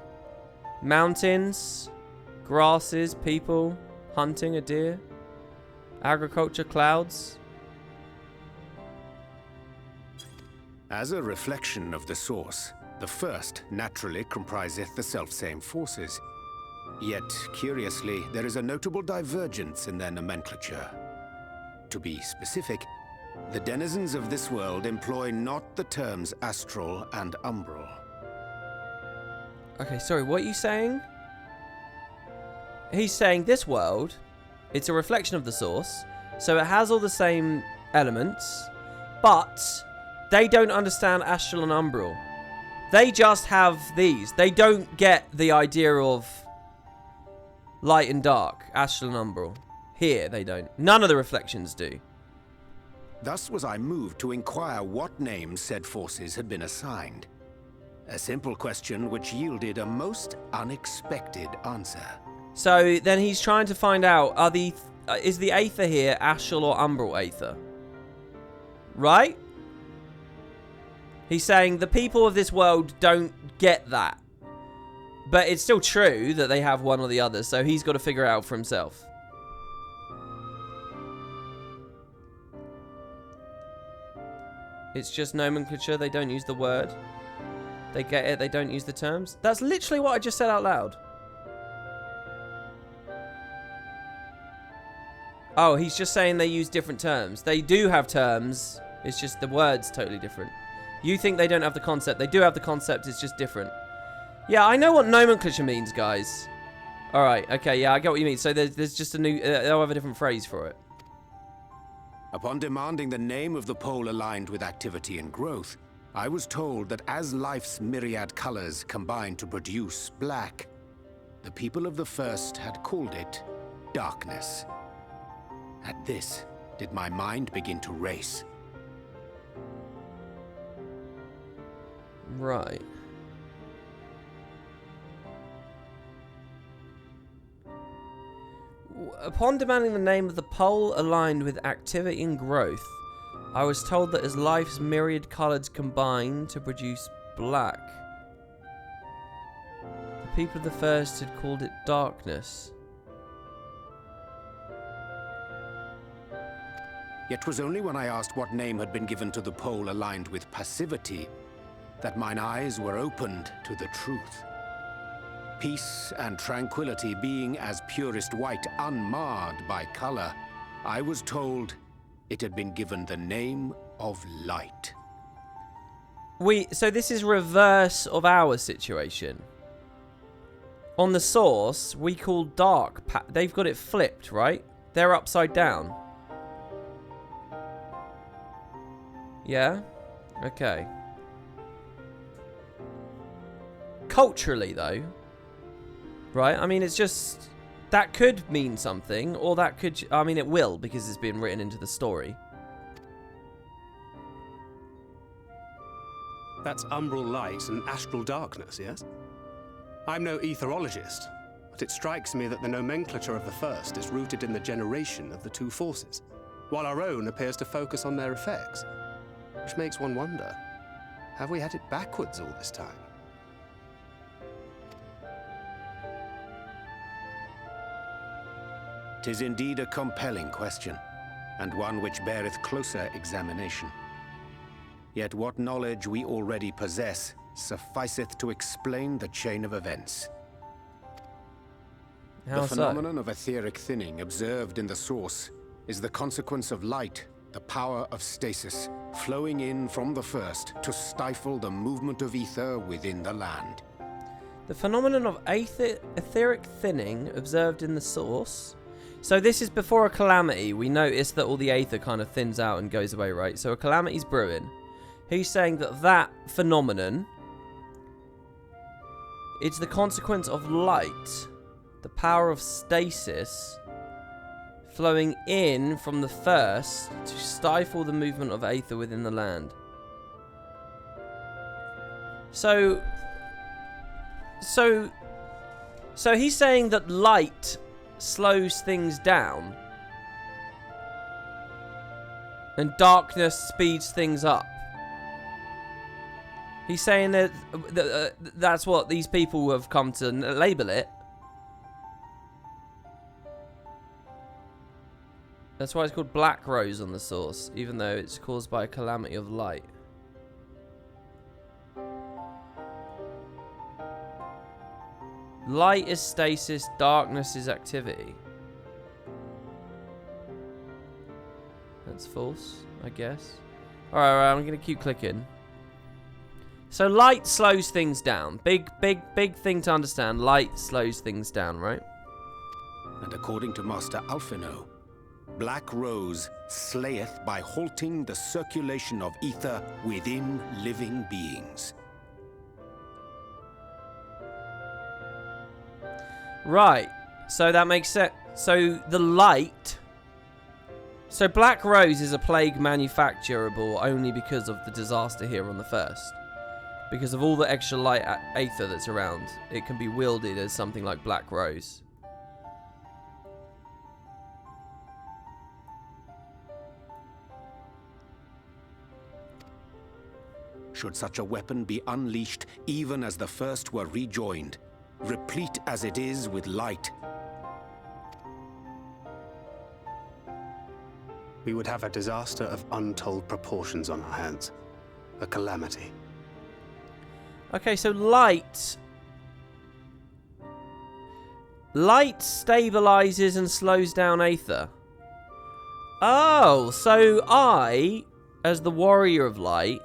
Mountains, grasses, people, hunting a deer, agriculture, clouds. As a reflection of the source, the first naturally compriseth the selfsame forces. Yet, curiously, there is a notable divergence in their nomenclature. To be specific, the denizens of this world employ not the terms astral and umbral. Okay, sorry, what are you saying? He's saying this world, it's a reflection of the source, so it has all the same elements, but they don't understand astral and umbral. They just have these. They don't get the idea of light and dark, astral and umbral. Here, they don't. None of the reflections do. Thus was I moved to inquire what names said forces had been assigned. A simple question which yielded a most unexpected answer. So then he's trying to find out, is the aether here astral or umbral aether? Right? He's saying the people of this world don't get that. But it's still true that they have one or the other, so he's got to figure it out for himself. It's just nomenclature, they don't use the word. They get it, they don't use the terms. That's literally what I just said out loud. Oh, he's just saying they use different terms. They do have terms, it's just the word's totally different. You think they don't have the concept. They do have the concept, it's just different. Yeah, I know what nomenclature means, guys. Alright, okay, yeah, I get what you mean. So there's just a new, they'll have a different phrase for it. Upon demanding the name of the pole aligned with activity and growth, I was told that as life's myriad colors combine to produce black, the people of the first had called it darkness. At this, did my mind begin to race. Right. upon demanding the name of the pole aligned with activity and growth, I was told that as life's myriad colours combine to produce black, the people of the first had called it darkness. Yet 'twas only when I asked what name had been given to the pole aligned with passivity that mine eyes were opened to the truth. Peace and tranquility being as purest white, unmarred by color, I was told it had been given the name of light. So this is reverse of our situation. On the source, we call dark. They've got it flipped, right? They're upside down. Yeah? Okay. Culturally, though, right? I mean, it's just... That could mean something, or that could... I mean, it will, because it's been written into the story. That's umbral light and astral darkness, yes? I'm no etherologist, but it strikes me that the nomenclature of the first is rooted in the generation of the two forces, while our own appears to focus on their effects. Which makes one wonder, have we had it backwards all this time? 'Tis indeed a compelling question, and one which beareth closer examination. Yet what knowledge we already possess sufficeth to explain the chain of events. The phenomenon of etheric thinning observed in the source is the consequence of light, the power of stasis, flowing in from the first to stifle the movement of ether within the land. The phenomenon of etheric thinning observed in the source. So this is before a calamity. We notice that all the aether kind of thins out and goes away, right? So a calamity's brewing. He's saying that that phenomenon, it's the consequence of light, the power of stasis, flowing in from the first to stifle the movement of aether within the land. So he's saying that light slows things down and darkness speeds things up. He's saying that that's what these people have come to label it. That's why it's called Black Rose on the source, even though it's caused by a calamity of light. Light is stasis, darkness is activity. That's false, I guess. Alright, I'm going to keep clicking. So light slows things down. Big thing to understand. Light slows things down, right? And according to Master Alphino, Black Rose slayeth by halting the circulation of ether within living beings. Right, so that makes sense. So the light... So Black Rose is a plague manufacturable only because of the disaster here on the first. Because of all the extra light aether that's around, it can be wielded as something like Black Rose. Should such a weapon be unleashed even as the first were rejoined, replete as it is with light, we would have a disaster of untold proportions on our hands. A calamity. Okay, so light stabilizes and slows down aether. Oh, so I, as the warrior of light,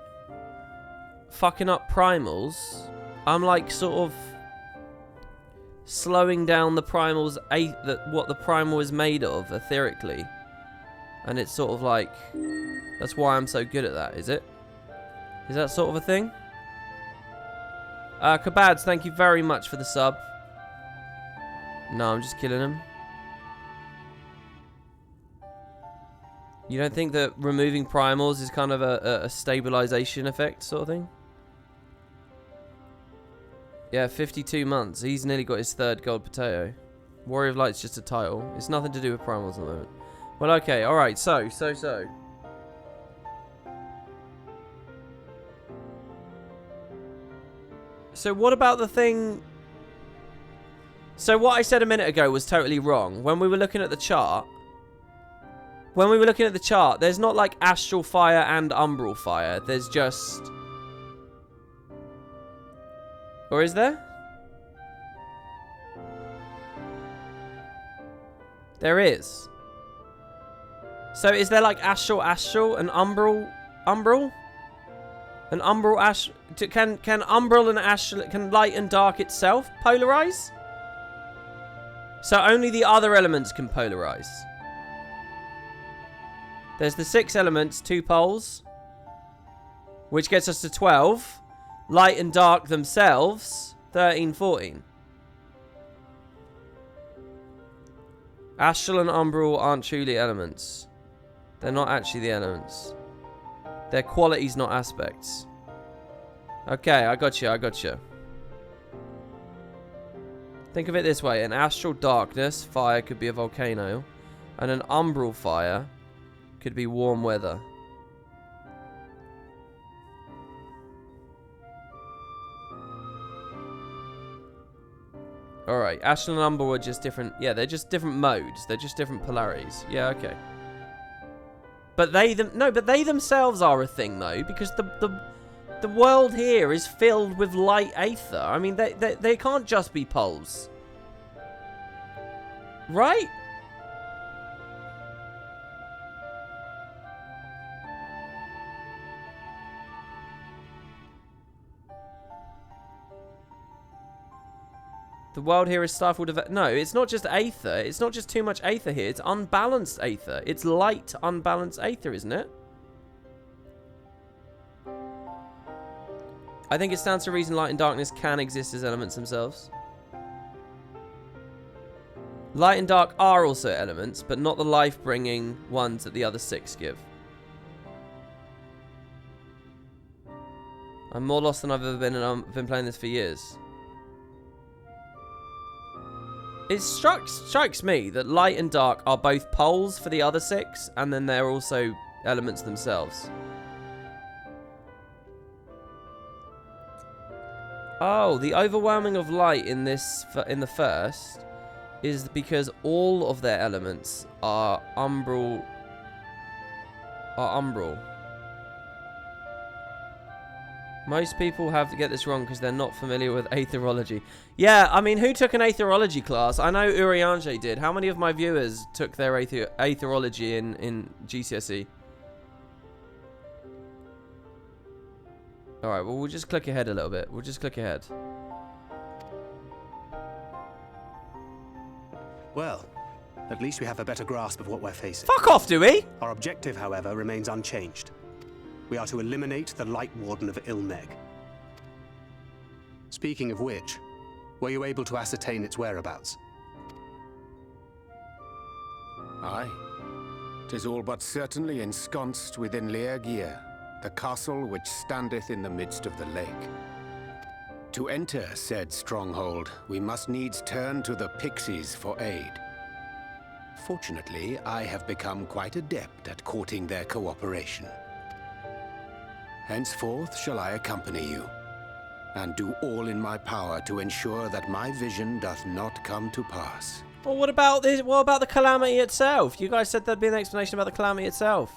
fucking up primals, I'm like sort of slowing down the primals, what the primal is made of, etherically. And it's sort of like, that's why I'm so good at that, is it? Is that sort of a thing? Kabads, thank you very much for the sub. No, I'm just killing him. You don't think that removing primals is kind of a stabilization effect sort of thing? Yeah, 52 months. He's nearly got his third gold potato. Warrior of Light's just a title. It's nothing to do with primals at the moment. Well, okay, alright, so. So what about the thing... So what I said a minute ago was totally wrong. When we were looking at the chart... there's not like Astral Fire and Umbral Fire. There's just... Or is there? There is. So is there like Astral and Umbral? An Umbral Astral... Can Umbral and Astral... Can Light and Dark itself polarize? So only the other elements can polarize. There's the 6 elements, 2 poles. Which gets us to 12. Light and Dark themselves, 13, 14. Astral and Umbral aren't truly elements. They're not actually the elements. They're qualities, not aspects. Okay, I got you. Think of it this way. An astral darkness, fire, could be a volcano. And an umbral fire could be warm weather. Alright, astral and umbral are just different... Yeah, they're just different modes. They're just different polarities. Yeah, okay. But they themselves are a thing, though, because the world here is filled with light aether. I mean, they can't just be poles. Right? The world here is stifled of... No, it's not just aether. It's not just too much aether here. It's unbalanced aether. It's light, unbalanced aether, isn't it? I think it stands to reason light and darkness can exist as elements themselves. Light and dark are also elements, but not the life-bringing ones that the other 6 give. I'm more lost than I've ever been, and I've been playing this for years. It strikes me that light and dark are both poles for the other 6, and then they're also elements themselves. Oh, the overwhelming of light in the first is because all of their elements are umbral. Most people have to get this wrong because they're not familiar with aetherology. Yeah, I mean, who took an aetherology class? I know Uriange did. How many of my viewers took their aetherology in GCSE? Alright, well, we'll just click ahead a little bit. We'll just click ahead. Well, at least we have a better grasp of what we're facing. Fuck off, do we? Our objective, however, remains unchanged. We are to eliminate the Light Warden of Ilmeg. Speaking of which, were you able to ascertain its whereabouts? Aye. 'Tis all but certainly ensconced within Leargear, the castle which standeth in the midst of the lake. To enter said stronghold, we must needs turn to the pixies for aid. Fortunately, I have become quite adept at courting their cooperation. Henceforth shall I accompany you, and do all in my power to ensure that my vision doth not come to pass. Well, what about this? What about the calamity itself? You guys said there'd be an explanation about the calamity itself.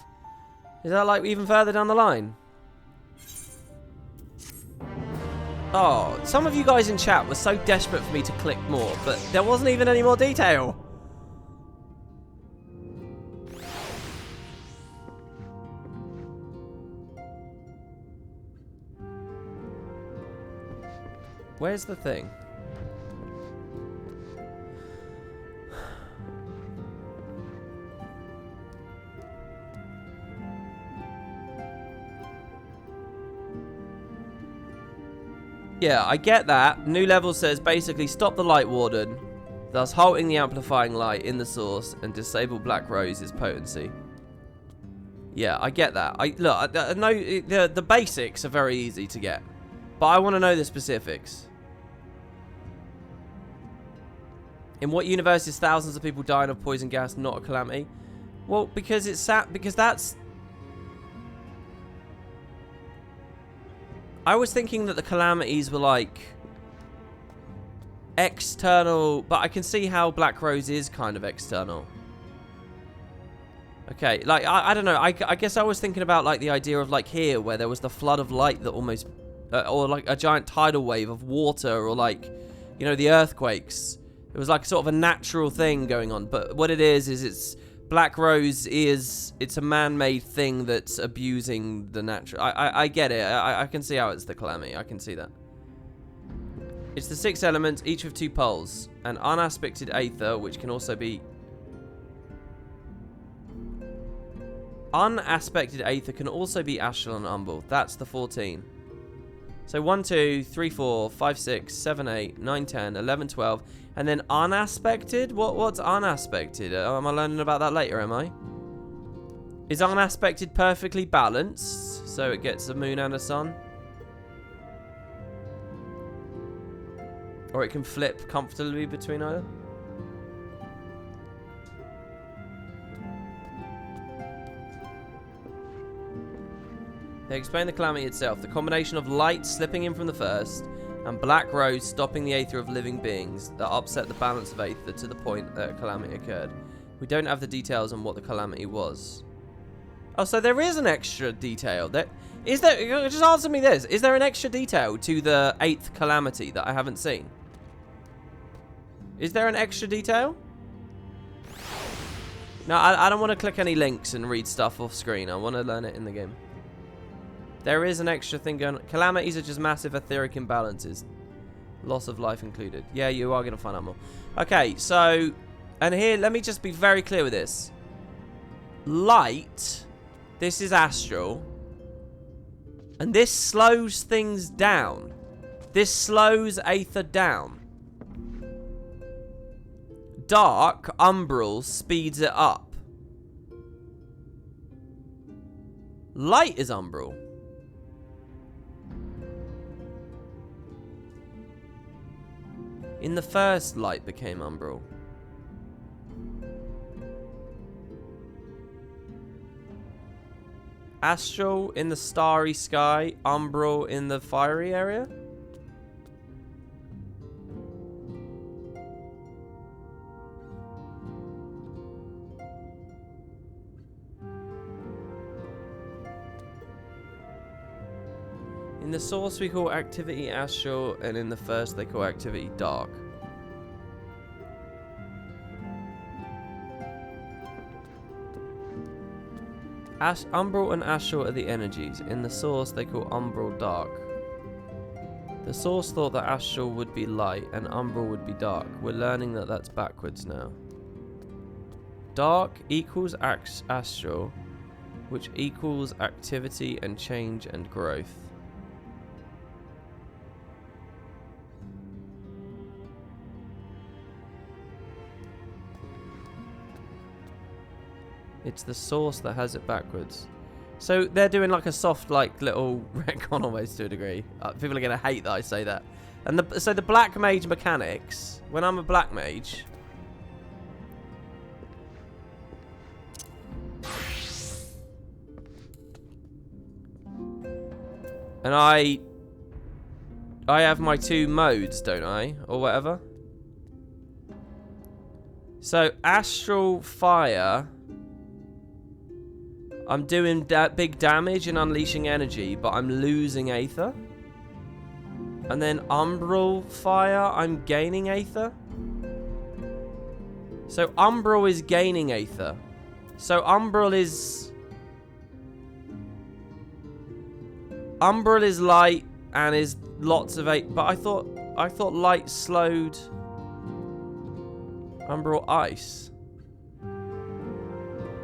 Is that like even further down the line? Oh, some of you guys in chat were so desperate for me to click more, but there wasn't even any more detail. Where's the thing? Yeah, I get that. New level says basically stop the Light Warden, thus halting the amplifying light in the source and disable Black Rose's potency. Yeah, I get that. I know the basics are very easy to get, but I want to know the specifics. In what universe is thousands of people dying of poison gas not a calamity? Well, because it's because that's... I was thinking that the calamities were like external, but I can see how Black Rose is kind of external. Okay, like, I don't know. I guess I was thinking about, like, the idea of, like, here, where there was the flood of light that almost... or, like, a giant tidal wave of water, or, like, you know, the earthquakes. It was, like, sort of a natural thing going on. But what it is it's... Black Rose is... It's a man-made thing that's abusing the natural... I get it. I can see how it's the calamity. I can see that. It's the 6 elements, each with 2 poles. An unaspected aether, which can also be... Unaspected aether can also be astral and umbral. That's the 14. So 1, 2, 3, 4, 5, 6, 7, 8, 9, 10, 11, 12. And then unaspected? What's unaspected? Am I learning about that later, am I? Is unaspected perfectly balanced? So it gets a moon and a sun? Or it can flip comfortably between either? They explain the calamity itself. The combination of light slipping in from the first and Black Rose stopping the aether of living beings that upset the balance of aether to the point that a calamity occurred. We don't have the details on what the calamity was. Oh, so there is an extra detail. Is there? Just answer me this. Is there an extra detail to the 8th calamity that I haven't seen? Is there an extra detail? No, I don't want to click any links and read stuff off screen. I want to learn it in the game. There is an extra thing going on. Calamities are just massive etheric imbalances. Loss of life included. Yeah, you are going to find out more. Okay, so... And here, let me just be very clear with this. Light. This is astral. And this slows things down. This slows aether down. Dark, umbral, speeds it up. Light is umbral. In the first, light became umbral. Astral in the starry sky, umbral in the fiery area? In the source we call activity astral, and in the first they call activity dark. Umbral and astral are the energies. In the source they call umbral dark. The source thought that astral would be light and umbral would be dark. We're learning that that's backwards now. Dark equals astral, which equals activity and change and growth. It's the source that has it backwards. So they're doing like a soft, like, little retcon almost to a degree. People are going to hate that I say that. And so the black mage mechanics, when I'm a black mage... And I have my 2 modes, don't I? Or whatever. So astral fire... I'm doing big damage and unleashing energy, but I'm losing aether. And then umbral fire, I'm gaining aether. So umbral is gaining aether. So umbral is light and is lots of aether. But I thought light slowed umbral ice.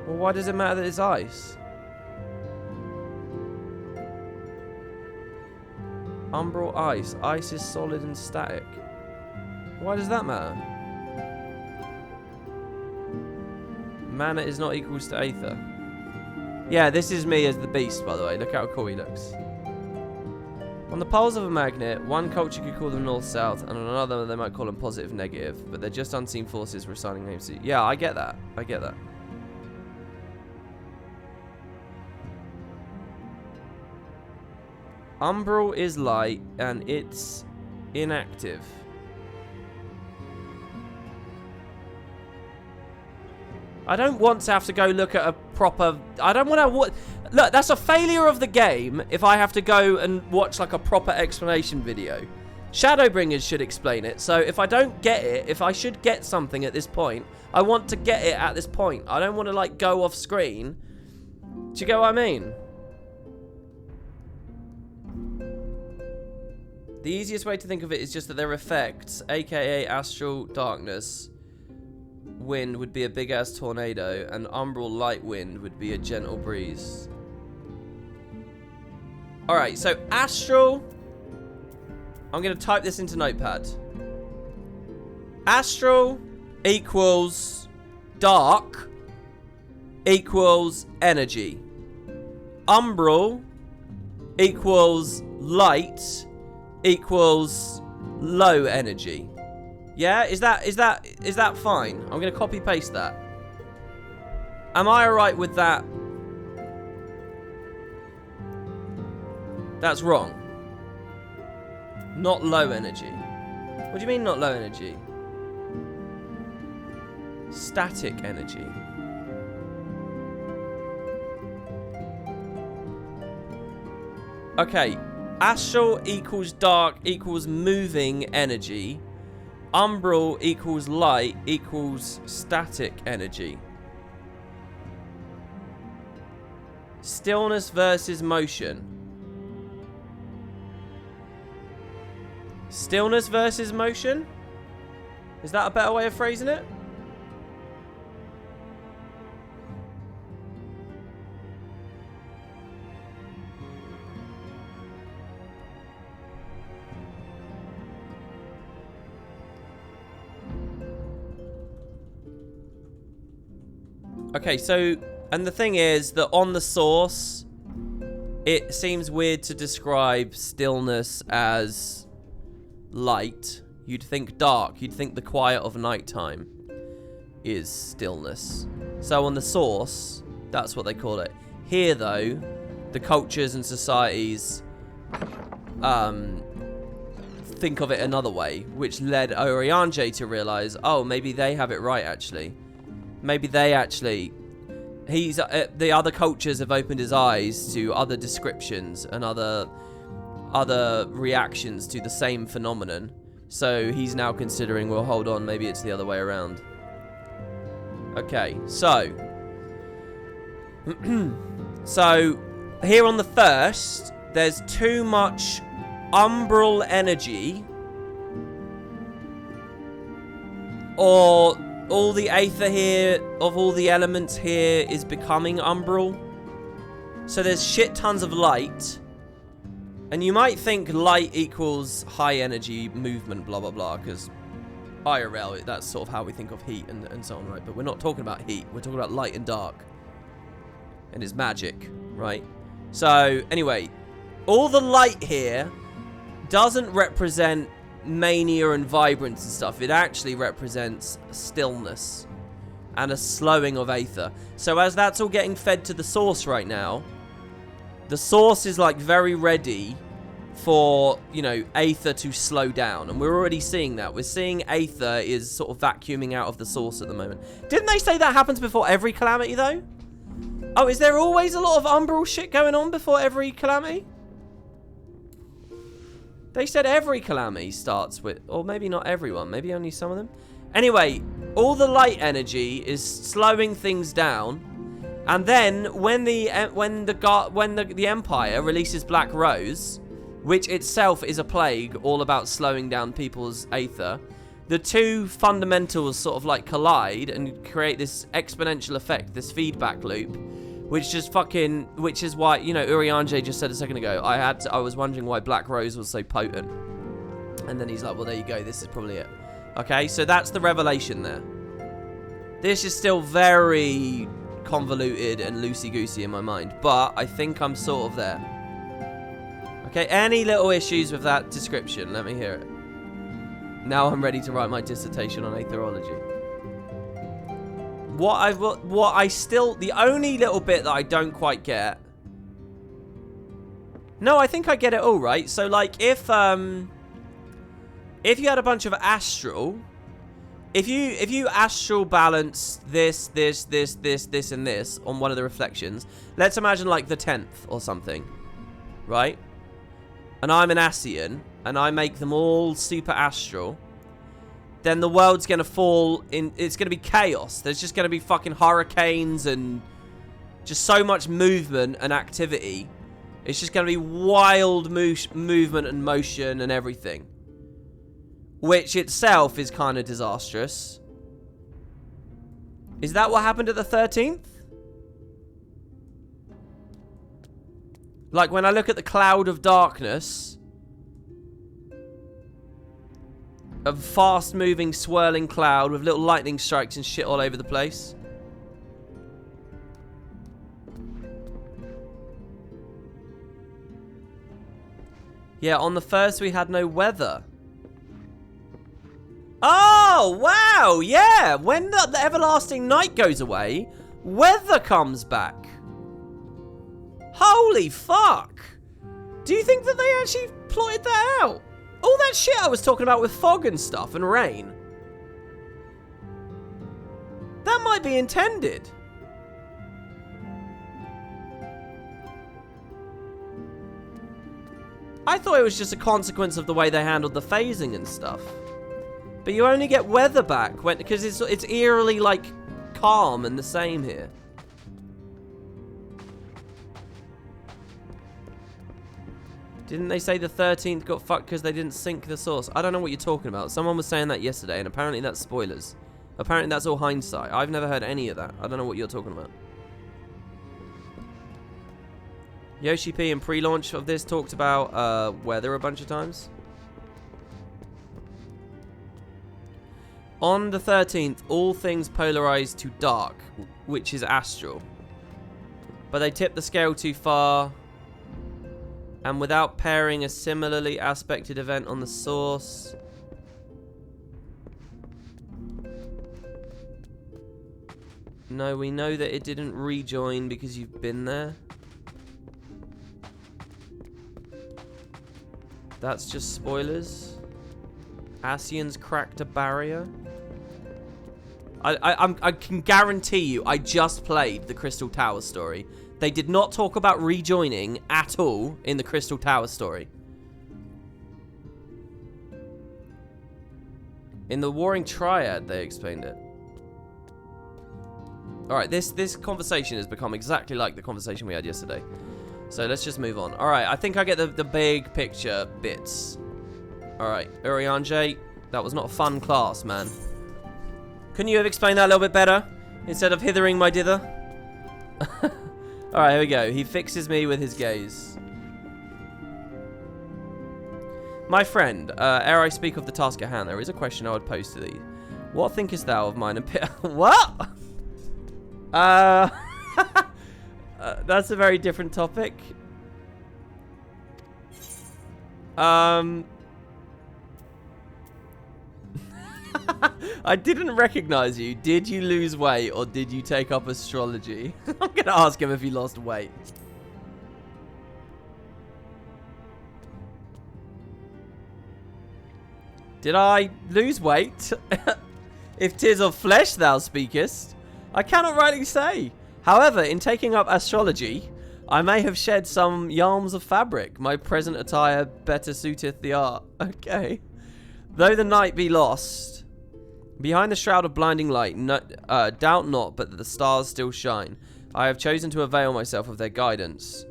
Well, why does it matter that it's ice? Umbral ice. Ice is solid and static. Why does that matter? Mana is not equals to aether. Yeah, this is me as the beast, by the way. Look how cool he looks. On the poles of a magnet, one culture could call them north-south, and on another they might call them positive-negative, but they're just unseen forces we're assigning names to. Yeah, I get that. I get that. Umbral is light, and it's inactive. I don't want to have to go look at a proper... I don't want to... Look, that's a failure of the game if I have to go and watch like a proper explanation video. Shadowbringers should explain it. So if I don't get it, if I should get something at this point, I want to get it at this point. I don't want to like go off screen. Do you get what I mean? The easiest way to think of it is just that their effects, aka astral darkness, wind would be a big ass tornado, and umbral light wind would be a gentle breeze. Alright, so astral, I'm going to type this into Notepad. Astral equals dark equals energy. Umbral equals light equals low energy. Yeah, is that fine? I'm gonna copy paste that. Am I alright with that? That's wrong. Not low energy. What do you mean not low energy? Static energy. Okay, astral equals dark equals moving energy. Umbral equals light equals static energy. Stillness versus motion. Stillness versus motion? Is that a better way of phrasing it? Okay, so, and the thing is that on the source, it seems weird to describe stillness as light. You'd think dark. You'd think the quiet of nighttime is stillness. So on the source, that's what they call it. Here, though, the cultures and societies think of it another way, which led Urianger to realize, oh, maybe they have it right, actually. Maybe they actually... the other cultures have opened his eyes to other descriptions and other reactions to the same phenomenon. So he's now considering, well, hold on, maybe it's the other way around. Okay, so... so, here on the first, there's too much umbral energy, or all the aether here, of all the elements here, is becoming umbral. So there's shit tons of light. And you might think light equals high energy movement, blah, blah, blah, because IRL, that's sort of how we think of heat and so on, right? But we're not talking about heat. We're talking about light and dark. And it's magic, right? So, anyway, all the light here doesn't represent mania and vibrance and stuff. It actually represents stillness and a slowing of aether. So as that's all getting fed to the source right now, the source is like very ready for, you know, aether to slow down, and we're already seeing that. We're seeing aether is sort of vacuuming out of the source at the moment. Didn't they say that happens before every calamity though? Oh, is there always a lot of umbral shit going on before every calamity? They said every calamity starts with, or maybe not everyone, maybe only some of them. Anyway, all the light energy is slowing things down, and then when the Empire releases Black Rose, which itself is a plague all about slowing down people's aether, the two fundamentals sort of like collide and create this exponential effect, this feedback loop, which is why, you know, Urianger just said a second ago, I was wondering why Black Rose was so potent. And then he's like, well, there you go, this is probably it. Okay, so that's the revelation there. This is still very convoluted and loosey-goosey in my mind, but I think I'm sort of there. Okay, any little issues with that description? Let me hear it. Now I'm ready to write my dissertation on aetherology. The only little bit that I don't quite get. No, I think I get it all, right? So, like, if you had a bunch of astral, if you astral balance this, and this on one of the reflections, let's imagine like the 10th or something, right? And I'm an Asian, and I make them all super astral, then the world's gonna fall in. It's gonna be chaos. There's just gonna be fucking hurricanes and just so much movement and activity. It's just going to be wild movement and motion and everything. Which itself is kind of disastrous. Is that what happened at the 13th? Like when I look at the cloud of darkness. A fast moving swirling cloud with little lightning strikes and shit all over the place. Yeah, on the first we had no weather. Oh, wow, yeah. When the everlasting night goes away, weather comes back. Holy fuck. Do you think that they actually plotted that out? All that shit I was talking about with fog and stuff and rain. That might be intended. I thought it was just a consequence of the way they handled the phasing and stuff. But you only get weather back because it's eerily like calm and the same here. Didn't they say the 13th got fucked because they didn't sync the source? I don't know what you're talking about. Someone was saying that yesterday, and apparently that's spoilers. Apparently that's all hindsight. I've never heard any of that. I don't know what you're talking about. Yoshi P in pre-launch of this talked about weather a bunch of times. On the 13th, all things polarized to dark, which is astral. But they tipped the scale too far. And without pairing a similarly aspected event on the source. No, we know that it didn't rejoin because you've been there. That's just spoilers. Asians cracked a barrier. I can guarantee you, I just played the Crystal Tower story. They did not talk about rejoining at all in the Crystal Tower story. In the Warring Triad, they explained it. Alright, this conversation has become exactly like the conversation we had yesterday. So let's just move on. Alright, I think I get the big picture bits. Alright, Urianger, that was not a fun class, man. Couldn't you have explained that a little bit better? Instead of hithering my dither? Alright, here we go. He fixes me with his gaze. My friend, ere I speak of the task at hand, there is a question I would pose to thee. What thinkest thou of mine and What? That's a very different topic. I didn't recognize you. Did you lose weight or did you take up astrology? I'm gonna ask him if he lost weight. Did I lose weight? If 'tis of flesh thou speakest, I cannot rightly say. However, in taking up astrology, I may have shed some yarns of fabric. My present attire better suiteth the art. Okay. Though the night be lost, behind the shroud of blinding light, doubt not but that the stars still shine. I have chosen to avail myself of their guidance,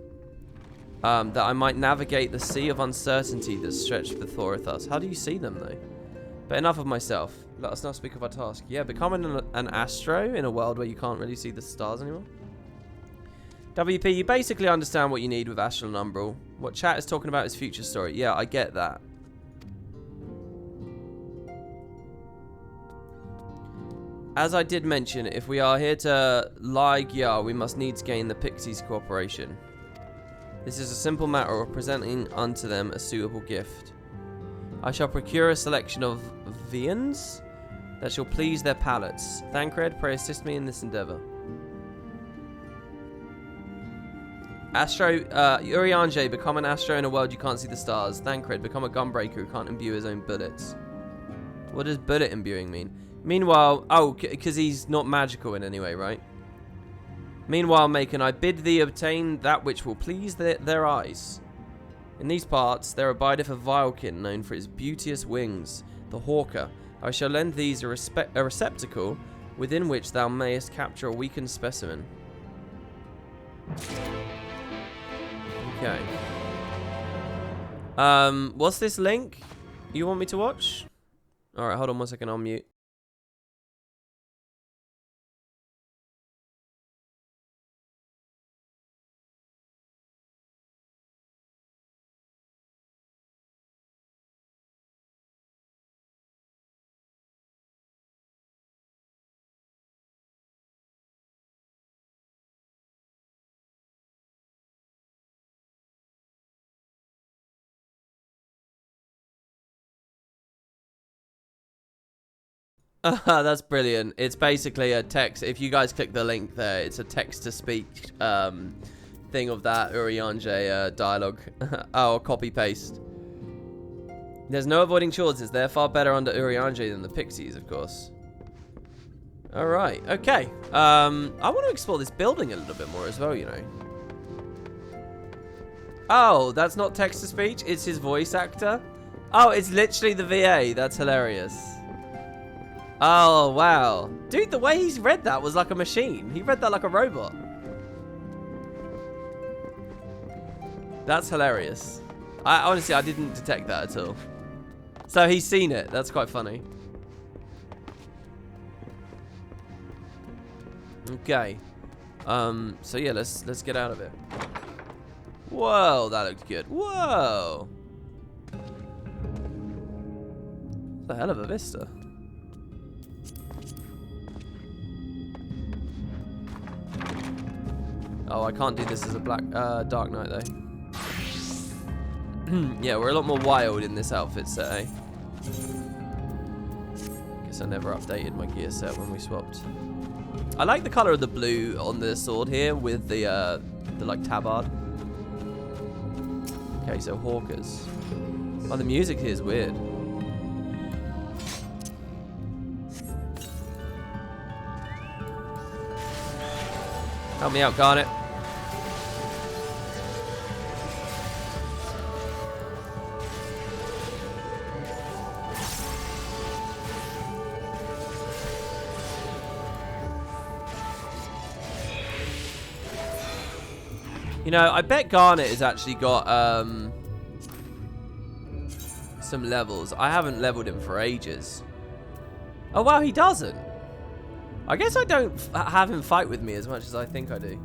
that I might navigate the sea of uncertainty that stretched before us. How do you see them, though? But enough of myself. Let us now speak of our task. Yeah, becoming an astro in a world where you can't really see the stars anymore. WP, you basically understand what you need with Astral and Umbral. What chat is talking about is future story. Yeah, I get that. As I did mention, if we are here to lie Gyar, we must needs gain the Pixies' cooperation. This is a simple matter of presenting unto them a suitable gift. I shall procure a selection of viands that shall please their palates. Thancred, pray assist me in this endeavour. Urianger, become an astro in a world you can't see the stars. Thancred, become a gunbreaker who can't imbue his own bullets. What does bullet imbuing mean? Meanwhile, because he's not magical in any way, right? Meanwhile, Macon, I bid thee obtain that which will please their eyes. In these parts, there abideth a vilekin known for his beauteous wings, the hawker. I shall lend these a receptacle within which thou mayest capture a weakened specimen. Okay. What's this link you want me to watch? Alright, hold on 1 second, I'll mute. That's brilliant. It's basically a text. If you guys click the link there, it's a text-to-speech thing of that Urianger dialogue. Oh, copy-paste. There's no avoiding chores. They're far better under Urianger than the pixies, of course. Alright, okay. I want to explore this building a little bit more as well, you know. Oh, that's not text-to-speech? It's his voice actor? Oh, it's literally the VA. That's hilarious. Oh, wow. Dude, the way he's read that was like a machine. He read that like a robot. That's hilarious. Honestly, I didn't detect that at all. So he's seen it. That's quite funny. Okay. So yeah, let's get out of it. Whoa, that looked good. Whoa. That's a hell of a vista. Oh, I can't do this as a Dark Knight though. Yeah, we're a lot more wild in this outfit set, eh? Guess I never updated my gear set when we swapped. I like the color of the blue on the sword here with the like tabard. Okay, so hawkers. Oh, the music here is weird. Help me out, Garnet. You know, I bet Garnet has actually got some levels. I haven't leveled him for ages. Oh wow, he doesn't. I guess I don't have him fight with me as much as I think I do.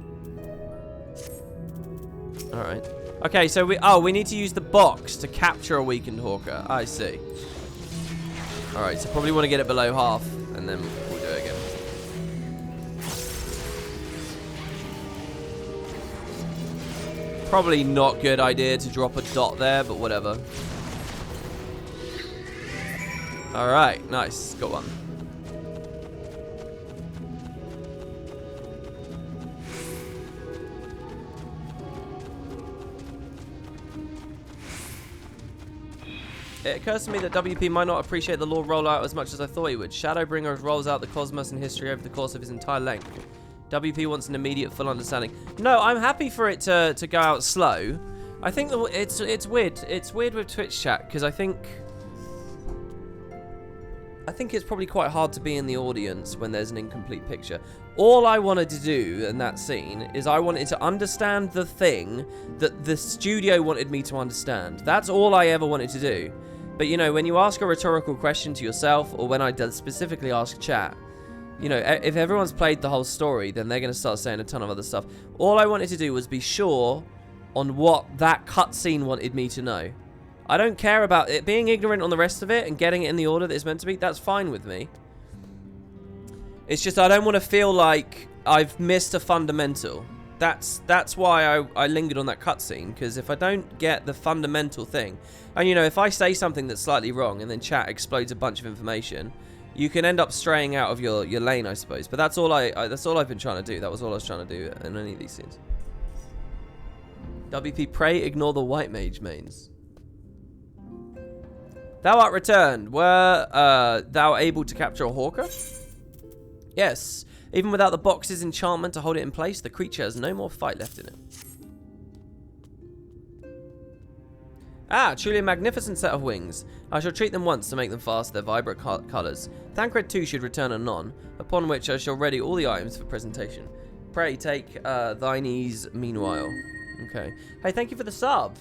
Alright. Okay, so we need to use the box to capture a weakened hawker. I see. Alright, so probably want to get it below half, and then we'll do it again. Probably not good idea to drop a dot there, but whatever. Alright, nice. Got one. It occurs to me that WP might not appreciate the lore rollout as much as I thought he would. Shadowbringer rolls out the cosmos and history over the course of his entire length. WP wants an immediate full understanding. No, I'm happy for it to go out slow. I think it's weird. It's weird with Twitch chat because I think it's probably quite hard to be in the audience when there's an incomplete picture. All I wanted to do in that scene is I wanted to understand the thing that the studio wanted me to understand. That's all I ever wanted to do. But, you know, when you ask a rhetorical question to yourself, or when I specifically ask chat, you know, if everyone's played the whole story, then they're going to start saying a ton of other stuff. All I wanted to do was be sure on what that cutscene wanted me to know. I don't care about it being ignorant on the rest of it and getting it in the order that it's meant to be. That's fine with me. It's just I don't want to feel like I've missed a fundamental. that's why I lingered on that cutscene, because if I don't get the fundamental thing, and you know, if I say something that's slightly wrong and then chat explodes a bunch of information, you can end up straying out of your lane, I suppose. But that's all that's all I've been trying to do. That was all I was trying to do in any of these scenes. WP, pray ignore the white mage mains. Thou art returned. Were thou able to capture a hawker? Yes. Even without the box's enchantment to hold it in place, the creature has no more fight left in it. Ah, truly a magnificent set of wings. I shall treat them once to make them fast their vibrant colours. Thancred too should return anon, upon which I shall ready all the items for presentation. Pray take thine ease meanwhile. Okay. Hey, thank you for the sub.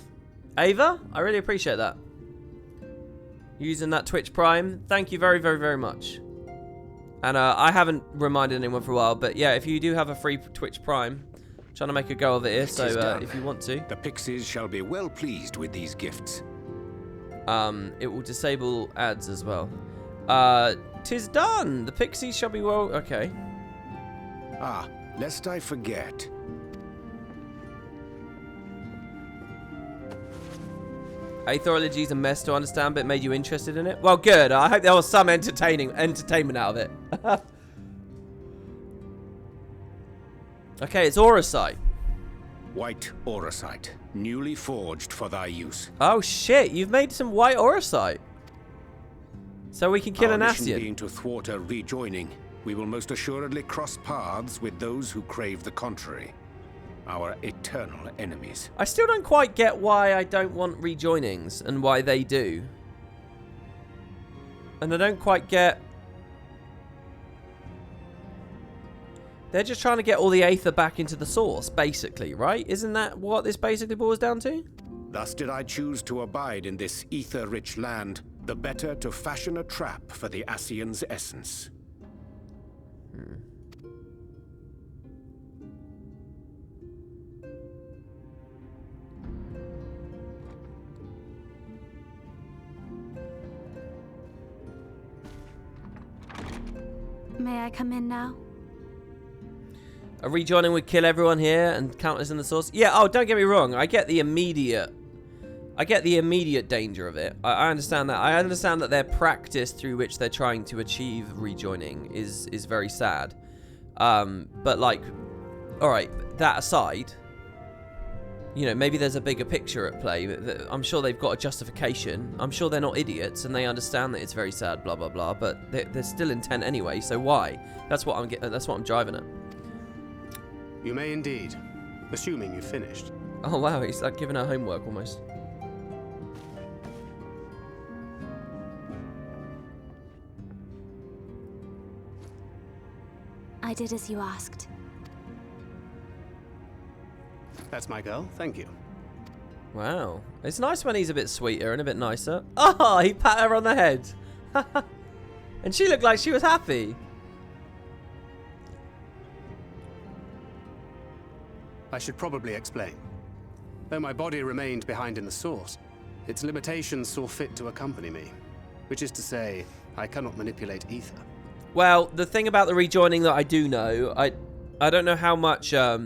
Ava, I really appreciate that. Using that Twitch Prime, thank you very, very, very much. And I haven't reminded anyone for a while, but yeah, if you do have a free Twitch Prime, I'm trying to make a go of it here, so if you want to. The pixies shall be well pleased with these gifts. It will disable ads as well. 'Tis done! The pixies shall be well... Okay. Ah, lest I forget. Aethorology's a mess to understand, but it made you interested in it. Well, good. I hope there was some entertainment out of it. Okay, it's Auracite. White Auracite, newly forged for thy use. Oh shit! You've made some white Auracite, so we can kill an Our mission Ascian. being to thwart a rejoining, we will most assuredly cross paths with those who crave the contrary. Our eternal enemies. I still don't quite get why I don't want rejoinings and why they do. And I don't quite get... They're just trying to get all the Aether back into the source, basically, right? Isn't that what this basically boils down to? Thus did I choose to abide in this ether-rich land, the better to fashion a trap for the Ascian's essence. May I come in now? A rejoining would kill everyone here and count us in the source. Yeah, oh, don't get me wrong. I get the immediate danger of it. I understand that. I understand that their practice through which they're trying to achieve rejoining is very sad. But like, all right, that aside, you know, maybe there's a bigger picture at play. I'm sure they've got a justification. I'm sure they're not idiots and they understand that it's very sad, blah blah blah. But they're still intent anyway. So why? That's what I'm driving at. You may indeed, assuming you've finished. Oh wow, he's like giving her homework almost. I did as you asked. That's my girl, thank you. Wow. It's nice when he's a bit sweeter and a bit nicer. Oh, he pat her on the head. And she looked like she was happy. I should probably explain. Though my body remained behind in the source, its limitations saw fit to accompany me. Which is to say, I cannot manipulate ether. Well, the thing about the rejoining that I do know, I don't know how much, I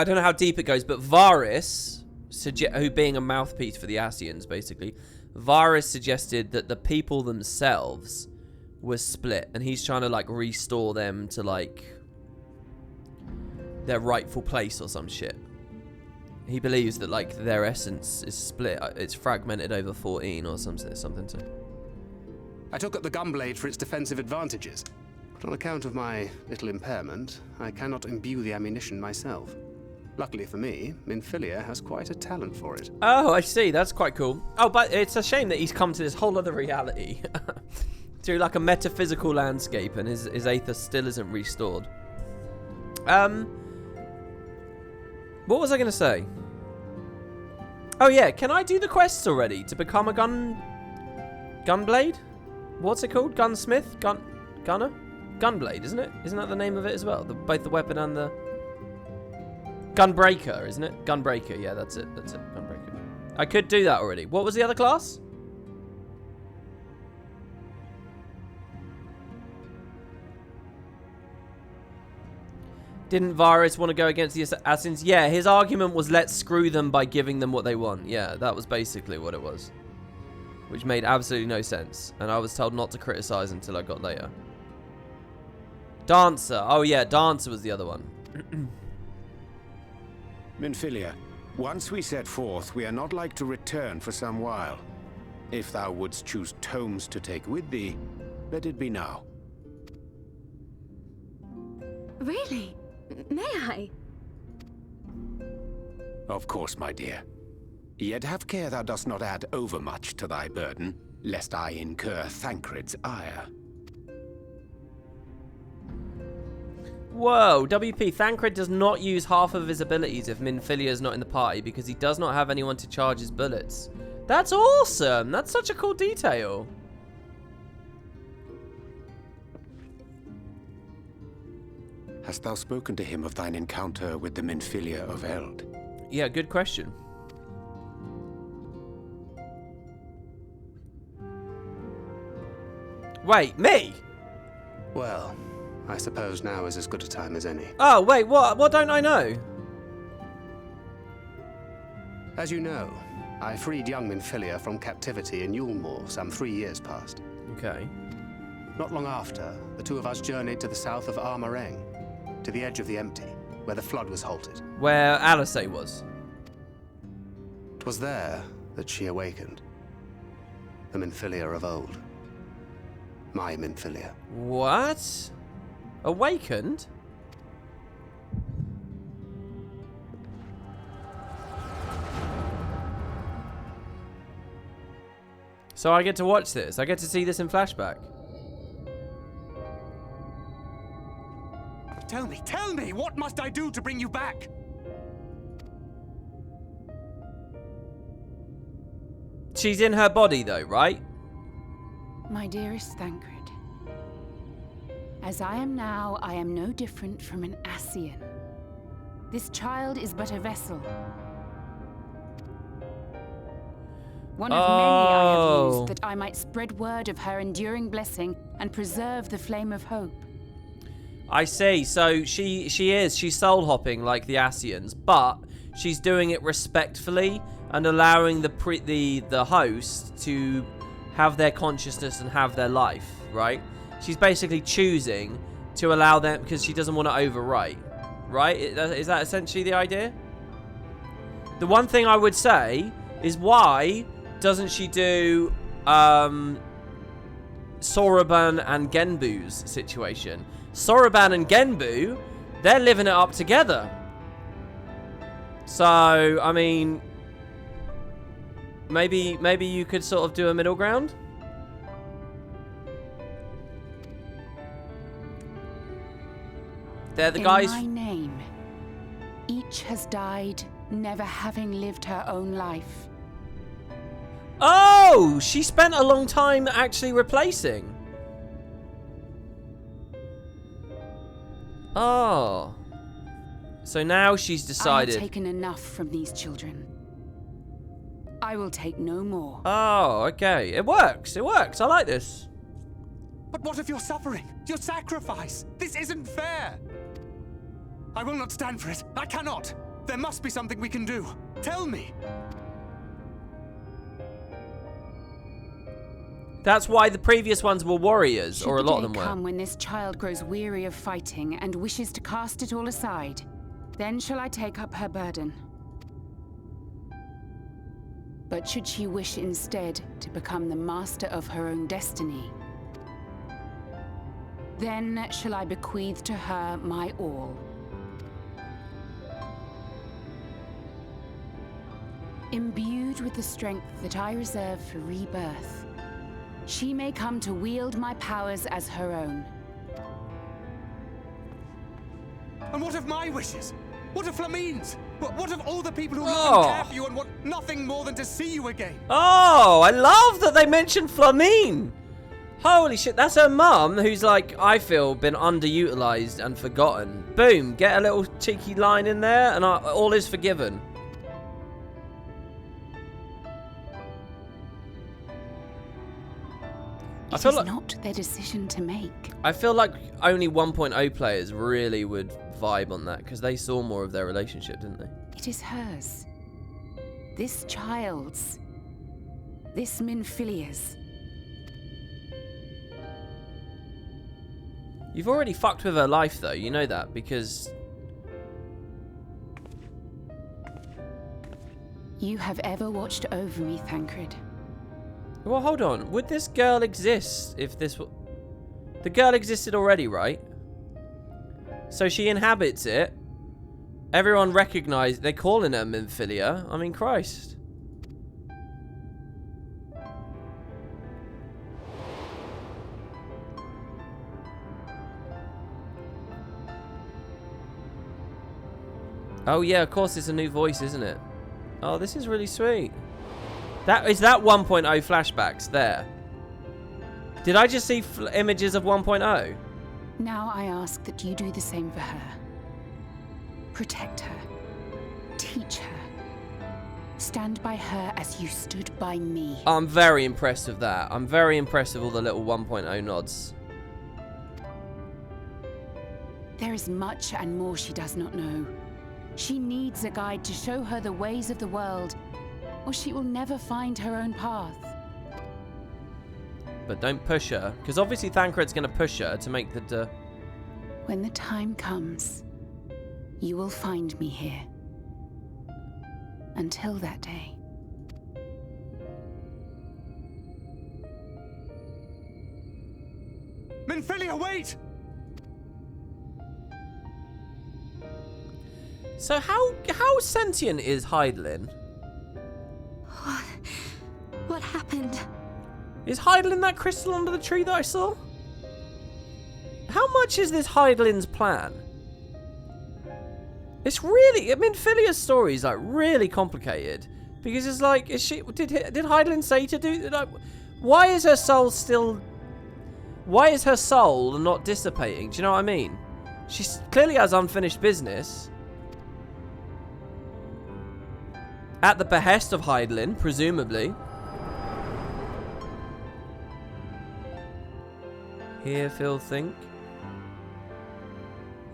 don't know how deep it goes, but Varys, who being a mouthpiece for the Ascians, basically, Varys suggested that the people themselves were split, and he's trying to, like, restore them to, like, their rightful place or some shit. He believes that, like, their essence is split. It's fragmented over 14 or something. So. I took up the gunblade for its defensive advantages, but on account of my little impairment, I cannot imbue the ammunition myself. Luckily for me, Minfilia has quite a talent for it. Oh, I see. That's quite cool. Oh, but it's a shame that he's come to this whole other reality. Through like a metaphysical landscape, and his Aether still isn't restored. What was I going to say? Oh yeah, can I do the quests already to become a gunblade? What's it called? Gunsmith? Gunner? Gunblade, isn't it? Isn't that the name of it as well? Both the weapon and the... Gunbreaker, isn't it? Gunbreaker, yeah, that's it. Gunbreaker. I could do that already. What was the other class? Didn't Varys want to go against the assassins? Yeah, his argument was let's screw them by giving them what they want. Yeah, that was basically what it was. Which made absolutely no sense. And I was told not to criticize until I got later. Dancer. Oh yeah, Dancer was the other one. Minfilia, once we set forth, we are not like to return for some while. If thou wouldst choose tomes to take with thee, let it be now. Really? May I? Of course, my dear. Yet have care thou dost not add overmuch to thy burden, lest I incur Thancred's ire. Whoa, WP, Thancred does not use half of his abilities if Minfilia is not in the party because he does not have anyone to charge his bullets. That's awesome! That's such a cool detail. Hast thou spoken to him of thine encounter with the Minfilia of Eld? Yeah, good question. Wait, me? Well, I suppose now is as good a time as any. Oh, wait, what? What don't I know? As you know, I freed young Minfilia from captivity in Yulmore some 3 years past. Okay. Not long after, the two of us journeyed to the south of Armareng, to the edge of the Empty, where the flood was halted. Where Alice was. 'Twas there that she awakened. The Minfilia of old. My Minfilia. What? Awakened? So I get to watch this. I get to see this in flashback. Tell me, what must I do to bring you back? She's in her body though, right? My dearest Thancred, as I am now, I am no different from an Ascian. This child is but a vessel. One of many I have used that I might spread word of her enduring blessing and preserve the flame of hope. I see. So she's soul hopping like the Ascians, but she's doing it respectfully and allowing the host to have their consciousness and have their life, right? She's basically choosing to allow them because she doesn't want to overwrite, right? Is that essentially the idea? The one thing I would say is why doesn't she do Soroban and Genbu's situation? Soroban and Genbu, they're living it up together. So, I mean, maybe you could sort of do a middle ground. They're the guys. In my name, each has died, never having lived her own life. Oh, she spent a long time actually replacing. Oh. So now she's decided. I have taken enough from these children. I will take no more. Oh, okay. It works. It works. I like this. But what of your suffering? Your sacrifice? This isn't fair. I will not stand for it. I cannot. There must be something we can do. Tell me. That's why the previous ones were warriors, or a lot of them were. Should the day come when this child grows weary of fighting and wishes to cast it all aside, then shall I take up her burden. But should she wish instead to become the master of her own destiny, then shall I bequeath to her my all. Imbued with the strength that I reserve for rebirth, she may come to wield my powers as her own. And what of my wishes? What of Flamine's? What of all the people who love and care for you and want nothing more than to see you again? Oh, I love that they mentioned Flamine. Holy shit, that's her mum who's like, I feel, been underutilized and forgotten. Boom, get a little cheeky line in there and all is forgiven. It is not their decision to make. I feel like only 1.0 players really would vibe on that because they saw more of their relationship, didn't they? It is hers. This child's. This Minfilia's. You've already fucked with her life, though. You know that because... You have ever watched over me, Thancred. Well, hold on. Would this girl exist if this... The girl existed already, right? So she inhabits it. Everyone recognized... They're calling her Minfilia. I mean, Christ. Oh, yeah, of course it's a new voice, isn't it? Oh, this is really sweet. That 1.0 flashbacks there. Did I just see images of 1.0? Now I ask that you do the same for her. Protect her. Teach her. Stand by her as you stood by me. I'm very impressed with that. I'm very impressed with all the little 1.0 nods. There is much and more she does not know. She needs a guide to show her the ways of the world, or she will never find her own path. But don't push her, because obviously Thancred's going to push her to make the... When the time comes, you will find me here. Until that day. Minfilia, wait! So how sentient is Hydaelyn? What happened? Is Hydaelyn that crystal under the tree that I saw? How much is this Hydaelyn's plan? It's really... I mean, Filia's story is like really complicated. Because it's like... Is she... Did Hydaelyn say to do... Like, why is her soul still... Why is her soul not dissipating? Do you know what I mean? She clearly has unfinished business. At the behest of Hydaelyn, presumably. Hear, feel, think.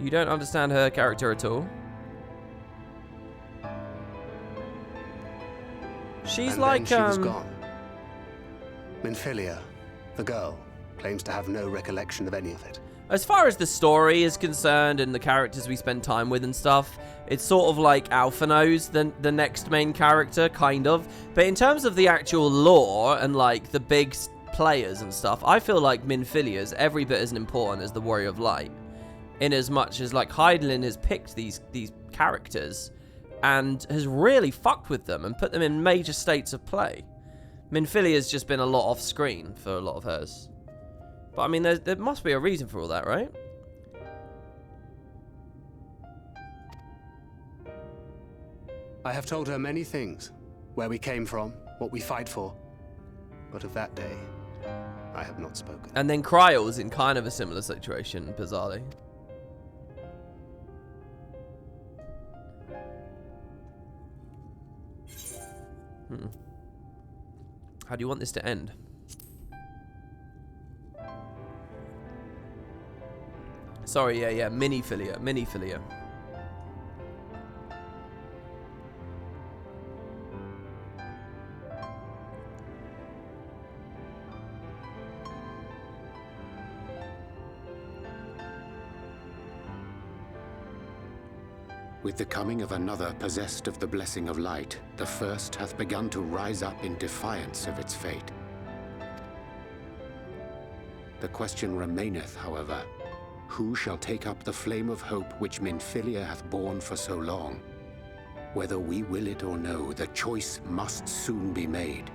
You don't understand her character at all. She's and like, then she was gone. Minfilia, the girl, claims to have no recollection of any of it. As far as the story is concerned and the characters we spend time with and stuff, it's sort of like Alphino's the next main character, kind of. But in terms of the actual lore and like the big players and stuff, I feel like Minfilia is every bit as important as the Warrior of Light. In as much as like Hydaelyn has picked these characters and has really fucked with them and put them in major states of play. Minfilia's just been a lot off screen for a lot of hers. But I mean, there must be a reason for all that, right? I have told her many things. Where we came from, what we fight for. But of that day, I have not spoken. And then Cryle's in kind of a similar situation, bizarrely. How do you want this to end? Sorry, yeah, Minifilia. With the coming of another possessed of the blessing of light, the first hath begun to rise up in defiance of its fate. The question remaineth, however, who shall take up the flame of hope which Minfilia hath borne for so long? Whether we will it or no, the choice must soon be made.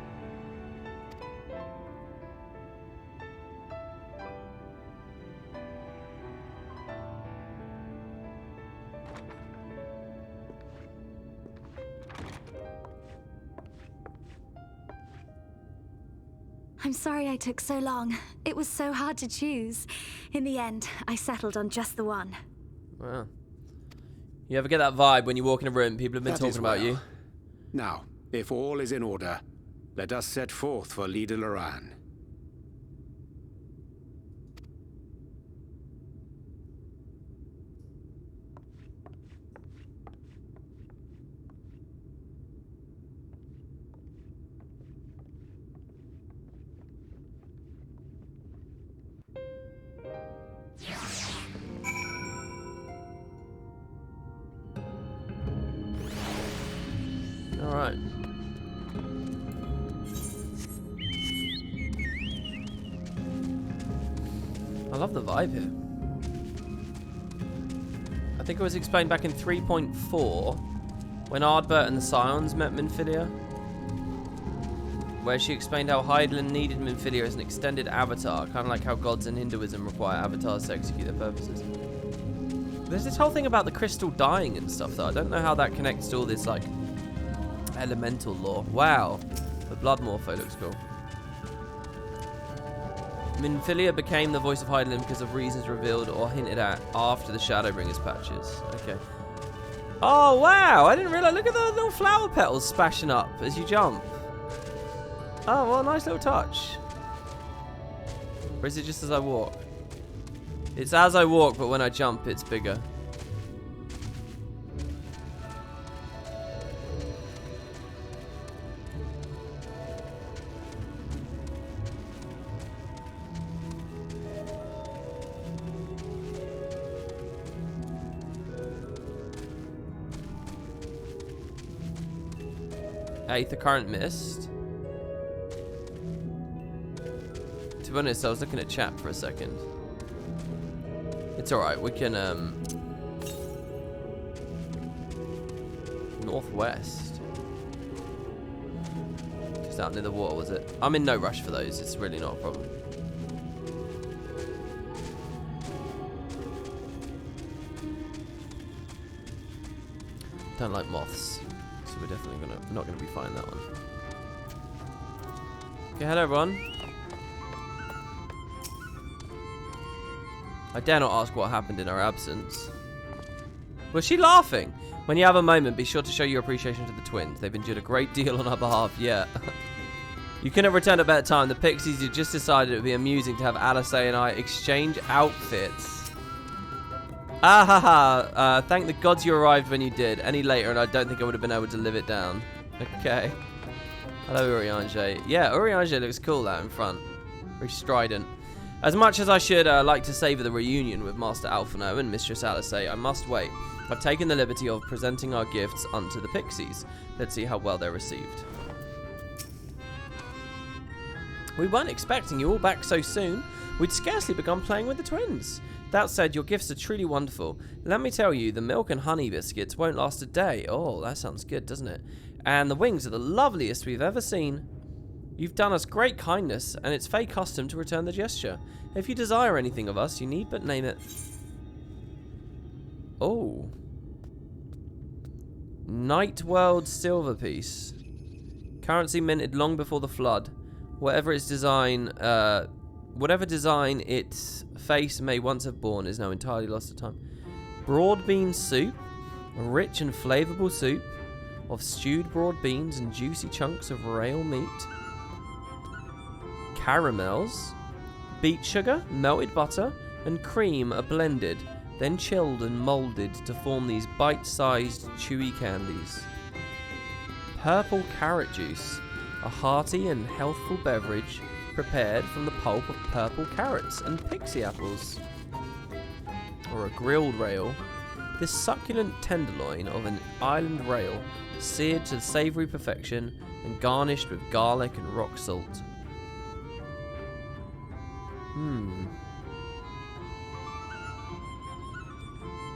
I'm sorry I took so long. It was so hard to choose. In the end, I settled on just the one. Wow. You ever get that vibe when you walk in a room, people have been talking about you? Now, if all is in order, let us set forth for Leader Loran. I love the vibe here. I think it was explained back in 3.4 when Ardbert and the Scions met Minfilia, where she explained how Hydaelyn needed Minfilia as an extended avatar, kind of like how gods in Hinduism require avatars to execute their purposes. There's this whole thing about the crystal dying and stuff, though. I don't know how that connects to all this, like, elemental lore. Wow. The blood morpho looks cool. Minfilia became the voice of Hydaelyn because of reasons revealed or hinted at after the Shadowbringers patches. Okay. Oh, wow. I didn't realize. Look at the little flower petals splashing up as you jump. Oh, well, nice little touch. Or is it just as I walk? It's as I walk, but when I jump, it's bigger. Aether current missed. To be honest, I was looking at chat for a second. It's alright, we can, northwest. Just out near the water, was it? I'm in no rush for those, it's really not a problem. Don't like moths, so we're definitely not gonna be finding that one. Okay, hello everyone. I dare not ask what happened in her absence. Was she laughing? When you have a moment, be sure to show your appreciation to the twins. They've endured a great deal on our behalf, yeah. You couldn't have returned at a better time. The Pixies, you just decided it would be amusing to have Alice and I exchange outfits. Thank the gods you arrived when you did. Any later and I don't think I would have been able to live it down. Okay. Hello, Urianger. Yeah, Urianger looks cool out in front. Very strident. As much as I should like to savour the reunion with Master Alphino and Mistress Alice, I must wait. I've taken the liberty of presenting our gifts unto the Pixies. Let's see how well they're received. We weren't expecting you all back so soon. We'd scarcely begun playing with the twins. That said, your gifts are truly wonderful. Let me tell you, the milk and honey biscuits won't last a day. Oh, that sounds good, doesn't it? And the wings are the loveliest we've ever seen. You've done us great kindness, and it's Fey custom to return the gesture. If you desire anything of us, you need but name it. Oh. Nightworld silver piece. Currency minted long before the flood. Whatever design its face may once have borne is now entirely lost to time. Broad bean soup. A rich and flavourable soup of stewed broad beans and juicy chunks of rail meat. Caramels, beet sugar, melted butter, and cream are blended, then chilled and moulded to form these bite-sized, chewy candies. Purple carrot juice, a hearty and healthful beverage prepared from the pulp of purple carrots and pixie apples. Or a grilled rail, this succulent tenderloin of an island rail, seared to savoury perfection and garnished with garlic and rock salt.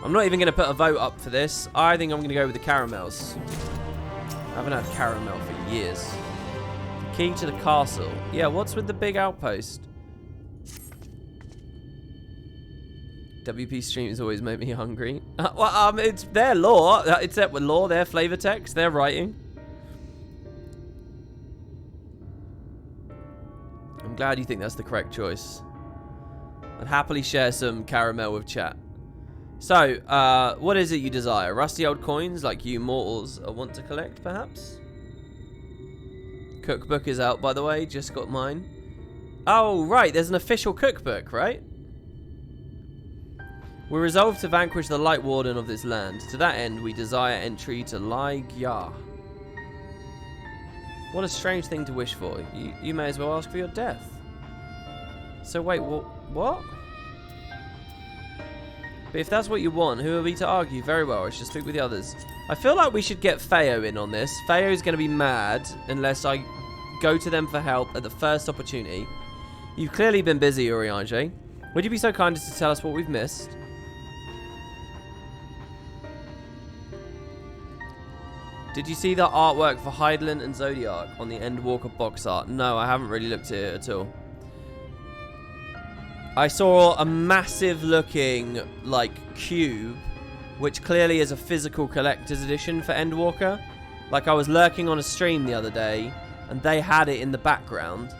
I'm not even going to put a vote up for this. I think I'm going to go with the caramels. I haven't had caramel for years. Key to the castle. Yeah, what's with the big outpost? WP streams always make me hungry. Well, it's their lore. It's their lore, their flavor text, their writing. I'm glad you think that's the correct choice. I'd happily share some caramel with chat. So, what is it you desire? Rusty old coins like you mortals want to collect, perhaps? Cookbook is out, by the way. Just got mine. Oh, right. There's an official cookbook, right? We're resolved to vanquish the Light Warden of this land. To that end, we desire entry to Lai Gyah. What a strange thing to wish for. You may as well ask for your death. So wait, what? But if that's what you want, who are we to argue? Very well, I should speak with the others. I feel like we should get Feo in on this. Feo's going to be mad unless I go to them for help at the first opportunity. You've clearly been busy, Urianger. Would you be so kind as to tell us what we've missed? Did you see the artwork for Hydaelyn and Zodiac on the Endwalker box art? No, I haven't really looked at it at all. I saw a massive looking, like, cube, which clearly is a physical collector's edition for Endwalker. Like, I was lurking on a stream the other day, and they had it in the background.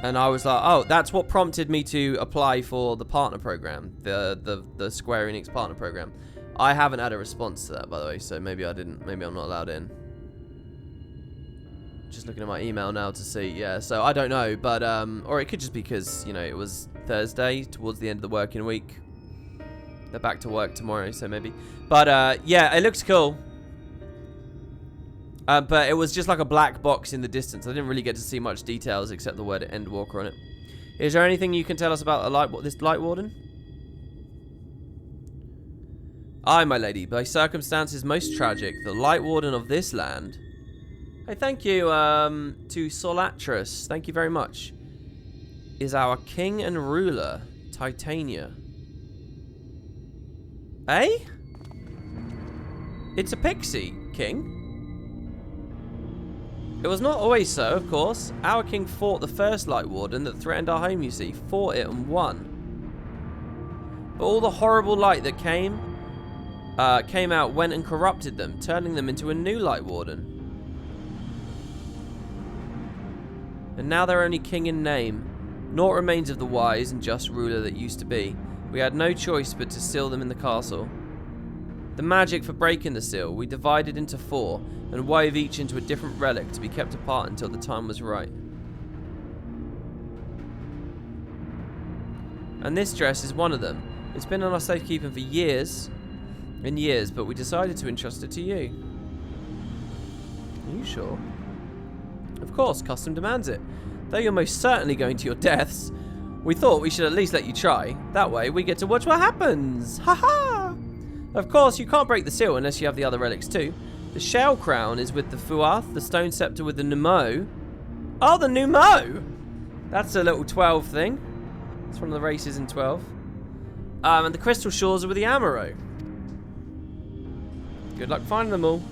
And I was like, oh, that's what prompted me to apply for the partner program, the Square Enix partner program. I haven't had a response to that, by the way, so maybe I'm not allowed in. Just looking at my email now to see, yeah, so I don't know, but, or it could just be because, you know, it was Thursday, towards the end of the working week. They're back to work tomorrow, so maybe. But, yeah, it looks cool. But it was just like a black box in the distance. I didn't really get to see much details except the word Endwalker on it. Is there anything you can tell us about this Light Warden? I, my lady, by circumstances most tragic, the Light Warden of this land. Hey, thank you to Solatris. Thank you very much. Is our king and ruler, Titania. Eh? It's a pixie, king. It was not always so, of course. Our king fought the first Light Warden that threatened our home, you see. Fought it and won. But all the horrible light that came out, went and corrupted them, turning them into a new Light Warden. And now they're only king in name. Naught remains of the wise and just ruler that used to be. We had no choice but to seal them in the castle. The magic for breaking the seal, we divided into 4 and wove each into a different relic to be kept apart until the time was right. And this dress is one of them. It's been in our safekeeping for years and years, but we decided to entrust it to you. Are you sure? Of course, custom demands it. Though you're most certainly going to your deaths, we thought we should at least let you try. That way, we get to watch what happens. Ha-ha! Of course, you can't break the seal unless you have the other relics too. The shell crown is with the Fuath, the stone scepter with the Numo. Oh, the Numo! That's a little 12 thing. It's one of the races in 12. And the crystal shores are with the Amaro. Good luck finding them all.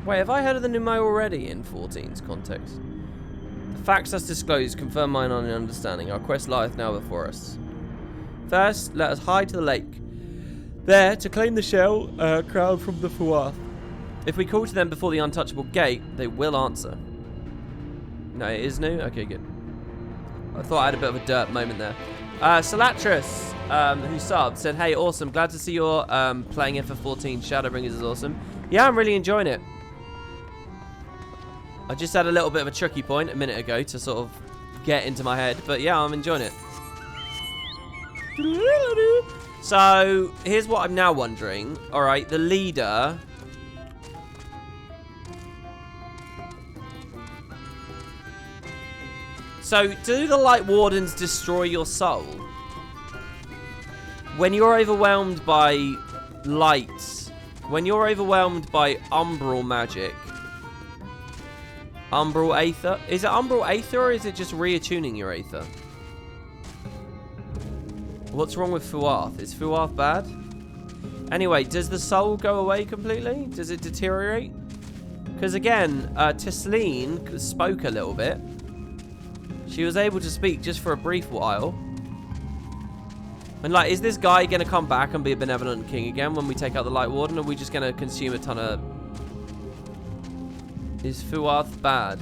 Wait, have I heard of the Numo already in 14's context? The facts as disclosed confirm mine understanding. Our quest lieth now before us. First, let us hie to the lake. There, to claim the shell crown from the Fuath. If we call to them before the untouchable gate, they will answer. No, it is new? Okay, good. I thought I had a bit of a dirt moment there. Solatris, who subbed, said, hey, awesome. Glad to see you're playing FF14. Shadowbringers is awesome. Yeah, I'm really enjoying it. I just had a little bit of a tricky point a minute ago to sort of get into my head. But yeah, I'm enjoying it. So, here's what I'm now wondering. Alright, the leader. So, do the Light Wardens destroy your soul? When you're overwhelmed by lights, when you're overwhelmed by umbral magic, umbral aether? Is it umbral aether or is it just reattuning your aether? What's wrong with Fuath? Is Fuath bad? Anyway, does the soul go away completely? Does it deteriorate? Because again, Tisleen spoke a little bit. She was able to speak just for a brief while. And like, is this guy going to come back and be a benevolent king again when we take out the Light Warden? Or are we just going to consume a ton of... Is Fuath bad?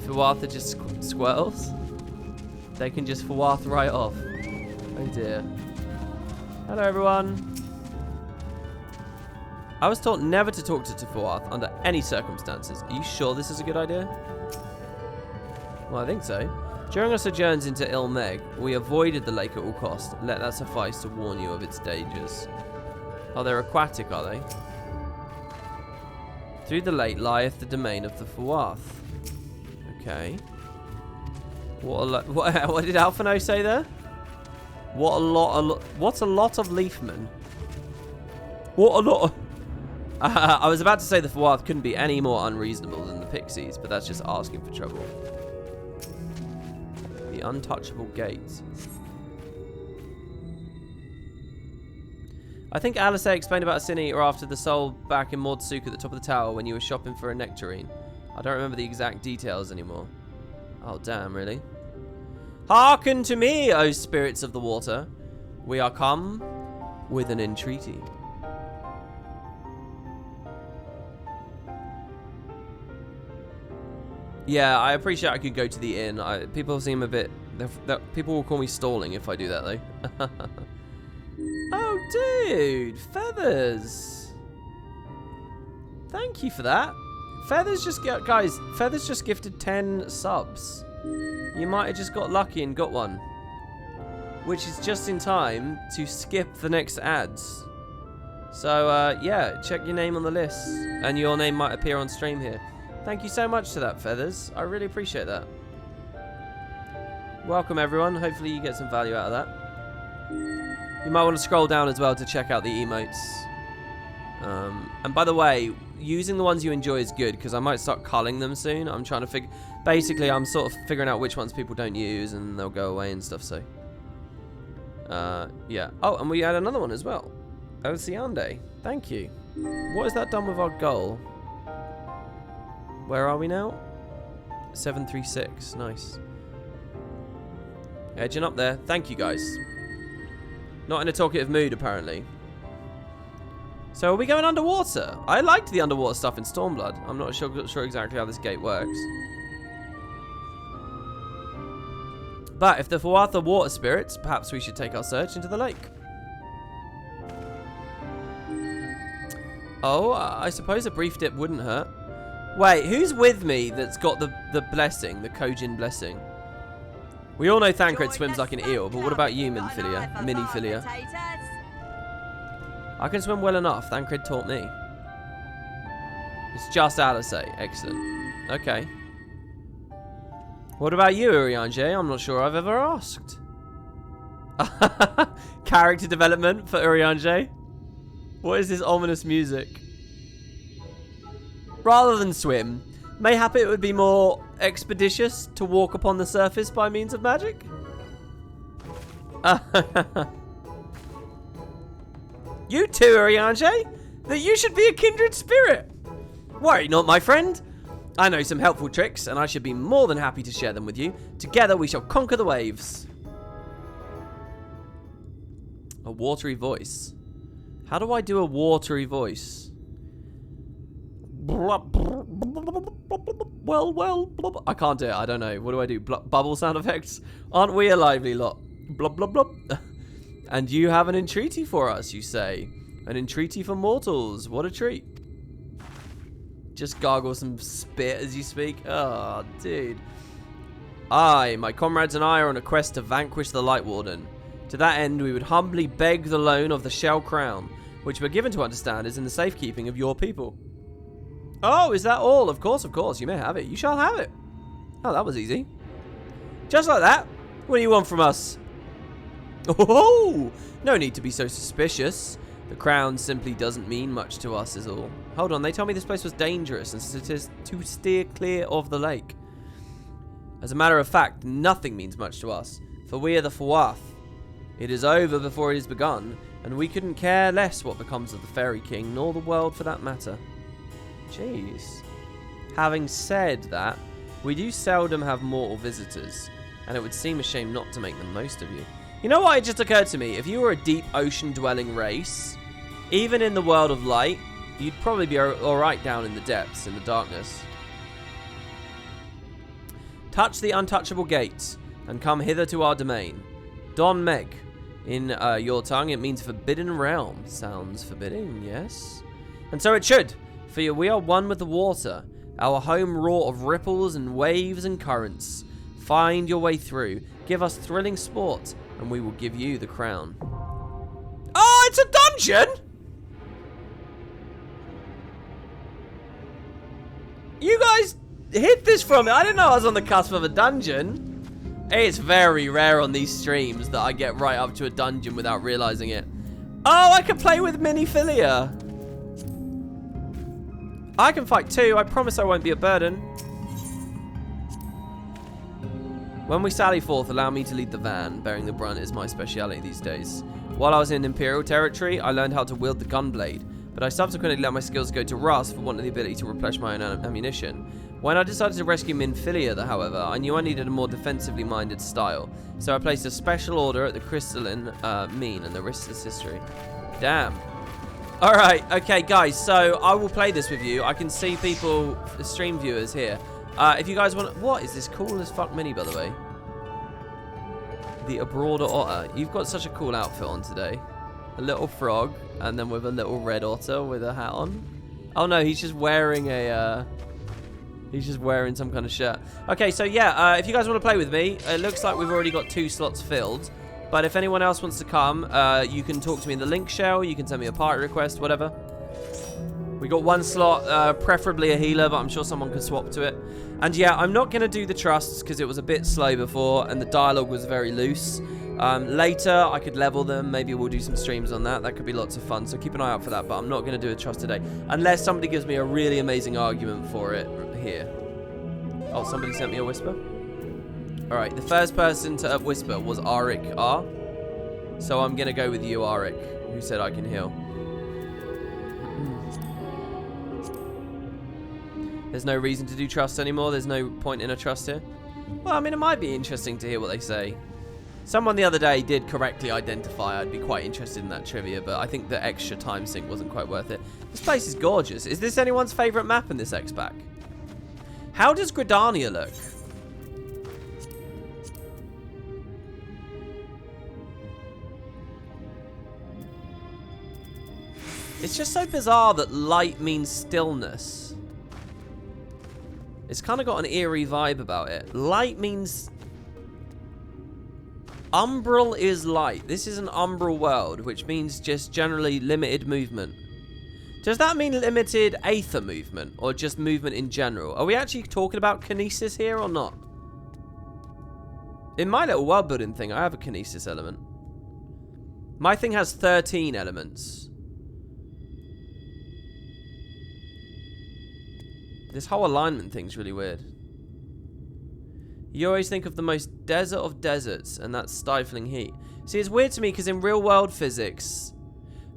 Fuath are just squirrels? They can just Fuath right off. Oh dear. Hello everyone. I was taught never to talk to Fuath under any circumstances. Are you sure this is a good idea? Well, I think so. During our sojourns into Ilmeg, we avoided the lake at all costs. Let that suffice to warn you of its dangers. Oh, they're aquatic, are they? Through the lake lieth the domain of the Fuath. Okay. What did Alphino say there? What's a lot of leafmen? What a lot of... I was about to say the Fuath couldn't be any more unreasonable than the Pixies, but that's just asking for trouble. The untouchable gate. I think Alice explained about Sin Eater after the soul back in Mordsuk at the top of the tower when you were shopping for a nectarine. I don't remember the exact details anymore. Oh, damn, really? Hearken to me, O spirits of the water. We are come with an entreaty. Yeah, I appreciate I could go to the inn. People seem a bit... people will call me stalling if I do that, though. Oh, dude. Feathers. Thank you for that. Feathers just... Guys, Feathers just gifted 10 subs. You might have just got lucky and got one. Which is just in time to skip the next ads. So, yeah, check your name on the list. And your name might appear on stream here. Thank you so much to that, Feathers. I really appreciate that. Welcome, everyone. Hopefully you get some value out of that. You might want to scroll down as well to check out the emotes. And by the way, using the ones you enjoy is good, because I might start culling them soon. I'm trying to figure... Basically, I'm sort of figuring out which ones people don't use, and they'll go away and stuff, so... yeah. Oh, and we had another one as well. Oceande. Thank you. What has that done with our goal? Where are we now? 736. Nice. Edging up there. Thank you, guys. Not in a talkative mood, apparently. So, are we going underwater? I liked the underwater stuff in Stormblood. I'm not sure exactly how this gate works. But if the Fuatha are water spirits, perhaps we should take our search into the lake. Oh, I suppose a brief dip wouldn't hurt. Wait, who's with me that's got the blessing, the Kojin blessing? We all know Thancred swims like an eel, but what about you, Miniphilia? I can swim well enough. Thancred taught me. It's just Alice. Excellent. Okay. What about you, Urianger? I'm not sure I've ever asked. Character development for Urianger? What is this ominous music? Rather than swim, mayhap it would be more expeditious to walk upon the surface by means of magic? You too, Urianger? That you should be a kindred spirit. Worry not, my friend. I know some helpful tricks, and I should be more than happy to share them with you. Together we shall conquer the waves. A watery voice. How do I do a watery voice? Well, I can't do it. I don't know. What do I do? Bubble sound effects? Aren't we a lively lot? Blub, blub, blub. And you have an entreaty for us, you say. An entreaty for mortals. What a treat. Just gargle some spit as you speak. Oh, dude. I, my comrades and I are on a quest to vanquish the Light Warden. To that end, we would humbly beg the loan of the Shell Crown, which we're given to understand is in the safekeeping of your people. Oh, is that all? Of course, you may have it. You shall have it. Oh, that was easy. Just like that. What do you want from us? Oh, no need to be so suspicious. The crown simply doesn't mean much to us is all. Hold on, they told me this place was dangerous and to steer clear of the lake. As a matter of fact, nothing means much to us, for we are the Fuath. It is over before it is begun, and we couldn't care less what becomes of the Fairy King, nor the world for that matter. Jeez. Having said that, we do seldom have mortal visitors, and it would seem a shame not to make the most of you. You know what? It just occurred to me. If you were a deep ocean-dwelling race, even in the world of light, you'd probably be alright down in the depths, in the darkness. Touch the untouchable gates, and come hither to our domain. Don Meg. In your tongue, it means forbidden realm. Sounds forbidding, yes? And so it should, for we are one with the water, our home roar of ripples and waves and currents. Find your way through, give us thrilling sport, and we will give you the crown. Oh, it's a dungeon? You guys hid this from me. I didn't know I was on the cusp of a dungeon. It's very rare on these streams that I get right up to a dungeon without realizing it. Oh, I can play with Miniphilia. I can fight too. I promise I won't be a burden. When we sally forth, allow me to lead the van. Bearing the brunt is my speciality these days. While I was in Imperial territory, I learned how to wield the gunblade, but I subsequently let my skills go to rust for want of the ability to replenish my own ammunition. When I decided to rescue Minfilia, however, I knew I needed a more defensively minded style, so I placed a special order at the crystalline mean, and the rest is history. Damn. Alright, okay guys, so I will play this with you. I can see people, stream viewers here. If you guys want... What is this cool as fuck mini, by the way? The Abrauder Otter. You've got such a cool outfit on today. A little frog, and then with a little red otter with a hat on. Oh no, he's just wearing a... He's just wearing some kind of shirt. Okay, so yeah, if you guys want to play with me, it looks like we've already got 2 slots filled. But if anyone else wants to come, you can talk to me in the link shell. You can send me a party request, whatever. We got 1 slot, preferably a healer, but I'm sure someone could swap to it. And yeah, I'm not going to do the trusts because it was a bit slow before and the dialogue was very loose. Later, I could level them. Maybe we'll do some streams on that. That could be lots of fun, so keep an eye out for that. But I'm not going to do a trust today unless somebody gives me a really amazing argument for it here. Oh, somebody sent me a whisper. All right, the first person to whisper was Arik R. So I'm going to go with you, Arik, who said I can heal. There's no reason to do trust anymore. There's no point in a trust here. Well, I mean, it might be interesting to hear what they say. Someone the other day did correctly identify. I'd be quite interested in that trivia, but I think the extra time sink wasn't quite worth it. This place is gorgeous. Is this anyone's favourite map in this X-Pack? How does Gridania look? It's just so bizarre that light means stillness. It's kind of got an eerie vibe about it. Light means... Umbral is light. This is an umbral world, which means just generally limited movement. Does that mean limited aether movement, or just movement in general? Are we actually talking about kinesis here, or not? In my little world building thing, I have a kinesis element. My thing has 13 elements. This whole alignment thing's really weird. You always think of the most desert of deserts, and that's stifling heat. See, it's weird to me because in real world physics,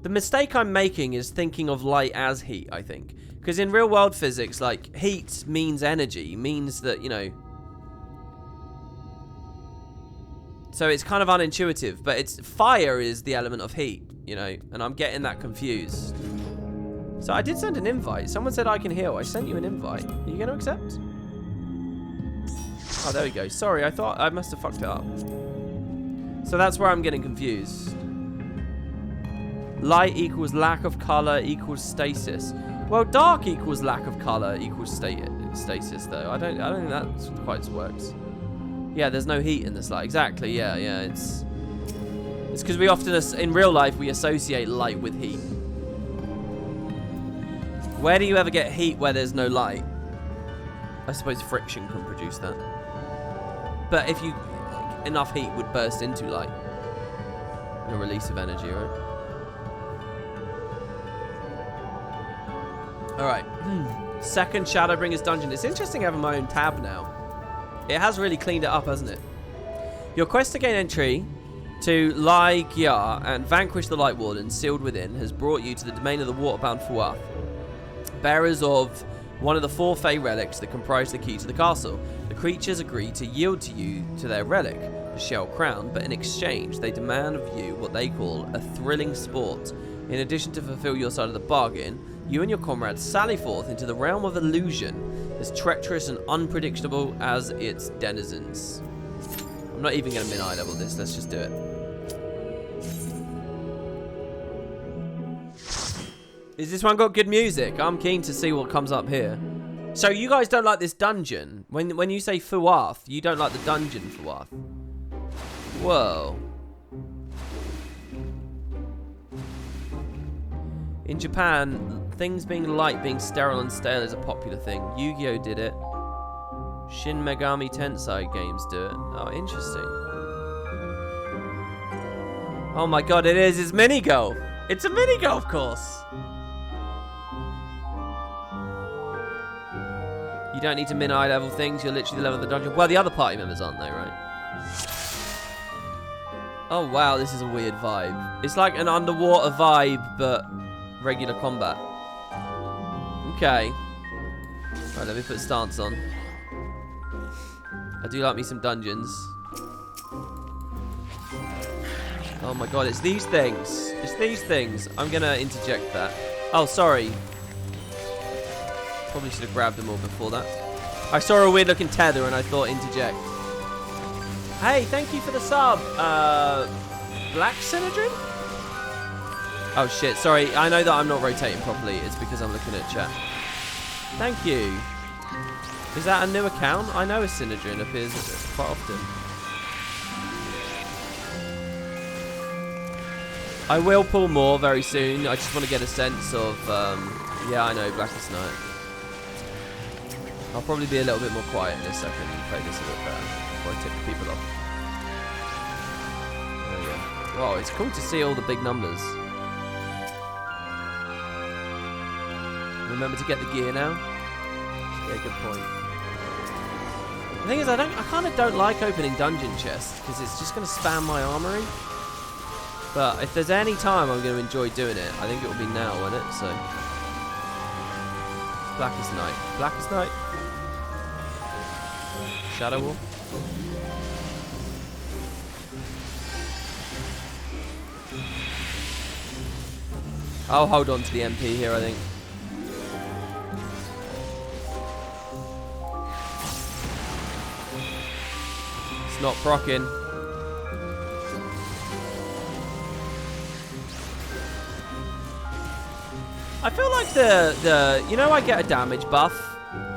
the mistake I'm making is thinking of light as heat, I think. Because in real world physics, like, heat means energy, means that, you know... So it's kind of unintuitive, but it's fire is the element of heat, you know, and I'm getting that confused. So I did send an invite. Someone said I can heal. I sent you an invite. Are you going to accept? Oh, there we go. Sorry, I thought I must have fucked it up. So that's where I'm getting confused. Light equals lack of color equals stasis. Well, dark equals lack of color equals stasis, though. I don't think that quite works. Yeah, there's no heat in this light. Exactly. Yeah. It's because we often, in real life, we associate light with heat. Where do you ever get heat where there's no light? I suppose friction can produce that. But if you... enough heat would burst into light. And a release of energy, right? Alright. Second Shadowbringer's dungeon. It's interesting having my own tab now. It has really cleaned it up, hasn't it? Your quest to gain entry to Lai Gyar and vanquish the Light Warden sealed within has brought you to the domain of the Waterbound Fuath, bearers of one of the 4 Fey relics that comprise the key to the castle. The creatures agree to yield to you to their relic, the Shell Crown, but in exchange they demand of you what they call a thrilling sport. In addition to fulfill your side of the bargain, you and your comrades sally forth into the realm of illusion, as treacherous and unpredictable as its denizens. I'm not even going to min-eye level this, let's just do it. Is this one got good music? I'm keen to see what comes up here. So you guys don't like this dungeon? When you say Fuath, you don't like the dungeon Fuath? Whoa. In Japan, things being light, being sterile and stale is a popular thing. Yu-Gi-Oh! Did it. Shin Megami Tensei games do it. Oh, interesting. Oh my god, it is. It's mini-golf. It's a mini-golf course. You don't need to min eye level things. You're literally the level of the dungeon. Well, the other party members aren't they, right? Oh, wow. This is a weird vibe. It's like an underwater vibe, but regular combat. Okay. Right, let me put stance on. I do like me some dungeons. Oh my god, it's these things. It's these things. I'm gonna interject that. Oh, sorry. Probably should have grabbed them all before that. I saw a weird looking tether and I thought interject. Hey, thank you for the sub. Black Synodrin? Oh shit, sorry. I know that I'm not rotating properly. It's because I'm looking at chat. Thank you. Is that a new account? I know a Synodrin appears quite often. I will pull more very soon. I just want to get a sense of, yeah, I know, Blackest Night. I'll probably be a little bit more quiet in a second and play this a bit better before I tip people off. There we go. Wow, it's cool to see all the big numbers. Remember to get the gear now? Yeah, good point. The thing is, I kind of don't like opening dungeon chests because it's just going to spam my armory. But if there's any time I'm going to enjoy doing it, I think it will be now, won't it? So, Blackest Night. Blackest Night. Shadow Wall. I'll hold on to the MP here, I think. It's not procking. I feel like you know, I get a damage buff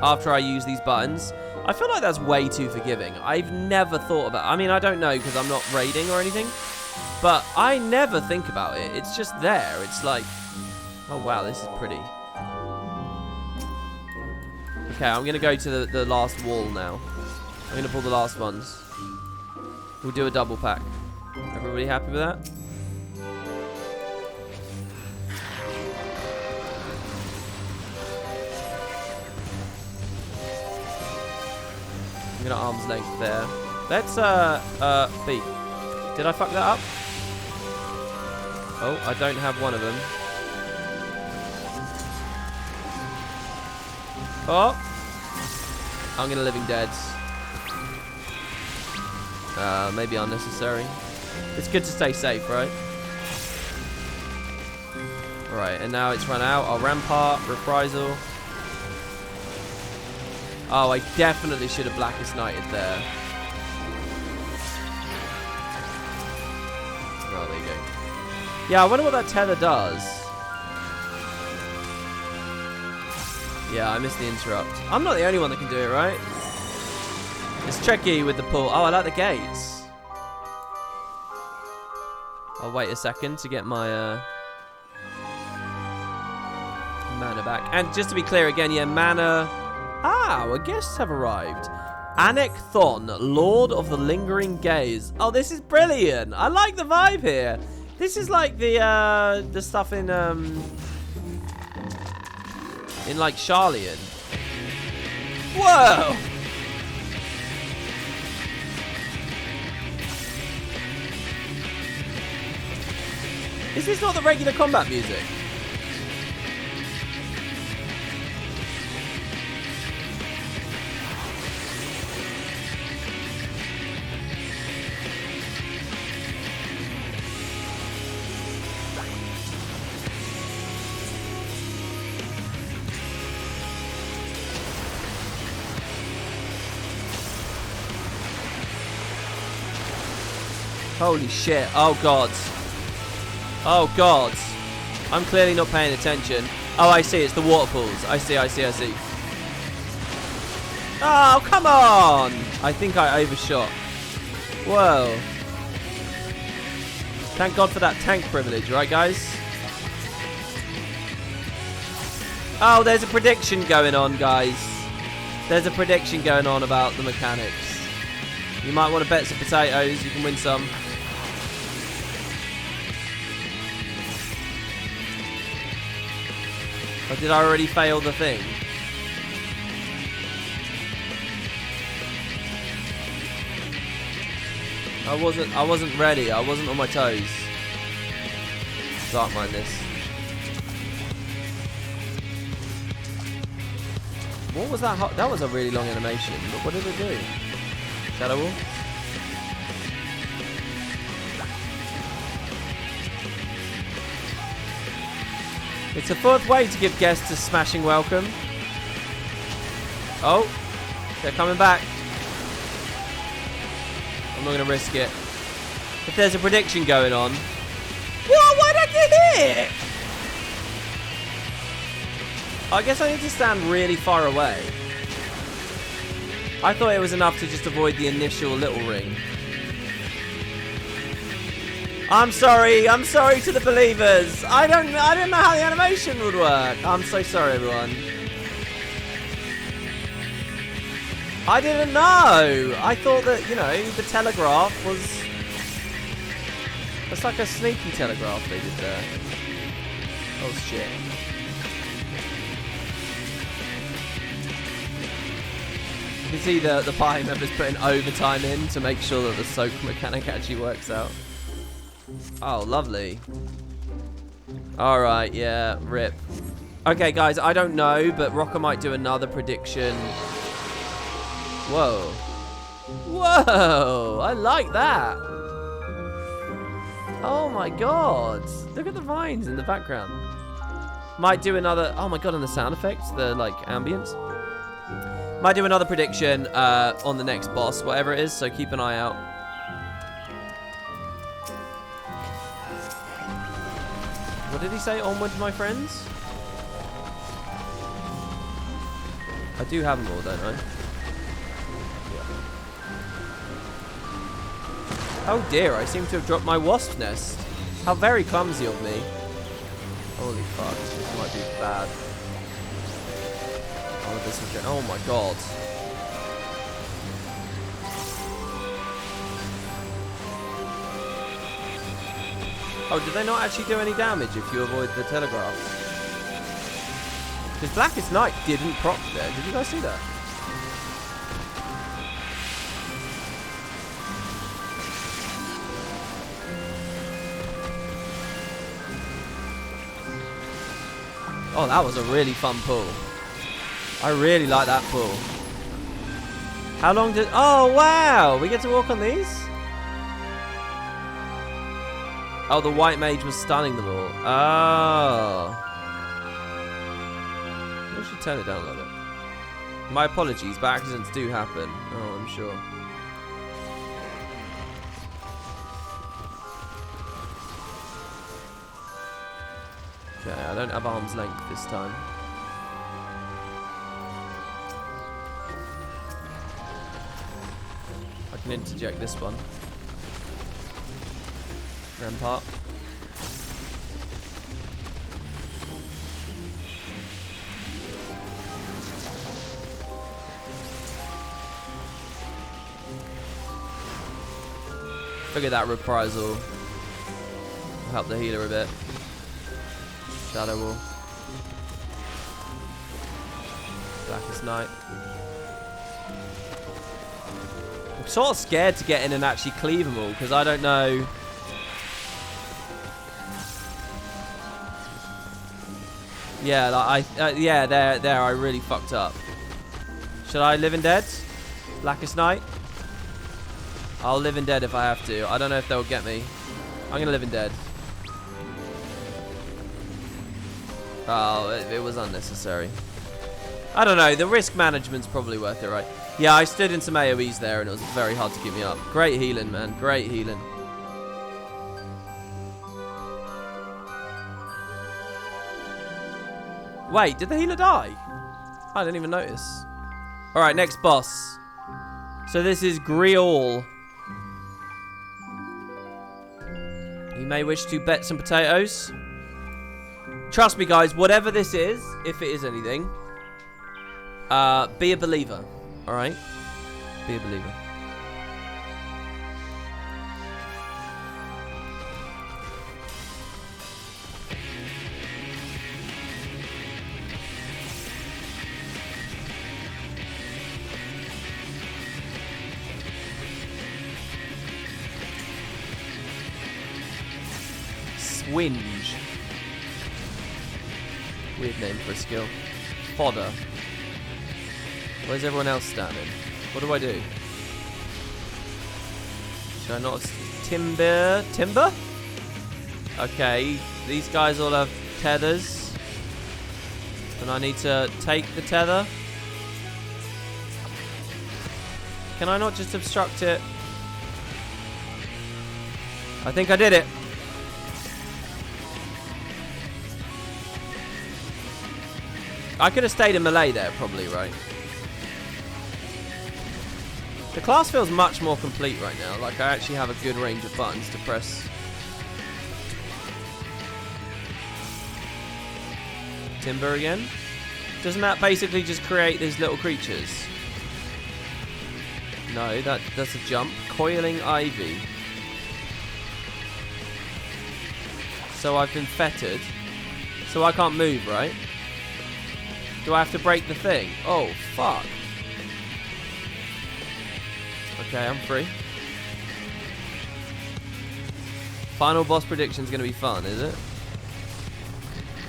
after I use these buttons. I feel like that's way too forgiving. I've never thought about, I mean, I don't know because I'm not raiding or anything, but I never think about it. It's just there. It's like, oh wow, this is pretty. Okay, I'm going to go to the last wall now. I'm going to pull the last ones. We'll do a double pack. Everybody happy with that? I'm gonna arm's length there. Let's B. Did I fuck that up? Oh, I don't have one of them. Oh, I'm gonna Living Deads. Maybe unnecessary. It's good to stay safe, right? Alright, and now it's run out. I'll Rampart, Reprisal. Oh, I definitely should have Blackest Nighted there. Oh, there you go. Yeah, I wonder what that tether does. Yeah, I missed the interrupt. I'm not the only one that can do it, right? It's tricky with the pull. Oh, I like the gates. I'll wait a second to get my mana back. And just to be clear again, yeah, mana... Ah, our guests have arrived. Anek Thon, Lord of the Lingering Gaze. Oh, this is brilliant. I like the vibe here. This is like the stuff in like Charlian. Whoa! Is this not the regular combat music? Holy shit. Oh, God. Oh, God. I'm clearly not paying attention. Oh, I see. It's the waterfalls. I see. Oh, come on. I think I overshot. Whoa. Thank God for that tank privilege, right, guys? Oh, there's a prediction going on, guys. There's a prediction going on about the mechanics. You might want to bet some potatoes. You can win some. Or did I already fail the thing? I wasn't ready. I wasn't on my toes. Don't mind this. What was that? That was a really long animation. But what did it do? Shadow Wall? It's a fourth way to give guests a smashing welcome. Oh, they're coming back. I'm not going to risk it. If there's a prediction going on. What? Why don't you hit? I guess I need to stand really far away. I thought it was enough to just avoid the initial little ring. I'm sorry to the believers. I didn't know how the animation would work. I'm so sorry, everyone. I didn't know. I thought that, you know, the telegraph was... It's like a sneaky telegraph they did there. Oh, shit. You can see the party members putting overtime in to make sure that the soak mechanic actually works out. Oh, lovely. Alright, yeah, rip. Okay, guys, I don't know, but Rocker might do another prediction. Whoa. Whoa! I like that. Oh my god. Look at the vines in the background. Might do another... Oh my god, and the sound effects, the, like, ambience. Might do another prediction on the next boss, whatever it is, so keep an eye out. What did he say? Onward, my friends? I do have them all, don't I? Oh dear, I seem to have dropped my wasp nest. How very clumsy of me. Holy fuck, this might be bad. Oh, this is... Oh my god. Oh, did they not actually do any damage if you avoid the telegraph? Because Blackest Night didn't proc there. Did you guys see that? Oh, that was a really fun pull. I really like that pull. How long did... Oh, wow! We get to walk on these? Oh, the white mage was stunning them all. Oh. I should turn it down a little bit. My apologies, but accidents do happen. Oh, I'm sure. Okay, I don't have arm's length this time. I can interject this one. Rampart. Look at that reprisal. Help the healer a bit. Shadow Wall. Blackest Night. I'm sort of scared to get in and actually cleave them all because I don't know. Yeah, like yeah, there, I really fucked up. Should I live in dead? Blackest Night? I'll live in dead if I have to. I don't know if they'll get me. I'm gonna live in dead. Oh, it was unnecessary. I don't know, the risk management's probably worth it, right? Yeah, I stood in some AoEs there and it was very hard to keep me up. Great healing, man, great healing. Wait, did the healer die? I didn't even notice. Alright, next boss. So this is Griol. You may wish to bet some potatoes. Trust me, guys, whatever this is, if it is anything, be a believer. Alright? Be a believer. Swinge. Weird name for a skill. Fodder. Where's everyone else standing? What do I do? Should I not... Timber? Timber? Okay, these guys all have tethers. And I need to take the tether. Can I not just obstruct it? I think I did it. I could have stayed in melee there, probably, right? The class feels much more complete right now. Like, I actually have a good range of buttons to press. Timber again. Doesn't that basically just create these little creatures? No, that's a jump. Coiling Ivy. So I've been fettered. So I can't move, right? Do I have to break the thing? Oh, fuck. Okay, I'm free. Final boss prediction's going to be fun, is it?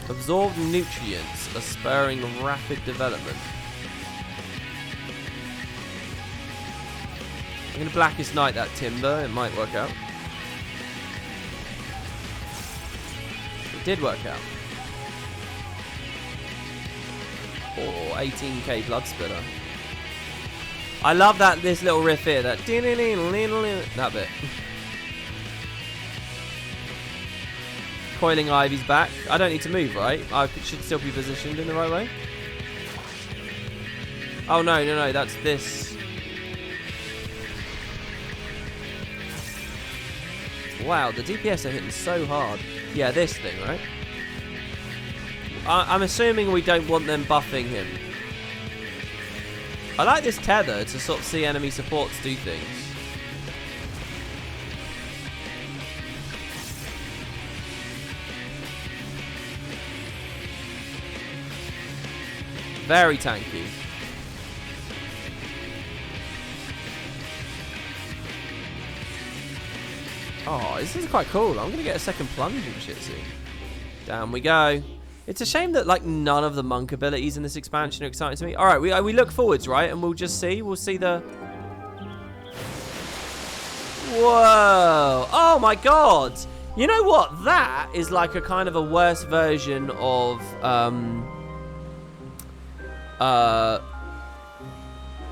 Absorbed nutrients are spurring rapid development. I'm going to Blackest Night that timber. It might work out. It did work out. Oh, 18k blood spitter. I love that this little riff here. That bit. Coiling Ivy's back. I don't need to move, right? I should still be positioned in the right way. Oh no, that's this. Wow, the DPS are hitting so hard. Yeah, this thing, right? I'm assuming we don't want them buffing him. I like this tether to sort of see enemy supports do things. Very tanky. Oh, this is quite cool. I'm going to get a second plunge and shit soon. Down we go. It's a shame that like none of the monk abilities in this expansion are exciting to me. All right, we look forwards, right? And we'll just see. We'll see the... Whoa. Oh my god. You know what? That is like a kind of a worse version of...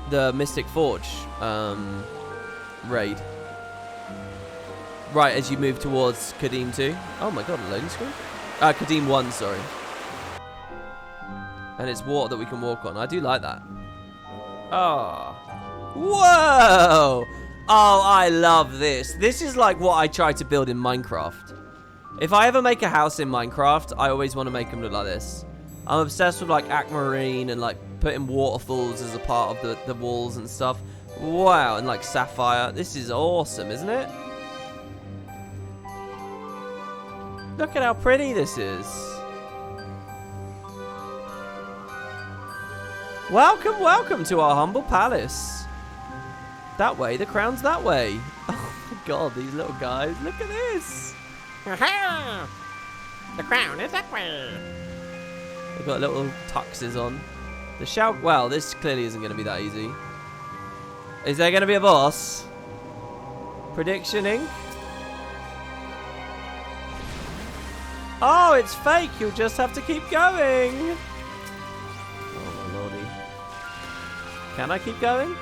the Mystic Forge raid. Right, as you move towards Kadim 2. Oh my god, a loading screen? Kadim 1, sorry. And it's water that we can walk on. I do like that. Oh. Whoa! Oh, I love this. This is like what I try to build in Minecraft. If I ever make a house in Minecraft, I always want to make them look like this. I'm obsessed with like aquamarine and like putting waterfalls as a part of the walls and stuff. Wow, and like sapphire. This is awesome, isn't it? Look at how pretty this is. Welcome, welcome to our humble palace. That way, the crown's that way. Oh my god, these little guys. Look at this. The crown is that way. They've got little tuxes on. The shout. Well, this clearly isn't going to be that easy. Is there going to be a boss? Predictioning. Oh, it's fake. You'll just have to keep going. Oh, my lordy. Can I keep going?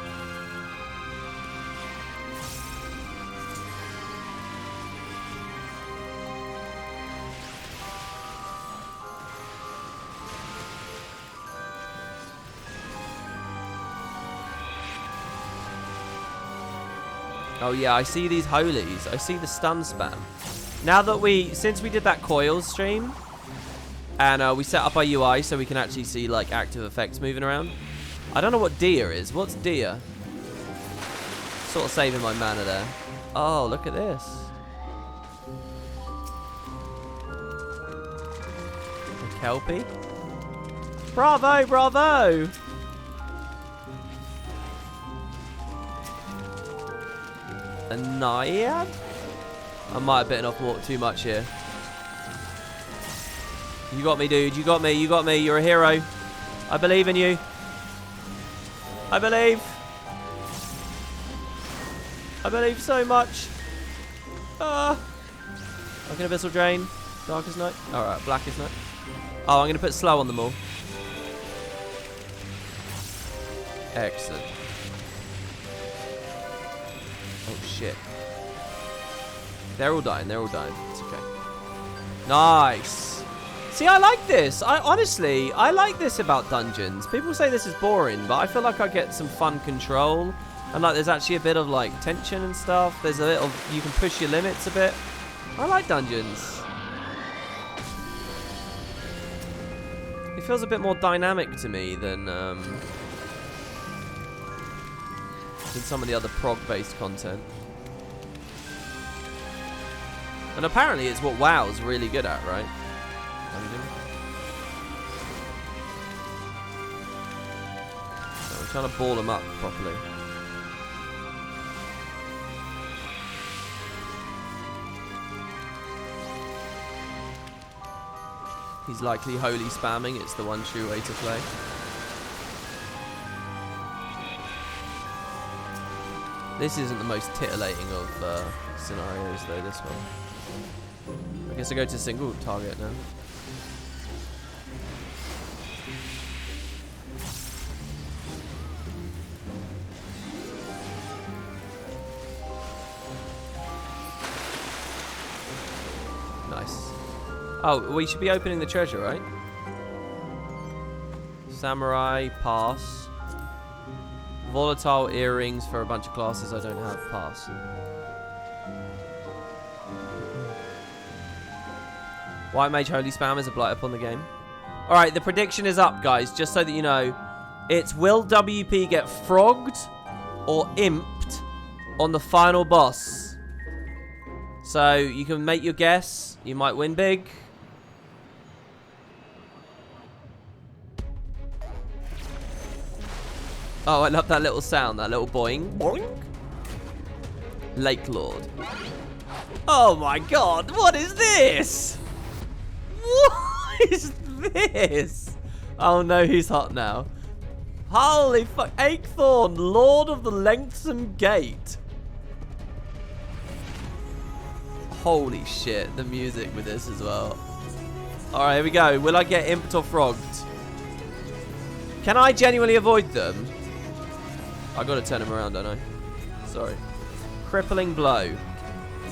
Oh yeah, I see these holies. I see the stun spam. Now that since we did that coils stream, and we set up our UI so we can actually see like active effects moving around. I don't know what Dia is. What's Dia? Sort of saving my mana there. Oh, look at this. A Kelpie. Bravo, bravo! A Naiad? I might have bitten off too much here. You got me, dude. You got me. You got me. You're a hero. I believe in you. I believe. I believe so much. Like an Abyssal Drain. Darkest Night. Alright, Blackest Night. Oh, I'm going to put slow on them all. Excellent. Oh, shit. They're all dying. They're all dying. It's okay. Nice. See, I like this. Honestly, I like this about dungeons. People say this is boring, but I feel like I get some fun control. And like there's actually a bit of like tension and stuff. There's a little, you can push your limits a bit. I like dungeons. It feels a bit more dynamic to me than some of the other prog-based content. And apparently it's what WoW's really good at, right? So I'm trying to ball them up properly. He's likely holy spamming. It's the one true way to play. This isn't the most titillating of scenarios, though, this one. I guess I go to single target now. Nice. Oh, we should be opening the treasure, right? Samurai, pass. Volatile earrings for a bunch of classes I don't have, pass. White Mage Holy Spam is a blight upon the game. Alright, the prediction is up, guys, just so that you know. It's will WP get frogged or imped on the final boss? So, you can make your guess. You might win big. Oh, I love that little sound, that little boing. Boing. Lake Lord. Oh my god, what is this? What is this? Oh no, he's hot now. Holy fuck. Akethorn, Lord of the Lengthsome Gate. Holy shit, the music with this as well. Alright, here we go. Will I get imped or frogged? Can I genuinely avoid them? I gotta turn him around, don't I? Sorry. Crippling Blow.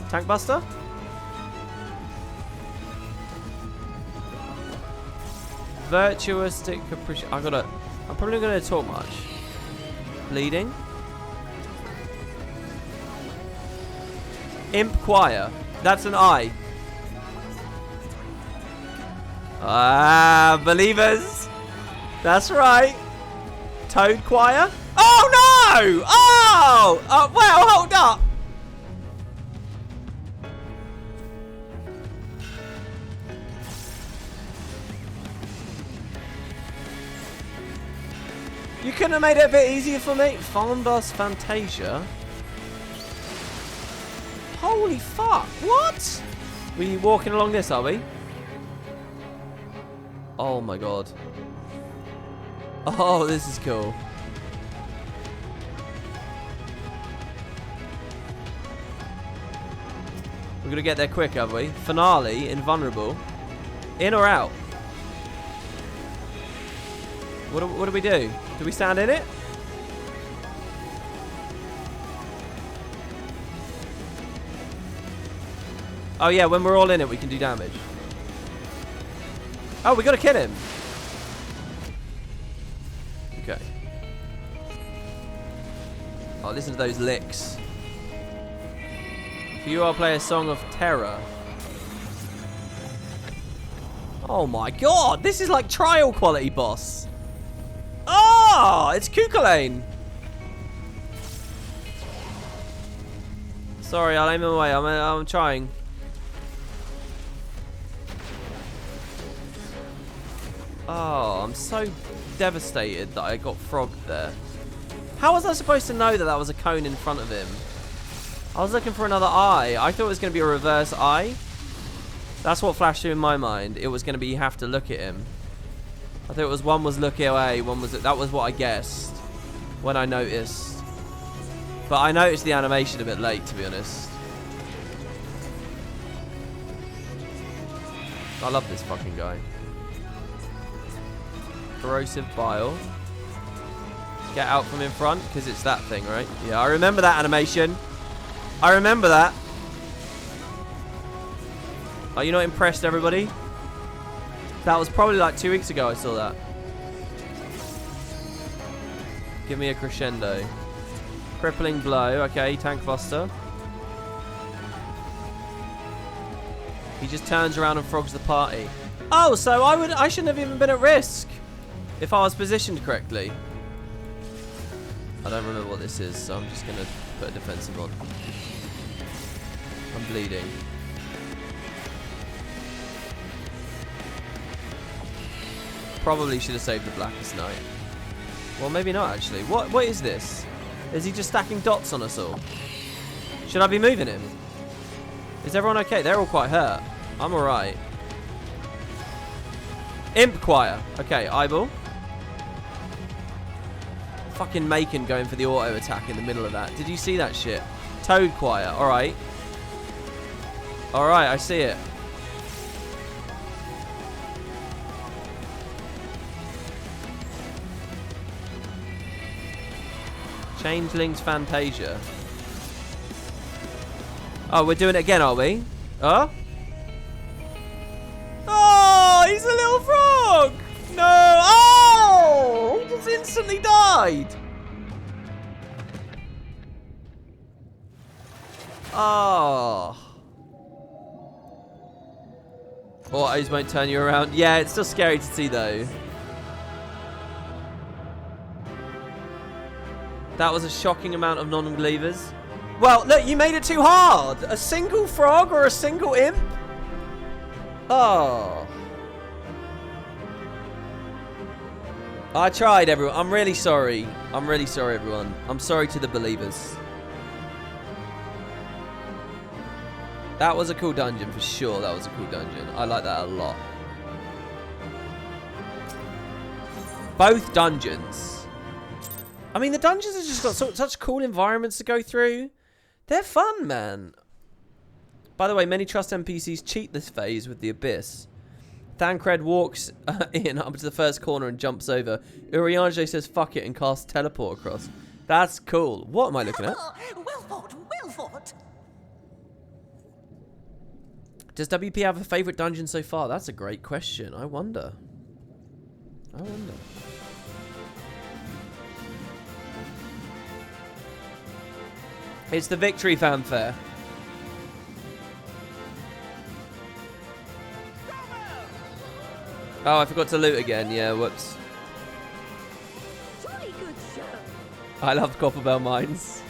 Tank Buster? Virtuistic Capricious. I'm probably gonna talk much. Bleeding. Imp Choir. That's an I. Ah, believers. That's right. Toad Choir. Oh no! Oh! Well, hold up. You couldn't have made it a bit easier for me? Farm Boss Fantasia? Holy fuck, what? We walking along this, are we? Oh my god. Oh, this is cool. We're gonna get there quick, have we? Finale, invulnerable. In or out? What do we do? Do we stand in it? Oh yeah, when we're all in it, we can do damage. Oh, we gotta kill him. Okay. Oh, listen to those licks. For you, I'll play a song of terror. Oh my god, this is like trial quality boss. Oh, it's Kukulane. Sorry, I'll aim him away. I'm trying. Oh, I'm so devastated that I got frogged there. How was I supposed to know that that was a cone in front of him? I was looking for another eye. I thought it was going to be a reverse eye. That's what flashed through in my mind. It was going to be you have to look at him. I thought it was one was look away, one was... That was what I guessed when I noticed. But I noticed the animation a bit late, to be honest. I love this fucking guy. Corrosive bile. Get out from in front, because it's that thing, right? Yeah, I remember that animation. I remember that. Are you not impressed, everybody? That was probably like 2 weeks ago I saw that. Give me a crescendo. Crippling blow. Okay, tank buster. He just turns around and frogs the party. Oh, so I shouldn't have even been at risk if I was positioned correctly. I don't remember what this is, so I'm just gonna put a defensive on. I'm bleeding. Probably should have saved the Blackest Night. Well, maybe not actually. What is this? Is he just stacking dots on us all? Should I be moving him? Is everyone okay? They're all quite hurt. I'm alright. Imp Choir. Okay, eyeball. Fucking Macon going for the auto attack in the middle of that. Did you see that shit? Toad Choir. Alright. Alright, I see it. Changeling's Fantasia. Oh, we're doing it again, are we? Oh? Oh, he's a little frog! No! Oh! He just instantly died! Oh. Autos won't turn you around. Yeah, it's still scary to see, though. That was a shocking amount of non-believers. Well, look, you made it too hard. A single frog or a single imp? Oh. I tried, everyone. I'm really sorry. I'm really sorry, everyone. I'm sorry to the believers. That was a cool dungeon, for sure. That was a cool dungeon. I like that a lot. Both dungeons. I mean, the dungeons have just got such cool environments to go through. They're fun, man. By the way, many trust NPCs cheat this phase with the Abyss. Thancred walks in up to the first corner and jumps over. Urianger says fuck it and casts teleport across. That's cool. What am I looking at? Well fought, well fought. Does WP have a favourite dungeon so far? That's a great question. I wonder. I wonder. It's the victory fanfare. Oh, I forgot to loot again. Yeah, whoops. Jolly good show. I love Copperbell Mines.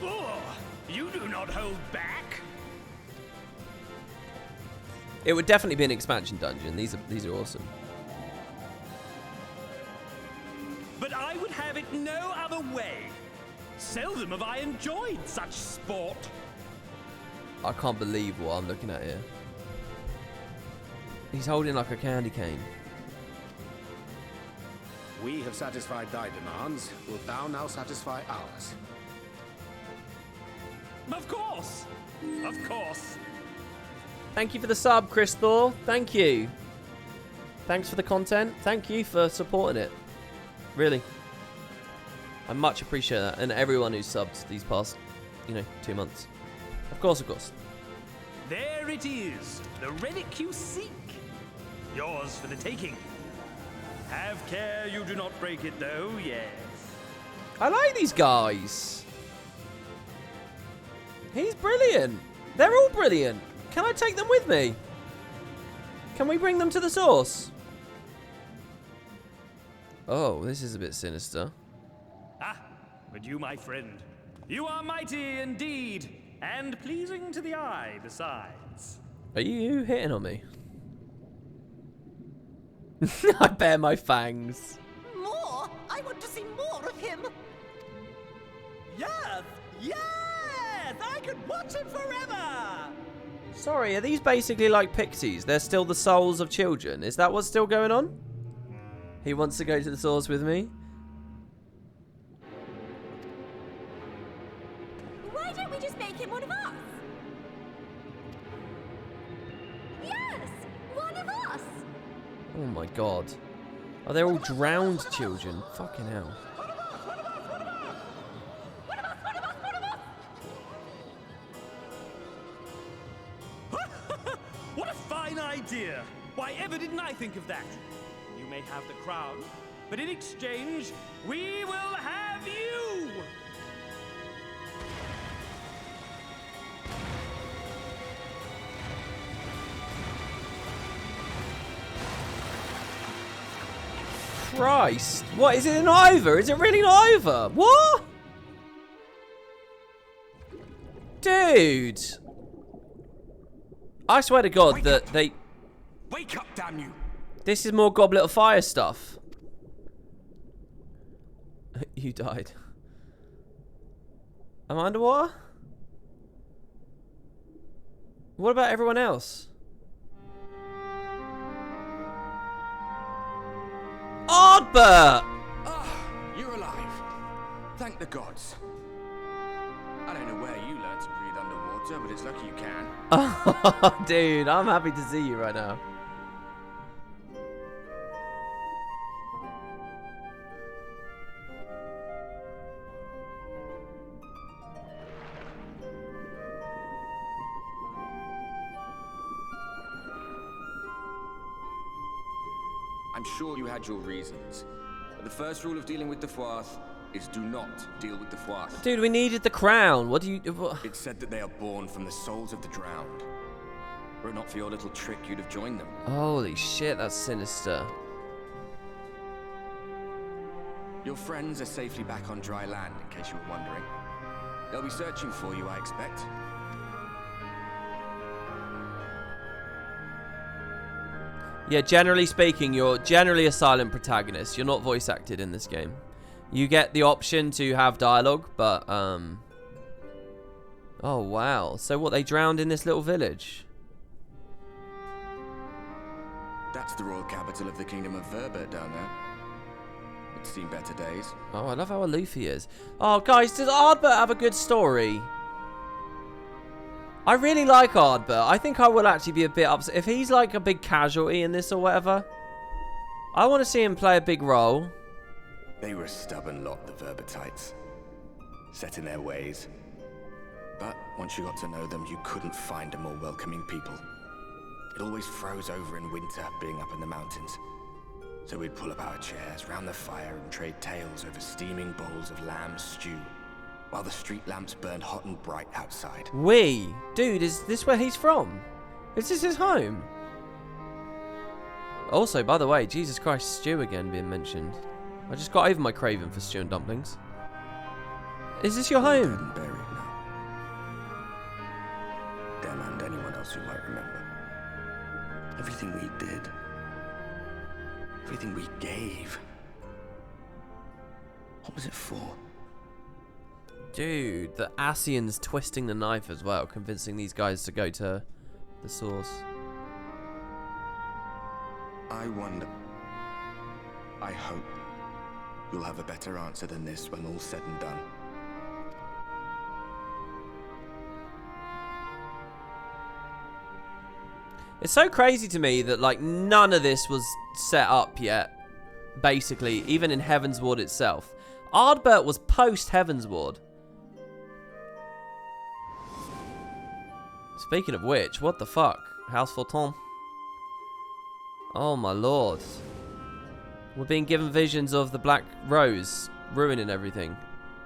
Oh, you do not hold back. It would definitely be an expansion dungeon. These are awesome. But I would have it no other way. Seldom have I enjoyed such sport. I can't believe what I'm looking at here. He's holding like a candy cane. We have satisfied thy demands. Wilt thou now satisfy ours? Of course. Of course. Thank you for the sub, Chris Thor. Thank you. Thanks for the content. Thank you for supporting it. Really. I much appreciate that. And everyone who's subbed these past, 2 months. Of course, of course. There it is. The relic you seek. Yours for the taking. Have care you do not break it, though, yes. I like these guys. He's brilliant. They're all brilliant. Can I take them with me? Can we bring them to the source? Oh, this is a bit sinister. Ah, but you, my friend, you are mighty indeed, and pleasing to the eye besides. Are you hitting on me? I bare my fangs. More? I want to see more of him. Yes, yes! I could watch him forever! Sorry, are these basically like pixies? They're still the souls of children. Is that what's still going on? He wants to go to the source with me. Why don't we just make him one of us? Yes! One of us! Oh my god. Oh, they're all drowned children. Fucking hell. What a fine idea! Why ever didn't I think of that? You may have the crown, but in exchange, we will have you! Christ. What, is it not over? Is it really not over? What? Dude. I swear to God that they... Wake up, damn you! This is more Goblet of Fire stuff. You died. Am I underwater? What about everyone else? Ardbert! You're alive. Thank the gods. I don't know where you learned to breathe underwater, but it's lucky you can. Oh, dude, I'm happy to see you right now. I'm sure you had your reasons. But the first rule of dealing with the Froth is do not deal with the Froth. Dude, we needed the crown. What do you... What? It's said that they are born from the souls of the drowned. Were it not for your little trick, you'd have joined them. Holy shit, that's sinister. Your friends are safely back on dry land, in case you were wondering. They'll be searching for you, I expect. Yeah, generally speaking, you're generally a silent protagonist. You're not voice acted in this game. You get the option to have dialogue, but, oh, wow. So what, they drowned in this little village? That's the royal capital of the Kingdom of Verbert down there. It's seen better days. Oh, I love how aloof he is. Oh, guys, does Ardbert have a good story? I really like Ardbert. I think I will actually be a bit upset. If he's like a big casualty in this or whatever, I want to see him play a big role. They were a stubborn lot, the Verbertites. Set in their ways. But once you got to know them, you couldn't find a more welcoming people. It always froze over in winter, being up in the mountains. So we'd pull up our chairs round the fire and trade tales over steaming bowls of lamb stew, while the street lamps burned hot and bright outside. Dude, is this where he's from? Is this his home? Also, by the way, Jesus Christ, stew again being mentioned. I just got over my craving for stew and dumplings. Is this your home? Dead and buried now. Them and anyone else who might remember. Everything we did. Everything we gave. What was it for? Dude, the Ascians twisting the knife as well, convincing these guys to go to the source. I wonder. I hope you'll have a better answer than this when all's said and done. It's so crazy to me that, like, none of this was set up yet, basically, even in Heavensward itself. Ardbert was post-Heavensward. Speaking of which, what the fuck? House Fortin? Oh my lord. We're being given visions of the Black Rose ruining everything.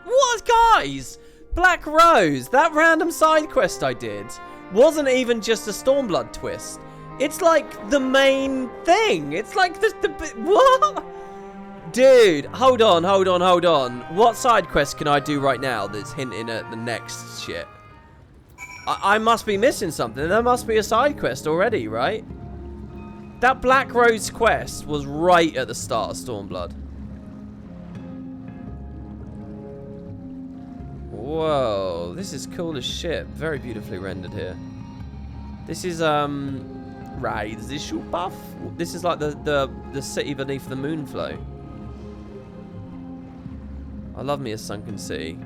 What, guys? Black Rose, that random side quest I did, wasn't even just a Stormblood twist. It's like the main thing. It's like the what? Dude, hold on. What side quest can I do right now that's hinting at the next shit? I must be missing something. There must be a side quest already, right? That Black Rose quest was right at the start of Stormblood. Whoa, this is cool as shit. Very beautifully rendered here. This is, right, is this short buff? This is like the city beneath the Moonflow. I love me a sunken city.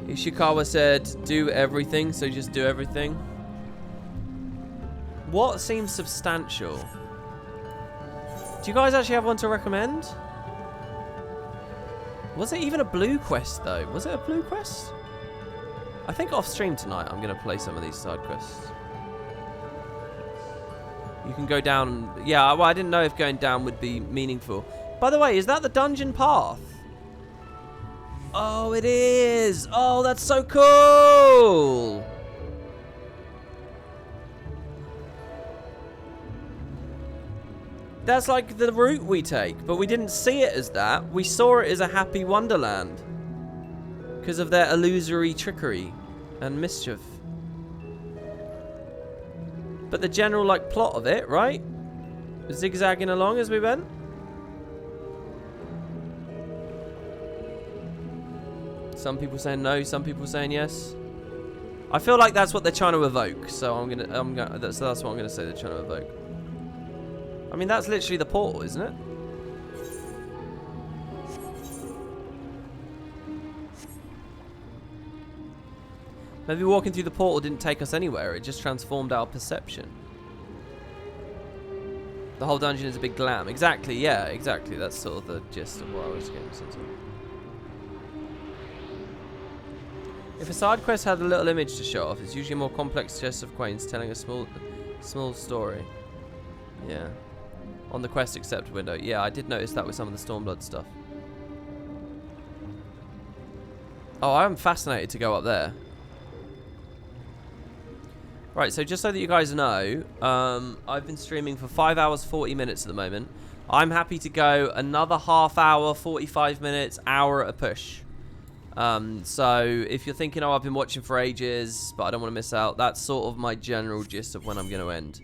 Ishikawa said, do everything, so just do everything. What seems substantial? Do you guys actually have one to recommend? Was it even a blue quest, though? Was it a blue quest? I think off stream tonight, I'm going to play some of these side quests. You can go down. Yeah, well, I didn't know if going down would be meaningful. By the way, is that the dungeon path? Oh, it is. Oh, that's so cool. That's like the route we take, but we didn't see it as that. We saw it as a happy wonderland because of their illusory trickery and mischief. But the general like plot of it, right? Zigzagging along as we went. Some people saying no, some people saying yes. I feel like that's what they're trying to evoke, so that's what I'm gonna say they're trying to evoke. I mean, that's literally the portal, isn't it? Maybe walking through the portal didn't take us anywhere, it just transformed our perception. The whole dungeon is a big glam. Exactly, yeah, exactly. That's sort of the gist of what I was getting sense of. If a side quest had a little image to show off, it's usually a more complex chest of coins telling a small story. Yeah. On the quest accept window. Yeah, I did notice that with some of the Stormblood stuff. Oh, I'm fascinated to go up there. Right, so just so that you guys know, I've been streaming for 5 hours, 40 minutes at the moment. I'm happy to go another half hour, 45 minutes, hour at a push. So if you're thinking, oh, I've been watching for ages, but I don't want to miss out, that's sort of my general gist of when I'm going to end.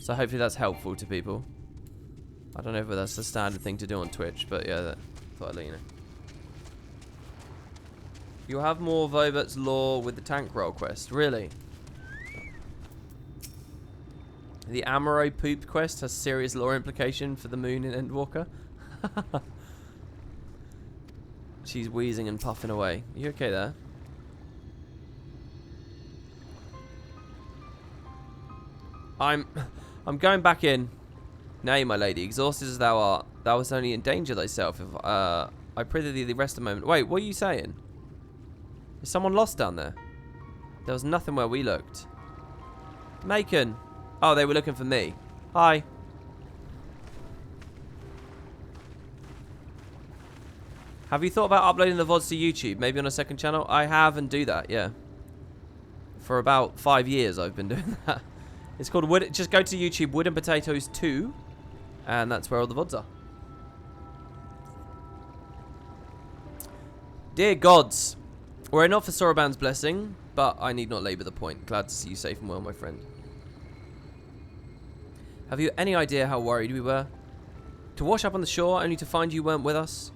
So hopefully that's helpful to people. I don't know if that's the standard thing to do on Twitch, but yeah, thought I'd let you know. You'll have more Vobert's lore with the tank roll quest. Really? The Amaro poop quest has serious lore implication for the moon in Endwalker. She's wheezing and puffing away. Are you okay there? I'm going back in. Nay, my lady, exhausted as thou art, thou wast only in danger thyself. If I prithee thee rest a moment. Wait, what are you saying? Is someone lost down there? There was nothing where we looked. Macon. Oh, they were looking for me. Hi. Have you thought about uploading the VODs to YouTube? Maybe on a second channel? I have and do that, yeah. For about 5 years I've been doing that. It's called Wood. Just go to YouTube, Wood and Potatoes 2. And that's where all the VODs are. Dear gods. Were it not for Soroban's blessing, but I need not labour the point. Glad to see you safe and well, my friend. Have you any idea how worried we were? To wash up on the shore, only to find you weren't with us?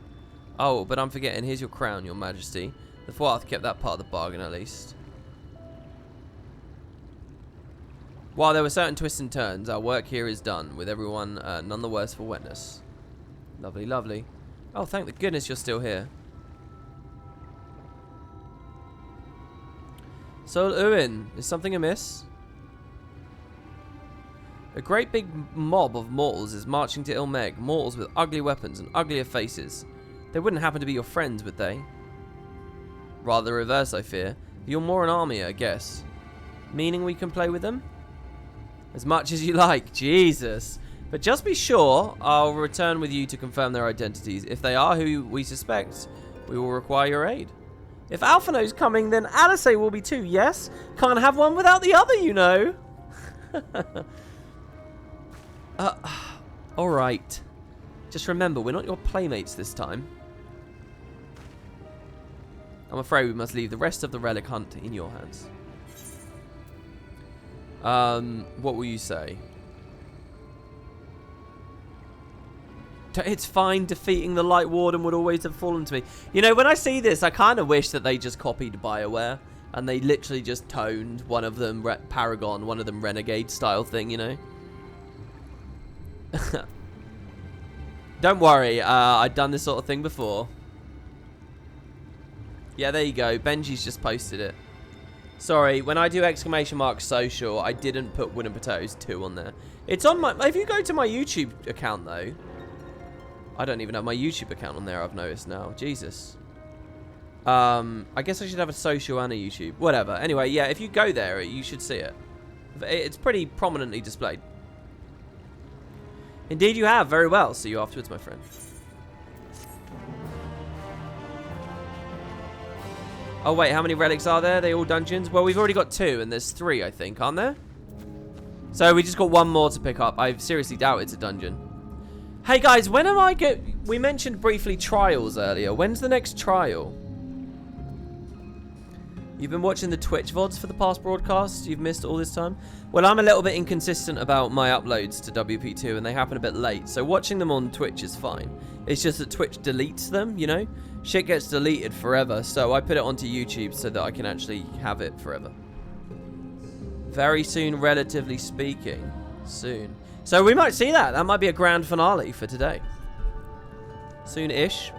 Oh, but I'm forgetting. Here's your crown, your majesty. The Thwath kept that part of the bargain, at least. While there were certain twists and turns, our work here is done, with everyone none the worse for wetness. Lovely, lovely. Oh, thank the goodness you're still here. Sol Uin, is something amiss? A great big mob of mortals is marching to Ilmeg, mortals with ugly weapons and uglier faces. They wouldn't happen to be your friends, would they? Rather the reverse, I fear. You're more an army, I guess. Meaning we can play with them? As much as you like, Jesus. But just be sure, I'll return with you to confirm their identities. If they are who we suspect, we will require your aid. If Alphino's coming, then Alice will be too, yes? Can't have one without the other, you know. Alright. Just remember, we're not your playmates this time. I'm afraid we must leave the rest of the relic hunt in your hands. What will you say? It's fine, defeating the Light Warden would always have fallen to me. You know, when I see this, I kind of wish that they just copied BioWare. And they literally just toned one of them Paragon, one of them Renegade style thing, you know? Don't worry, I've done this sort of thing before. Yeah, there you go. Benji's just posted it. Sorry, when I do !social, I didn't put Wooden Potatoes 2 on there. It's on my... If you go to my YouTube account, though... I don't even have my YouTube account on there, I've noticed now. Jesus. I guess I should have a social and a YouTube. Whatever. Anyway, yeah, if you go there, you should see it. It's pretty prominently displayed. Indeed you have. Very well. See you afterwards, my friend. Oh, wait. How many relics are there? Are they all dungeons? Well, we've already got 2, and there's 3, I think, aren't there? So we just got 1 more to pick up. I seriously doubt it's a dungeon. Hey, guys, when am I we mentioned briefly trials earlier. When's the next trial? You've been watching the Twitch VODs for the past broadcasts? You've missed all this time? Well, I'm a little bit inconsistent about my uploads to WP2, and they happen a bit late. So watching them on Twitch is fine. It's just that Twitch deletes them, you know? Shit gets deleted forever, so I put it onto YouTube so that I can actually have it forever. Very soon, relatively speaking. Soon. So we might see that. That might be a grand finale for today. Soon-ish.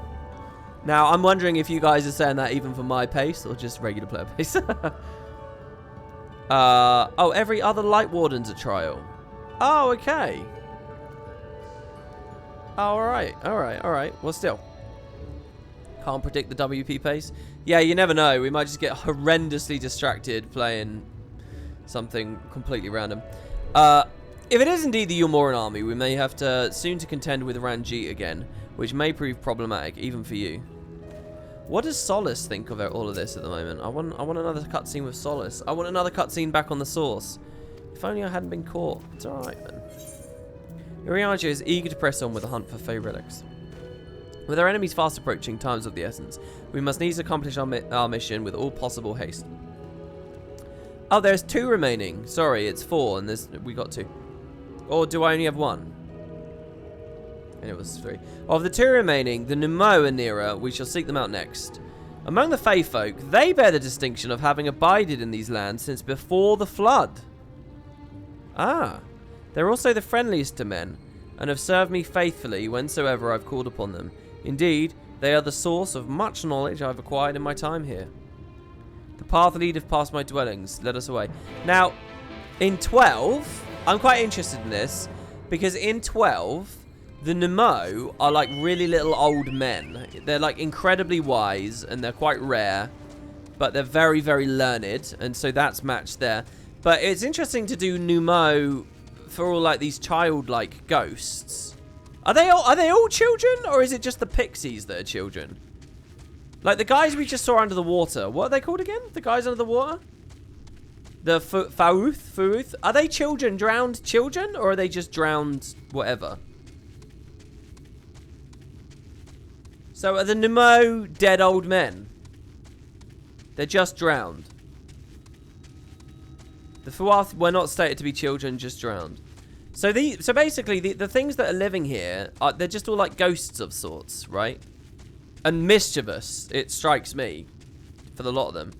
Now, I'm wondering if you guys are saying that even for my pace or just regular player pace. Oh, every other Light Warden's a trial. Oh, okay. Oh, alright. Well, still. Can't predict the WP pace. Yeah, you never know. We might just get horrendously distracted playing something completely random. If it is indeed the Yulmoran army, we may have to soon to contend with Ranjit again, which may prove problematic, even for you. What does Solace think of all of this at the moment? I want another cutscene with Solace. I want another cutscene back on the source. If only I hadn't been caught. It's alright, then. Urianger is eager to press on with the hunt for Fey relics. With our enemies fast approaching, time's of the essence. We must needs accomplish our mission with all possible haste. Oh, there's 2 remaining. Sorry, it's 4, and we got 2. Or do I only have 1? And it was 3. Of the 2 remaining, the Nummo are nearer. We shall seek them out next. Among the Fey folk, they bear the distinction of having abided in these lands since before the flood. Ah, they're also the friendliest to men, and have served me faithfully whensoever I've called upon them. Indeed, they are the source of much knowledge I've acquired in my time here. The path leadeth past my dwellings. Let us away. Now, in 12, I'm quite interested in this, because in 12, the Nummo are like really little old men. They're like incredibly wise, and they're quite rare, but they're very, very learned, and so that's matched there. But it's interesting to do Nummo for all like these childlike ghosts. Are they all children, or is it just the pixies that are children? Like the guys we just saw under the water. What are they called again? The guys under the water? The Fauth? Are they children, drowned children, or are they just drowned whatever? So are the Nummo dead old men? They're just drowned. The Fauth were not stated to be children, just drowned. So basically, the things that are living here, they're just all like ghosts of sorts, right? And mischievous, it strikes me, for the lot of them.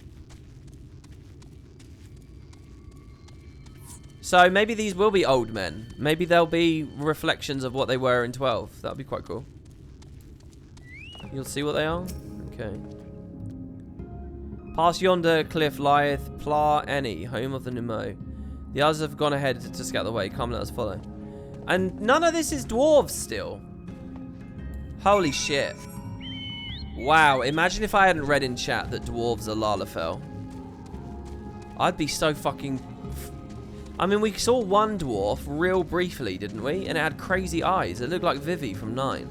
So maybe these will be old men. Maybe they'll be reflections of what they were in 12. That would be quite cool. You'll see what they are? Okay. Past yonder cliff lieth Pla Eni, home of the Nummo. The others have gone ahead to scout the way. Come, let us follow. And none of this is dwarves still. Holy shit. Wow, imagine if I hadn't read in chat that dwarves are Lalafell. I'd be so fucking... I mean, we saw one dwarf real briefly, didn't we? And it had crazy eyes. It looked like Vivi from 9.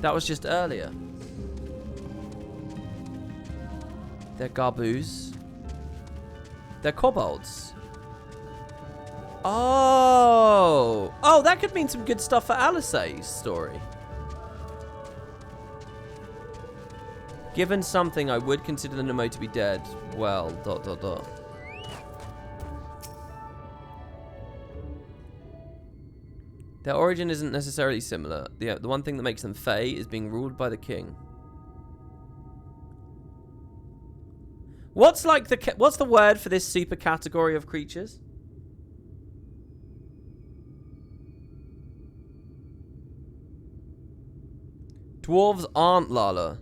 That was just earlier. They're Garboos. They're kobolds. Oh! Oh, that could mean some good stuff for Alice's story. Given something, I would consider the Nummo to be dead. Well, ... Their origin isn't necessarily similar. The one thing that makes them Fey is being ruled by the king. What's the word for this super category of creatures? Dwarves aren't Lala.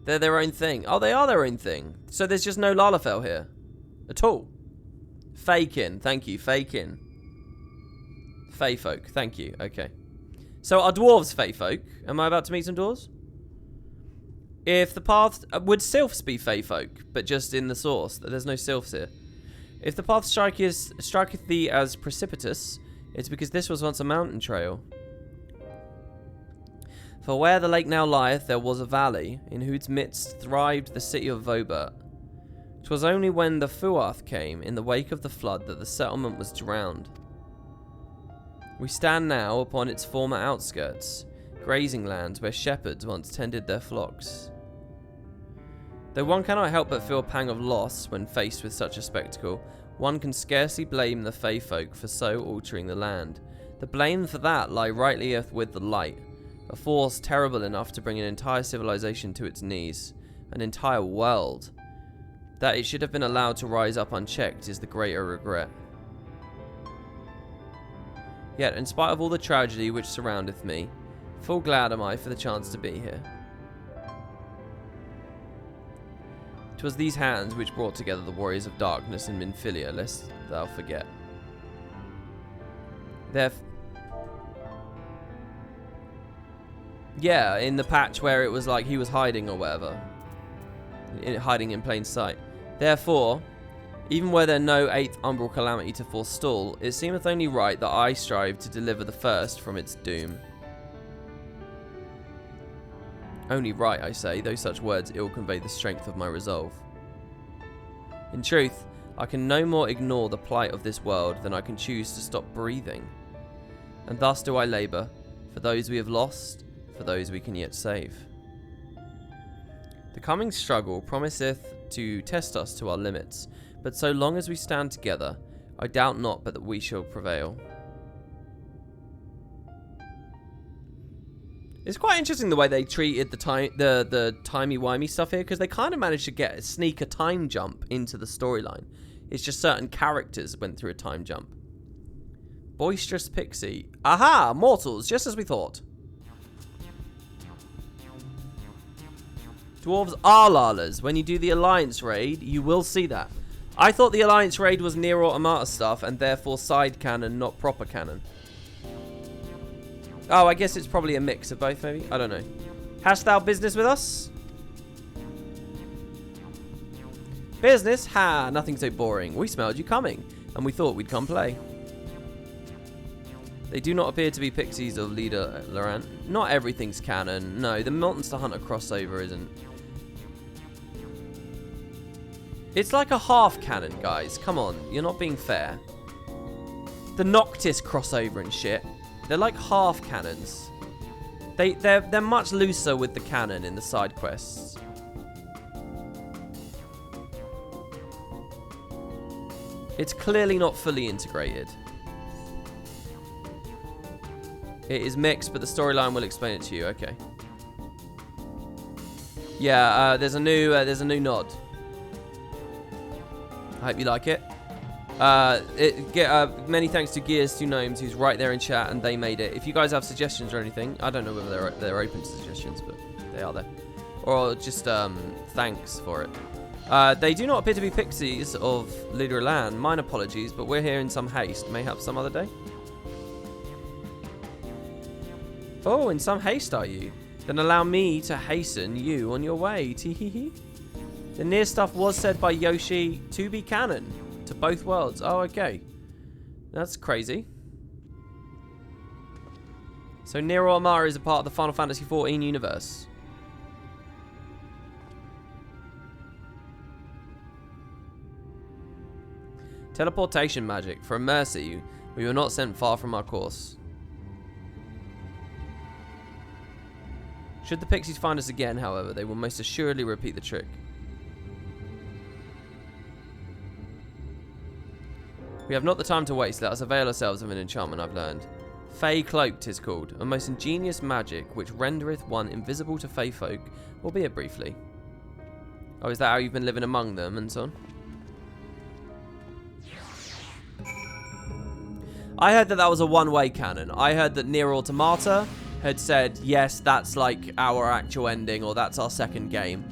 They're their own thing. Oh, they are their own thing. So there's just no Lalafell here. At all. Fakin. Thank you. Fakin. Fey folk. Thank you. Okay. So are dwarves Fey folk? Am I about to meet some dwarves? If the path... would sylphs be Fey folk? But just in the source. There's no sylphs here. If the path striketh thee as precipitous, it's because this was once a mountain trail. For where the lake now lieth, there was a valley, in whose midst thrived the city of Vobert. 'Twas only when the Fuarth came, in the wake of the flood, that the settlement was drowned. We stand now upon its former outskirts, grazing lands where shepherds once tended their flocks. Though one cannot help but feel a pang of loss when faced with such a spectacle, one can scarcely blame the Fey folk for so altering the land. The blame for that lie rightly with the light, a force terrible enough to bring an entire civilization to its knees, an entire world. That it should have been allowed to rise up unchecked is the greater regret. Yet, in spite of all the tragedy which surroundeth me, full glad am I for the chance to be here. 'Twas these hands which brought together the warriors of darkness and Minfilia, lest thou forget. Yeah, in the patch where it was like he was hiding or whatever. Hiding in plain sight. Therefore, even were there no 8th umbral calamity to forestall, it seemeth only right that I strive to deliver the first from its doom. Only right, I say, though such words ill convey the strength of my resolve. In truth, I can no more ignore the plight of this world than I can choose to stop breathing. And thus do I labour, for those we have lost, for those we can yet save. The coming struggle promiseth to test us to our limits, but so long as we stand together, I doubt not but that we shall prevail. It's quite interesting the way they treated the timey-wimey stuff here, because they kind of managed to sneak a time jump into the storyline. It's just certain characters went through a time jump. Boisterous Pixie. Aha! Mortals, just as we thought. Dwarves are Lalas. When you do the Alliance raid, you will see that. I thought the Alliance raid was Nier Automata stuff, and therefore side canon, not proper canon. Oh, I guess it's probably a mix of both, maybe? I don't know. Hast thou business with us? Business? Ha! Nothing so boring. We smelled you coming, and we thought we'd come play. They do not appear to be pixies of leader Laurent. Not everything's canon. No, the Monster Hunter crossover isn't. It's like a half canon, guys. Come on, you're not being fair. The Noctis crossover and shit. They're like half canons. They're much looser with the canon in the side quests. It's clearly not fully integrated. It is mixed, but the storyline will explain it to you. Okay. Yeah, there's a new nod. I hope you like it. Many thanks to Gears 2 Gnomes, who's right there in chat, and they made it. If you guys have suggestions or anything, I don't know whether they're open to suggestions, but they are there. Or just thanks for it. They do not appear to be pixies of Leader Land. Mine apologies, but we're here in some haste. Mayhap some other day. Oh, in some haste are you? Then allow me to hasten you on your way. Tee-hee-hee. The Nier stuff was said by Yoshi to be canon to both worlds. Oh, okay. That's crazy. So Nier Automata is a part of the Final Fantasy XIV universe. Teleportation magic. For a mercy, we were not sent far from our course. Should the pixies find us again, however, they will most assuredly repeat the trick. We have not the time to waste. Let us avail ourselves of an enchantment I've learned. Fey Cloak 'tis called, a most ingenious magic which rendereth one invisible to Fey folk, albeit briefly. Oh, is that how you've been living among them and so on? I heard that that was a one-way canon. I heard that Nier Automata had said, yes, that's like our actual ending, or that's our second game.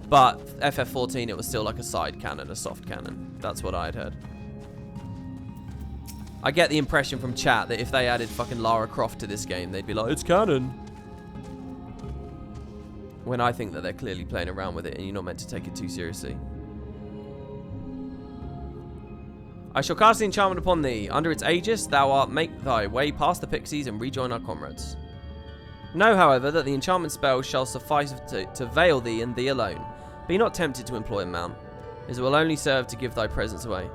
But FF14, it was still like a side canon, a soft canon. That's what I had heard. I get the impression from chat that if they added fucking Lara Croft to this game, they'd be like, it's canon. When I think that they're clearly playing around with it and you're not meant to take it too seriously. I shall cast the enchantment upon thee. Under its aegis, thou art make thy way past the pixies and rejoin our comrades. Know, however, that the enchantment spell shall suffice to veil thee and thee alone. Be not tempted to employ a mount, as it will only serve to give thy presence away.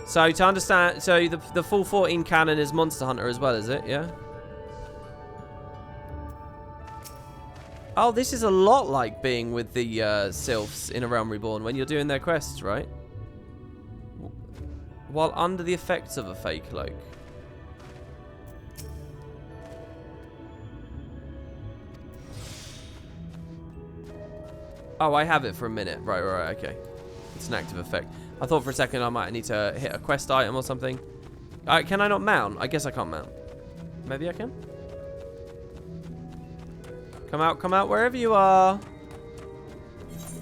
So, to understand, so the full 14 canon is Monster Hunter as well, is it? Yeah? Oh, this is a lot like being with the Sylphs in A Realm Reborn when you're doing their quests, right? While under the effects of a fake cloak. Oh, I have it for a minute. Right, okay. It's an active effect. I thought for a second I might need to hit a quest item or something. Can I not mount? I guess I can't mount. Maybe I can? Come out, wherever you are.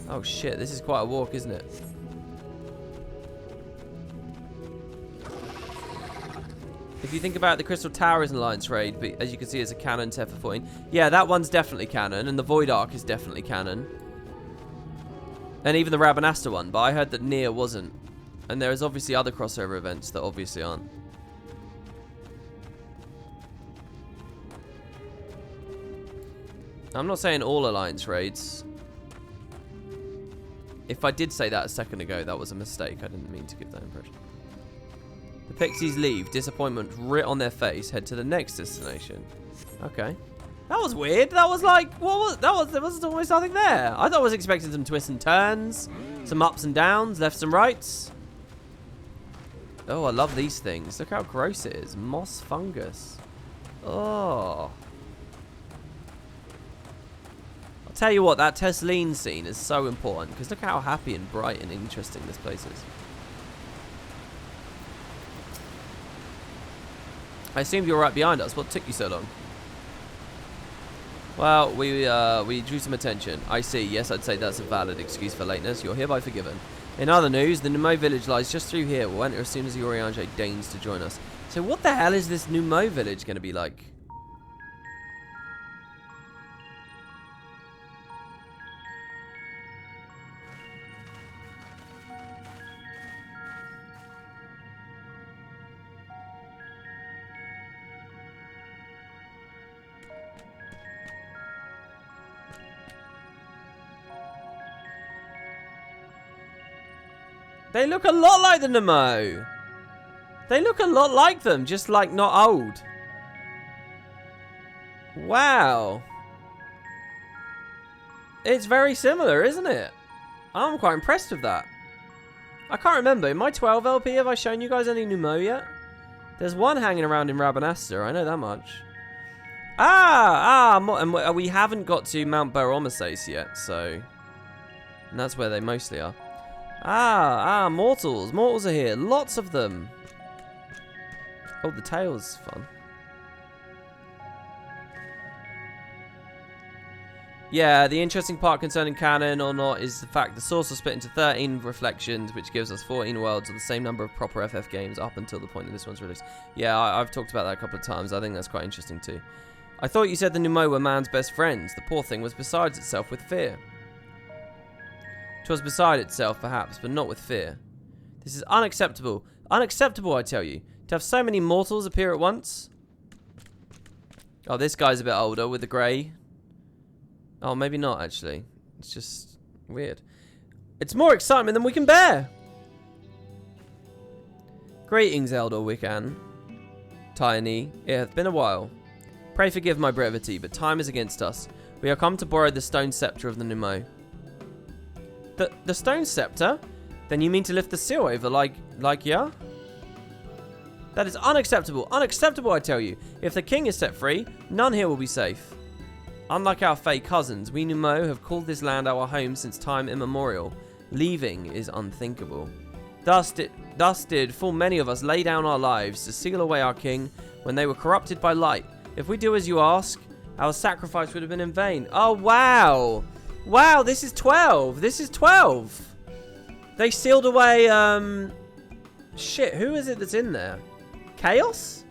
Oh shit, this is quite a walk, isn't it? If you think about it, the Crystal Tower is an Alliance raid, but as you can see, it's a canon to FF14. Yeah, that one's definitely canon, and the Void Ark is definitely canon. And even the Rabanasta one, but I heard that Nier wasn't. And there is obviously other crossover events that obviously aren't. I'm not saying all Alliance raids. If I did say that a second ago, that was a mistake. I didn't mean to give that impression. The Pixies leave, disappointment writ on their face, head to the next destination. Okay. That was weird. That was like, what was, there was almost nothing there. I thought I was expecting some twists and turns, some ups and downs, lefts and rights. Oh, I love these things. Look how gross it is. Moss fungus. Oh. I'll tell you what, that Tesleen scene is so important, because look how happy and bright and interesting this place is. I assumed you were right behind us. What took you so long? Well, we drew some attention. I see. Yes, I'd say that's a valid excuse for lateness. You're hereby forgiven. In other news, the Numo village lies just through here. We'll enter as soon as the Oriange deigns to join us. So what the hell is this Numo village going to be like? They look a lot like the Nemo. They look a lot like them, just like not old. Wow. It's very similar, isn't it? I'm quite impressed with that. I can't remember. In my 12 LP, have I shown you guys any Nemo yet? There's one hanging around in Rabanasta. I know that much. And we haven't got to Mount Baromeses yet, so... And that's where they mostly are. Mortals. Mortals are here. Lots of them. Oh, the tail's fun. Yeah, the interesting part concerning canon or not is the fact the source was split into 13 reflections, which gives us 14 worlds, or the same number of proper FF games up until the point of this one's release. Yeah, I've talked about that a couple of times. I think that's quite interesting too. I thought you said the Numo were man's best friends. The poor thing was beside itself with fear. 'Twas beside itself, perhaps, but not with fear. This is unacceptable. Unacceptable, I tell you. To have so many mortals appear at once. Oh, this guy's a bit older with the grey. Oh, maybe not, actually. It's just weird. It's more excitement than we can bear. Greetings, Eldor Wiccan. Tiny, it hath been a while. Pray forgive my brevity, but time is against us. We are come to borrow the stone scepter of the Numo. The stone scepter? Then you mean to lift the seal over like yeah? That is unacceptable. Unacceptable, I tell you. If the king is set free, none here will be safe. Unlike our Fey cousins, we Numo have called this land our home since time immemorial. Leaving is unthinkable. Thus did full many of us lay down our lives to seal away our king when they were corrupted by light. If we do as you ask, our sacrifice would have been in vain. Oh, wow. Wow, this is 12. This is 12. They sealed away, shit, who is it that's in there? Chaos?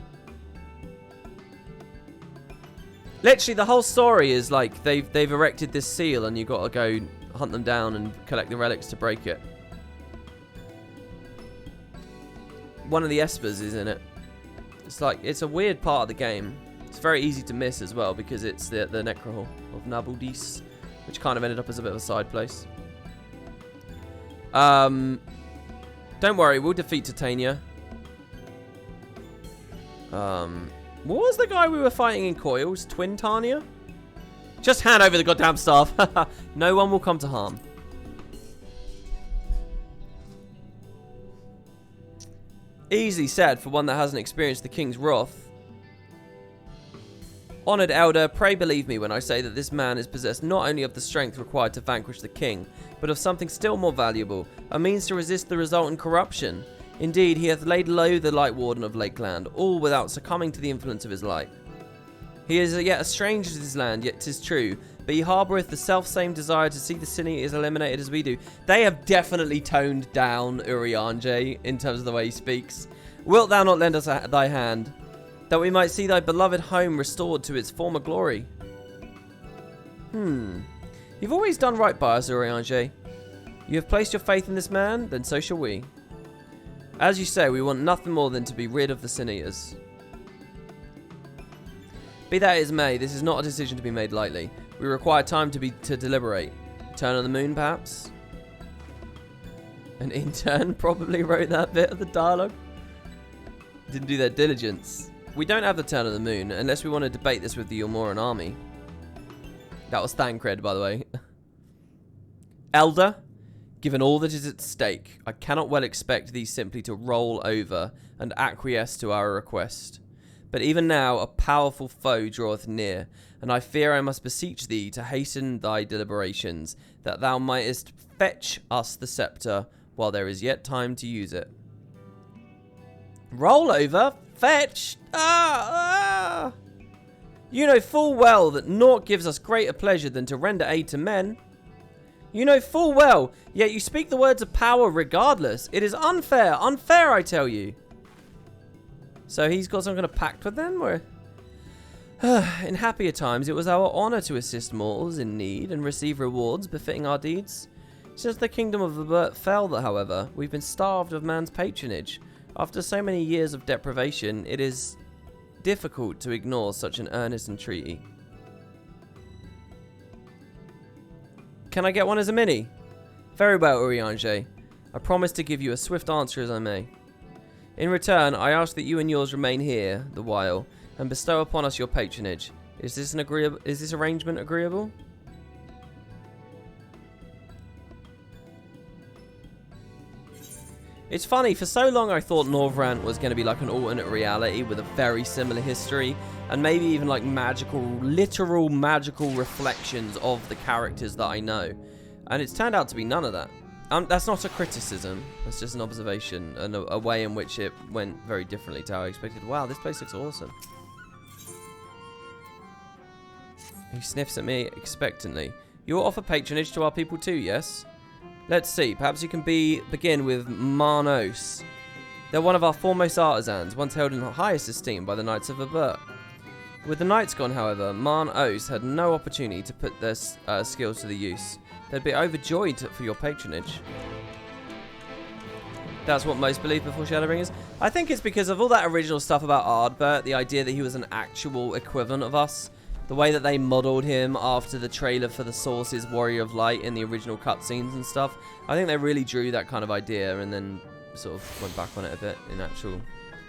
Literally, the whole story is like they've erected this seal and you've got to go hunt them down and collect the relics to break it. One of the Espers is in it. It's like, it's a weird part of the game. It's very easy to miss as well because it's the Necrohall of Nabudis, which kind of ended up as a bit of a side place. Don't worry, we'll defeat Titania. What was the guy we were fighting in Coils? Twin Tanya? Just hand over the goddamn staff. No one will come to harm. Easily said for one that hasn't experienced the king's wrath. Honoured elder, pray believe me when I say that this man is possessed not only of the strength required to vanquish the king, but of something still more valuable, a means to resist the resultant corruption. Indeed, he hath laid low the Light Warden of Lakeland, all without succumbing to the influence of his light. He is yet a stranger to this land, yet 'tis true, but he harboureth the self-same desire to see the sin is eliminated as we do. They have definitely toned down Urianger in terms of the way he speaks. Wilt thou not lend us thy hand, that we might see thy beloved home restored to its former glory? You've always done right by us, Urianger. You have placed your faith in this man, then so shall we. As you say, we want nothing more than to be rid of the Sin Eaters. Be that as may, this is not a decision to be made lightly. We require time to deliberate. Turn of the moon, perhaps? An intern probably wrote that bit of the dialogue. Didn't do their diligence. We don't have the turn of the moon, unless we want to debate this with the Yulmoran army. That was Thancred, by the way. Elder, given all that is at stake, I cannot well expect thee simply to roll over and acquiesce to our request. But even now a powerful foe draweth near, and I fear I must beseech thee to hasten thy deliberations, that thou mightest fetch us the scepter while there is yet time to use it. Roll over? Fetch? You know full well that naught gives us greater pleasure than to render aid to men. You know full well, yet you speak the words of power regardless. It is unfair, unfair, I tell you. So he's got some kind of pact with them? Where in happier times, it was our honour to assist mortals in need and receive rewards befitting our deeds. Since the kingdom of Vibert fell, however, we've been starved of man's patronage. After so many years of deprivation, it is difficult to ignore such an earnest entreaty. Can I get one as a mini? Very well, Urianger. I promise to give you a swift answer as I may. In return, I ask that you and yours remain here the while and bestow upon us your patronage. Is this arrangement agreeable? It's funny, for so long I thought Norvrant was going to be like an alternate reality with a very similar history and maybe even like literal magical reflections of the characters that I know. And it's turned out to be none of that. That's not a criticism, that's just an observation and a way in which it went very differently to how I expected. Wow, this place looks awesome. He sniffs at me expectantly. You'll offer patronage to our people too, yes? Let's see, perhaps you can begin with Marnos. They're one of our foremost artisans, once held in highest esteem by the Knights of Vibert. With the Knights gone, however, Marnos had no opportunity to put their skills to the use. They'd be overjoyed for your patronage. That's what most believe before Shadowbringers. I think it's because of all that original stuff about Ardbert, the idea that he was an actual equivalent of us. The way that they modelled him after the trailer for the Source's Warrior of Light in the original cutscenes and stuff. I think they really drew that kind of idea and then sort of went back on it a bit in actual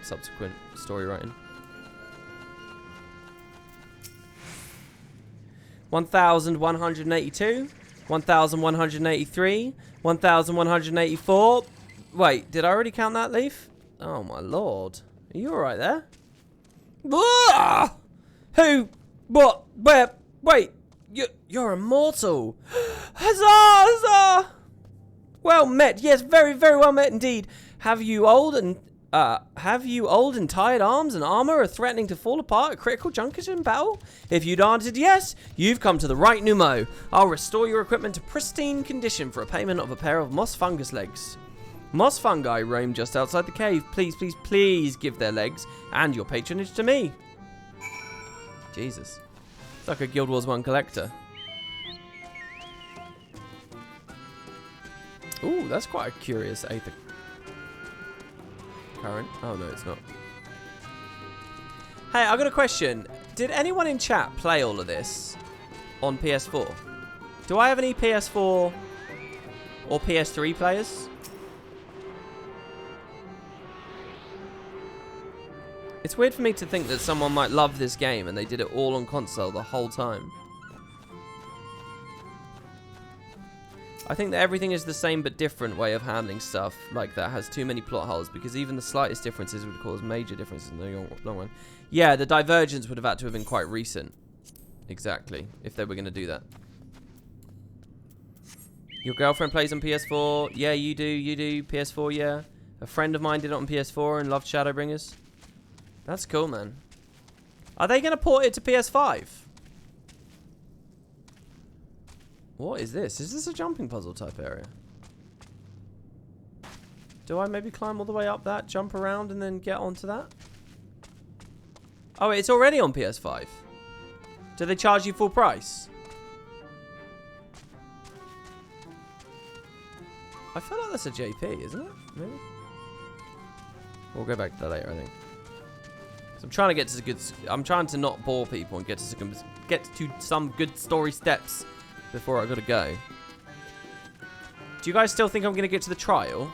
subsequent story writing. 1,182, 1,183, 1,184. Wait, did I already count that, Leaf? Oh my lord. Are you alright there? Ah! Who? What? Where? Wait, You're immortal. Huzzah! Huzzah! Well met. Yes, very, very well met indeed. Have you old and tired arms and armor are threatening to fall apart at critical junctures in battle? If you'd answered yes, you've come to the right Numo. I'll restore your equipment to pristine condition for a payment of a pair of moss fungus legs. Moss fungi roam just outside the cave. Please, please, please give their legs and your patronage to me. Jesus. It's like a Guild Wars 1 collector. Ooh, that's quite a curious Aether current. Oh, no, it's not. Hey, I got a question. Did anyone in chat play all of this on PS4? Do I have any PS4 or PS3 players? It's weird for me to think that someone might love this game and they did it all on console the whole time. I think that everything is the same but different way of handling stuff like that has too many plot holes, because even the slightest differences would cause major differences in the long run. Yeah, the divergence would have had to have been quite recent. Exactly, if they were going to do that. Your girlfriend plays on PS4? Yeah, you do. PS4, yeah. A friend of mine did it on PS4 and loved Shadowbringers. That's cool, man. Are they going to port it to PS5? What is this? Is this a jumping puzzle type area? Do I maybe climb all the way up that, jump around, and then get onto that? Oh, it's already on PS5. Do they charge you full price? I feel like that's a JP, isn't it? Maybe? We'll go back to that later, I think. I'm trying to get to good. I'm trying to not bore people and get to some good story steps before I gotta go. Do you guys still think I'm gonna get to the trial?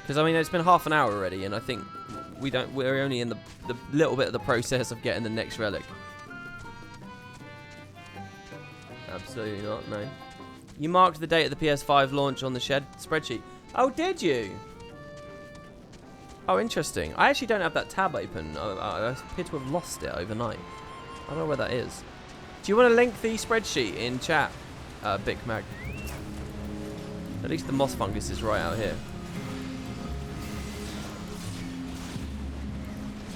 Because I mean, it's been half an hour already, and I think we're only in the little bit of the process of getting the next relic. Absolutely not. No. You marked the date of the PS5 launch on the spreadsheet. Oh, did you? Oh, interesting. I actually don't have that tab open. I appear to have lost it overnight. I don't know where that is. Do you want to link the spreadsheet in chat, Big Mag? At least the moss fungus is right out here.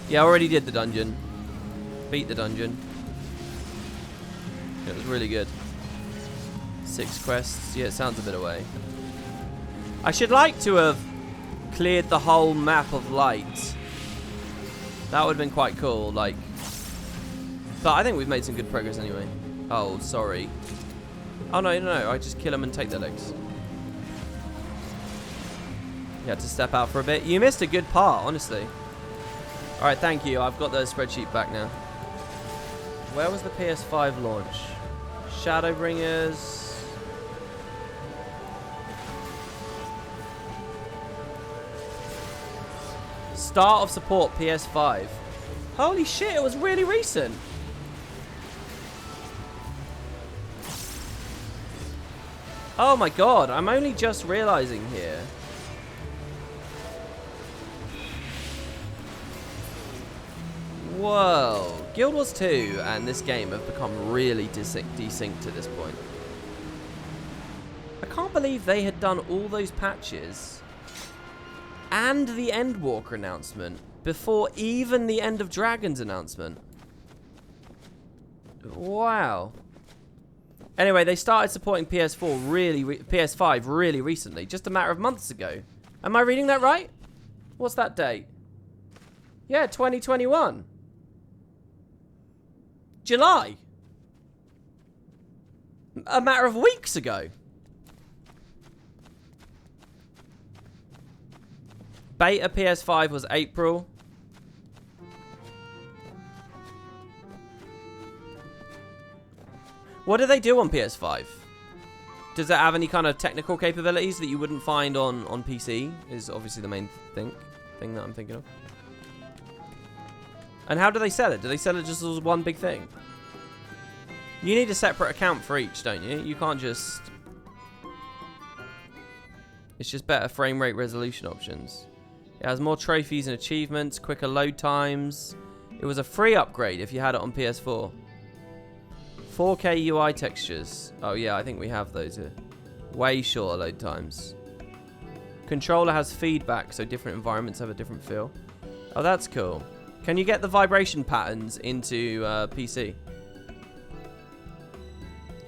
Yeah, I already did the dungeon. Beat the dungeon. It was really good. 6 quests. Yeah, it sounds a bit away. I should like to have cleared the whole map of light. That would have been quite cool, like. But I think we've made some good progress anyway. Oh, sorry. Oh, no. I just kill them and take their legs. You had to step out for a bit. You missed a good part, honestly. Alright, thank you. I've got the spreadsheet back now. Where was the PS5 launch? Shadowbringers. Start of support PS5. Holy shit, it was really recent. Oh my god, I'm only just realizing here. Whoa. Guild Wars 2 and this game have become really desynced at this point. I can't believe they had done all those patches and the Endwalker announcement before even the End of Dragons announcement. Wow. Anyway, they started supporting PS5 really recently, just a matter of months ago. Am I reading that right? What's that date? Yeah, 2021. July. A matter of weeks ago. Beta PS5 was April. What do they do on PS5? Does it have any kind of technical capabilities that you wouldn't find on PC? Is obviously the main thing that I'm thinking of. And how do they sell it? Do they sell it just as one big thing? You need a separate account for each, don't you? You can't just... It's just better frame rate resolution options. It has more trophies and achievements, quicker load times. It was a free upgrade if you had it on PS4. 4K UI textures. Oh yeah, I think we have those here. Way shorter load times. Controller has feedback, so different environments have a different feel. Oh, that's cool. Can you get the vibration patterns into PC?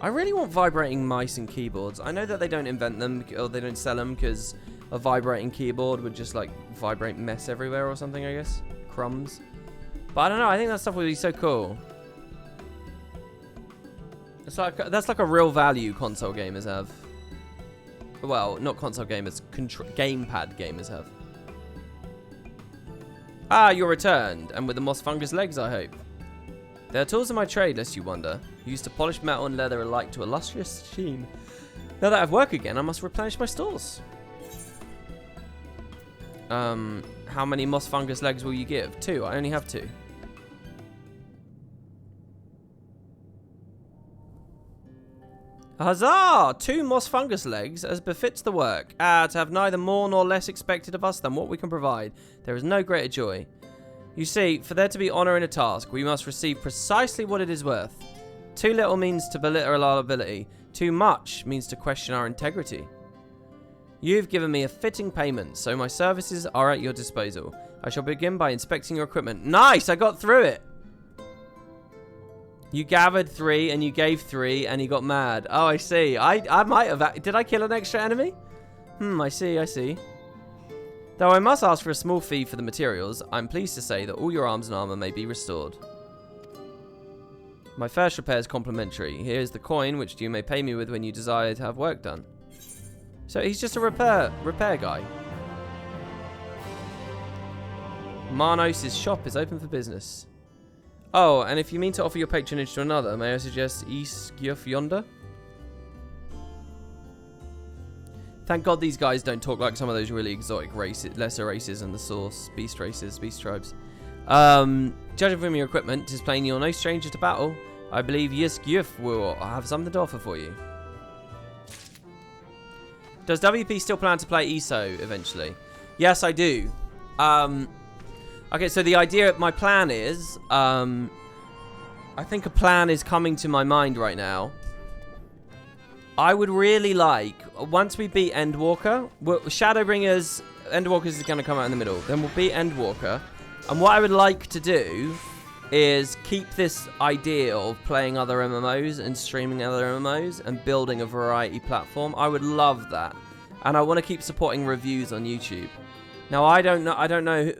I really want vibrating mice and keyboards. I know that they don't invent them, or they don't sell them, because a vibrating keyboard would just, like, vibrate mess everywhere or something, I guess. Crumbs. But I don't know, I think that stuff would be so cool. It's like, that's like a real value console gamers have. Well, not console gamers, gamepad gamers have. Ah, you're returned, and with the moss fungus legs, I hope. There are tools in my trade, lest you wonder. Used to polish metal and leather alike to a lustrous sheen. Now that I have work again, I must replenish my stores. How many moss fungus legs will you give? 2. I only have 2. Huzzah! 2 moss fungus legs, as befits the work. To have neither more nor less expected of us than what we can provide. There is no greater joy. You see, for there to be honour in a task, we must receive precisely what it is worth. Too little means to belittle our ability. Too much means to question our integrity. You've given me a fitting payment, so my services are at your disposal. I shall begin by inspecting your equipment. Nice! I got through it! You gathered 3 and you gave 3 and he got mad. Oh, I see. I might have... Did I kill an extra enemy? I see. Though I must ask for a small fee for the materials, I'm pleased to say that all your arms and armour may be restored. My first repair is complimentary. Here is the coin, which you may pay me with when you desire to have work done. So he's just a repair guy. Marnos' shop is open for business. Oh, and if you mean to offer your patronage to another, may I suggest Isgjöf yonder? Thank God these guys don't talk like some of those really exotic races, lesser races and the source, beast races, beast tribes. Judging from your equipment, 'tis plain you're no stranger to battle. I believe Isgjöf will have something to offer for you. Does WP still plan to play ESO eventually? Yes, I do. Okay, so the idea, my plan is, I think a plan is coming to my mind right now. I would really like, once we beat Endwalker, Shadowbringers, Endwalkers is going to come out in the middle. Then we'll beat Endwalker. And what I would like to do is keep this idea of playing other MMOs and streaming other MMOs and building a variety platform. I would love that. And I want to keep supporting reviews on YouTube. Now, I don't know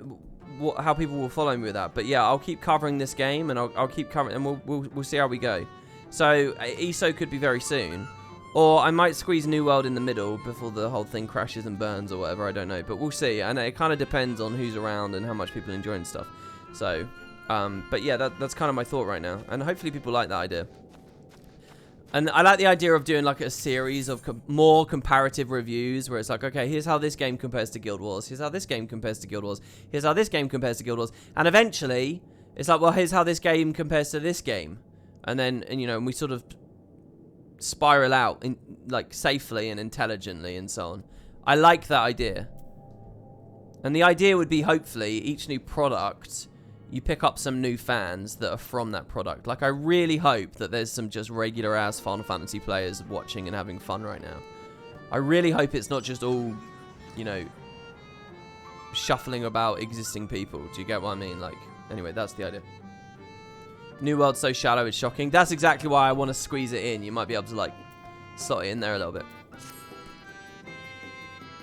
how people will follow me with that, but yeah, I'll keep covering this game, and I'll keep covering, and we'll see how we go. So ESO could be very soon, or I might squeeze New World in the middle before the whole thing crashes and burns or whatever. I don't know, but we'll see, and it kind of depends on who's around and how much people enjoy and stuff. So, but yeah, that's kind of my thought right now, and hopefully people like that idea. And I like the idea of doing like a series of more comparative reviews where it's like, okay, here's how this game compares to Guild Wars. Here's how this game compares to Guild Wars. Here's how this game compares to Guild Wars. And eventually, it's like, well, here's how this game compares to this game. And then, you know, and we sort of spiral out in, like, safely and intelligently and so on. I like that idea. And the idea would be, hopefully, each new product, you pick up some new fans that are from that product. Like, I really hope that there's some just regular-ass Final Fantasy players watching and having fun right now. I really hope it's not just all, you know, shuffling about existing people. Do you get what I mean? Like, anyway, that's the idea. New World's so shallow, it's shocking. That's exactly why I want to squeeze it in. You might be able to, like, slot it in there a little bit.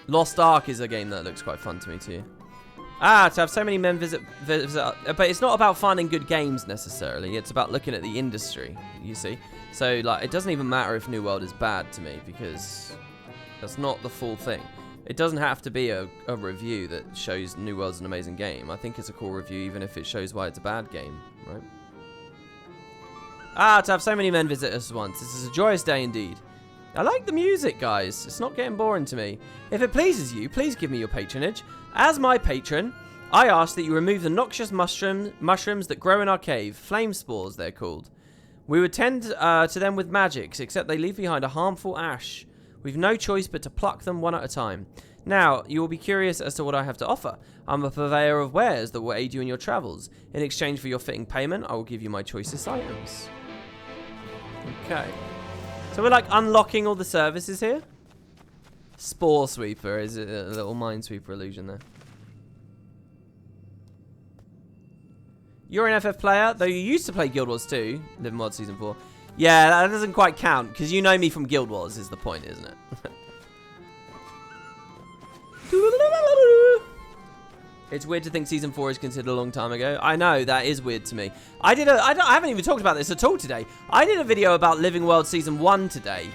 Lost Ark is a game that looks quite fun to me, too. To have so many men visit, but it's not about finding good games necessarily. It's about looking at the industry, you see. So, like, it doesn't even matter if New World is bad to me, because that's not the full thing. It doesn't have to be a review that shows New World's an amazing game. I think it's a cool review even if it shows why it's a bad game, right? To have so many men visit us once. This is a joyous day indeed. I like the music, guys. It's not getting boring to me. If it pleases you, please give me your patronage. As my patron, I ask that you remove the noxious mushrooms that grow in our cave. Flame spores, they're called. We would tend to them with magics, except they leave behind a harmful ash. We've no choice but to pluck them one at a time. Now, you will be curious as to what I have to offer. I'm a purveyor of wares that will aid you in your travels. In exchange for your fitting payment, I will give you my choicest items. Okay. So we're like unlocking all the services here. Spore Sweeper is a little Minesweeper illusion there. You're an FF player, though you used to play Guild Wars 2, Living World Season 4. Yeah, that doesn't quite count, because you know me from Guild Wars is the point, isn't it? It's weird to think Season 4 is considered a long time ago. I know, that is weird to me. I haven't even talked about this at all today. I did a video about Living World Season 1 today.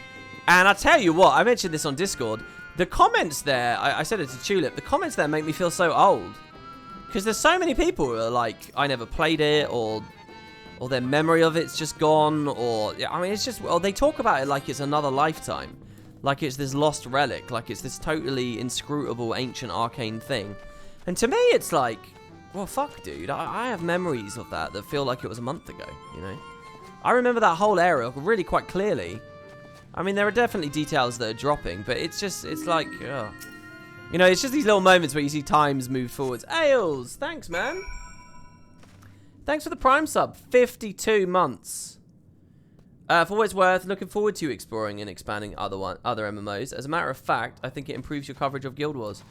And I tell you what, I mentioned this on Discord. The comments there, I said it to Tulip, the comments there make me feel so old. Because there's so many people who are like, I never played it, or their memory of it's just gone, or, I mean, it's just, well, they talk about it like it's another lifetime. Like it's this lost relic, like it's this totally inscrutable, ancient, arcane thing. And to me, it's like, well, fuck, dude, I have memories of that feel like it was a month ago, you know? I remember that whole area really quite clearly. I mean, there are definitely details that are dropping, but it's just, it's like, ugh. You know, it's just these little moments where you see times move forwards. Ailes, thanks, man. Thanks for the Prime sub. 52 months. For what it's worth, looking forward to exploring and expanding other MMOs. As a matter of fact, I think it improves your coverage of Guild Wars.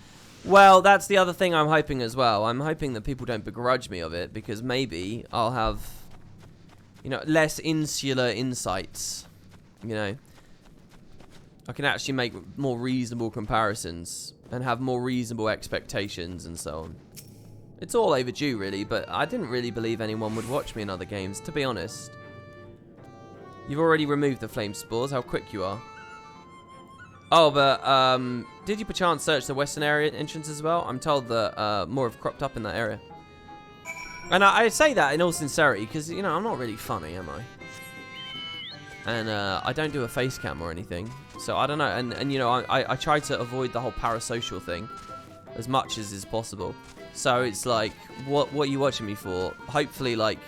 Well, that's the other thing I'm hoping as well. I'm hoping that people don't begrudge me of it, because maybe I'll have, you know, less insular insights, you know. I can actually make more reasonable comparisons and have more reasonable expectations and so on. It's all overdue, really, but I didn't really believe anyone would watch me in other games, to be honest. You've already removed the flame spores. How quick you are. Oh, but did you perchance search the western area entrance as well? I'm told that more have cropped up in that area. And I say that in all sincerity because, you know, I'm not really funny, am I? And I don't do a face cam or anything. So I don't know. And you know, I try to avoid the whole parasocial thing as much as is possible. So it's like, what are you watching me for? Hopefully, like,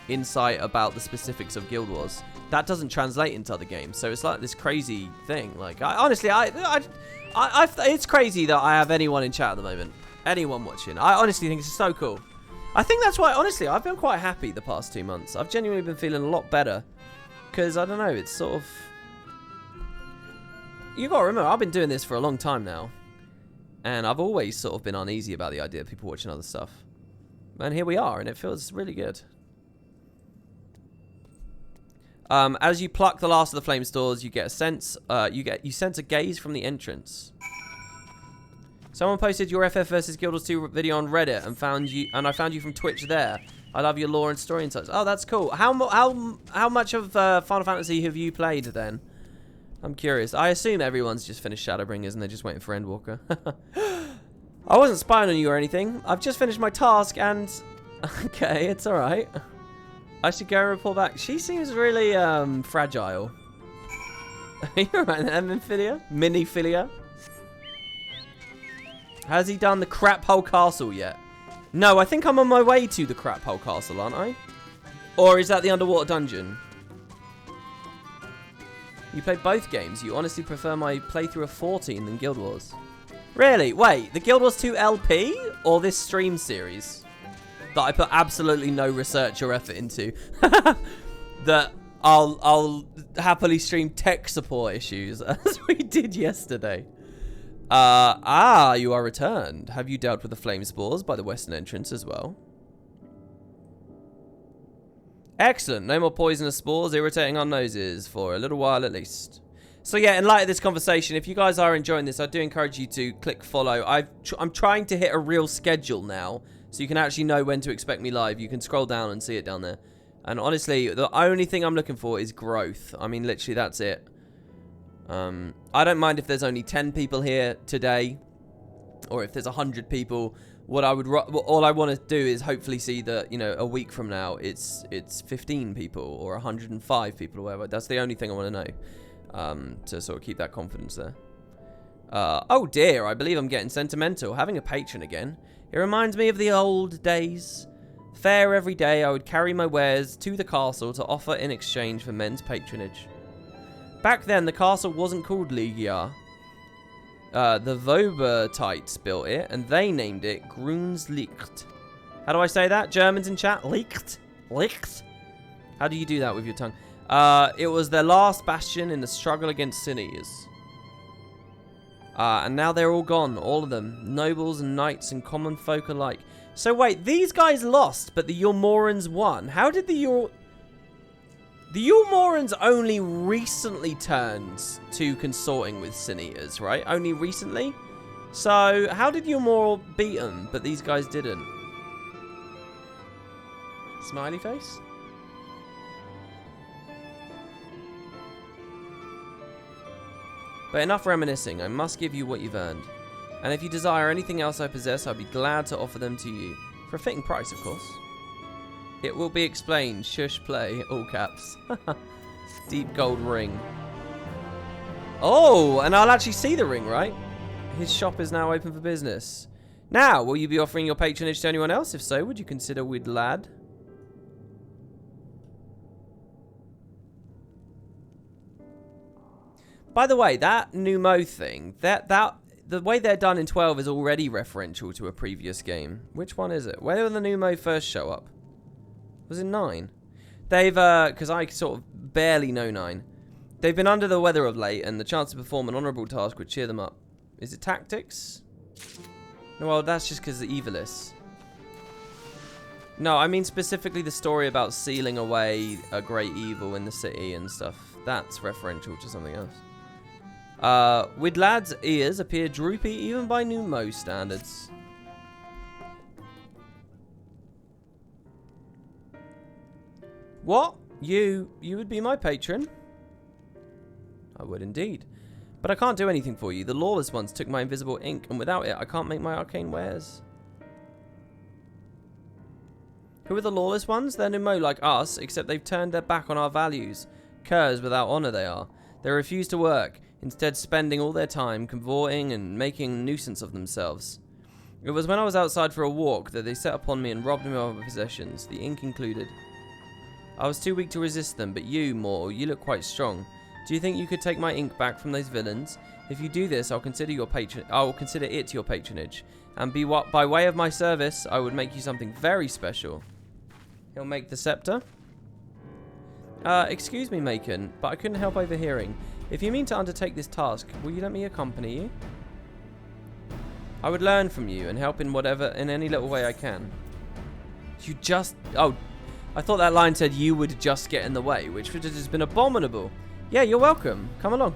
insight about the specifics of Guild Wars. That doesn't translate into other games. So it's like this crazy thing. Like, honestly, it's crazy that I have anyone in chat at the moment. Anyone watching. I honestly think it's so cool. I think that's why, honestly, I've been quite happy the past 2 months. I've genuinely been feeling a lot better. Because, I don't know, it's sort of... You gotta remember, I've been doing this for a long time now. And I've always sort of been uneasy about the idea of people watching other stuff. And here we are, and it feels really good. As you pluck the last of the flame stores, you get a sense, you sense a gaze from the entrance. Someone posted your FF versus Guild Wars 2 video on Reddit and I found you from Twitch there. I love your lore and story insights. Oh, that's cool. How much of Final Fantasy have you played then? I'm curious. I assume everyone's just finished Shadowbringers and they're just waiting for Endwalker. I wasn't spying on you or anything. I've just finished my task and... Okay, it's alright. I should go report back. She seems really fragile. You're right there, Miniphilia. Has he done the crap hole castle yet? No, I think I'm on my way to the crap hole castle, aren't I? Or is that the underwater dungeon? You played both games. You honestly prefer my playthrough of 14 than Guild Wars. Really? Wait, the Guild Wars 2 LP or this stream series? That I put absolutely no research or effort into. That I'll happily stream tech support issues as we did yesterday. You are returned. Have you dealt with the flame spores by the western entrance as well? Excellent. No more poisonous spores irritating our noses for a little while at least. So yeah, in light of this conversation, if you guys are enjoying this, I do encourage you to click follow. I'm trying to hit a real schedule now, so you can actually know when to expect me live. You can scroll down and see it down there. And honestly, the only thing I'm looking for is growth. I mean, literally, that's it. I don't mind if there's only 10 people here today, or if there's 100 people. All I want to do is hopefully see that, you know, a week from now it's 15 people or 105 people or whatever. That's the only thing I want to know, to sort of keep that confidence there. Oh dear, I believe I'm getting sentimental. Having a patron again. It reminds me of the old days. Fair every day, I would carry my wares to the castle to offer in exchange for men's patronage. Back then, the castle wasn't called Ligia. The Vobertites built it, and they named it Grünslicht. How do I say that? Germans in chat? Licht? Licht? How do you do that with your tongue? It was their last bastion in the struggle against Sin Eaters. And now they're all gone, all of them. Nobles and knights and common folk alike. So wait, these guys lost, but the Yulmorans won. How did the Yulmorans only recently turned to consorting with Sin Eaters, right? Only recently? So, how did Yulmor beat them, but these guys didn't? Smiley face? But enough reminiscing, I must give you what you've earned. And if you desire anything else I possess, I'll be glad to offer them to you. For a fitting price, of course. It will be explained. Shush play. All caps. Deep gold ring. Oh, and I'll actually see the ring, right? His shop is now open for business. Now, will you be offering your patronage to anyone else? If so, would you consider Wid Lad? By the way, that Numo thing, the way they're done in 12 is already referential to a previous game. Which one is it? Where did the Numo first show up? Was it 9? They've, because I sort of barely know 9. They've been under the weather of late, and the chance to perform an honourable task would cheer them up. Is it tactics? No, well, that's just because the Evilis. No, I mean specifically the story about sealing away a great evil in the city and stuff. That's referential to something else. Widlad's ears appear droopy even by Numo standards. What? You would be my patron? I would indeed. But I can't do anything for you. The lawless ones took my invisible ink, and without it, I can't make my arcane wares. Who are the lawless ones? They're Numo like us, except they've turned their back on our values. Curs without honour they are. They refuse to work, instead spending all their time cavorting and making a nuisance of themselves. It was when I was outside for a walk that they set upon me and robbed me of my possessions, the ink included. I was too weak to resist them, but you, Mortal, you look quite strong. Do you think you could take my ink back from those villains? If you do this, I'll consider it your patronage, and by way of my service, I would make you something very special. He'll make the scepter. Excuse me, Macon, but I couldn't help overhearing. If you mean to undertake this task, will you let me accompany you? I would learn from you and help in any little way I can. You just... Oh, I thought that line said you would just get in the way, which would have just been abominable. Yeah, you're welcome. Come along.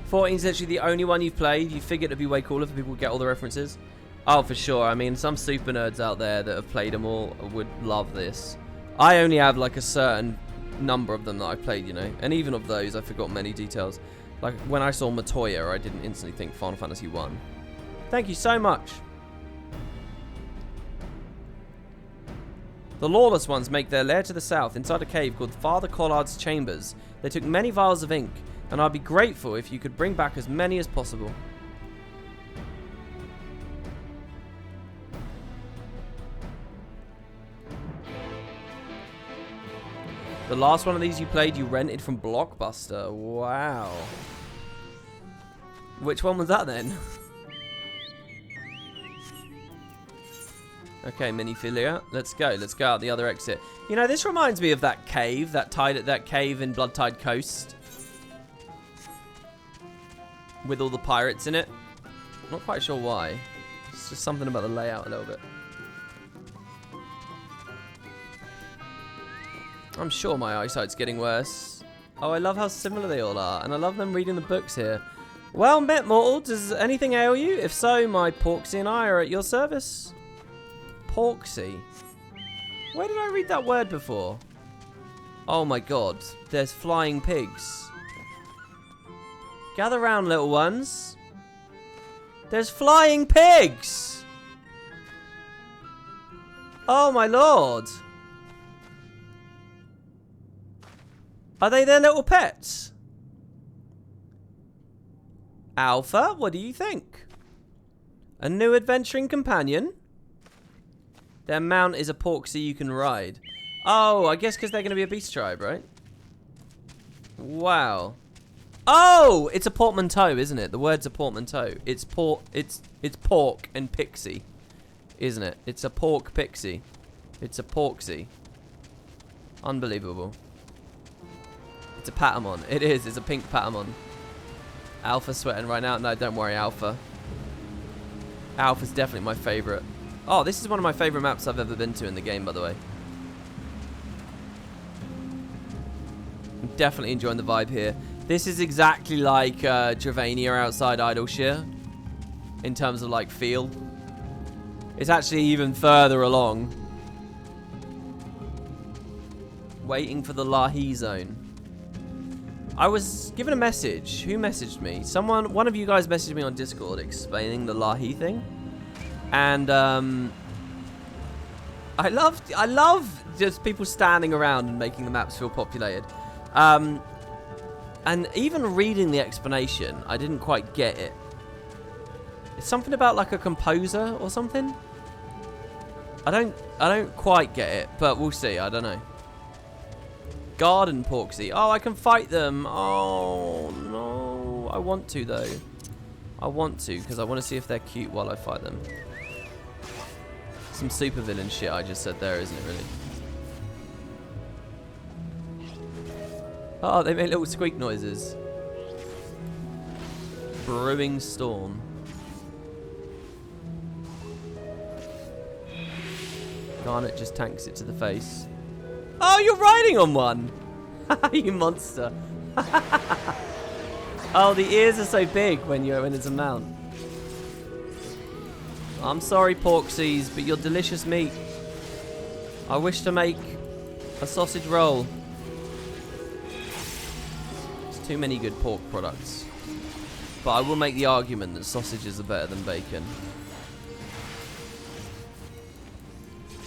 "14's literally the only one you've played. You figured it'd be way cooler for people to get all the references. Oh, for sure. I mean, some super nerds out there that have played them all would love this. I only have like a certain number of them that I've played, you know. And even of those, I forgot many details. Like when I saw Matoya, I didn't instantly think Final Fantasy 1. Thank you so much. The lawless ones make their lair to the south, inside a cave called Father Collard's Chambers. They took many vials of ink, and I'd be grateful if you could bring back as many as possible. The last one of these you played, you rented from Blockbuster. Wow. Which one was that then? Okay, Miniphilia. Let's go. Let's go out the other exit. You know, this reminds me of that cave, that cave in Bloodtide Coast. With all the pirates in it. Not quite sure why. It's just something about the layout a little bit. I'm sure my eyesight's getting worse. Oh, I love how similar they all are. And I love them reading the books here. Well met, mortal. Does anything ail you? If so, my Porksy and I are at your service. Porksy? Where did I read that word before? Oh my god. There's flying pigs. Gather round, little ones. There's flying pigs! Oh my lord. Are they their little pets? Alpha, what do you think? A new adventuring companion? Their mount is a Porksy you can ride. Oh, I guess because they're going to be a beast tribe, right? Wow. Oh, it's a portmanteau, isn't it? The word's a portmanteau. It's pork and pixie, isn't it? It's a pork pixie. It's a Porksy. Unbelievable. It's a Patamon. It is. It's a pink Patamon. Alpha's sweating right now. No, don't worry, Alpha. Alpha's definitely my favourite. Oh, this is one of my favourite maps I've ever been to in the game, by the way. I'm definitely enjoying the vibe here. This is exactly like Dravania outside Idleshire in terms of like feel. It's actually even further along. Waiting for the Lahi zone. I was given a message. Who messaged me? One of you guys messaged me on Discord explaining the Lahi thing. And I love just people standing around and making the maps feel populated. And even reading the explanation, I didn't quite get it. It's something about like a composer or something. I don't quite get it, but we'll see. I don't know. Garden Porksy. Oh, I can fight them. Oh no, I want to though. I want to because I want to see if they're cute while I fight them. Some supervillain shit I just said there, isn't it really? Oh, they make little squeak noises. Brewing storm. Garnet just tanks it to the face. Oh, you're riding on one! You monster. Oh, the ears are so big when it's a mount. I'm sorry, Porksies, but you're delicious meat. I wish to make a sausage roll. There's too many good pork products. But I will make the argument that sausages are better than bacon.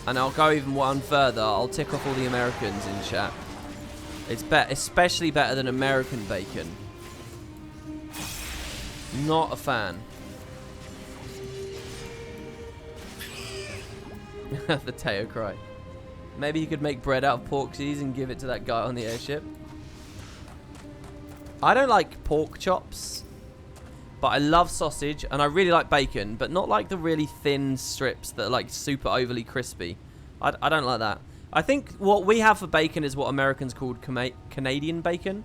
And I'll go even one further. I'll tick off all the Americans in chat. It's especially better than American bacon. Not a fan. The Teo cry. Maybe you could make bread out of Porksies and give it to that guy on the airship. I don't like pork chops, but I love sausage, and I really like bacon, but not like the really thin strips that are like super overly crispy. I don't like that. I think what we have for bacon is what Americans called Canadian bacon.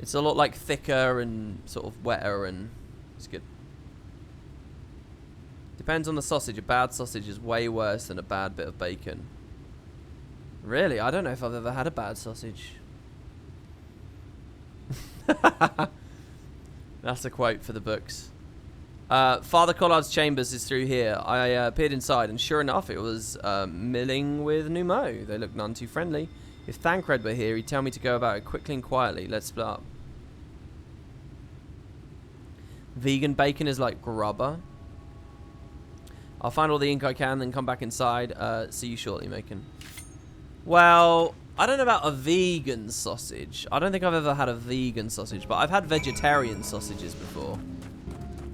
It's a lot like thicker and sort of wetter, and it's good. Depends on the sausage. A bad sausage is way worse than a bad bit of bacon. Really? I don't know if I've ever had a bad sausage. That's a quote for the books. Father Collard's chambers is through here. I peered inside, and sure enough, it was milling with Numo. They look none too friendly. If Thancred were here, he'd tell me to go about it quickly and quietly. Let's split up. Vegan bacon is like grubber. I'll find all the ink I can, then come back inside. See you shortly, Macon. Well, I don't know about a vegan sausage. I don't think I've ever had a vegan sausage, but I've had vegetarian sausages before.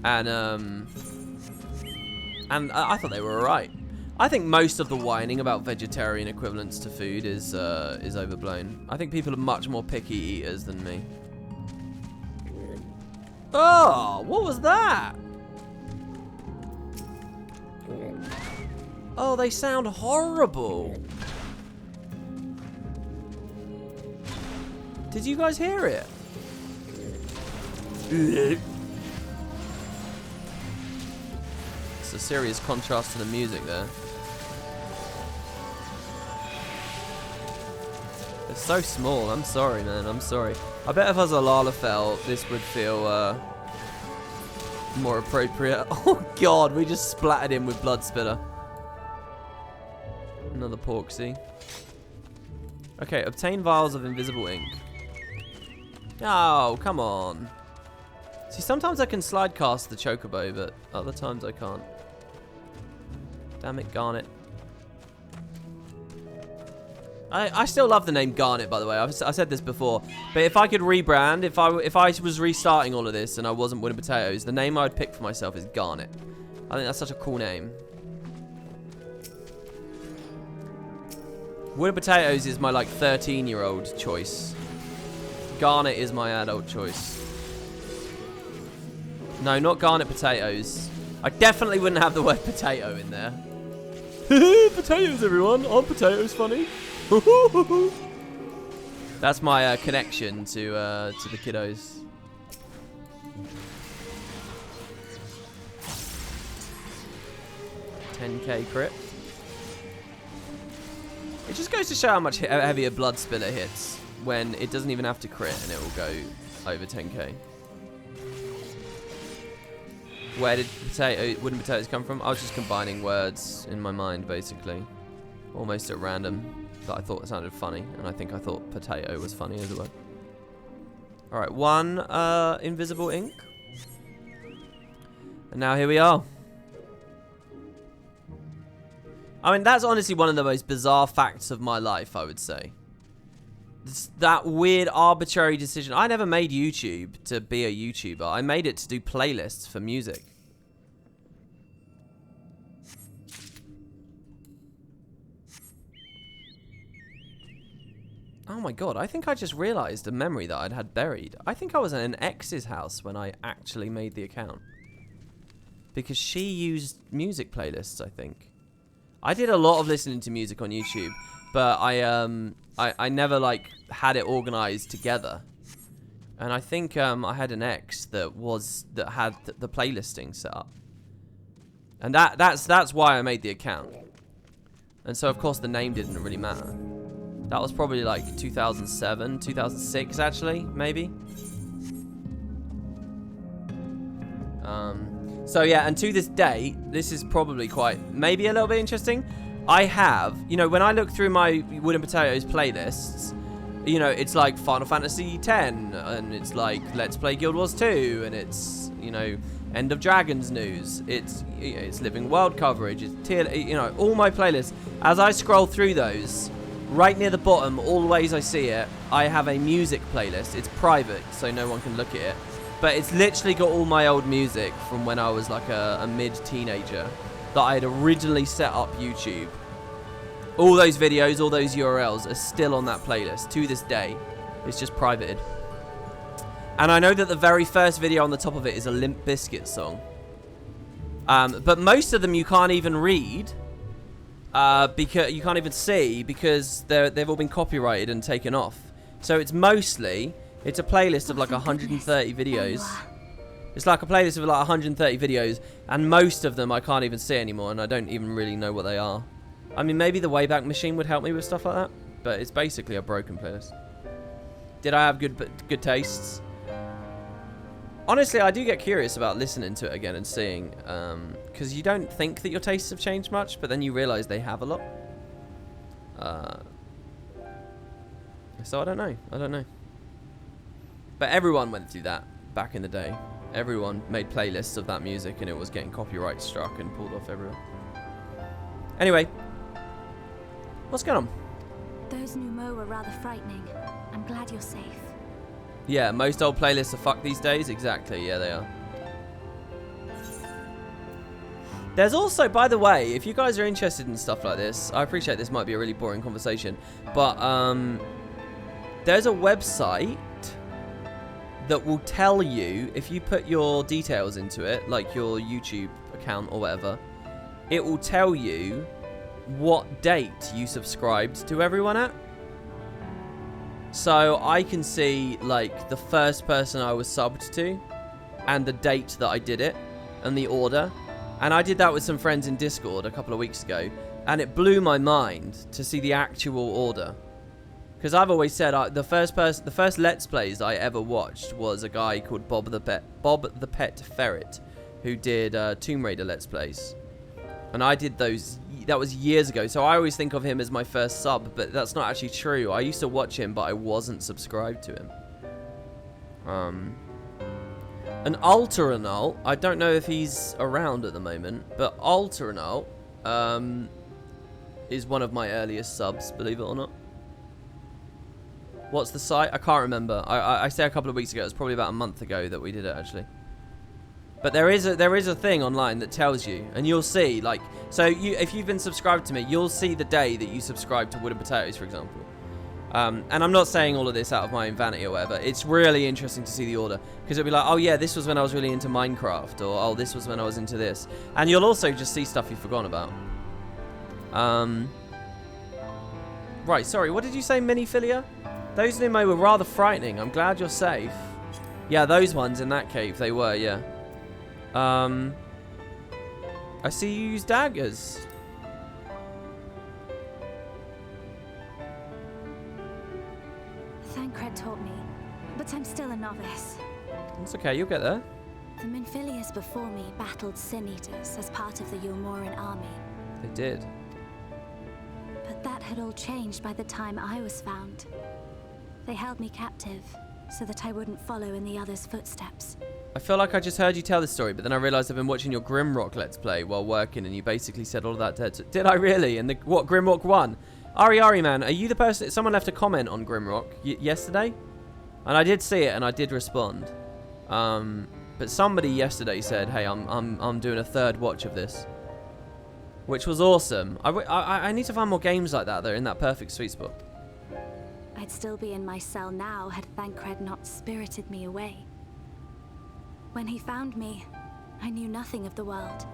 And I thought they were alright. I think most of the whining about vegetarian equivalents to food is overblown. I think people are much more picky eaters than me. Oh, what was that? Oh, they sound horrible. Did you guys hear it? It's a serious contrast to the music there. It's so small. I'm sorry, man. I'm sorry. I bet if I was a Lalafell, this would feel more appropriate. Oh god, we just splattered him with Blood Spitter. Another Porksy. Okay, obtain vials of invisible ink. Oh, come on. See, sometimes I can slide cast the Chocobo, but other times I can't. Damn it, Garnet. I still love the name Garnet, by the way. I said this before, but if I could rebrand, if I was restarting all of this and I wasn't Winning Potatoes, the name I would pick for myself is Garnet. I think that's such a cool name. Winning Potatoes is my like 13-year-old choice. Garnet is my adult choice. No, not Garnet Potatoes. I definitely wouldn't have the word potato in there. Potatoes, everyone. Aren't potatoes funny? That's my connection to the kiddos. $10k crit. It just goes to show how much heavier blood spiller hits when it doesn't even have to crit and it will go over 10k. Where did wooden potatoes come from? I was just combining words in my mind, basically. Almost at random, that I thought sounded funny, and I think I thought potato was funny as well. Alright, 1 invisible ink. And now here we are. I mean, that's honestly one of the most bizarre facts of my life, I would say. It's that weird, arbitrary decision. I never made YouTube to be a YouTuber. I made it to do playlists for music. Oh my god, I think I just realized a memory that I'd had buried. I think I was at an ex's house when I actually made the account. Because she used music playlists, I think. I did a lot of listening to music on YouTube, but I never like had it organized together. And I think I had an ex that had the playlisting set up. And that's why I made the account. And so of course the name didn't really matter. That was probably like 2007, 2006 actually, maybe. So yeah, and to this day, this is probably maybe a little bit interesting. I have, you know, when I look through my Wooden Potatoes playlists, you know, it's like Final Fantasy X, and it's like Let's Play Guild Wars 2, and it's, you know, End of Dragons news, it's Living World coverage, it's tier, you know, all my playlists. As I scroll through those, right near the bottom, always I see it, I have a music playlist. It's private, so no one can look at it. But it's literally got all my old music from when I was like a mid-teenager that I had originally set up YouTube. All those videos, all those URLs are still on that playlist to this day. It's just privated. And I know that the very first video on the top of it is a Limp Bizkit song. But most of them you can't even read. Because you can't even see because they've all been copyrighted and taken off. So it's mostly... It's a playlist of like 130 videos. It's like a playlist of like 130 videos, and most of them I can't even see anymore, and I don't even really know what they are. I mean, maybe the Wayback Machine would help me with stuff like that, but it's basically a broken playlist. Did I have good tastes? Honestly, I do get curious about listening to it again and seeing, because you don't think that your tastes have changed much, but then you realise they have a lot. So I don't know. But everyone went through that back in the day. Everyone made playlists of that music and it was getting copyright struck and pulled off everywhere. Anyway. What's going on? Those Numo were rather frightening. I'm glad you're safe. Yeah, most old playlists are fucked these days. Exactly, yeah they are. There's also, by the way, if you guys are interested in stuff like this, I appreciate this might be a really boring conversation, but there's a website that will tell you, if you put your details into it, like your YouTube account or whatever, it will tell you what date you subscribed to everyone at. So I can see like the first person I was subbed to and the date that I did it and the order. And I did that with some friends in Discord a couple of weeks ago, and it blew my mind to see the actual order. Because I've always said the first Let's Plays I ever watched was a guy called Bob the Pet Ferret, who did Tomb Raider Let's Plays, and I did those. That was years ago, so I always think of him as my first sub, but that's not actually true. I used to watch him, but I wasn't subscribed to him. And Alteranal, I don't know if he's around at the moment, but Alteranal is one of my earliest subs, believe it or not. What's the site? I can't remember. I say a couple of weeks ago. It was probably about a month ago that we did it, actually. But there is a thing online that tells you, and you'll see, like, so if you've been subscribed to me, you'll see the day that you subscribe to Wooden Potatoes, for example. And I'm not saying all of this out of my own vanity or whatever. It's really interesting to see the order, because it'll be like, oh yeah, this was when I was really into Minecraft, or oh, this was when I was into this. And you'll also just see stuff you've forgotten about. Right, sorry, what did you say, Miniphilia? Those Nimmo were rather frightening. I'm glad you're safe. Yeah, those ones in that cave, they were, yeah. I see you use daggers. Thancred taught me, but I'm still a novice. It's okay, you'll get there. The Minfilius before me battled Sin Eaters as part of the Yulmoran army. They did. But that had all changed by the time I was found. They held me captive, so that I wouldn't follow in the others' footsteps. I feel like I just heard you tell this story, but then I realised I've been watching your Grimrock Let's Play while working, and you basically said all of that dead. Did I really? And what, Grimrock 1? Ari man, are you the person... Someone left a comment on Grimrock yesterday? And I did see it, and I did respond. But somebody yesterday said, hey, I'm doing a third watch of this. Which was awesome. I need to find more games like that, though, in that perfect sweet spot. I'd still be in my cell now had Thancred not spirited me away. When he found me, I knew nothing of the world.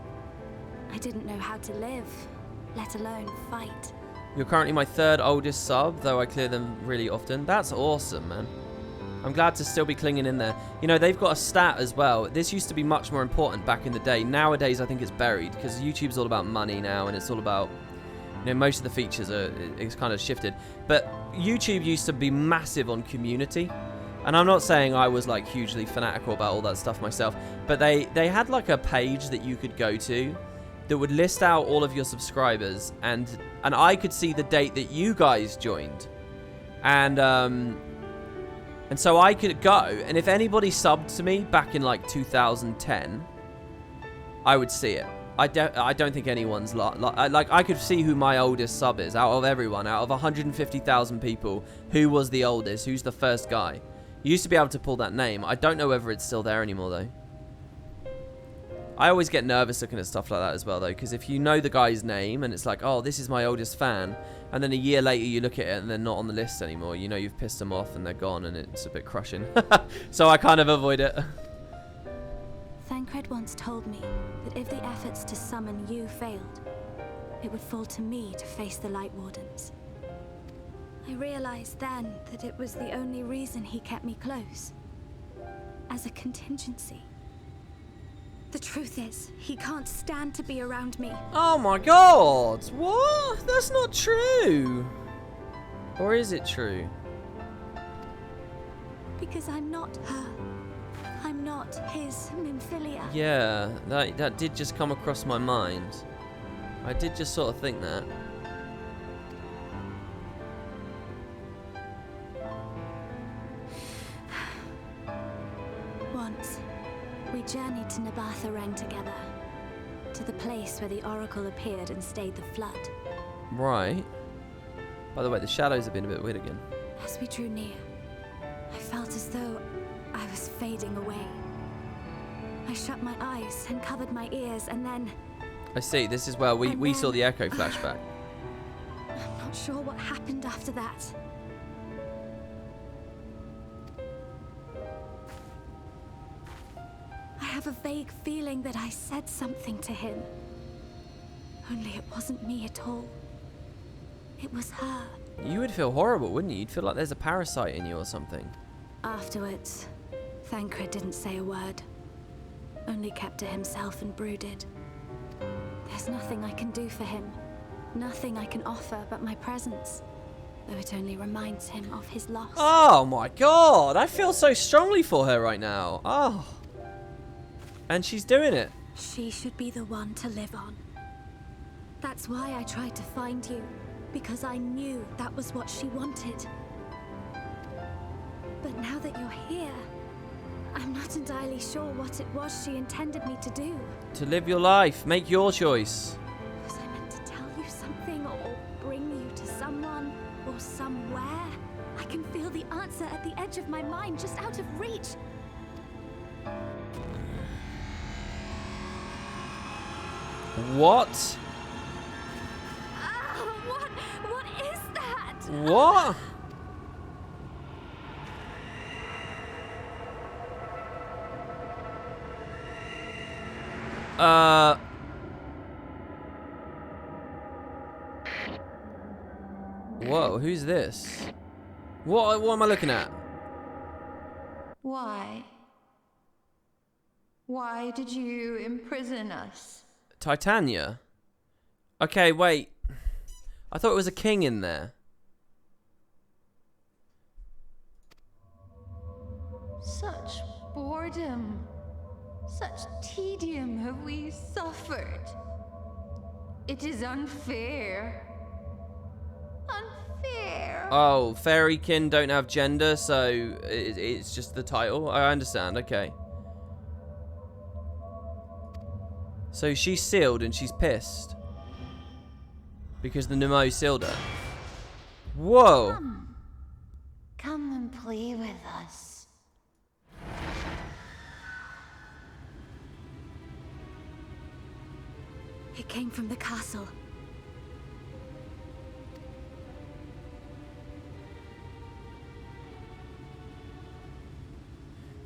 I didn't know how to live, let alone fight. You're currently my third oldest sub, though I clear them really often. That's awesome, man. I'm glad to still be clinging in there. You know, they've got a stat as well. This used to be much more important back in the day. Nowadays, I think it's buried, because YouTube's all about money now, and it's all about... You know, most of the features it's kind of shifted. But YouTube used to be massive on community. And I'm not saying I was like hugely fanatical about all that stuff myself, but they had like a page that you could go to that would list out all of your subscribers, and I could see the date that you guys joined. And so I could go, and if anybody subbed to me back in like 2010, I would see it. I don't think anyone's like I could see who my oldest sub is out of everyone, out of 150,000 people. Who was the oldest? Who's the first guy? You used to be able to pull that name. I don't know whether it's still there anymore though. I always get nervous looking at stuff like that as well though, because if you know the guy's name and it's like, oh, this is my oldest fan, and then a year later you look at it and they're not on the list anymore, you know you've pissed them off and they're gone, and it's a bit crushing. So I kind of avoid it. Thancred once told me that if the efforts to summon you failed, it would fall to me to face the Light Wardens. I realized then that it was the only reason he kept me close. As a contingency. The truth is, he can't stand to be around me. Oh my god! What? That's not true! Or is it true? Because I'm not her. I'm not his Minfilia. Yeah, that did just come across my mind. I did just sort of think that. Once, we journeyed to Nabatha together. To the place where the Oracle appeared and stayed the flood. Right. By the way, the shadows have been a bit weird again. As we drew near, I felt as though I was fading away. I shut my eyes and covered my ears, and then... I see, this is where we saw the Echo flashback. I'm not sure what happened after that. I have a vague feeling that I said something to him. Only it wasn't me at all. It was her. You would feel horrible, wouldn't you? You'd feel like there's a parasite in you or something. Afterwards, Thancred didn't say a word. Only kept to himself and brooded. There's nothing I can do for him. Nothing I can offer but my presence. Though it only reminds him of his loss. Oh my god! I feel so strongly for her right now. Oh. And she's doing it. She should be the one to live on. That's why I tried to find you. Because I knew that was what she wanted. But now that you're here, I'm not entirely sure what it was she intended me to do. To live your life. Make your choice. Was I meant to tell you something or bring you to someone or somewhere? I can feel the answer at the edge of my mind, just out of reach. What? What is that? What? hell? Who's this? What am I looking at? Why? Why did you imprison us? Titania? Okay, wait. I thought it was a king in there. Such boredom, such tedium have we suffered. It is unfair. Unfair. Oh, fairykin don't have gender, so it's just the title. I understand, okay. So she's sealed and she's pissed. Because the Nemo sealed her. Whoa. Come and play with us. It came from the castle.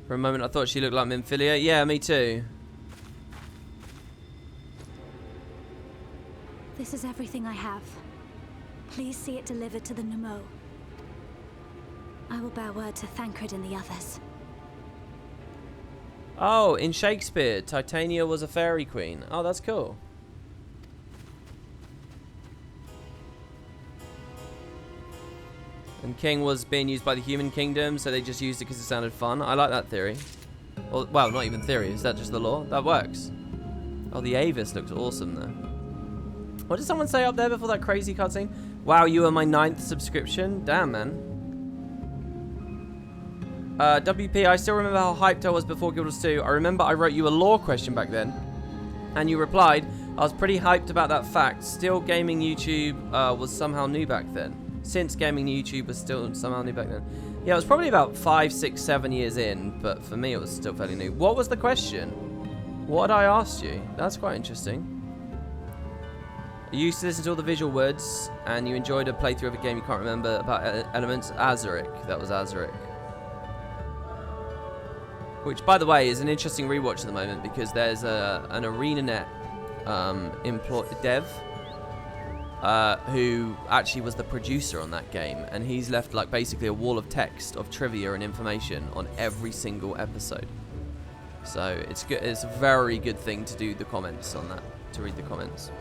For a moment I thought she looked like Minfilia. Yeah, me too. This is everything I have. Please see it delivered to the Nemo. I will bear word to Thancred and the others. Oh, in Shakespeare, Titania was a fairy queen. Oh, that's cool. And King was being used by the human kingdom, so they just used it because it sounded fun. I like that theory. Well, not even theory. Is that just the law? That works. Oh, the Avis looks awesome, though. What did someone say up there before that crazy cutscene? Wow, you are my 9th subscription. Damn, man. WP, I still remember how hyped I was before Guild Wars 2. I remember I wrote you a lore question back then. And you replied, I was pretty hyped about that fact. Still gaming YouTube was somehow new back then. Since gaming YouTube was still somehow new back then. Yeah, it was probably about 5, 6, 7 years in. But for me, it was still fairly new. What was the question? What had I asked you? That's quite interesting. You used to listen to all the visual words, and you enjoyed a playthrough of a game you can't remember about elements. Azuric. That was Azuric. Which, by the way, is an interesting rewatch at the moment because there's an ArenaNet dev who actually was the producer on that game, and he's left like basically a wall of text of trivia and information on every single episode. So it's good. It's a very good thing to do the comments on that, to read the comments,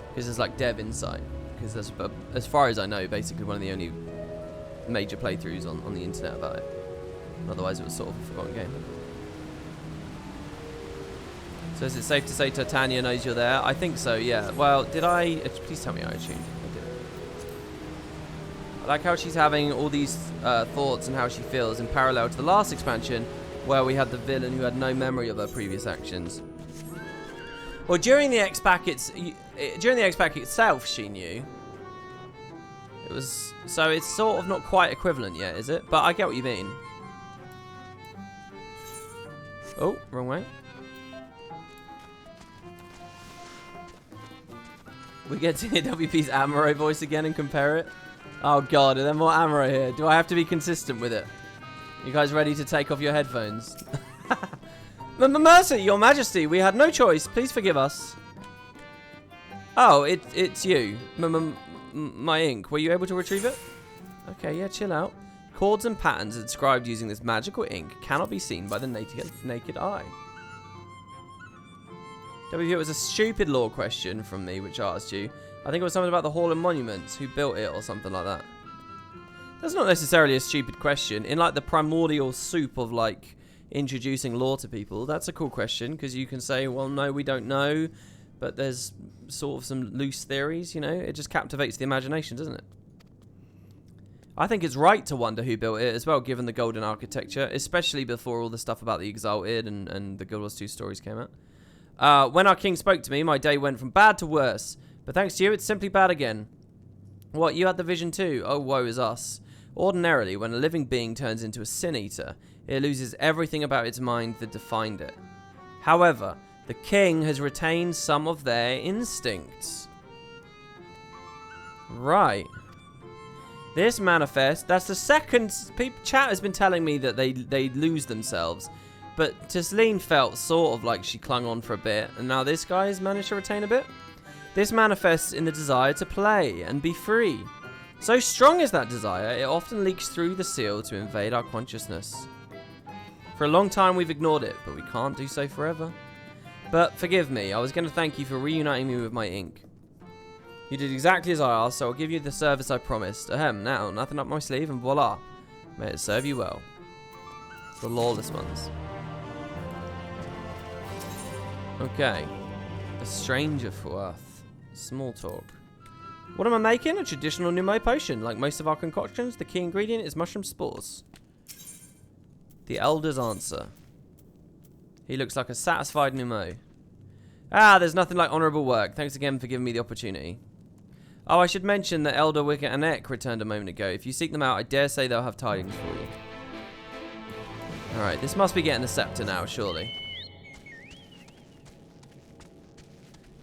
because there's like dev insight. Because there's, as far as I know, basically one of the only major playthroughs on the internet about it. Otherwise, it was sort of a forgotten game. So is it safe to say Titania knows you're there? I think so, yeah. Well, did I... Please tell me I tuned. I did. I like how she's having all these thoughts and how she feels in parallel to the last expansion, where we had the villain who had no memory of her previous actions. Well, during the X-Pack itself, she knew. It was... So it's sort of not quite equivalent yet, is it? But I get what you mean. Oh, wrong way. We get to hear WP's Amuro voice again and compare it. Oh god, are there more Amuro here? Do I have to be consistent with it? You guys ready to take off your headphones? Mercy, your majesty, we had no choice. Please forgive us. Oh, it's you. My ink. Were you able to retrieve it? Okay, yeah, chill out. Chords and patterns inscribed using this magical ink cannot be seen by the naked eye. WP, it was a stupid lore question from me which asked you. I think it was something about the Hall and Monuments, who built it or something like that. That's not necessarily a stupid question. In like the primordial soup of like introducing lore to people, that's a cool question because you can say, well, no, we don't know, but there's sort of some loose theories, you know? It just captivates the imagination, doesn't it? I think it's right to wonder who built it as well, given the golden architecture, especially before all the stuff about the Exalted and the Guild Wars 2 stories came out. When our king spoke to me, my day went from bad to worse. But thanks to you, it's simply bad again. What, you had the vision too? Oh, woe is us. Ordinarily, when a living being turns into a sin-eater, it loses everything about its mind that defined it. However, the king has retained some of their instincts. Right. This manifest, that's the second... Chat has been telling me that they lose themselves. But Tisleen felt sort of like she clung on for a bit, and now this guy has managed to retain a bit. This manifests in the desire to play and be free. So strong is that desire, it often leaks through the seal to invade our consciousness. For a long time we've ignored it, but we can't do so forever. But forgive me, I was going to thank you for reuniting me with my ink. You did exactly as I asked, so I'll give you the service I promised. Ahem, now, nothing up my sleeve, and voila. May it serve you well. The lawless ones. Okay. A stranger for Earth. Small talk. What am I making? A traditional pneumo potion. Like most of our concoctions, the key ingredient is mushroom spores. The Elder's answer. He looks like a satisfied pneumo. Ah, there's nothing like honourable work. Thanks again for giving me the opportunity. Oh, I should mention that Elder Wicket and Eck returned a moment ago. If you seek them out, I dare say they'll have tidings for you. Alright, this must be getting the scepter now, surely.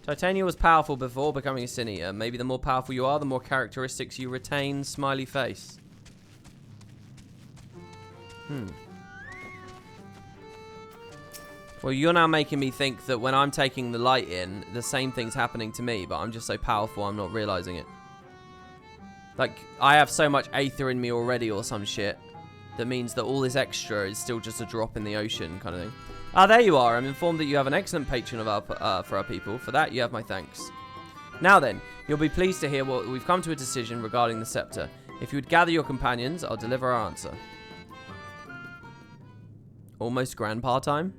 Titania was powerful before becoming a Sin Eater. Maybe the more powerful you are, the more characteristics you retain. Smiley face. Well, you're now making me think that when I'm taking the light in, the same thing's happening to me, but I'm just so powerful I'm not realizing it. Like, I have so much aether in me already or some shit that means that all this extra is still just a drop in the ocean kind of thing. Ah, there you are. I'm informed that you have an excellent patron of our, for our people. For that, you have my thanks. Now then, you'll be pleased to hear what we've come to a decision regarding the scepter. If you would gather your companions, I'll deliver our answer. Almost grandpa time?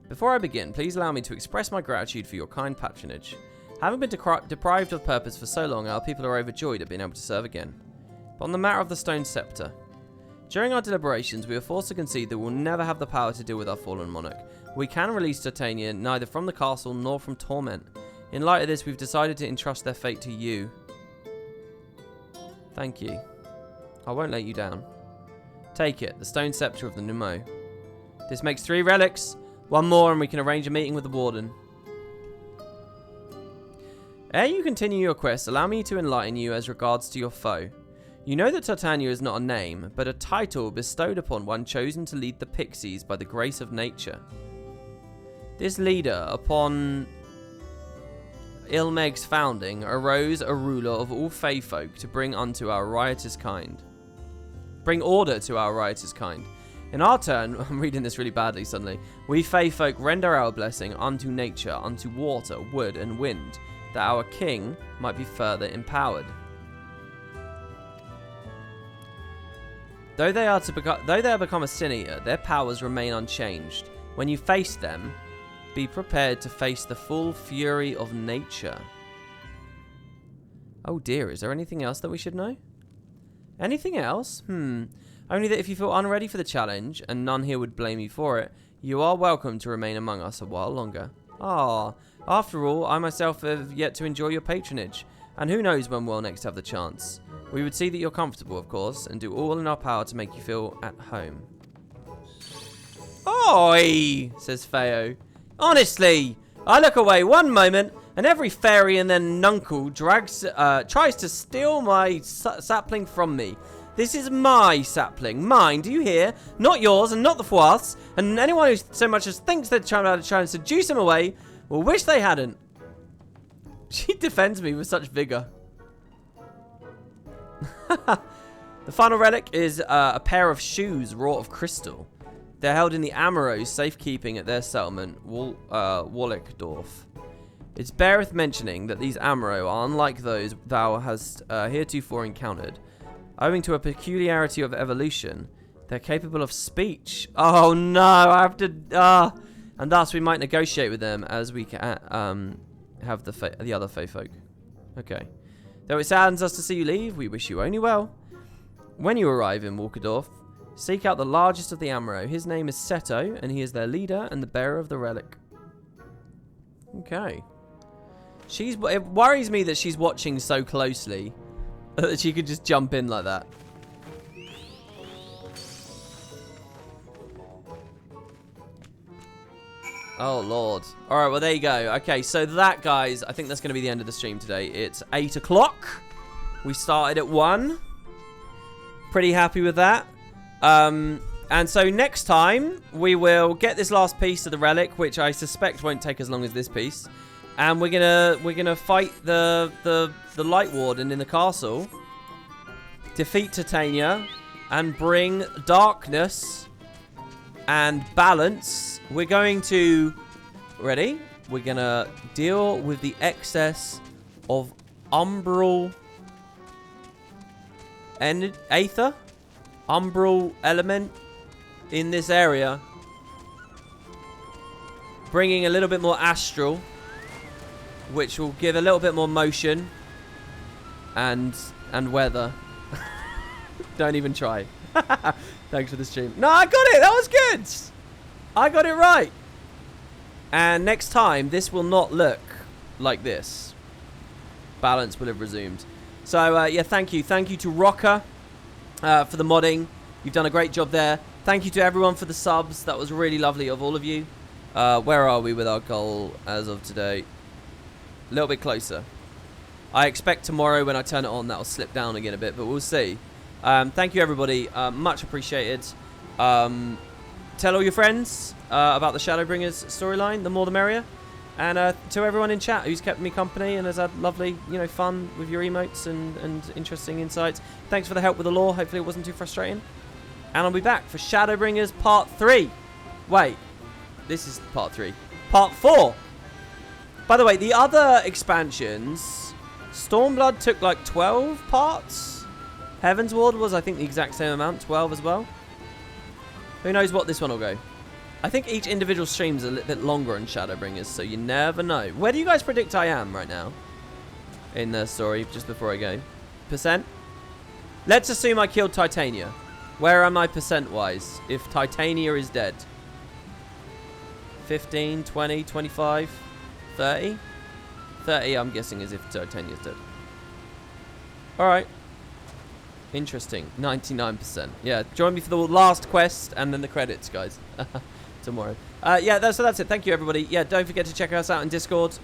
Before I begin, please allow me to express my gratitude for your kind patronage. Having been deprived of purpose for so long, our people are overjoyed at being able to serve again. But on the matter of the stone scepter. During our deliberations, we were forced to concede that we'll never have the power to deal with our fallen monarch. We can release Titania neither from the castle nor from torment. In light of this, we've decided to entrust their fate to you. Thank you. I won't let you down. Take it, the stone scepter of the Pneumo. This makes 3 relics. 1 more and we can arrange a meeting with the warden. Ere you continue your quest, allow me to enlighten you as regards to your foe. You know that Titania is not a name, but a title bestowed upon one chosen to lead the pixies by the grace of nature. This leader, upon Ilmeg's founding, arose a ruler of all Fey folk to bring unto our riotous kind. Bring order to our riotous kind. In our turn, I'm reading this really badly suddenly, we Fey folk render our blessing unto nature, unto water, wood, and wind, that our king might be further empowered. Though they are become a Sin Eater, their powers remain unchanged. When you face them, be prepared to face the full fury of nature. Oh dear, is there anything else that we should know? Anything else? Only that if you feel unready for the challenge, and none here would blame you for it, you are welcome to remain among us a while longer. Ah, after all, I myself have yet to enjoy your patronage, and who knows when we'll next have the chance. We would see that you're comfortable, of course, and do all in our power to make you feel at home. Oi, says Feo. Honestly, I look away one moment, and every fairy and their nuncle tries to steal my sapling from me. This is my sapling. Mine, do you hear? Not yours, and not the Fouath's. And anyone who so much as thinks they're trying to seduce him away will wish they hadn't. She defends me with such vigor. The final relic is a pair of shoes wrought of crystal. They're held in the Amaro's safekeeping at their settlement, Wallickdorf. It beareth mentioning that these Amaro are unlike those thou hast heretofore encountered. Owing to a peculiarity of evolution, they're capable of speech. Oh no, I have to... and thus we might negotiate with them as we can have the other Fey folk. Okay. Though it saddens us to see you leave, we wish you only well. When you arrive in Walkerdorf, seek out the largest of the Amaro. His name is Seto, and he is their leader and the bearer of the relic. Okay. It worries me that she's watching so closely that she could just jump in like that. Oh, Lord. All right, well, there you go. Okay, so that, guys, I think that's going to be the end of the stream today. It's 8 o'clock. We started at 1. Pretty happy with that. And so next time, we will get this last piece of the relic, which I suspect won't take as long as this piece. And we're gonna fight the Light Warden in the castle, defeat Titania, and bring darkness and balance. We're going to... Ready? We're gonna deal with the excess of umbral aether, umbral element in this area, bringing a little bit more astral, which will give a little bit more motion and weather. Don't even try. Thanks for the stream. No, I got it. That was good. I got it right. And next time, this will not look like this. Balance will have resumed. So, yeah, thank you. Thank you to Rocker for the modding. You've done a great job there. Thank you to everyone for the subs. That was really lovely of all of you. Where are we with our goal as of today? A little bit closer. I expect tomorrow when I turn it on, that'll slip down again a bit, but we'll see. Thank you, everybody. Much appreciated. Tell all your friends about the Shadowbringers storyline. The more the merrier. And to everyone in chat who's kept me company and has had lovely, fun with your emotes and interesting insights. Thanks for the help with the lore. Hopefully it wasn't too frustrating. And I'll be back for Shadowbringers Part 3. Wait. This is Part 3. Part 4. By the way, the other expansions, Stormblood took like 12 parts. Heaven's Ward was, I think, the exact same amount, 12 as well. Who knows what this one will go. I think each individual stream's a little bit longer in Shadowbringers, so you never know. Where do you guys predict I am right now? In the story, just before I go. Percent? Let's assume I killed Titania. Where am I percent-wise if Titania is dead? 15, 20, 25, 30? 30, I'm guessing, is if Titania's dead. Alright. Interesting. 99%. Yeah, join me for the last quest and then the credits, guys. Tomorrow. Yeah, so that's it. Thank you, everybody. Yeah, don't forget to check us out in Discord.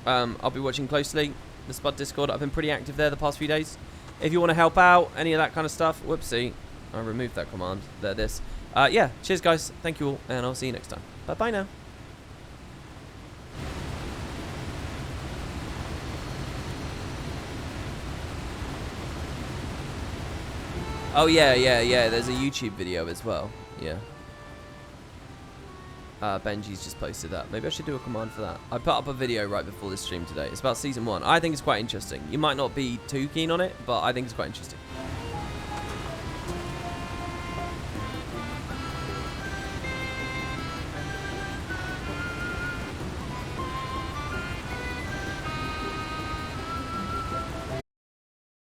I'll be watching closely. The Spud Discord. I've been pretty active there the past few days. If you want to help out, any of that kind of stuff. Whoopsie. I removed that command. There, this. Yeah, cheers, guys. Thank you all, and I'll see you next time. Bye-bye now. Oh, yeah. There's a YouTube video as well. Yeah. Benji's just posted that. Maybe I should do a command for that. I put up a video right before this stream today. It's about Season 1. I think it's quite interesting. You might not be too keen on it, but I think it's quite interesting.